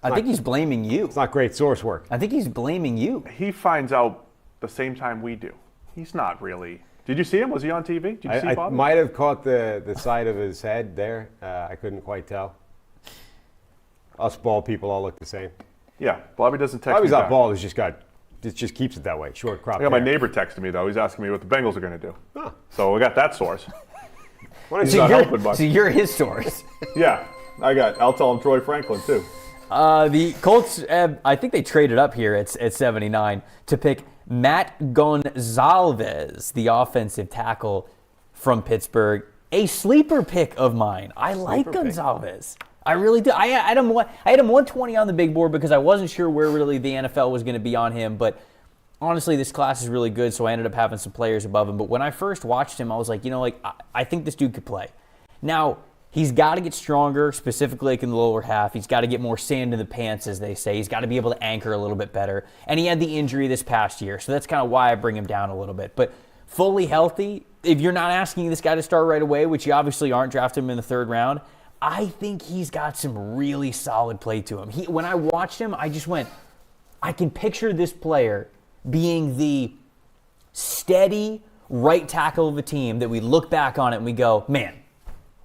I think he's blaming you. It's not great source work. I think he's blaming you. He finds out the same time we do. He's not really. Did you see him? Was he on TV? Did you see Bob? I might have caught the side of his head there. I couldn't quite tell. Us bald people all look the same. Yeah, Bobby doesn't text Bobby's me not back. bald. It just keeps it that way. Short crop. I got my neighbor texting me, though. He's asking me what the Bengals are going to do. Huh. So we got that source. So you're his source. Yeah, I'll tell him Troy Franklin, too. The Colts, I think they traded up here at 79 to pick Matt Gonzalez, the offensive tackle from Pittsburgh. A sleeper pick of mine. I like Gonzalez. I really do. I had him 120 on the big board because I wasn't sure where really the NFL was going to be on him. But honestly, this class is really good, so I ended up having some players above him. But when I first watched him, I was like, I think this dude could play. Now, he's got to get stronger, specifically like in the lower half. He's got to get more sand in the pants, as they say. He's got to be able to anchor a little bit better. And he had the injury this past year, so that's kind of why I bring him down a little bit. But fully healthy, if you're not asking this guy to start right away, which you obviously aren't, drafting him in the 3rd round, I think he's got some really solid play to him. When I watched him, I just went, I can picture this player being the steady right tackle of a team that we look back on it and we go, man,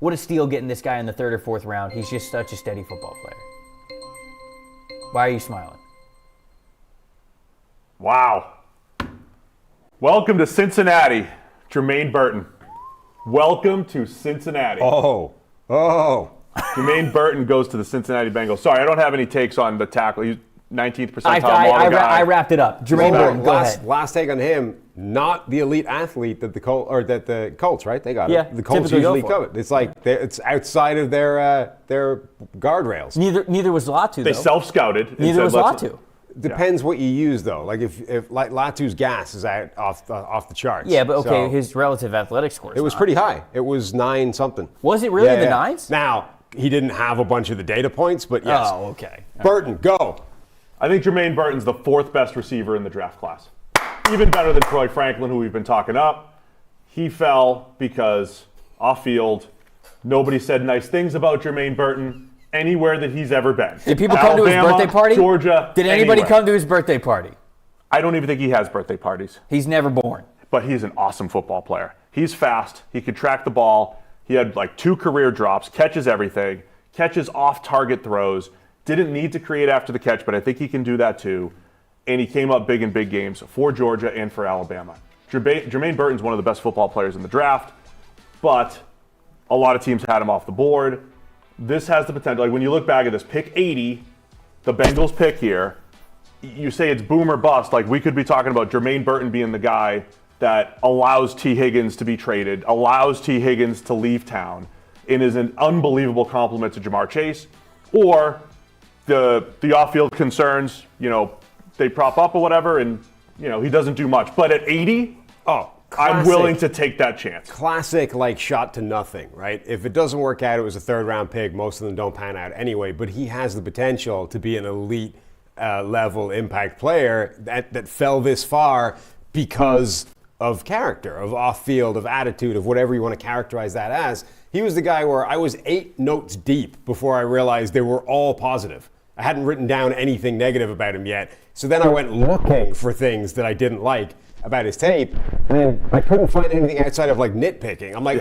what a steal getting this guy in the 3rd or 4th round. He's just such a steady football player. Why are you smiling? Wow. Welcome to Cincinnati, Jermaine Burton. Welcome to Cincinnati. Oh. Jermaine Burton goes to the Cincinnati Bengals. Sorry, I don't have any takes on the tackle. He's 19th percentile model guy. I wrapped it up. Jermaine Burton, go ahead. Last take on him, not the elite athlete that the Colts, right? They got Yeah, it. The Colts typically usually go for it. cover. It's like it's outside of their guardrails. Neither was Latu, They though. self-scouted. Neither was Latu. Depends what you use, though. Like if like Latu's gas is out off the charts. Yeah, but okay, So his relative athletic score. it was pretty high. It was 9 something. Was it really in the 9s? Now he didn't have a bunch of the data points, but yes. Oh, okay. Burton, go. I think Jermaine Burton's the 4th best receiver in the draft class. Even better than Troy Franklin, who we've been talking up. He fell because off-field, nobody said nice things about Jermaine Burton anywhere that he's ever been. Did people come to his birthday party? Georgia, Did anybody anywhere. come to his birthday party? I don't even think he has birthday parties. He's never born. But he's an awesome football player. He's fast. He could track the ball. He had like 2 career drops, catches everything, catches off-target throws. Didn't need to create after the catch, but I think he can do that too. And he came up big in big games for Georgia and for Alabama. Jermaine Burton's one of the best football players in the draft, but a lot of teams had him off the board. This has the potential. Like when you look back at this, pick 80, the Bengals pick here, you say it's boom or bust. Like we could be talking about Jermaine Burton being the guy that allows T. Higgins to be traded, allows T. Higgins to leave town, and is an unbelievable compliment to Jamar Chase, or the off-field concerns, they prop up or whatever, and he doesn't do much. But at 80, I'm willing to take that chance. Classic, like shot to nothing, right? If it doesn't work out, it was a 3rd round pick. Most of them don't pan out anyway. But he has the potential to be an elite level impact player that fell this far because of character, of off-field, of attitude, of whatever you want to characterize that as. He was the guy where I was 8 notes deep before I realized they were all positive. I hadn't written down anything negative about him yet. So then I went looking for things that I didn't like about his tape, and I couldn't find anything outside of like nitpicking. I'm like,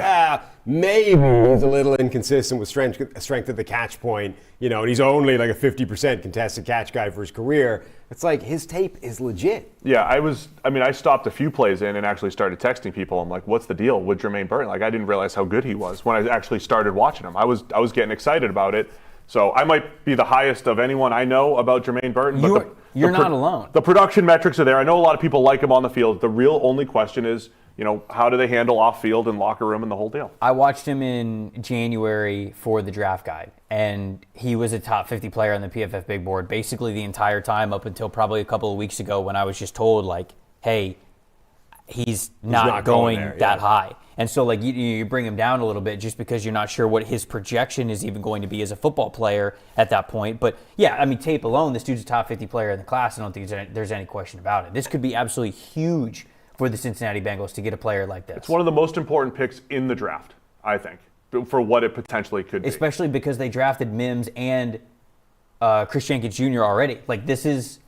maybe he's a little inconsistent with strength at the catch point, and he's only like a 50% contested catch guy for his career. It's like his tape is legit. Yeah, I stopped a few plays in and actually started texting people. I'm like, what's the deal with Jermaine Burton? Like, I didn't realize how good he was when I actually started watching him. I was getting excited about it. So I might be the highest of anyone I know about Jermaine Burton. But you're not alone. The production metrics are there. I know a lot of people like him on the field. The real only question is, how do they handle off-field and locker room and the whole deal? I watched him in January for the draft guide, and he was a top 50 player on the PFF big board basically the entire time up until probably a couple of weeks ago when I was just told, like, hey, he's not going there, that high. And so, like, you bring him down a little bit just because you're not sure what his projection is even going to be as a football player at that point. But, yeah, tape alone, this dude's a top 50 player in the class. I don't think there's any question about it. This could be absolutely huge for the Cincinnati Bengals to get a player like this. It's one of the most important picks in the draft, I think, for what it potentially could be. Especially because they drafted Mims and Chris Jenkins Jr. already. Like, this is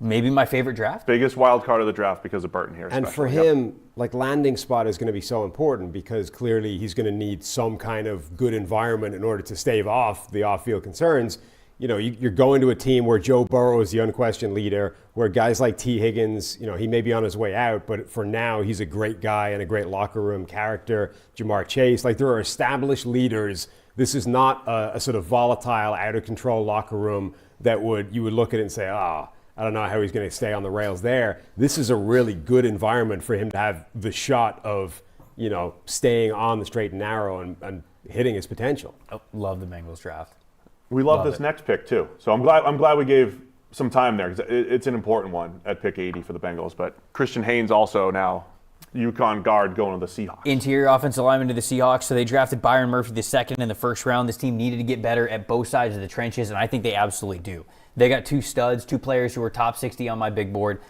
maybe my favorite draft. Biggest wild card of the draft because of Burton here. And for him, like, landing spot is going to be so important because clearly he's going to need some kind of good environment in order to stave off the off-field concerns. you're going to a team where Joe Burrow is the unquestioned leader, where guys like T. Higgins, he may be on his way out, but for now, he's a great guy and a great locker room character. Jamar Chase, there are established leaders. This is not a sort of volatile, out of control locker room that you would look at it and say, I don't know how he's going to stay on the rails there. This is a really good environment for him to have the shot of, staying on the straight and narrow and hitting his potential. Oh, love the Bengals draft. We love this next pick too. So I'm glad we gave some time there because it's an important one at pick 80 for the Bengals. But Christian Haynes also now UConn guard going to the Seahawks. Interior offensive lineman to the Seahawks. So they drafted Byron Murphy II in the first round. This team needed to get better at both sides of the trenches, and I think they absolutely do. They got two studs, two players who were top 60 on my big board.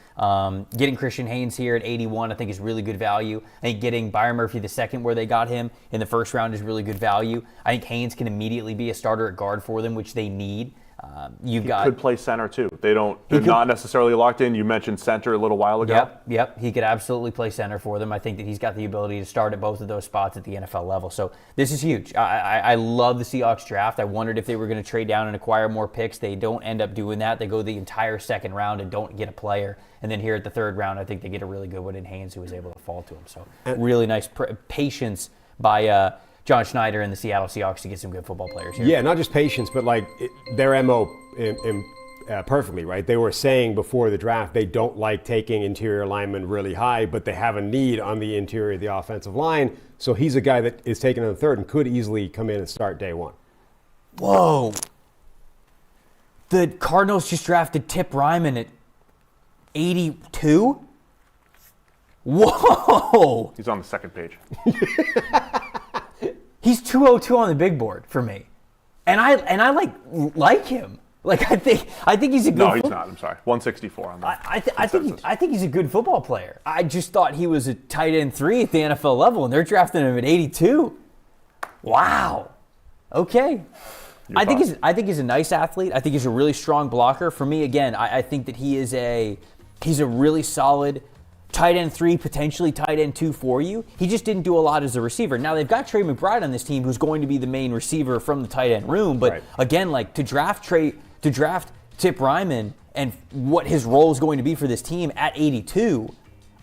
Getting Christian Haynes here at 81 I think is really good value. I think getting Byron Murphy II where they got him in the first round is really good value. I think Haynes can immediately be a starter at guard for them, which they need. He could play center too. They're not necessarily locked in. You mentioned center a little while ago. Yep. He could absolutely play center for them. I think that he's got the ability to start at both of those spots at the NFL level. So this is huge. I love the Seahawks draft. I wondered if they were going to trade down and acquire more picks. They don't end up doing that. They go the entire second round and don't get a player. And then here at the third round, I think they get a really good one in Haynes who was able to fall to him. So really nice patience by John Schneider and the Seattle Seahawks to get some good football players here. Yeah, not just patience, but their MO perfectly, right? They were saying before the draft they don't like taking interior linemen really high, but they have a need on the interior of the offensive line. So he's a guy that is taken in the third and could easily come in and start day one. Whoa. The Cardinals just drafted Tip Ryman at 82? Whoa! He's on the second page. He's 202 on the big board for me, and I like him. I think he's a good. No, he's not. I'm sorry. 164 on that. I think he's a good football player. I just thought he was a tight end 3 at the NFL level, and they're drafting him at 82. Wow. Okay. I think he's a nice athlete. I think he's a really strong blocker. For me, again, I think that he's a really solid tight end 3, potentially tight end 2 for you. He just didn't do a lot as a receiver. Now, they've got Trey McBride on this team who's going to be the main receiver from the tight end room. But again, to draft Tip Ryman and what his role is going to be for this team at 82,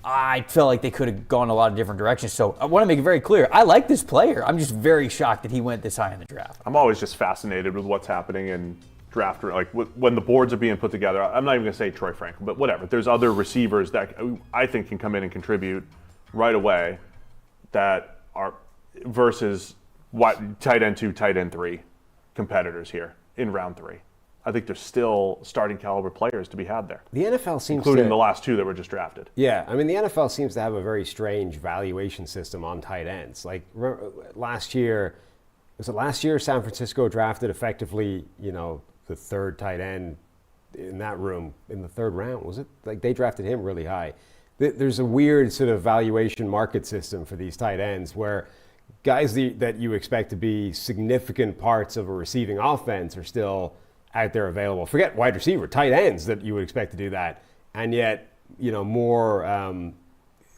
I felt like they could have gone a lot of different directions. So I want to make it very clear. I like this player. I'm just very shocked that he went this high in the draft. I'm always just fascinated with what's happening in draft, when the boards are being put together. I'm not even going to say Troy Franklin, but whatever. There's other receivers that I think can come in and contribute right away that are versus tight end 2, tight end 3 competitors here in round 3. I think there's still starting caliber players to be had there. The NFL seems including the last 2 that were just drafted. Yeah, I mean the NFL seems to have a very strange valuation system on tight ends. Last year San Francisco drafted effectively, the third tight end in that room in the third round, was it? They drafted him really high. There's a weird sort of valuation market system for these tight ends where guys that you expect to be significant parts of a receiving offense are still out there available. Forget wide receiver, tight ends that you would expect to do that. And yet, more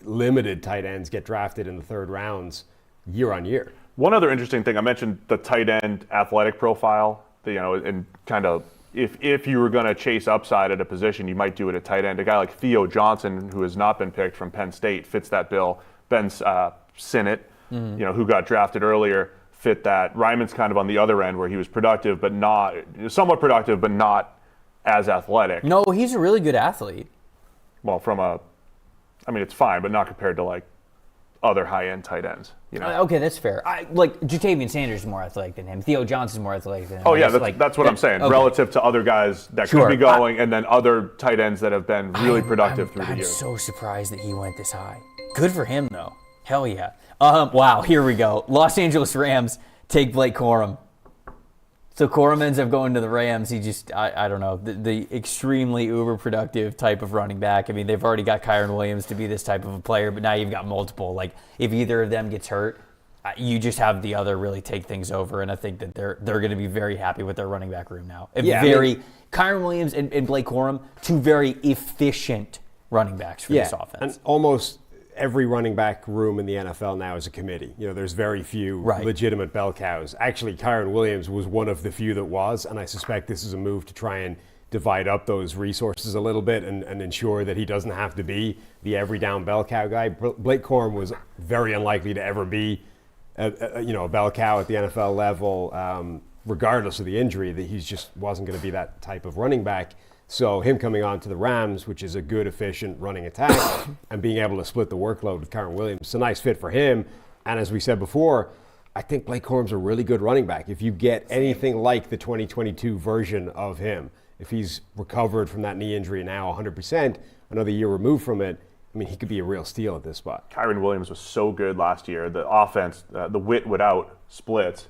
limited tight ends get drafted in the third rounds year on year. One other interesting thing, I mentioned the tight end athletic profile. And kind of if you were going to chase upside at a position, you might do it at tight end. A guy like Theo Johnson, who has not been picked from Penn State, fits that bill. Ben Sinnott, who got drafted earlier, fit that. Ryman's kind of on the other end where he was productive, but somewhat productive, but not as athletic. No, he's a really good athlete. Well, it's fine, but not compared to other high-end tight ends. Okay, that's fair. Jatavian Sanders is more athletic than him. Theo Johnson's more athletic than him. Oh yeah, that's what I'm saying. Okay. Relative to other guys that could be going, and then other tight ends that have been really productive through the years. I'm so surprised that he went this high. Good for him though. Hell yeah. Wow. Here we go. Los Angeles Rams take Blake Corum. So Corum ends up going to the Rams. He just, I don't know, the extremely uber-productive type of running back. I mean, they've already got Kyron Williams to be this type of a player, but now you've got multiple. If either of them gets hurt, you just have the other really take things over, and I think that they're going to be very happy with their running back room now. Kyron Williams and Blake Corum, 2 very efficient running backs for this offense. And almost every running back room in the NFL now is a committee. There's very few legitimate bell cows. Actually, Kyren Williams was one of the few that was, and I suspect this is a move to try and divide up those resources a little bit and ensure that he doesn't have to be the every down bell cow guy. Blake Corum was very unlikely to ever be a bell cow at the NFL level, regardless of the injury, that he just wasn't going to be that type of running back. So him coming on to the Rams, which is a good, efficient running attack, and being able to split the workload with Kyren Williams, it's a nice fit for him. And as we said before, I think Blake Corum's a really good running back. If you get anything like the 2022 version of him, if he's recovered from that knee injury now 100%, another year removed from it, I mean, he could be a real steal at this spot. Kyren Williams was so good last year. The offense, the wit without splits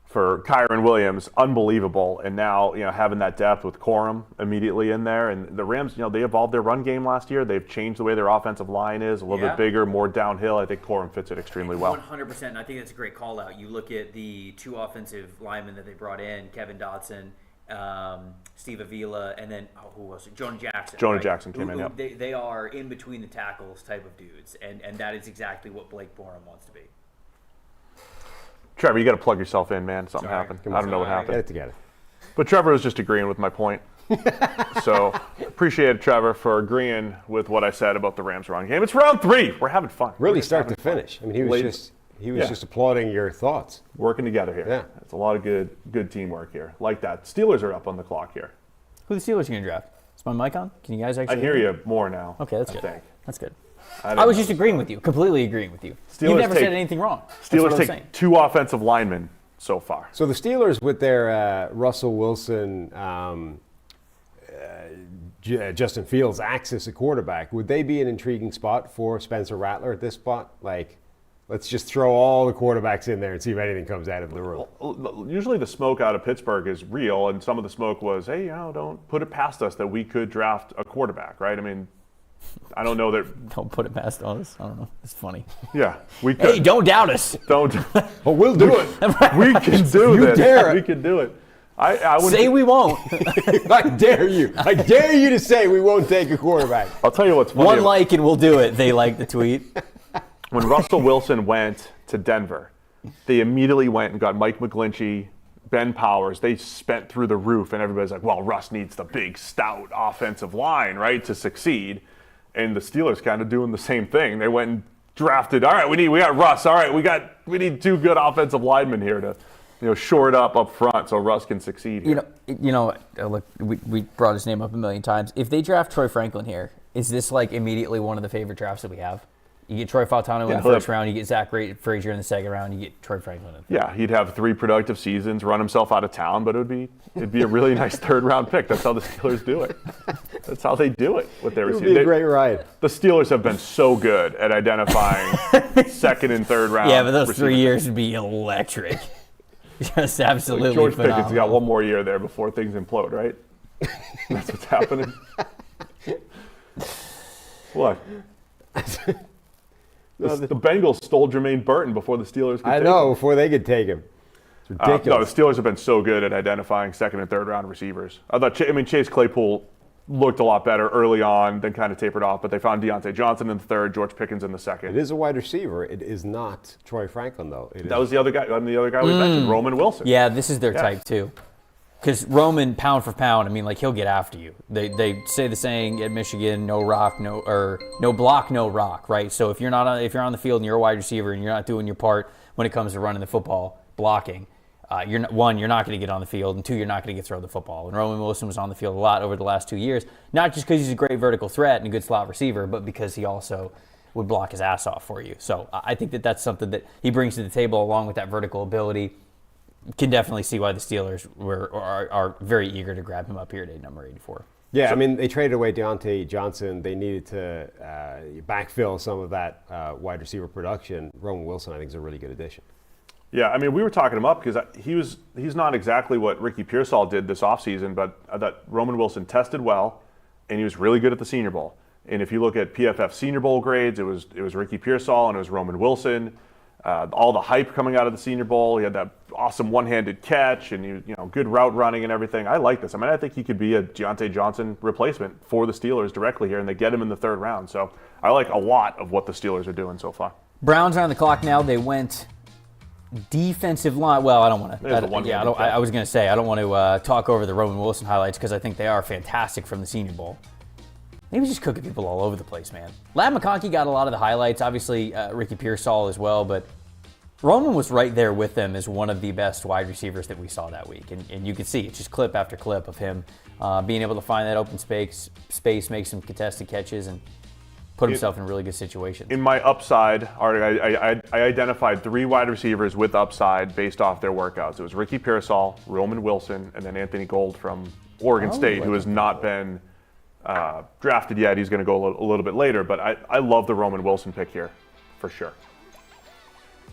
for Kyren Williams, unbelievable. And now, having that depth with Corum immediately in there. And the Rams, they evolved their run game last year. They've changed the way their offensive line is, a little bit bigger, more downhill. I think Corum fits it extremely well. 100%. I think that's a great call out. You look at the two offensive linemen that they brought in, Kevin Dotson, Steve Avila, and then who was it? Jonah Jackson. Jonah Jackson came in. Yep. They are in between the tackles type of dudes, and that is exactly what Blake Corum wants to be. Trevor, you got to plug yourself in, man. Something happened. I don't know what happened. Get it together. But Trevor was just agreeing with my point. So appreciate Trevor for agreeing with what I said about the Rams run game. It's round 3. We're having fun. Really start to finish. I mean, he was just applauding your thoughts. Working together here. Yeah. It's a lot of good teamwork here. Like that. Steelers are up on the clock here. Who the Steelers are going to draft? Is my mic on? Can you guys actually I hear you more now. Okay, that's good. I think. That's good. I was just agreeing with you, completely agreeing with you. You never said anything wrong. Steelers take 2 offensive linemen so far. So the Steelers with their Russell Wilson, Justin Fields axis at quarterback, would they be an intriguing spot for Spencer Rattler at this spot? Like, let's just throw all the quarterbacks in there and see if anything comes out of the room. Usually the smoke out of Pittsburgh is real, and some of the smoke was, hey, don't put it past us that we could draft a quarterback, right? I mean, I don't know that. Don't put it past us. I don't know. It's funny. Yeah, we could. Hey, don't doubt us. Don't. Well, we'll do it. We can do You this. dare it. We can do it. I wouldn't Say we won't. I dare you. I dare you to say we won't take a quarterback. I'll tell you what's funny. One like and we'll do it. They like the tweet. When Russell Wilson went to Denver, they immediately went and got Mike McGlinchey, Ben Powers. They spent through the roof, and everybody's like, well, Russ needs the big, stout offensive line, right, to succeed. And the Steelers kind of doing the same thing. They went and drafted, all right, we got Russ. All right, we need 2 good offensive linemen here to shore it up front so Russ can succeed here. Look, we brought his name up a million times. If they draft Troy Franklin here, is this like immediately one of the favorite drafts that we have? You get Troy Fautano in the first round, you get Zach Frazier in the second round, you get Troy Franklin in the third. Yeah, he'd have 3 productive seasons, run himself out of town, but it'd be a really nice 3rd round pick. That's how the Steelers do it. That's how they do it with their receivers. It would be a great ride. The Steelers have been so good at identifying 2nd and 3rd round. Yeah, but those receivers. 3 years would be electric. Just absolutely George phenomenal. Pickett's got 1 more year there before things implode, right? That's what's happening. What? The Bengals stole Jermaine Burton before the Steelers could take him. Before they could take him. It's ridiculous. No, the Steelers have been so good at identifying 2nd and 3rd round receivers. Chase Claypool looked a lot better early on, then kind of tapered off, but they found Deontay Johnson in the 3rd, George Pickens in the 2nd. It is a wide receiver. It is not Troy Franklin, though. That was the other guy. The other guy we mentioned, Roman Wilson. Yeah, this is their type too. Because Roman, pound for pound, he'll get after you. They say the saying at Michigan, no block, no rock, right? So if you're on the field and you're a wide receiver and you're not doing your part when it comes to running the football, blocking, you're not going to get on the field, and 2, you're not going to get throw the football. And Roman Wilson was on the field a lot over the last 2 years, not just because he's a great vertical threat and a good slot receiver, but because he also would block his ass off for you. So I think that's something that he brings to the table along with that vertical ability. Can definitely see why the Steelers are very eager to grab him up here at number 84. Yeah, they traded away Deontay Johnson. They needed to backfill some of that wide receiver production. Roman Wilson, I think, is a really good addition. Yeah, we were talking him up because he's not exactly what Ricky Pearsall did this offseason, but I thought Roman Wilson tested well, and he was really good at the Senior Bowl. And if you look at PFF Senior Bowl grades, it was Ricky Pearsall and it was Roman Wilson. All the hype coming out of the Senior Bowl, he had that awesome one-handed catch and you know good route running and everything. I like this. I mean, I think he could be a Deontay Johnson replacement for the Steelers directly here, and they get him in the 3rd round. So I like a lot of what the Steelers are doing so far. Browns are on the clock now. They went defensive line. Well, I don't want to. I was going to say I don't want to talk over the Roman Wilson highlights because I think they are fantastic from the Senior Bowl. Maybe just cooking people all over the place, man. Ladd McConkey got a lot of the highlights. Obviously, Ricky Pearsall as well, but Roman was right there with them as one of the best wide receivers that we saw that week. And you could see it's just clip after clip of him being able to find that open space, make some contested catches, and put himself in really good situations. In my upside article, I identified 3 wide receivers with upside based off their workouts. It was Ricky Pearsall, Roman Wilson, and then Anthony Gold from Oregon State, who has not been drafted yet. He's going to go a little bit later, but I love the Roman Wilson pick here for sure.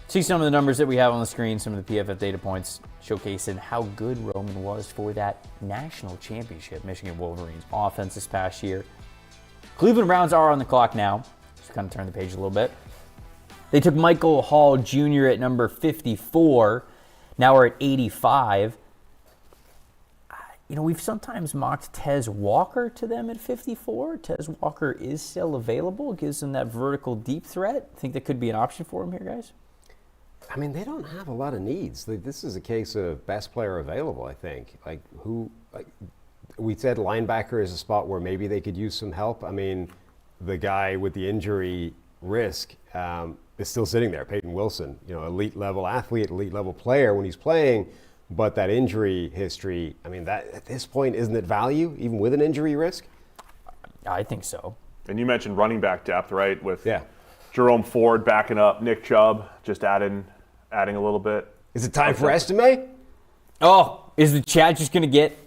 See some of the numbers that we have on the screen, some of the PFF data points showcasing how good Roman was for that national championship Michigan Wolverines offense this past year. Cleveland Browns are on the clock now. Just kind of turn the page a little bit. They took Michael Hall Jr. at number 54. Now we're at 85. You know, we've sometimes mocked Tez Walker to them at 54. Tez Walker is still available. Gives them that vertical deep threat. Think that could be an option for him here, guys? I mean, they don't have a lot of needs. This is a case of best player available, I think. We said linebacker is a spot where maybe they could use some help. I mean, the guy with the injury risk is still sitting there, Peyton Wilson. You know, elite level athlete, elite level player when he's playing, but that injury history, I mean, that at this point, isn't it value, even with an injury risk? I think so. And you mentioned running back depth, right? With Jerome Ford backing up Nick Chubb, just adding a little bit. Is it time for estimate? Oh, is the chat just going to get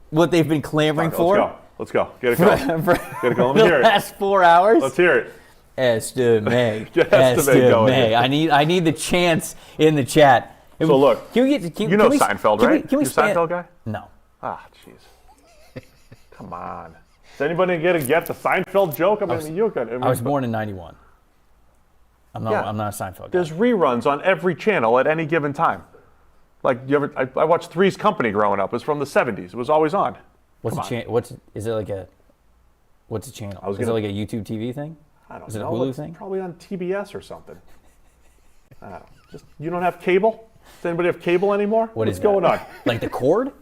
what they've been clamoring for? Let's go. Get it going. Get it going. Let me hear it. The last 4 hours? Let's hear it. Estimate. Get estimate going. I need the chance in the chat. So look, can we get, you know Seinfeld, right? Can we You're a Seinfeld guy? No. Ah, jeez. Come on. Is anybody going to get the Seinfeld joke? I was born in 91. I'm not a Seinfeld guy. There's reruns on every channel at any given time. Like, I watched Three's Company growing up. It was from the 70s. It was always on. What's a channel? Is it like a channel? Is it like a YouTube TV thing? I don't know. Is it a Hulu thing? Probably on TBS or something. I don't know. You don't have cable? Does anybody have cable anymore? What's going on? Like the cord?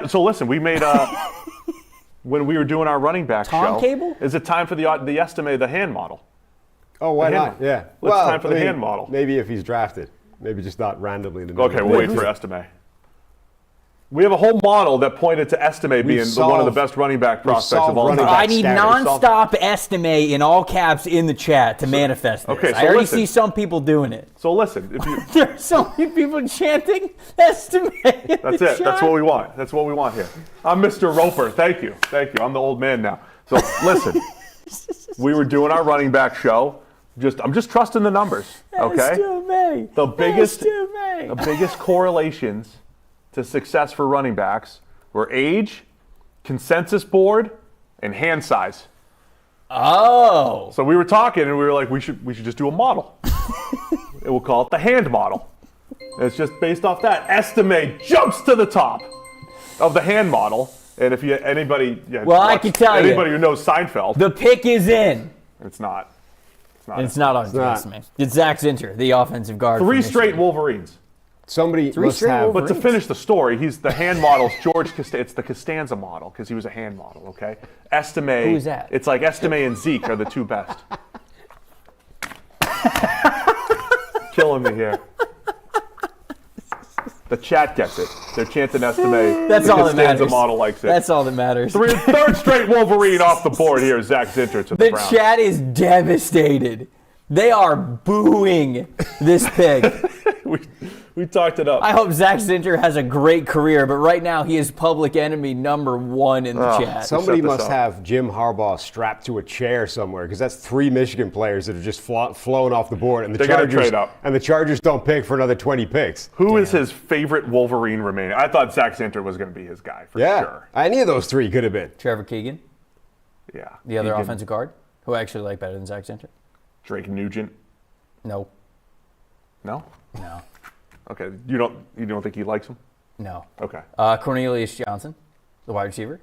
So listen, we made when we were doing our running back show. Cable? Is it time for the estimate, the hand model? Oh, why not? Yeah. It's time for the hand model. Maybe if he's drafted. Maybe just not randomly. Okay, we'll wait for estimate. We have a whole model that pointed to estimate being one of the best running back prospects of all time. I need nonstop estimate in all caps in the chat to manifest this. Okay, so I already see some people doing it. So listen, there are so many people chanting estimate. That's it. That's what we want. That's what we want here. I'm Mr. Roper. Thank you. I'm the old man now. So listen, we were doing our running back show. I'm just trusting the numbers. Okay. The biggest correlations to success for running backs were age, consensus board, and hand size. Oh. So we were talking and we were like, we should just do a model. And we'll call it the hand model. And it's just based off that. Estimate jumps to the top of the hand model. And if anybody who knows Seinfeld, the pick is in. It's not. It's not on estimate. It's Zach Zinter, the offensive guard. 3 straight Wolverines. Somebody must have. But to finish the story, he's the hand model's George Costanza. It's the Costanza model because he was a hand model. Okay, Estimate. Who is that? It's like Estimate and Zeke are the 2 best. Killing me here. The chat gets it. They're chanting Estimate. That's all that matters. The model likes it. That's all that matters. Third straight Wolverine off the board here. Zach Zinter to the Browns. The chat is devastated. They are booing this pick. We talked it up. I hope Zach Zinter has a great career, but right now he is public enemy number 1 in the chat. Somebody must have Jim Harbaugh strapped to a chair somewhere because that's 3 Michigan players that have just flown off the board, and the Chargers don't pick for another 20 picks. Who is his favorite Wolverine remaining? I thought Zach Zinter was going to be his guy for sure. Any of those 3 could have been. Trevor Keegan? Yeah. The other offensive guard? Who I actually like better than Zach Zinter? Drake Nugent? No. No? No. Okay. You don't think he likes him? No. Okay. Cornelius Johnson, the wide receiver.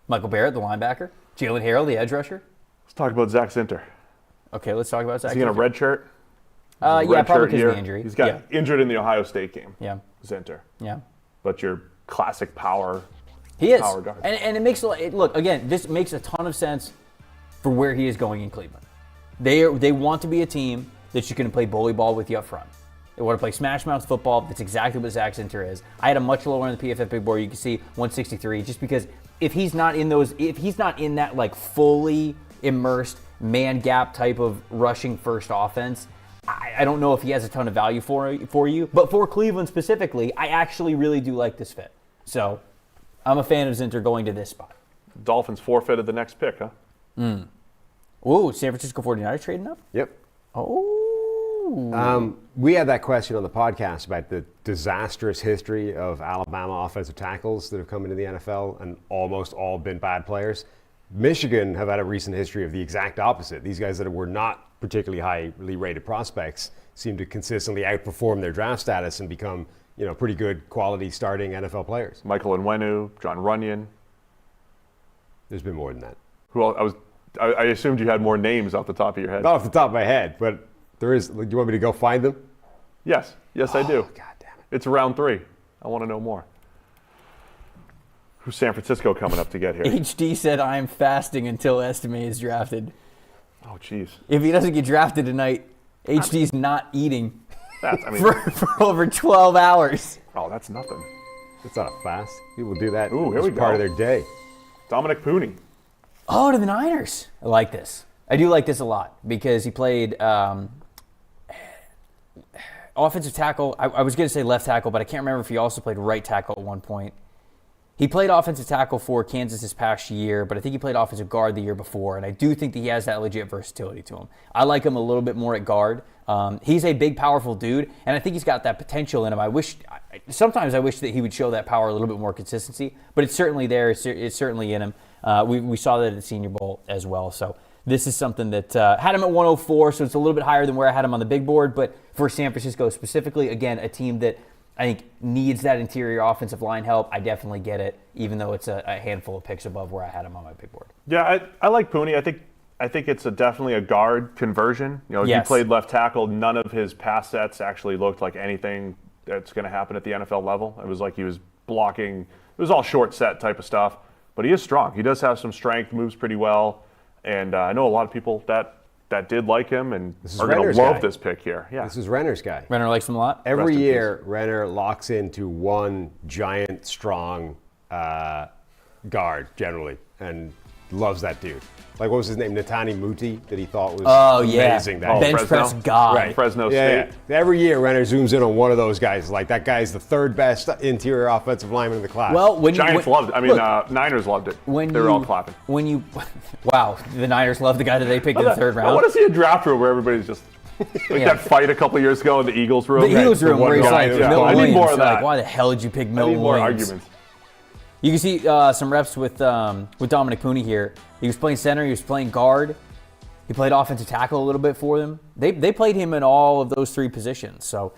Michael Barrett, the linebacker. Jalen Harrell, the edge rusher. Let's talk about Zach Zinter. Okay, let's talk about Zach. Is he in a red shirt? Yeah, probably because of the injury. He's got injured in the Ohio State game. Yeah. Zinter. Yeah. But your classic power. He is. Power guard. And it makes look again. This makes a ton of sense for where he is going in Cleveland. They want to be a team that you can play bully ball with you up front. They want to play smash mouth football. That's exactly what Zach Zinter is. I had him much lower on the PFF big board. You can see 163, just because if he's not in that like fully immersed man gap type of rushing first offense, I don't know if he has a ton of value for you. But for Cleveland specifically, I actually really do like this fit. So I'm a fan of Zinter going to this spot. Dolphins forfeited the next pick, huh? Ooh, San Francisco 49ers trading up? Yep. Oh. We had that question on the podcast about the disastrous history of Alabama offensive tackles that have come into the NFL and almost all been bad players. Michigan have had a recent history of the exact opposite. These guys that were not particularly highly rated prospects seem to consistently outperform their draft status and become, pretty good quality starting NFL players. Michael Onwenu, John Runyon. There's been more than that. Who else? I assumed you had more names off the top of your head. Not off the top of my head, but there is. Do you want me to go find them? Yes, I do. God damn it. It's round 3. I want to know more. Who's San Francisco coming up to get here? HD said, I'm fasting until Estime is drafted. Oh, jeez. If he doesn't get drafted tonight, HD's not eating for over 12 hours. Oh, that's nothing. It's not a fast. People do that. Ooh, here we go. Part of their day. Dominic Puni. Oh, to the Niners. I like this. I do like this a lot because he played offensive tackle. I was going to say left tackle, but I can't remember if he also played right tackle at one point. He played offensive tackle for Kansas this past year, but I think he played offensive guard the year before, and I do think that he has that legit versatility to him. I like him a little bit more at guard. He's a big, powerful dude, and I think he's got that potential in him. Sometimes I wish that he would show that power a little bit more consistency, but it's certainly there. It's certainly in him. We saw that at the Senior Bowl as well. So this is something that had him at 104, so it's a little bit higher than where I had him on the big board. But for San Francisco specifically, again, a team that I think needs that interior offensive line help. I definitely get it, even though it's a handful of picks above where I had him on my big board. Yeah, I like Puni. I think it's definitely a guard conversion. Yes. He played left tackle. None of his pass sets actually looked like anything that's going to happen at the NFL level. It was like he was blocking. It was all short set type of stuff. But he is strong. He does have some strength, moves pretty well. And I know a lot of people that did like him and are going to love this pick here. Yeah. This is Renner's guy. Renner likes him a lot? Every year, Renner locks into one giant, strong guard, generally, and loves that dude. Like, what was his name? Natani Muti, that he thought was amazing. That bench press god. Right. Fresno State. Yeah. Every year, Renner zooms in on one of those guys. Like, that guy's the third best interior offensive lineman in the class. Well, Giants loved it. Niners loved it. They were all clapping. Wow, the Niners love the guy that they picked in the third round. I want to see a draft room where everybody's just that fight a couple years ago in the Eagles room. The Eagles room where he's like, Milt I Williams. need more of that. Like, why the hell did you pick Milt Williams? More arguments. You can see some reps with Dominic Puni here. He was playing center. He was playing guard. He played offensive tackle a little bit for them. They played him in all of those 3 positions. So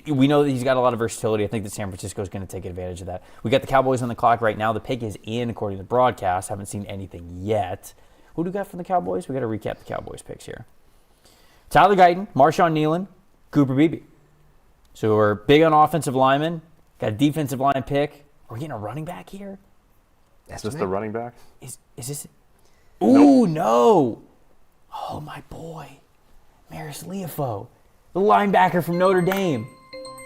we know that he's got a lot of versatility. I think that San Francisco is going to take advantage of that. We got the Cowboys on the clock right now. The pick is in, according to the broadcast. Haven't seen anything yet. Who do we got from the Cowboys? We got to recap the Cowboys picks here. Tyler Guyton, Marshawn Kneeland, Cooper Beebe. So we're big on offensive linemen. Got a defensive line pick. Are we getting a running back here? Is this the running back? Is this it? Ooh, no. Oh, my boy. Maris Leafo, the linebacker from Notre Dame.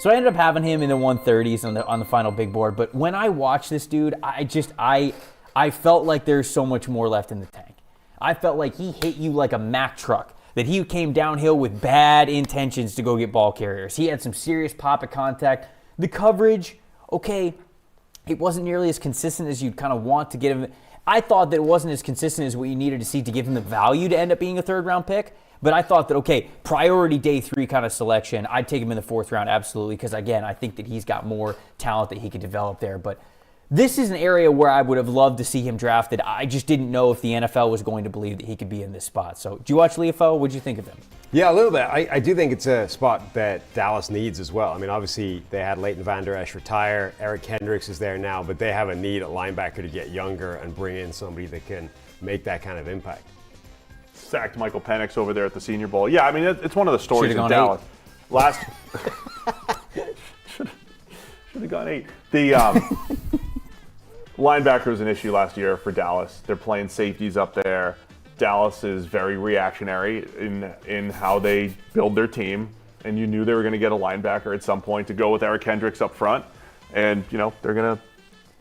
So I ended up having him in the 130s on the final big board. But when I watched this dude, I felt like there's so much more left in the tank. I felt like he hit you like a Mack truck, that he came downhill with bad intentions to go get ball carriers. He had some serious pop at contact. The coverage, okay, it wasn't nearly as consistent as you'd kind of want to get him. I thought that it wasn't as consistent as what you needed to see to give him the value to end up being a third-round pick. But I thought that, okay, priority day 3 kind of selection, I'd take him in the 4th round, absolutely, because, again, I think that he's got more talent that he could develop there. But, This is an area where I would have loved to see him drafted. I just didn't know if the NFL was going to believe that he could be in this spot. So, do you watch Leafo? What did you think of him? Yeah, a little bit. I do think it's a spot that Dallas needs as well. I mean, obviously, they had Leighton Vander Esch retire. Eric Kendricks is there now, but they have a need at linebacker to get younger and bring in somebody that can make that kind of impact. Sacked Michael Penix over there at the Senior Bowl. Yeah, I mean, it's one of the stories of Dallas. Should have gone 8. The linebacker was an issue last year for Dallas. They're playing safeties up there. Dallas is very reactionary in how they build their team, and you knew they were going to get a linebacker at some point to go with Eric Kendricks up front, and they're going to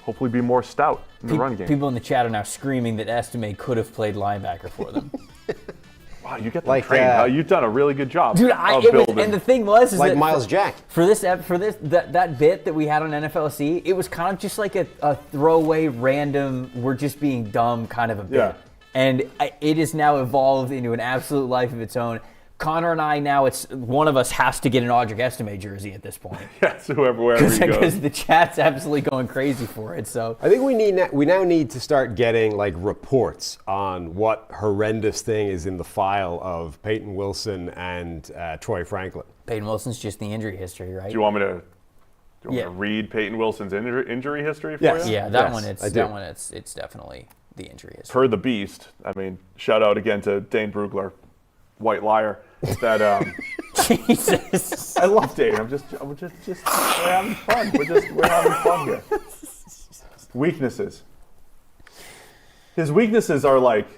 hopefully be more stout in the run game. People in the chat are now screaming that Estime could have played linebacker for them. Wow, you get them trained. You've done a really good job. Dude, and the thing was, like Miles Jack. For that bit that we had on NFLC, it was kind of just like a throwaway, random, we're just being dumb kind of a bit. Yeah. And it has now evolved into an absolute life of its own. Connor and I now, it's one of us has to get an Audric Estime jersey at this point. Yes, wherever he goes. Because the chat's absolutely going crazy for it. So I think we now need to start getting like reports on what horrendous thing is in the file of Peyton Wilson and Troy Franklin. Peyton Wilson's just the injury history, right? Do you want me to read Peyton Wilson's injury history for you? Yeah, that one. It's definitely the injury history. Per the Beast. I mean, shout out again to Dane Brugler, white liar. That Jesus. I love Dane. We're having fun. We're having fun here. Weaknesses. His weaknesses are like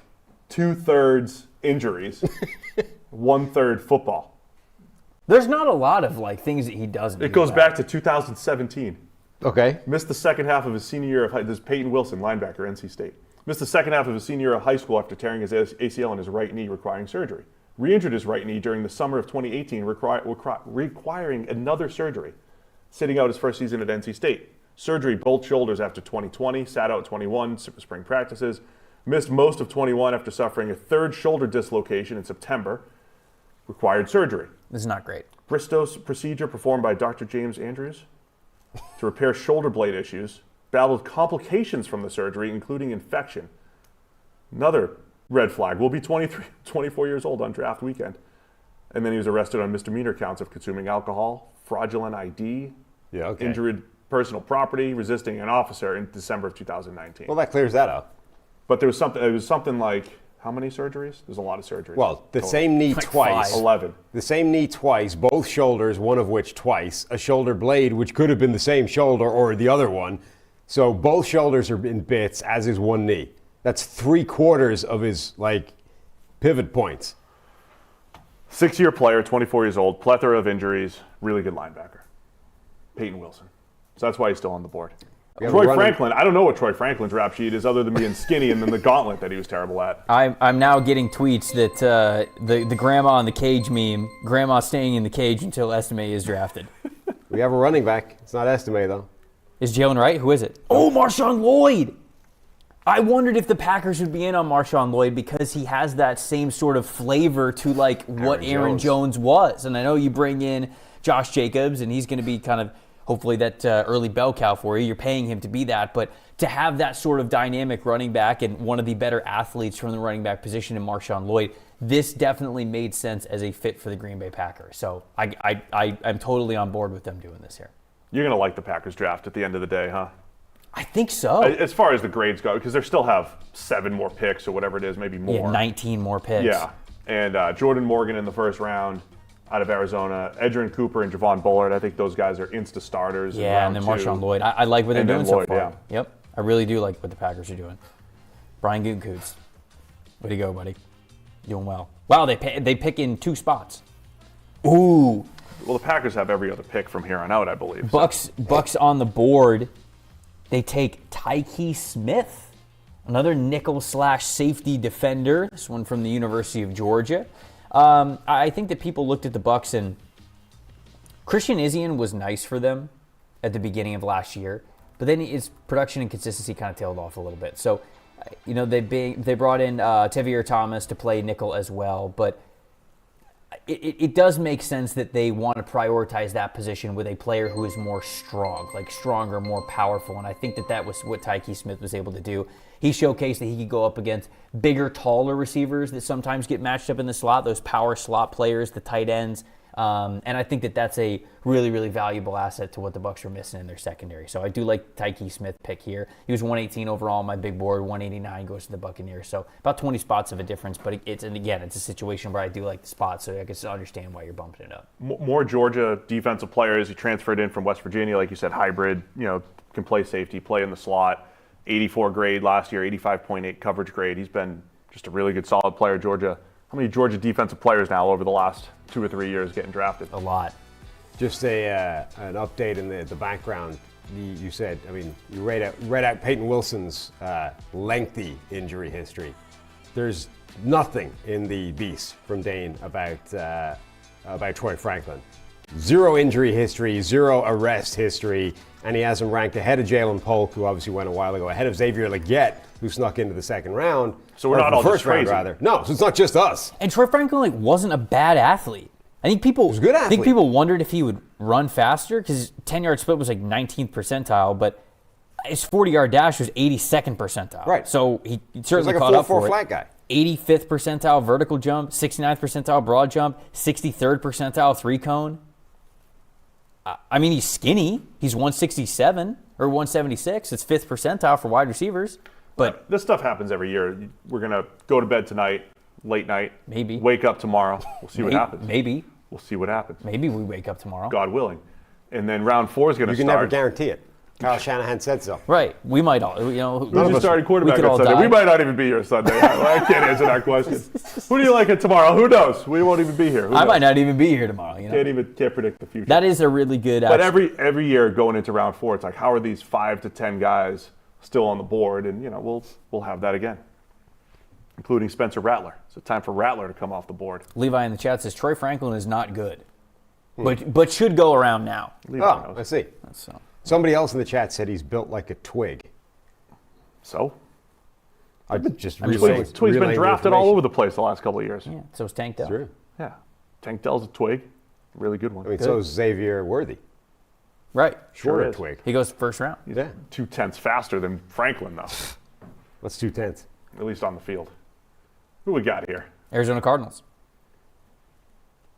2/3 injuries, 1/3 football. There's not a lot of things that he doesn't. It goes back to 2017. Okay. Missed the second half of his senior year of this is Peyton Wilson, linebacker, NC State. Missed the second half of his senior year of high school after tearing his ACL in his right knee, requiring surgery. Re-injured his right knee during the summer of 2018, requiring another surgery. Sitting out his first season at NC State. Surgery both shoulders after 2020, sat out 21 spring practices. Missed most of 21 after suffering a third shoulder dislocation in September. Required surgery. This is not great. Bristow's procedure performed by Dr. James Andrews to repair shoulder blade issues. Battled complications from the surgery, including infection. Another red flag. Will be 24 years old on draft weekend. And then he was arrested on misdemeanor counts of consuming alcohol, fraudulent ID, injured personal property, resisting an officer in December of 2019. Well, that clears that up. But it was something like, how many surgeries? There's a lot of surgeries. Well, the same knee twice. 11. The same knee twice, both shoulders, one of which twice. A shoulder blade, which could have been the same shoulder or the other one. So both shoulders are in bits, as is one knee. That's 3/4 of his pivot points. 6-year player, 24 years old, plethora of injuries, really good linebacker. Peyton Wilson. So that's why he's still on the board. Troy Franklin, I don't know what Troy Franklin's rap sheet is other than being skinny and then the gauntlet that he was terrible at. I'm now getting tweets that the grandma in the cage meme, grandma staying in the cage until Estime is drafted. We have a running back. It's not Estime, though. Is Jalen right? Who is it? Oh, Marshawn Lloyd. I wondered if the Packers would be in on Marshawn Lloyd because he has that same sort of flavor to what Aaron Jones was. And I know you bring in Josh Jacobs, and he's going to be kind of hopefully that early bell cow for you. You're paying him to be that. But to have that sort of dynamic running back and one of the better athletes from the running back position in Marshawn Lloyd, this definitely made sense as a fit for the Green Bay Packers. So I'm totally on board with them doing this here. You're going to like the Packers draft at the end of the day, huh? I think so. As far as the grades go, because they still have 7 more picks or whatever it is, maybe more. Yeah, 19 more picks. Yeah. And Jordan Morgan in the first round out of Arizona. Edgerrin Cooper and Javon Bullard. I think those guys are insta-starters. Yeah, and then Marshawn Lloyd. I like what they're doing so far. Yeah. Yep. I really do like what the Packers are doing. Brian Gutekunst. Way to go, buddy. Doing well. Wow, they pick in 2 spots. Ooh. Well, the Packers have every other pick from here on out, I believe. Bucks on the board. They take Tyke Smith, another nickel/safety defender. This one from the University of Georgia. I think that people looked at the Bucks and Christian Izien was nice for them at the beginning of last year, but then his production and consistency kind of tailed off a little bit. So, they brought in Tavierre Thomas to play nickel as well, but it does make sense that they want to prioritize that position with a player who is more strong, like stronger, more powerful. And I think that was what Tyke Smith was able to do. He showcased that he could go up against bigger, taller receivers that sometimes get matched up in the slot, those power slot players, the tight ends. And I think that that's a really, really valuable asset to what the Bucs are missing in their secondary. So I do like Tyke Smith pick here. He was 118 overall on my big board. 189 goes to the Buccaneers. So about 20 spots of a difference. But it's a situation where I do like the spot. So I can understand why you're bumping it up. More Georgia defensive players. He transferred in from West Virginia, like you said, hybrid. Can play safety, play in the slot. 84 grade last year, 85.8 coverage grade. He's been just a really good, solid player. Georgia. How many Georgia defensive players now over the last 2 or 3 years getting drafted? A lot. Just an update in the background. You said, you read out Peyton Wilson's lengthy injury history. There's nothing in the Beast from Dane about Troy Franklin. 0 injury history, 0 arrest history, and he has him ranked ahead of Ja'Lynn Polk, who obviously went a while ago, ahead of Xavier Legette, who snuck into the second round. So we're not all first just crazy. round, rather. No, so it's not just us. And Troy Franklin wasn't a bad athlete. I think people was a good athlete. I think people wondered if he would run faster because 10-yard split was like 19th percentile, but his 40-yard dash was 82nd percentile. Right. So he certainly like caught up a 4.4 for flat it. guy. 85th percentile vertical jump, 69th percentile broad jump, 63rd percentile 3-cone. He's skinny. He's 167 or 176. It's 5th percentile for wide receivers. But this stuff happens every year. We're going to go to bed tonight, late night. Maybe. Wake up tomorrow. We'll see what happens. Maybe. We'll see what happens. Maybe we wake up tomorrow. God willing. And then round 4 is going to start. You can never guarantee it. Kyle Shanahan said so. Right. We might all, Who's your starting quarterback could on all Sunday? die. We might not even be here Sunday. I can't answer that question. Who do you like it tomorrow? Who knows? We won't even be here. Who I knows? might not even be here tomorrow. Can't predict the future. That is a really good. But every year going into round 4, it's like, how are these 5 to 10 guys still on the board? And we'll have that again, including Spencer Rattler. So time for Rattler to come off the board. Levi in the chat says Troy Franklin is not good, but should go around now. Levi knows. I see. So. Somebody else in the chat said he's built like a twig. So? Twig's been drafted all over the place the last couple of years. Yeah. So is Tank Dell. True. Yeah. Tank Dell's a twig. Really good one. So is Xavier Worthy. Right. Shorter is. twig. He goes first round. Yeah. 0.2 faster than Franklin, though. What's 0.2? At least on the field. Who we got here? Arizona Cardinals.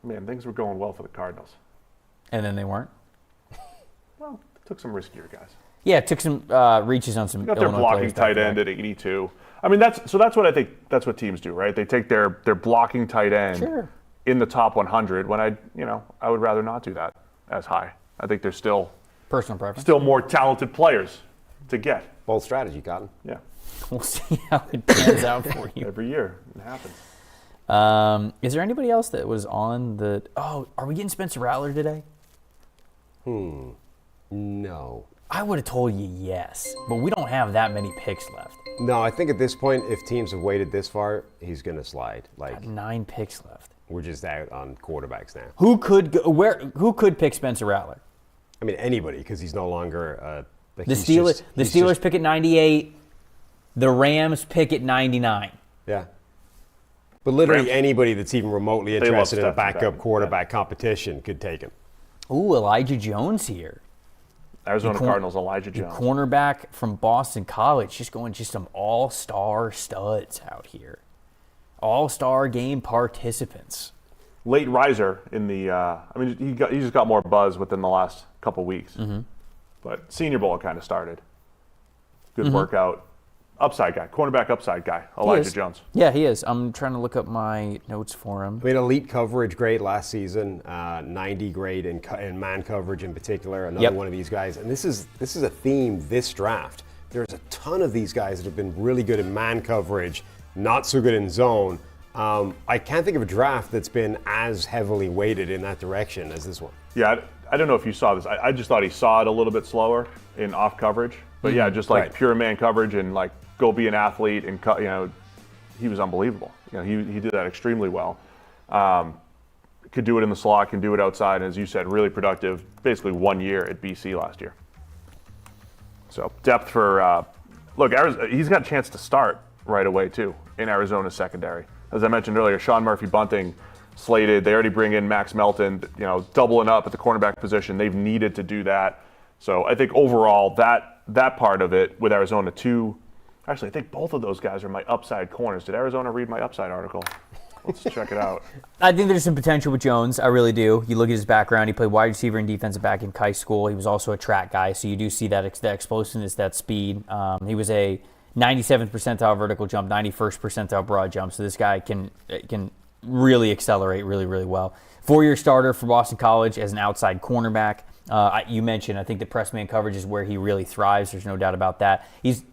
Man, things were going well for the Cardinals. And then they weren't. Well, took some riskier guys. Yeah, took some reaches on some. Got their Illinois blocking players tight back end to at 82. That's what I think. That's what teams do, right? They take their blocking tight end in the top 100. When I would rather not do that as high. I think there's still personal preference. Still more talented players to get. Bold strategy, Cotton. Yeah. We'll see how it pans out for you. Every year it happens. Is there anybody else that was on the? Oh, are we getting Spencer Rattler today? No. I would have told you yes, but we don't have that many picks left. No, I think at this point, if teams have waited this far, he's going to slide. Got 9 picks left. We're just out on quarterbacks now. Who could go, Who could pick Spencer Rattler? Anybody, because he's no longer. The Steelers pick at 98. The Rams pick at 99. Yeah. But literally Rams, anybody that's even remotely interested in a Stephon backup Diggs, quarterback competition could take him. Ooh, Elijah Jones here. Arizona Cardinals, Elijah Jones. Cornerback from Boston College, just going just some all-star studs out here. All-star game participants. Late riser in the. He just got more buzz within the last couple weeks. Mm-hmm. But Senior Bowl kind of started. Good workout. Upside guy, cornerback upside guy, Elijah Jones. Yeah, he is. I'm trying to look up my notes for him. Elite coverage grade last season, 90 grade in man coverage in particular. Another one of these guys, and this is a theme this draft. There's a ton of these guys that have been really good in man coverage, not so good in zone. I can't think of a draft that's been as heavily weighted in that direction as this one. Yeah, I don't know if you saw this. I just thought he saw it a little bit slower in off coverage, but yeah, just like pure man coverage and like. Go be an athlete, and he was unbelievable. He did that extremely well. Could do it in the slot, can do it outside, and as you said, really productive. Basically 1 year at BC last year. So depth for he's got a chance to start right away too in Arizona's secondary. As I mentioned earlier, Sean Murphy-Bunting slated. They already bring in Max Melton, doubling up at the cornerback position. They've needed to do that. So I think overall that part of it with Arizona too. Actually, I think both of those guys are my upside corners. Did Arizona read my upside article? Let's check it out. I think there's some potential with Jones. I really do. You look at his background. He played wide receiver and defensive back in high school. He was also a track guy, so you do see that explosiveness, that speed. He was a 97th percentile vertical jump, 91st percentile broad jump. So this guy can really accelerate really, really well. 4-year starter for Boston College as an outside cornerback. You mentioned, I think the press man coverage is where he really thrives. There's no doubt about that. He's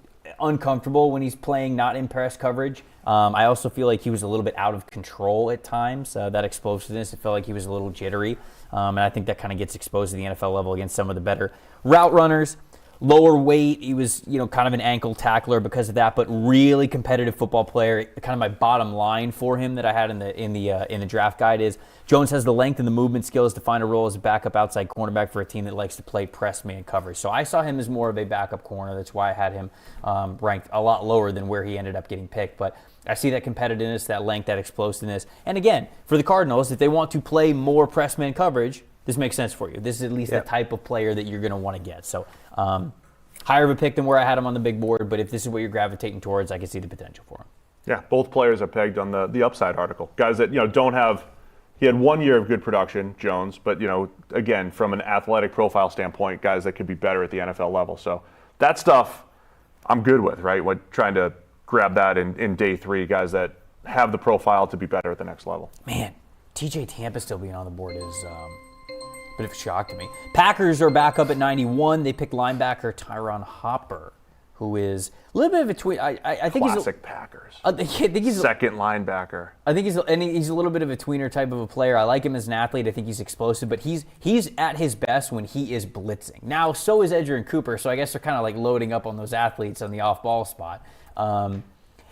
uncomfortable when he's playing not in press coverage. I also feel like he was a little bit out of control at times. That explosiveness, it felt like he was a little jittery. And I think that kind of gets exposed to the NFL level against some of the better route runners. Lower weight, he was, kind of an ankle tackler because of that, but really competitive football player. Kind of my bottom line for him that I had in the draft guide is Jones has the length and the movement skills to find a role as a backup outside cornerback for a team that likes to play press man coverage. So I saw him as more of a backup corner. That's why I had him ranked a lot lower than where he ended up getting picked. But I see that competitiveness, that length, that explosiveness. And again, for the Cardinals, if they want to play more press man coverage, this makes sense for you. This is at least the type of player that you're going to want to get. So higher of a pick than where I had him on the big board, but if this is what you're gravitating towards, I can see the potential for him. Yeah, both players are pegged on the upside article. Guys that don't have. He had 1 year of good production, Jones, but again, from an athletic profile standpoint, guys that could be better at the NFL level. So that stuff I'm good with, right? Trying to grab that in day 3, guys that have the profile to be better at the next level. Man, TJ Tampa still being on the board is a bit of a shock to me. Packers are back up at 91. They picked linebacker Tyron Hopper, who is a little bit of a tween. I think Classic Packers. I think he's second linebacker. I think he's a little bit of a tweener type of a player. I like him as an athlete. I think he's explosive, but he's at his best when he is blitzing. Now, so is Edgerrin Cooper, so I guess they're kind of like loading up on those athletes on the off-ball spot.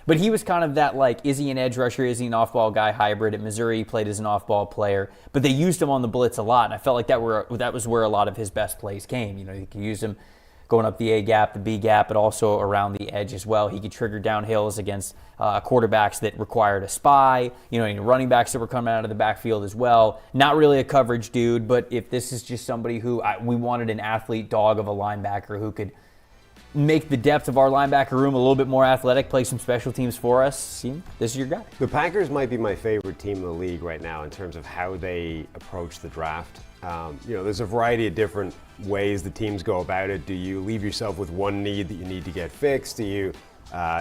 But he was kind of that, is he an edge rusher, is he an off-ball guy hybrid? At Missouri, he played as an off-ball player, but they used him on the blitz a lot, and I felt like that was where a lot of his best plays came. You could use him going up the A gap, the B gap, but also around the edge as well. He could trigger downhills against quarterbacks that required a spy, and running backs that were coming out of the backfield as well. Not really a coverage dude, but if this is just somebody who we wanted an athlete dog of a linebacker who could make the depth of our linebacker room a little bit more athletic, play some special teams for us, see, this is your guy. The Packers might be my favorite team in the league right now in terms of how they approach the draft. There's a variety of different ways the teams go about it. Do you leave yourself with one need that you need to get fixed? Do you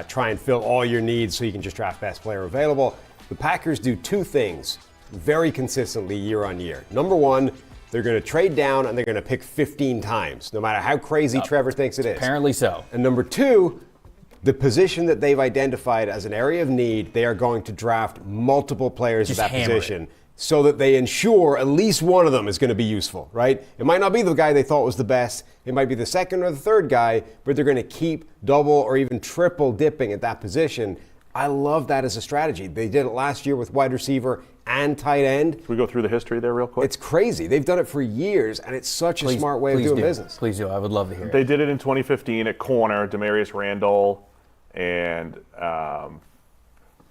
try and fill all your needs so you can just draft best player available? The Packers do 2 things very consistently year on year. Number 1, they're going to trade down and they're going to pick 15 times, no matter how crazy Trevor thinks it is. Apparently so. And number 2, the position that they've identified as an area of need, they are going to draft multiple players at that position so that they ensure at least one of them is going to be useful, right? It might not be the guy they thought was the best. It might be the second or the third guy, but they're going to keep double or even triple dipping at that position. I love that as a strategy. They did it last year with wide receiver and tight end. Can we go through the history there real quick? It's crazy. They've done it for years, and it's such a smart way of doing business. Please do. I would love to hear it. They did it in 2015 at corner, Demarius Randall and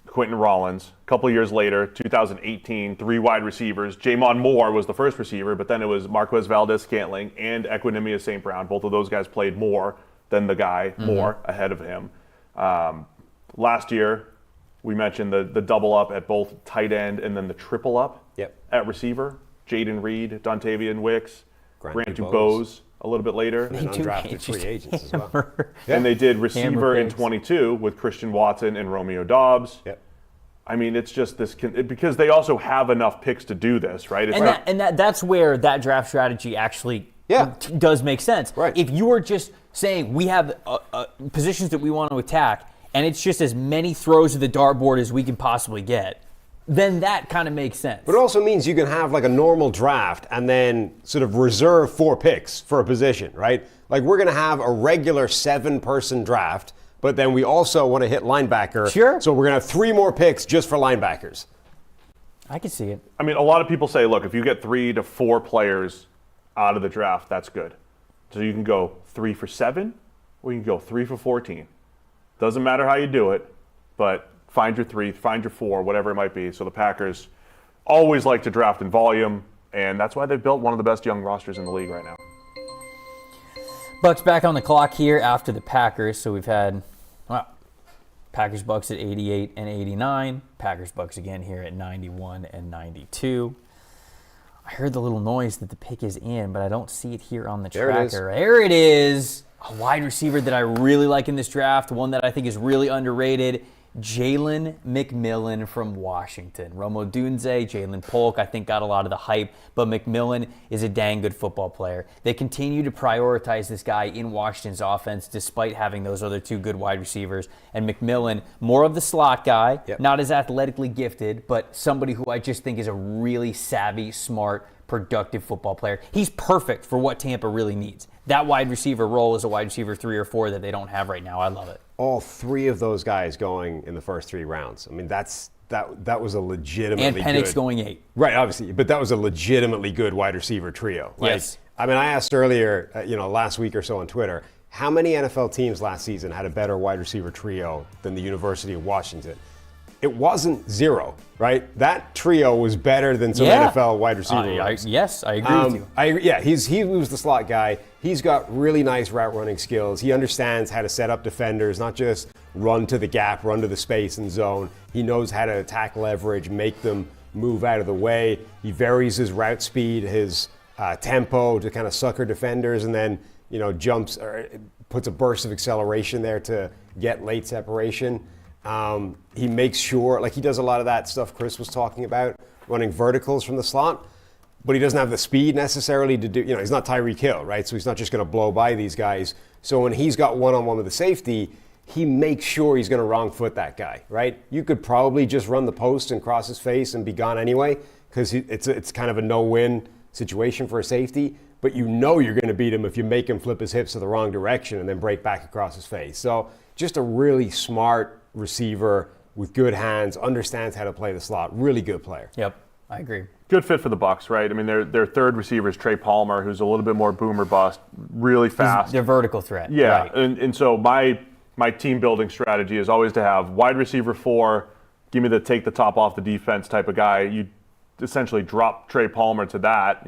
Quentin Rollins. A couple of years later, 2018, 3 wide receivers. Jamon Moore was the first receiver, but then it was Marquez Valdez-Scantling and Equanimous St. Brown. Both of those guys played more than the guy Moore ahead of him. Last year, we mentioned the double up at both tight end and then the triple up at receiver. Jaden Reed, Dontavian Wicks, Grant Dubose a little bit later. And undrafted free agents as well. And they did receiver in 22 with Christian Watson and Romeo Doubs. I mean, it's just this because they also have enough picks to do this, right? That's where that draft strategy actually does make sense. Right. If you are just saying we have positions that we want to attack, and it's just as many throws of the dartboard as we can possibly get, then that kind of makes sense. But it also means you can have like a normal draft and then sort of reserve 4 picks for a position, right? Like we're going to have a regular 7-person draft, but then we also want to hit linebacker. Sure. So we're going to have 3 more picks just for linebackers. I can see it. I mean, a lot of people say, look, if you get 3 to 4 players out of the draft, that's good. So you can go 3 for 7, or you can go 3 for 14. Doesn't matter how you do it, but find your 3, find your 4, whatever it might be. So the Packers always like to draft in volume, and that's why they've built one of the best young rosters in the league right now. Bucks back on the clock here after the Packers. So we've had, Packers Bucks at 88 and 89. Packers Bucks again here at 91 and 92. I heard the little noise that the pick is in, but I don't see it here on the tracker. There it is. A wide receiver that I really like in this draft, one that I think is really underrated, Jalen McMillan from Washington. Rome Odunze, Ja'Lynn Polk, I think got a lot of the hype, but McMillan is a dang good football player. They continue to prioritize this guy in Washington's offense despite having those other two good wide receivers. And McMillan, more of the slot guy, not as athletically gifted, but somebody who I just think is a really savvy, smart, productive football player. He's perfect for what Tampa really needs. That wide receiver role is a wide receiver 3 or 4 that they don't have right now. I love it. All 3 of those guys going in the first 3 rounds. I mean, that was a legitimately and Penix good, going 8. Right, obviously, but that was a legitimately good wide receiver trio. Like, yes. I mean, I asked earlier, last week or so on Twitter, how many NFL teams last season had a better wide receiver trio than the University of Washington? It wasn't 0, right? That trio was better than some NFL wide receiver. Yes, I agree with you. He was the slot guy. He's got really nice route running skills. He understands how to set up defenders, not just run to the gap, run to the space and zone. He knows how to attack leverage, make them move out of the way. He varies his route speed, his tempo to kind of sucker defenders, and then jumps or puts a burst of acceleration there to get late separation. He makes sure, he does a lot of that stuff Chris was talking about, running verticals from the slot, but he doesn't have the speed necessarily to do, he's not Tyreek Hill, right? So he's not just going to blow by these guys. So when he's got one-on-one with the safety, he makes sure he's going to wrong foot that guy, right? You could probably just run the post and cross his face and be gone anyway, because it's kind of a no-win situation for a safety, but you're going to beat him if you make him flip his hips to the wrong direction and then break back across his face. So just a really smart receiver with good hands, understands how to play the slot. Really good player. Yep, I agree. Good fit for the Bucs, right? I mean, their third receiver is Trey Palmer, who's a little bit more boomer bust, really fast. Their vertical threat. Yeah, right. and so my team building strategy is always to have wide receiver 4, give me the take the top off the defense type of guy. You essentially drop Trey Palmer to that,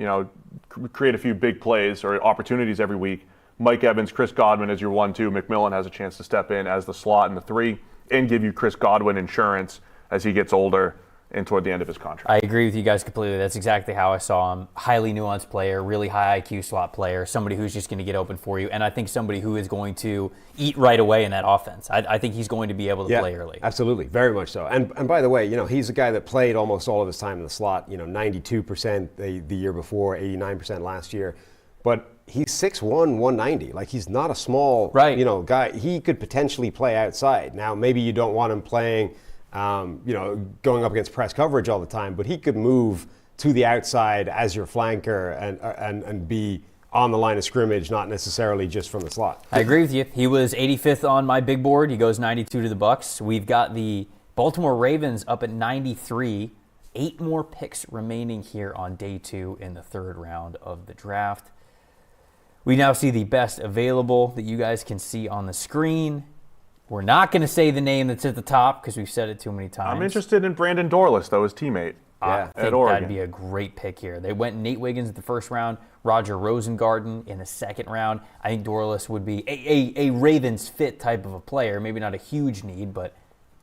create a few big plays or opportunities every week. Mike Evans, Chris Godwin as your 1-2. McMillan has a chance to step in as the slot in the 3 and give you Chris Godwin insurance as he gets older and toward the end of his contract. I agree with you guys completely. That's exactly how I saw him. Highly nuanced player, really high IQ slot player, somebody who's just going to get open for you, and I think somebody who is going to eat right away in that offense. I think he's going to be able to play early. Absolutely, very much so. And by the way, he's a guy that played almost all of his time in the slot, 92% the year before, 89% last year. But he's 6'1", 190. He's not a small guy. He could potentially play outside. Now, maybe you don't want him playing, going up against press coverage all the time, but he could move to the outside as your flanker and be on the line of scrimmage, not necessarily just from the slot. I agree with you. He was 85th on my big board. He goes 92 to the Bucs. We've got the Baltimore Ravens up at 93. 8 more picks remaining here on day 2 in the 3rd round of the draft. We now see the best available that you guys can see on the screen. We're not going to say the name that's at the top because we've said it too many times. I'm interested in Brandon Dorlus, though, his teammate at Oregon. That'd be a great pick here. They went Nate Wiggins in the 1st round, Roger Rosengarten in the 2nd round. I think Dorlus would be a Ravens fit type of a player. Maybe not a huge need, but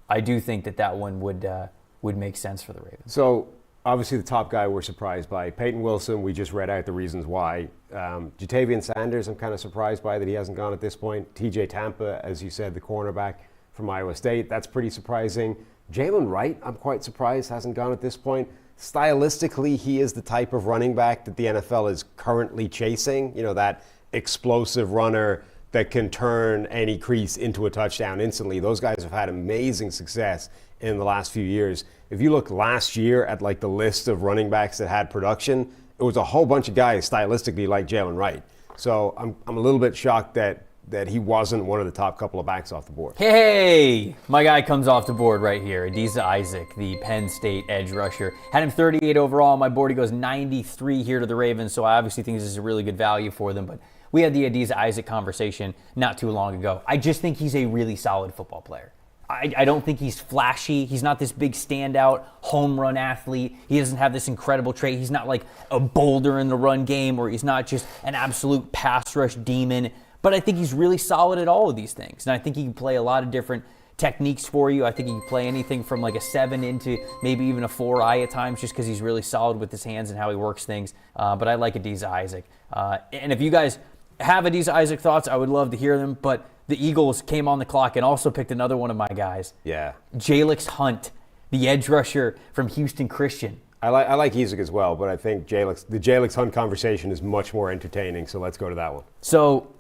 I do think that one would make sense for the Ravens. So obviously the top guy we're surprised by. Peyton Wilson, we just read out the reasons why. Jatavian Sanders, I'm kind of surprised by that he hasn't gone at this point. TJ Tampa, as you said, the cornerback from Iowa State. That's pretty surprising. Jalen Wright, I'm quite surprised, hasn't gone at this point. Stylistically, he is the type of running back that the NFL is currently chasing. That explosive runner that can turn any crease into a touchdown instantly. Those guys have had amazing success in the last few years. If you look last year at the list of running backs that had production, it was a whole bunch of guys stylistically like Jalen Wright. So I'm a little bit shocked that he wasn't one of the top couple of backs off the board. Hey, my guy comes off the board right here. Adisa Isaac, the Penn State edge rusher. Had him 38 overall on my board. He goes 93 here to the Ravens, so I obviously think this is a really good value for them. But we had the Adisa Isaac conversation not too long ago. I just think he's a really solid football player. I don't think he's flashy. He's not this big standout home run athlete. He doesn't have this incredible trait. He's not like a boulder in the run game, or he's not just an absolute pass rush demon. But I think he's really solid at all of these things. And I think he can play a lot of different techniques for you. I think he can play anything from like a 7 into maybe even a 4-eye at times, just because he's really solid with his hands and how he works things. But I like Adisa Isaac. And if you guys have Adisa Isaac thoughts, I would love to hear them. But the Eagles came on the clock and also picked another one of my guys. Yeah. Ja'Lynn Hunt, the edge rusher from Houston Christian. I like Isaac as well, but I think the Ja'Lynn Hunt conversation is much more entertaining, so let's go to that one. So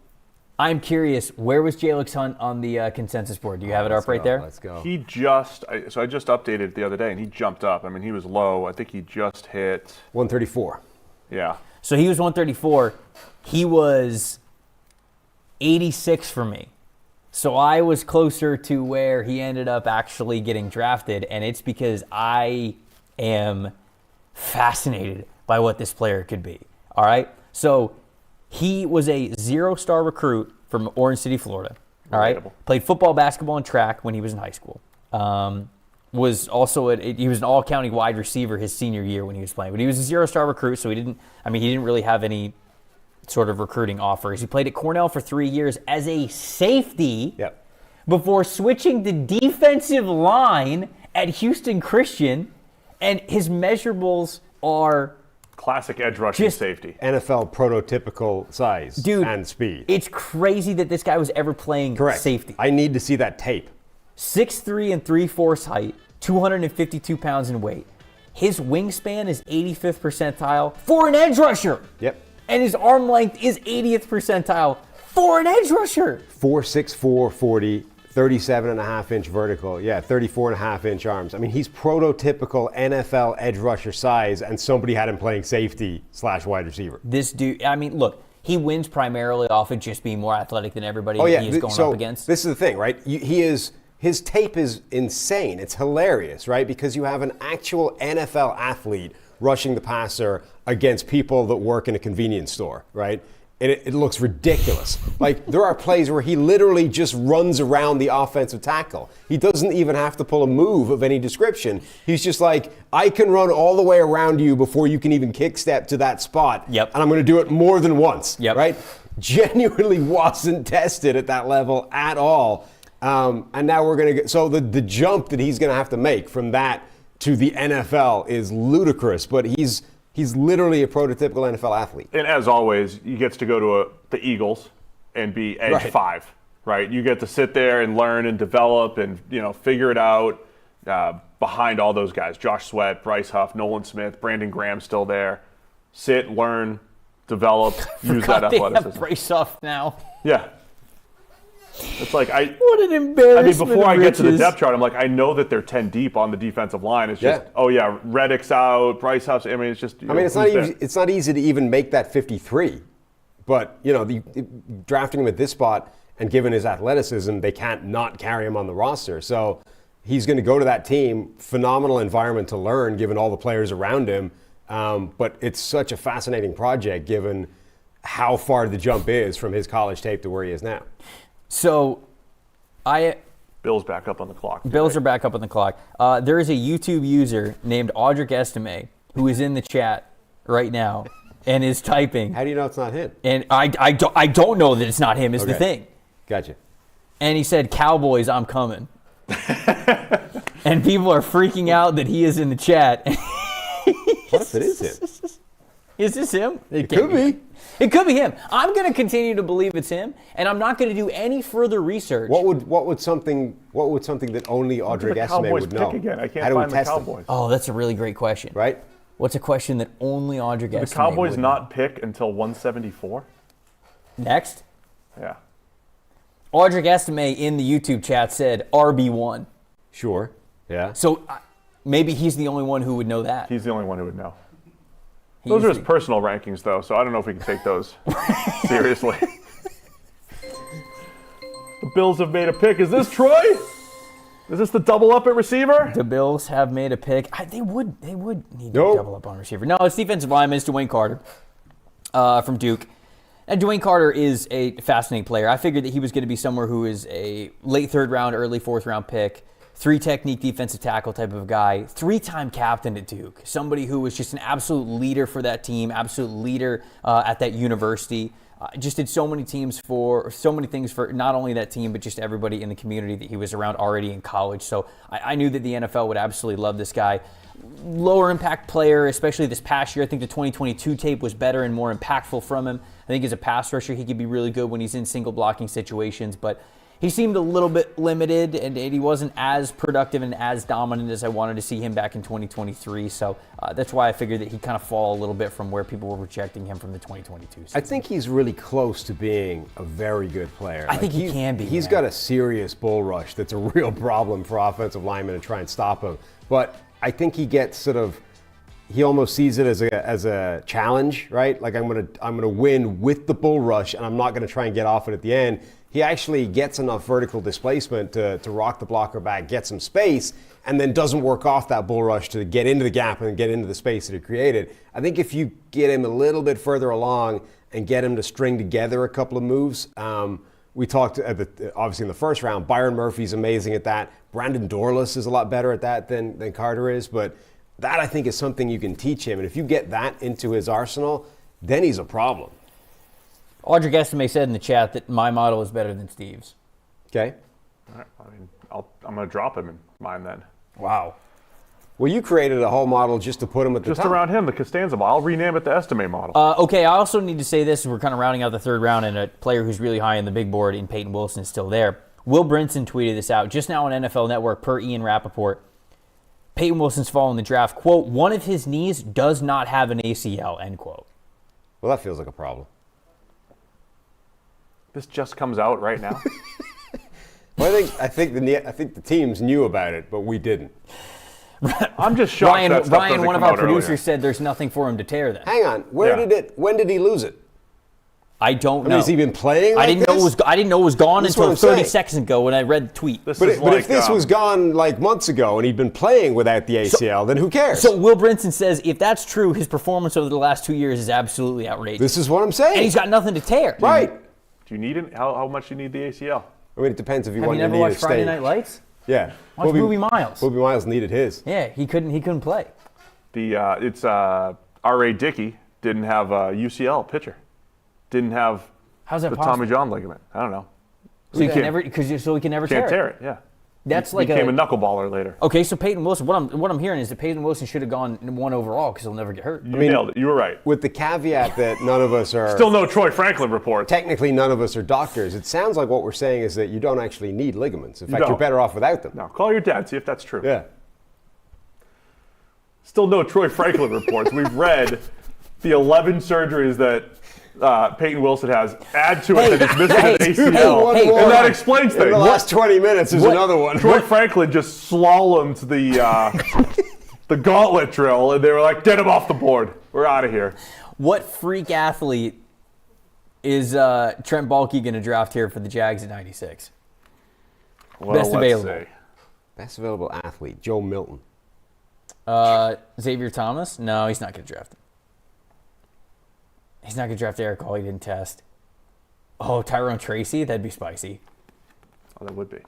I'm curious, where was Ja'Lynn Hunt on the consensus board? Do you have it up right there? Let's go. I just updated it the other day, and he jumped up. I mean, he was low. I think he just hit 134. Yeah. So he was 134. He was 86 for me. So I was closer to where he ended up actually getting drafted, and it's because I am fascinated by what this player could be. All right? So he was a 0-star recruit from Orange City, Florida. All right? Relatable. Played football, basketball, and track when he was in high school. Was also he was an all-county wide receiver his senior year when he was playing. But he was a 0-star recruit, so he didn't really have any sort of recruiting offers. He played at Cornell for 3 years as a safety before switching to defensive line at Houston Christian, and his measurables are Classic edge rushing safety. NFL prototypical size and speed. It's crazy that this guy was ever playing safety. I need to see that tape. 6'3" and 3/4 height, 252 pounds in weight. His wingspan is 85th percentile for an edge rusher. Yep. And his arm length is 80th percentile for an edge rusher. 4'6", 40, 37.5-inch vertical. 34.5-inch arms. I mean, he's prototypical NFL edge rusher size, and somebody had him playing safety/wide receiver. This dude, I mean, look, he wins primarily off of just being more athletic than everybody he's going up against. This is the thing, right? His tape is insane. It's hilarious, right? Because you have an actual NFL athlete rushing the passer against people that work in a convenience store, right? And it looks ridiculous. Like, there are plays where he literally just runs around the offensive tackle. He doesn't even have to pull a move of any description. He's just like, I can run all the way around you before you can even kick step to that spot. Yep. And I'm going to do it more than once, right? Genuinely wasn't tested at that level at all. And now we're going to get, so the jump that he's going to have to make from that to the NFL is ludicrous, but he's literally a prototypical NFL athlete. And as always, he gets to go to the Eagles and be edge 5, right? You get to sit there and learn and develop and figure it out behind all those guys. Josh Sweat, Bryce Huff, Nolan Smith, Brandon Graham still there. Sit, learn, develop, use that athleticism. They have Bryce Huff now. Yeah. It's like what an embarrassment. I mean, before I get to the depth chart, I'm like, I know that they're 10 deep on the defensive line. It's just, Reddick's out, Bryce Huff's. I mean, it's just. It's not easy to even make that 53, but drafting him at this spot and given his athleticism, they can't not carry him on the roster. So he's going to go to that team. Phenomenal environment to learn, given all the players around him. But it's such a fascinating project, given how far the jump is from his college tape to where he is now. So, Bill's back up on the clock. Bills are back up on the clock. There is a YouTube user named Audric Estime who is in the chat right now and is typing. How do you know it's not him? And I don't know that it's not him is the thing. Gotcha. And he said, "Cowboys, I'm coming." And people are freaking out that he is in the chat. What if it is him? Is this him? It could be. It could be him. I'm going to continue to believe it's him, and I'm not going to do any further research. What would something that only Audric Estime would know? Again? I can't How do find we the test Cowboys. them? Oh, that's a really great question. Right? What's a question that only Audric Estime The Cowboys would not pick until 174? Next. Yeah. Audric Estime in the YouTube chat said RB1. Sure. Yeah. So maybe he's the only one who would know that. He's the only one who would know. Those are his personal rankings, though, so I don't know if we can take those seriously. The Bills have made a pick. Is this Troy? Is this the double up at receiver? The Bills have made a pick. They would need to double up on receiver. No, it's defensive lineman. It's Dwayne Carter from Duke. And Dwayne Carter is a fascinating player. I figured that he was going to be somewhere who is a late 3rd round, early 4th round pick, 3-technique defensive tackle type of guy, 3-time captain at Duke, somebody who was just an absolute leader for that team, absolute leader at that university. Just did so many things for not only that team, but just everybody in the community that he was around already in college. So I knew that the NFL would absolutely love this guy. Lower impact player, especially this past year. I think the 2022 tape was better and more impactful from him. I think as a pass rusher, he could be really good when he's in single blocking situations, but he seemed a little bit limited, and he wasn't as productive and as dominant as I wanted to see him back in 2023. So that's why I figured that he'd kind of fall a little bit from where people were projecting him from the 2022 season. I think he's really close to being a very good player. I think he can be. He's got a serious bull rush that's a real problem for offensive linemen to try and stop him. But I think he gets he almost sees it as a challenge, right? Like I'm gonna win with the bull rush, and I'm not gonna try and get off it at the end. He actually gets enough vertical displacement to rock the blocker back, get some space, and then doesn't work off that bull rush to get into the gap and get into the space that it created. I think if you get him a little bit further along and get him to string together a couple of moves, we talked obviously in the first round, Byron Murphy's amazing at that. Brandon Dorlus is a lot better at that than Carter is, but that I think is something you can teach him. And if you get that into his arsenal, then he's a problem. Audric Estime said in the chat that my model is better than Steve's. Okay. All right. I mean, I'm going to drop him in mine then. Wow. Well, you created a whole model just to put him at the top. Just around him, the Costanza model. I'll rename it the Estime model. Okay, I also need to say this. We're kind of rounding out the 3rd round, and a player who's really high on the big board in Peyton Wilson is still there. Will Brinson tweeted this out just now on NFL Network per Ian Rappaport. Peyton Wilson's fall in the draft. Quote, one of his knees does not have an ACL, end quote. Well, that feels like a problem. This just comes out right now. Well, I think the teams knew about it, but we didn't. I'm just shocked that stuff Ryan, doesn't one of come our out producers, earlier. said there's nothing for him to tear then. Hang on. When did he lose it? I don't know. I mean, has he been playing like I didn't know it was gone That's until what I'm 30 saying. seconds ago when I read the tweet. This But is if this was gone like months ago and he'd been playing without the ACL, then who cares? So Will Brinson says if that's true, his performance over the last 2 years is absolutely outrageous. This is what I'm saying. And he's got nothing to tear. Right. Do you need it? How much do you need the ACL? I mean, it depends if you Have want you your never knee to watched Friday stay. Night Lights? Yeah. Watch Bobby Miles. Bobby Miles needed his. Yeah, he couldn't play. It's R.A. Dickey didn't have a UCL pitcher. Didn't have How's that the possible? Tommy John ligament. I don't know. So he can never Can't tear tear it. it, yeah. That's He like became a knuckleballer later. Okay, so Peyton Wilson. What I'm hearing is that Peyton Wilson should have gone 1 overall because he'll never get hurt. You nailed it. You were right. With the caveat that none of us are Still no Troy Franklin reports. technically none of us are doctors. It sounds like what we're saying is that you don't actually need ligaments. In fact, don't. you're better off without them. No, call your dad, see if that's true. Yeah. Still no Troy Franklin reports. We've read the 11 surgeries that Peyton Wilson has. Add to it that he's missing an ACL. And that explains In things. the last 20 minutes, there's another one. Troy Franklin just slalomed the gauntlet drill, and they were like, get him off the board. We're out of here. What freak athlete is Trent Baalke going to draft here for the Jags at 96? Well, Best let's available. see. Best available athlete, Joe Milton. Xavier Thomas? No, he's not going to draft him. He's not going to draft Eric Hall. He didn't test. Oh, Tyrone Tracy? That'd be spicy. Oh, that would be.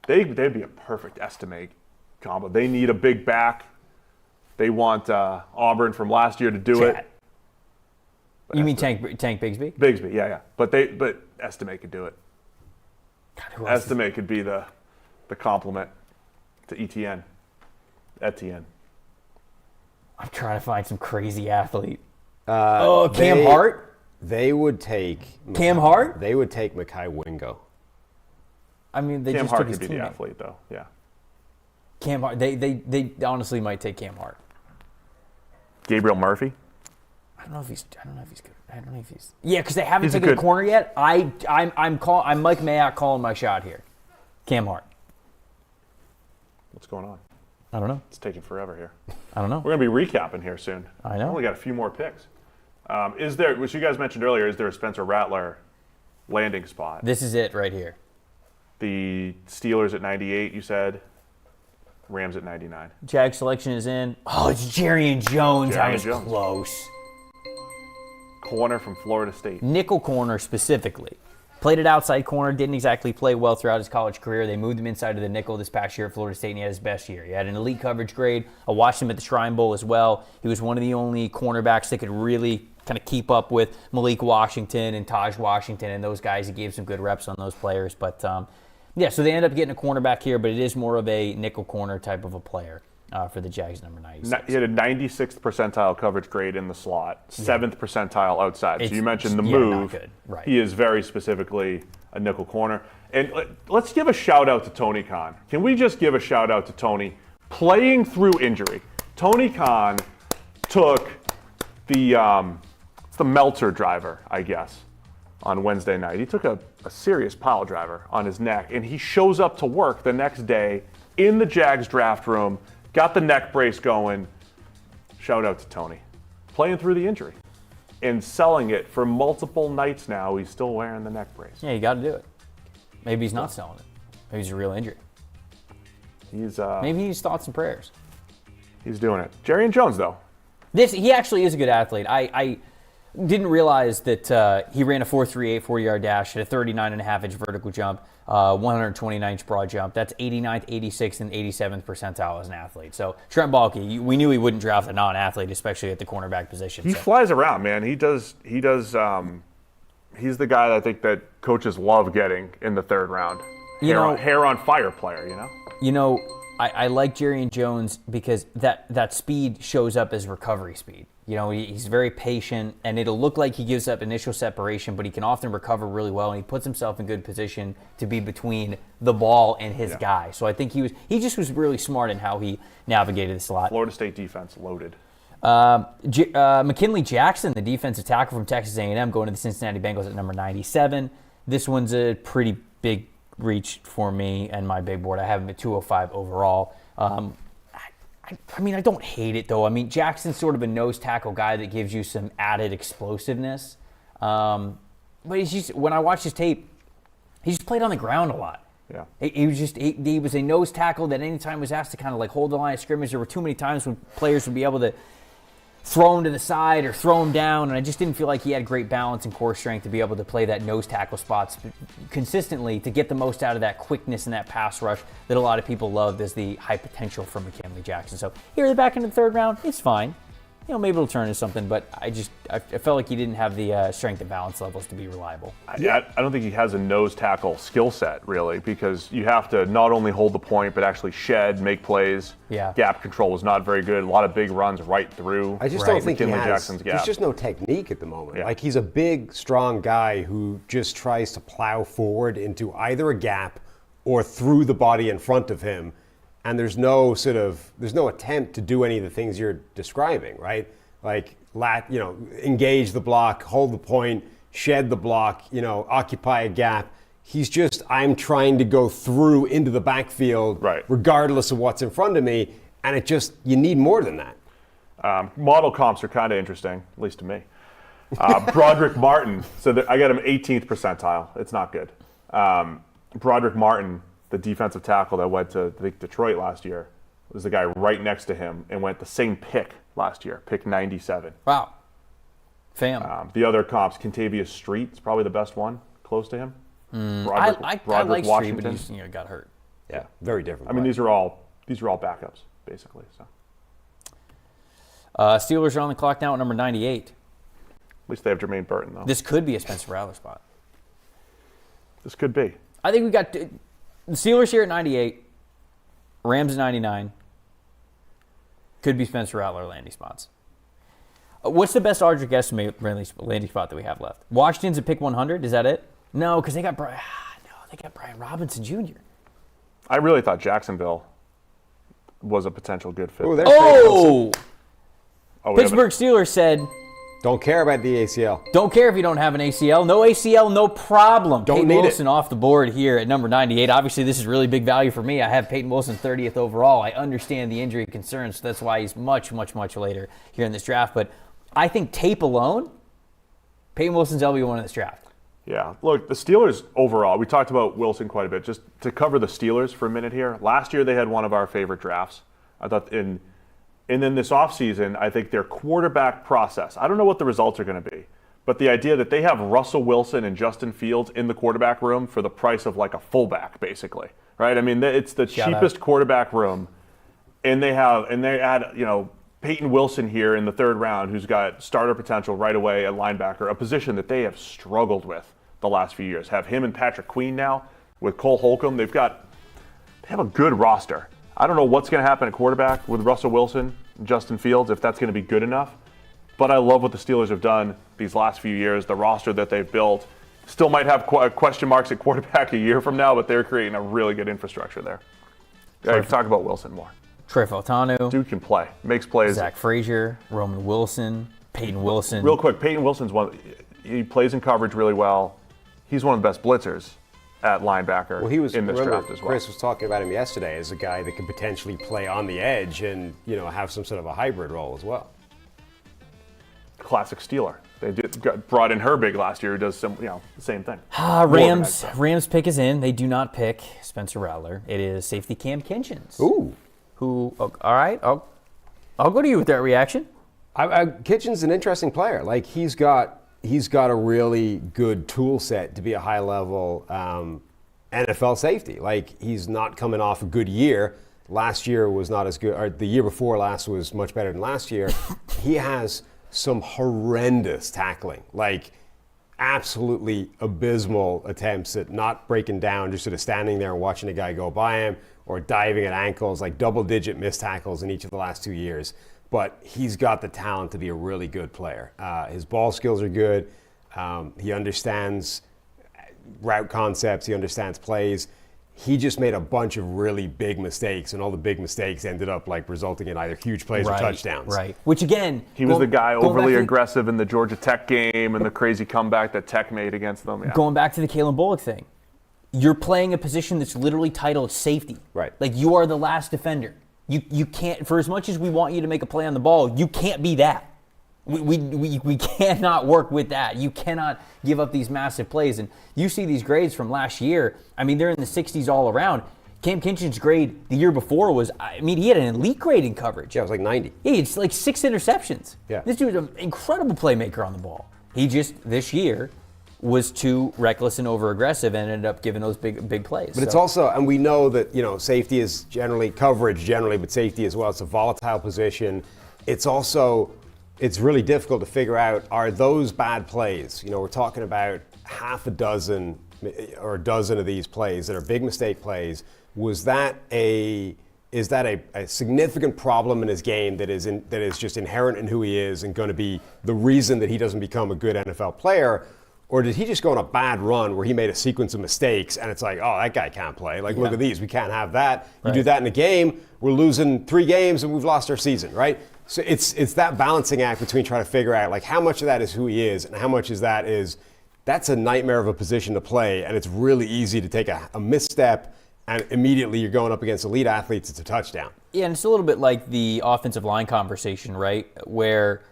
They'd be a perfect estimate combo. They need a big back. They want Auburn from last year to do it. You mean Tank Bigsby? Bigsby, yeah. But Estimate could do it. God, who else Estimate could be the complement to Etienne. I'm trying to find some crazy athlete. Cam Hart? They would take Cam Hart? They would take Mekhi Wingo. I mean, they Cam just Hart took his could be the teammate. athlete, though. Yeah. Cam Hart. They honestly might take Cam Hart. Gabriel Murphy. I don't know if he's good. I don't know if he's. Yeah, because they haven't He's a taken a good- corner yet. I'm Mike Mayock calling my shot here. Cam Hart. What's going on? I don't know. It's taking forever here. I don't know. We're going to be recapping here soon. I know. Only got a few more picks. Is there, which you guys mentioned earlier, is there a Spencer Rattler landing spot? This is it right here. The Steelers at 98, you said. Rams at 99. Jag selection is in. Oh, it's Jerry and Jones. I Jerry was Jones. close. corner from Florida State. Nickel corner specifically. Played at outside corner, didn't exactly play well throughout his college career. They moved him inside of the nickel this past year at Florida State, and he had his best year. He had an elite coverage grade. I watched him at the Shrine Bowl as well. He was one of the only cornerbacks that could really kind of keep up with Malik Washington and Taj Washington and those guys. He gave some good reps on those players. But, so they end up getting a cornerback here, but it is more of a nickel corner type of a player for the Jags, number 96. He had a 96th percentile coverage grade in the slot, 7th percentile outside. So you mentioned the move. Not good. Right. He is very specifically a nickel corner. And let's give a shout out to Tony Khan. Can we just give a shout out to Tony? Playing through injury. Tony Khan took the Melter driver, I guess, on Wednesday night. He took a serious pile driver on his neck, and he shows up to work the next day in the Jags draft room, got the neck brace going. Shout out to Tony. Playing through the injury and selling it for multiple nights now. He's still wearing the neck brace. Yeah, you got to do it. Maybe he's not selling it. Maybe it's a real injury. Maybe he needs thoughts and prayers. He's doing it. Jerry and Jones, though. He actually is a good athlete. I didn't realize that he ran a 4.38 40-yard dash at a 39.5-inch vertical jump, 129-inch broad jump. That's 89th, 86th, and 87th percentile as an athlete. So Trent Baalke, we knew he wouldn't draft a non-athlete, especially at the cornerback position. He flies around, man. He does. He's the guy that I think that coaches love getting in the third round. Hair on fire player, You know, I like Jerry and Jones because that speed shows up as recovery speed. He's very patient, and it'll look like he gives up initial separation, but he can often recover really well, and he puts himself in good position to be between the ball and his guy. So I think he just was really smart in how he navigated the slot. Florida State defense loaded. McKinley Jackson, the defensive tackle from Texas A&M, going to the Cincinnati Bengals at number 97. This one's a pretty big reach for me and my big board. I have him at 205 overall. I don't hate it, though. Jackson's sort of a nose tackle guy that gives you some added explosiveness. But when I watched his tape, he just played on the ground a lot. Yeah. He was a nose tackle that anytime was asked to kind of like hold the line of scrimmage. There were too many times when players would be able to throw him to the side or throw him down, and I just didn't feel like he had great balance and core strength to be able to play that nose tackle spot consistently to get the most out of that quickness and that pass rush that a lot of people loved as the high potential for McKinley Jackson. So here at the back end of the third round, it's fine. Maybe it'll turn into something, but I felt like he didn't have the strength and balance levels to be reliable. I don't think he has a nose tackle skill set, really, because you have to not only hold the point, but actually shed, make plays. Yeah. Gap control was not very good. A lot of big runs right through. I just don't think McKinley he has. Jackson's gap. There's just no technique at the moment. Yeah. Like, he's a big, strong guy who just tries to plow forward into either a gap or through the body in front of him, and there's no attempt to do any of the things you're describing, right? Like, engage the block, hold the point, shed the block, occupy a gap. He's just, I'm trying to go through into the backfield, right, regardless of what's in front of me, and you need more than that. Model comps are kind of interesting, at least to me. Broderick Martin, so I got him 18th percentile. It's not good. Broderick Martin, the defensive tackle that went to Detroit last year, was the guy right next to him and went the same pick last year, pick 97. Wow. Fam. The other comps, Kentavious Street is probably the best one, close to him. I like Street, but he got hurt. Yeah, very different. These are all backups, basically. So. Steelers are on the clock now at number 98. At least they have Jermaine Burton, though. This could be a Spencer Rattler spot. This could be. I think we got the Steelers here at 98, Rams at 99. Could be Spencer Rattler landing spots. What's the best Ardrick estimate landing spot that we have left? Washington's at pick 100. Is that it? No, because they got Brian Robinson Jr. I really thought Jacksonville was a potential good fit. Pittsburgh Steelers said, don't care about the ACL. Don't care if you don't have an ACL. No ACL, no problem. Don't Peyton need Wilson it. off the board here at number 98. Obviously, this is really big value for me. I have Peyton Wilson 30th overall. I understand the injury concerns, so that's why he's much, much, much later here in this draft. But I think tape alone, Peyton Wilson's LB1 in this draft. Yeah. Look, the Steelers overall, we talked about Wilson quite a bit. Just to cover the Steelers for a minute here, last year they had one of our favorite drafts. I thought and then this offseason, I think their quarterback process, I don't know what the results are going to be, but the idea that they have Russell Wilson and Justin Fields in the quarterback room for the price of like a fullback, basically, right? I mean, it's the cheapest quarterback room, and they add, Peyton Wilson here in the third round, who's got starter potential right away at linebacker, a position that they have struggled with the last few years. Have him and Patrick Queen now with Cole Holcomb. They have a good roster. I don't know what's going to happen at quarterback with Russell Wilson and Justin Fields, if that's going to be good enough. But I love what the Steelers have done these last few years, the roster that they've built. Still might have question marks at quarterback a year from now, but they're creating a really good infrastructure there. Talk about Wilson more. Trey Feltano. Dude can play, makes plays. Zach Frazier, Roman Wilson, Peyton Wilson. Real quick, Peyton Wilson's he plays in coverage really well. He's one of the best blitzers at linebacker in this draft as well. Chris was talking about him yesterday as a guy that could potentially play on the edge and have some sort of a hybrid role as well. Classic Steeler. They brought in Herbig last year, who does the same thing. Rams pick is in. They do not pick Spencer Rattler. It is safety Cam Kinchins. Ooh. All right, I'll go to you with that reaction. Kitchen's an interesting player. Like he's got a really good tool set to be a high level NFL safety. Like he's not coming off a good year. Last year was not as good, or the year before last was much better than last year. He has some horrendous tackling, like absolutely abysmal attempts at not breaking down, just sort of standing there and watching a guy go by him, or diving at ankles, like double-digit missed tackles in each of the last 2 years. But he's got the talent to be a really good player. His ball skills are good. He understands route concepts. He understands plays. He just made a bunch of really big mistakes, and all the big mistakes ended up resulting in either huge plays or touchdowns. Right. Which again, he was the guy overly aggressive in the Georgia Tech game and the crazy comeback that Tech made against them. Yeah. Going back to the Kalen Bullock thing, you're playing a position that's literally titled safety. Right. Like you are the last defender. You can't, for as much as we want you to make a play on the ball, you can't be that. We cannot work with that. You cannot give up these massive plays. And you see these grades from last year. I mean, they're in the 60s all around. Cam Kinchin's grade the year before was, he had an elite grade in coverage. Yeah, it was like 90. Yeah, it's like 6 interceptions. Yeah. This dude's an incredible playmaker on the ball. He just, this year, was too reckless and over-aggressive and ended up giving those big plays. But it's also, and we know that, safety is coverage generally, but safety as well. It's a volatile position. It's also, it's really difficult to figure out, are those bad plays? We're talking about half a dozen or a dozen of these plays that are big mistake plays. Is that a significant problem in his game that is just inherent in who he is and going to be the reason that he doesn't become a good NFL player? Or did he just go on a bad run where he made a sequence of mistakes and it's like, oh, that guy can't play. Look at these. We can't have that. You do that in a game, we're losing 3 games and we've lost our season, right? So it's that balancing act between trying to figure out how much of that is who he is and how much is that's a nightmare of a position to play, and it's really easy to take a misstep and immediately you're going up against elite athletes. It's a touchdown. Yeah, and it's a little bit like the offensive line conversation, right? Where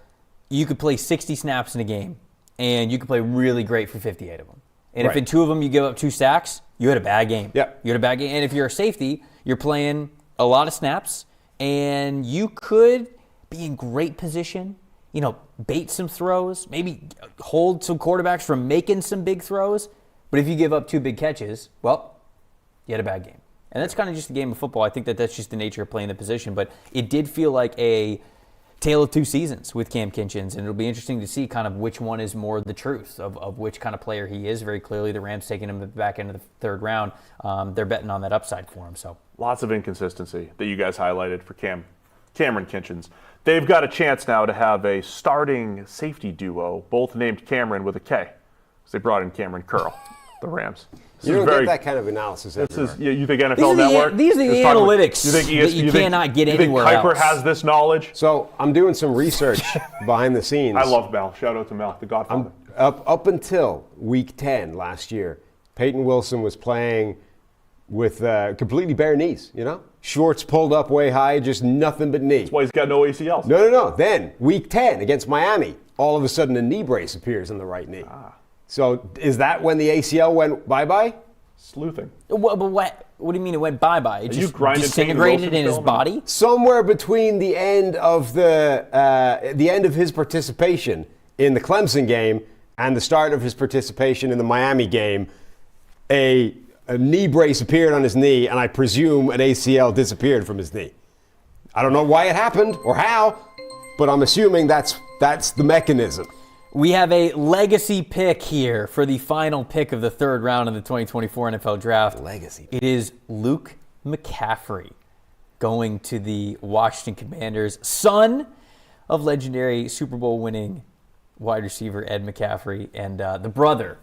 you could play 60 snaps in a game and you could play really great for 58 of them. And if in 2 of them you give up 2 sacks, you had a bad game. Yep. You had a bad game. And if you're a safety, you're playing a lot of snaps and you could be in great position, bait some throws, maybe hold some quarterbacks from making some big throws. But if you give up 2 big catches, well, you had a bad game. And that's kind of just the game of football. I think that's just the nature of playing the position. But it did feel like a tale of 2 seasons with Cam Kinchins, and it'll be interesting to see kind of which one is more the truth of which kind of player he is. Very clearly, the Rams taking him back into the 3rd round. They're betting on that upside for him. So lots of inconsistency that you guys highlighted for Cameron Kinchins. They've got a chance now to have a starting safety duo, both named Cameron with a K. So they brought in Cameron Curl, the Rams. You don't get that kind of analysis everywhere. You think NFL Network? These are the analytics that you cannot get anywhere else. You think Kuiper has this knowledge? So I'm doing some research behind the scenes. I love Mel. Shout out to Mel, the Godfather. Up until week 10 last year, Peyton Wilson was playing with completely bare knees, Shorts pulled up way high, just nothing but knee. That's why he's got no ACLs. No. Then, week 10 against Miami, all of a sudden a knee brace appears on the right knee. So is that when the ACL went bye-bye? Sleuthing. What do you mean it went bye-bye? It just disintegrated in his body? Somewhere between the end of the end of his participation in the Clemson game and the start of his participation in the Miami game, a knee brace appeared on his knee, and I presume an ACL disappeared from his knee. I don't know why it happened or how, but I'm assuming that's the mechanism. We have a legacy pick here for the final pick of the third round of the 2024 NFL Draft. Legacy. It is Luke McCaffrey going to the Washington Commanders, son of legendary Super Bowl winning wide receiver Ed McCaffrey and the brother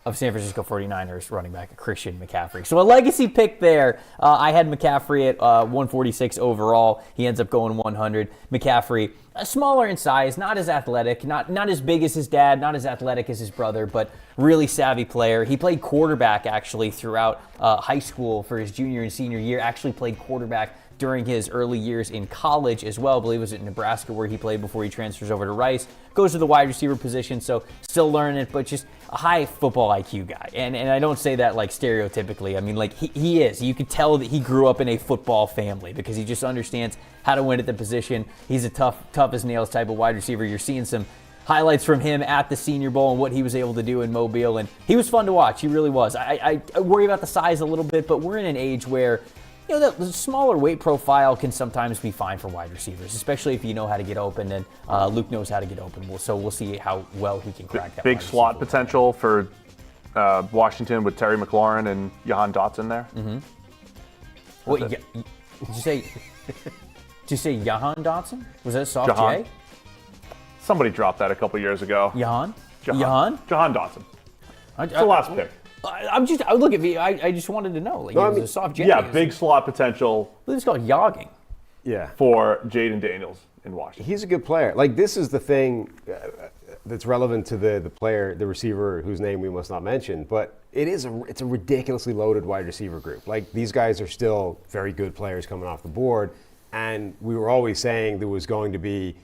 of San Francisco 49ers running back Christian McCaffrey. So a legacy pick there. I had McCaffrey at 146 overall. He ends up going 100. McCaffrey, smaller in size, not as athletic, not as big as his dad, not as athletic as his brother, but really savvy player. He played quarterback actually throughout high school for his junior and senior year. Actually played quarterback during his early years in college as well. I believe it was at Nebraska where he played before he transfers over to Rice. Goes to the wide receiver position, so still learning it, but just a high football IQ guy. And I don't say that like stereotypically. I mean, like he is. You could tell that he grew up in a football family because he just understands how to win at the position. He's a tough as nails type of wide receiver. You're seeing some highlights from him at the Senior Bowl and what he was able to do in Mobile, and he was fun to watch. He really was. I worry about the size a little bit, but we're in an age where the smaller weight profile can sometimes be fine for wide receivers, especially if you know how to get open, and Luke knows how to get open. So we'll see how well he can crack that. Big slot potential for Washington with Terry McLaurin and Jahan Dotson there. Mm-hmm. What, did you say Jahan Dotson? Was that a soft Jahan. J? Somebody dropped that a couple years ago. Jahan Dotson. It's the last pick. I look at me. I just wanted to know. Like, it was a soft J. Yeah, big slot potential. It's called yogging. Yeah. For Jaden Daniels in Washington. He's a good player. Like, this is the thing that's relevant to the player, the receiver whose name we must not mention. But it's a ridiculously loaded wide receiver group. Like, these guys are still very good players coming off the board. And we were always saying there was going to be,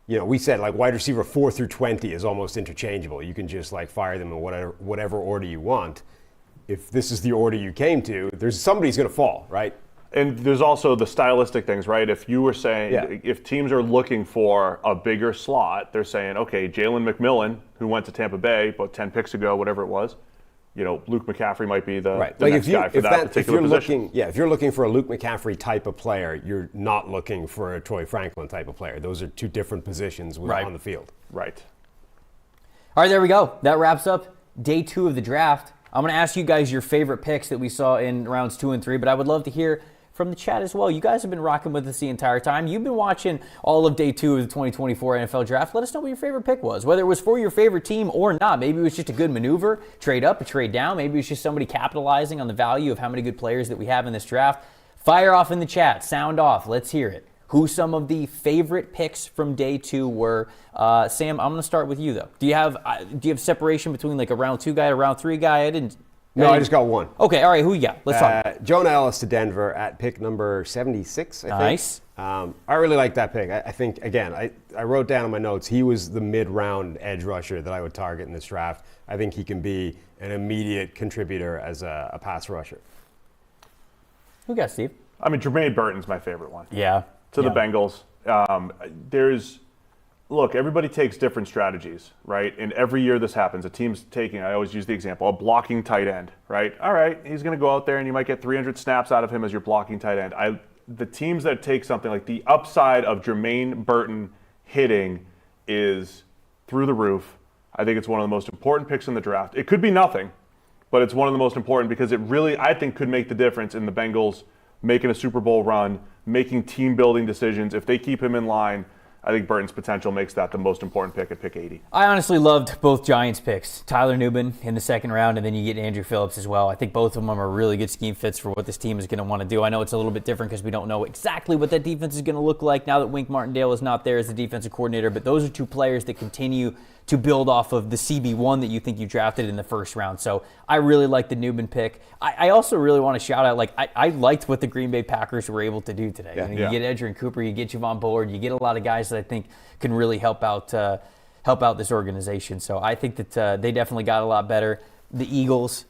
we said like wide receiver 4 through 20 is almost interchangeable. You can just like fire them in whatever order you want. If this is the order you came to, somebody's going to fall, right? And there's also the stylistic things, right? If you were saying, if teams are looking for a bigger slot, they're saying, okay, Jalen McMillan, who went to Tampa Bay about 10 picks ago, whatever it was, Luke McCaffrey might be the next guy for that particular position. If you're looking for a Luke McCaffrey type of player, you're not looking for a Troy Franklin type of player. Those are two different positions on the field. Right. All right, there we go. That wraps up day 2 of the draft. I'm going to ask you guys your favorite picks that we saw in rounds 2 and 3, but I would love to hear from the chat as well. You guys have been rocking with us the entire time. You've been watching all of day 2 of the 2024 NFL Draft. Let us know what your favorite pick was, whether it was for your favorite team or not. Maybe it was just a good maneuver, trade up, a trade down. Maybe it was just somebody capitalizing on the value of how many good players that we have in this draft. Fire off in the chat. Sound off. Let's hear it. Who some of the favorite picks from day 2 were. Sam, I'm going to start with you, though. Do you have separation between like a round 2 guy and a round 3 guy? I just got one. Okay, all right, who you got? Let's talk. Jonah Ellis to Denver at pick number 76, I think. Nice. I really like that pick. I think, again, I wrote down in my notes, he was the mid-round edge rusher that I would target in this draft. I think he can be an immediate contributor as a pass rusher. Who got Steve? I mean, Jermaine Burton's my favorite one. Yeah. The Bengals. Look, everybody takes different strategies, right? And every year this happens. A team's taking, I always use the example, a blocking tight end, right? All right, he's going to go out there and you might get 300 snaps out of him as your blocking tight end. The teams that take something like the upside of Jermaine Burton hitting is through the roof. I think it's one of the most important picks in the draft. It could be nothing, but it's one of the most important because it really, I think, could make the difference in the Bengals making a Super Bowl run, making team-building decisions. If they keep him in line, I think Burton's potential makes that the most important pick at pick 80. I honestly loved both Giants picks. Tyler Nubin in the second round, and then you get Andru Phillips as well. I think both of them are really good scheme fits for what this team is going to want to do. I know it's a little bit different because we don't know exactly what that defense is going to look like now that Wink Martindale is not there as the defensive coordinator, but those are two players that continue to build off of the CB1 that you think you drafted in the first round. So I really like the Nubin pick. I also really want to shout out, I liked what the Green Bay Packers were able to do today. You get Edgerrin Cooper, you get Javon Bullard, you get a lot of guys that I think can really help out this organization. So I think that they definitely got a lot better. The Eagles,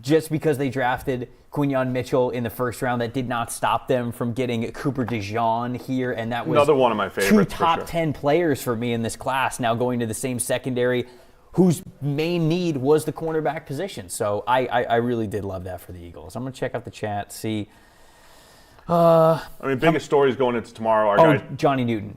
just because they drafted Keon Mitchell in the first round, that did not stop them from getting Cooper DeJean here, and that was another one of my favorites. Two top 10 players for me in this class, now going to the same secondary, whose main need was the cornerback position. So I really did love that for the Eagles. I'm going to check out the chat, see. Biggest stories going into tomorrow. Our guy, Johnny Newton.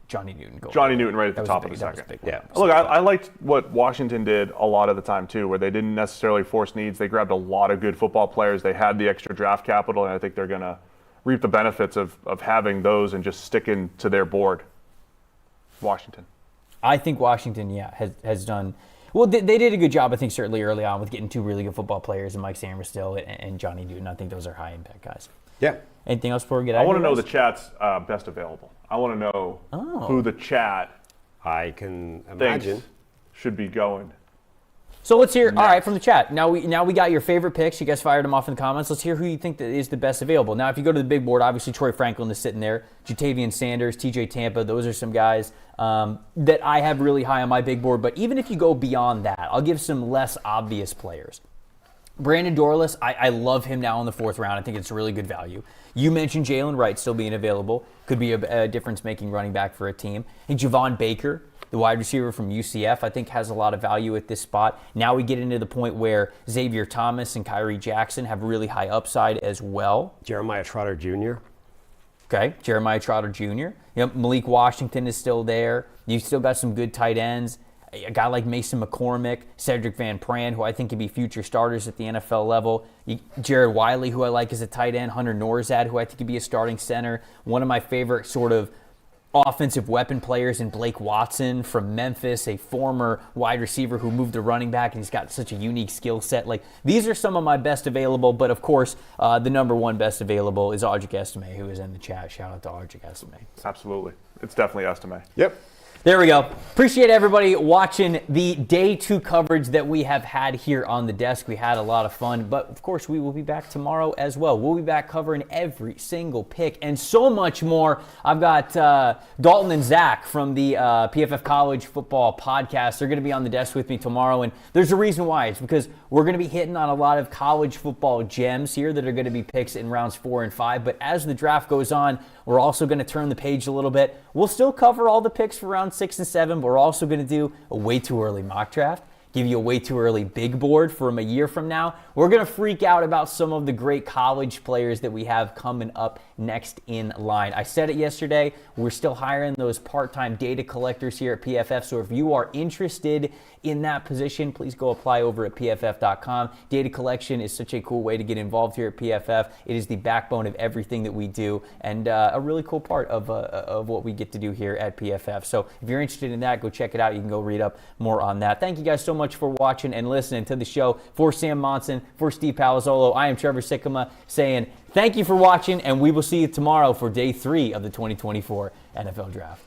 Johnny Newton. Johnny Newton right at the top of the second. Yeah. Look, I liked what Washington did a lot of the time, too, where they didn't necessarily force needs. They grabbed a lot of good football players. They had the extra draft capital, and I think they're going to reap the benefits of having those and just sticking to their board. Washington. I think Washington, has done – well, they did a good job, I think, certainly early on with getting two really good football players, and Mike Samerstill and Johnny Newton. I think those are high-impact guys. Yeah. Anything else before we get out? I want to know the chat's best available. I want to know who the chat I can imagine thinks should be going. So let's hear. All right, from the chat. Now we got your favorite picks. You guys fired them off in the comments. Let's hear who you think that is the best available. Now, if you go to the big board, obviously Troy Franklin is sitting there. Jatavian Sanders, TJ Tampa. Those are some guys that I have really high on my big board. But even if you go beyond that, I'll give some less obvious players. Brandon Dorlus, I love him now in the fourth round. I think it's a really good value. You mentioned Jalen Wright still being available. Could be a difference-making running back for a team. I think Javon Baker, the wide receiver from UCF, I think has a lot of value at this spot. Now we get into the point where Xavier Thomas and Kyrie Jackson have really high upside as well. Jeremiah Trotter Jr. Okay, Jeremiah Trotter Jr. Malik Washington is still there. You've still got some good tight ends. A guy like Mason McCormick, Cedric Van Pran, who I think could be future starters at the NFL level. Jared Wiley, who I like as a tight end. Hunter Norzad, who I think could be a starting center. One of my favorite sort of offensive weapon players in Blake Watson from Memphis, a former wide receiver who moved to running back, and he's got such a unique skill set. Like, these are some of my best available, but of course, the number one best available is Audric Estime, who is in the chat. Shout out to Audric Estime. Absolutely. It's definitely Estime. Yep. There we go. Appreciate everybody watching the day 2 coverage that we have had here on the desk. We had a lot of fun, but of course we will be back tomorrow as well. We'll be back covering every single pick and so much more. I've got Dalton and Zach from the PFF College Football Podcast. They're going to be on the desk with me tomorrow, and there's a reason why. It's because we're going to be hitting on a lot of college football gems here that are going to be picks in rounds 4 and 5, but as the draft goes on, we're also going to turn the page a little bit. We'll still cover all the picks for round 6 and 7, but we're also going to do a way too early mock draft, give you a way too early big board from a year from now. We're going to freak out about some of the great college players that we have coming up next in line. I said it yesterday, we're still hiring those part-time data collectors here at PFF, so if you are interested in that position, please go apply over at pff.com. Data collection is such a cool way to get involved here at PFF. It is the backbone of everything that we do, and a really cool part of what we get to do here at PFF. So if you're interested in that, go check it out. You can go read up more on that. Thank you guys so much for watching and listening to the show. For Sam Monson, for Steve Palazzolo, I am Trevor Sikkema saying thank you for watching, and we will see you tomorrow for day 3 of the 2024 NFL Draft.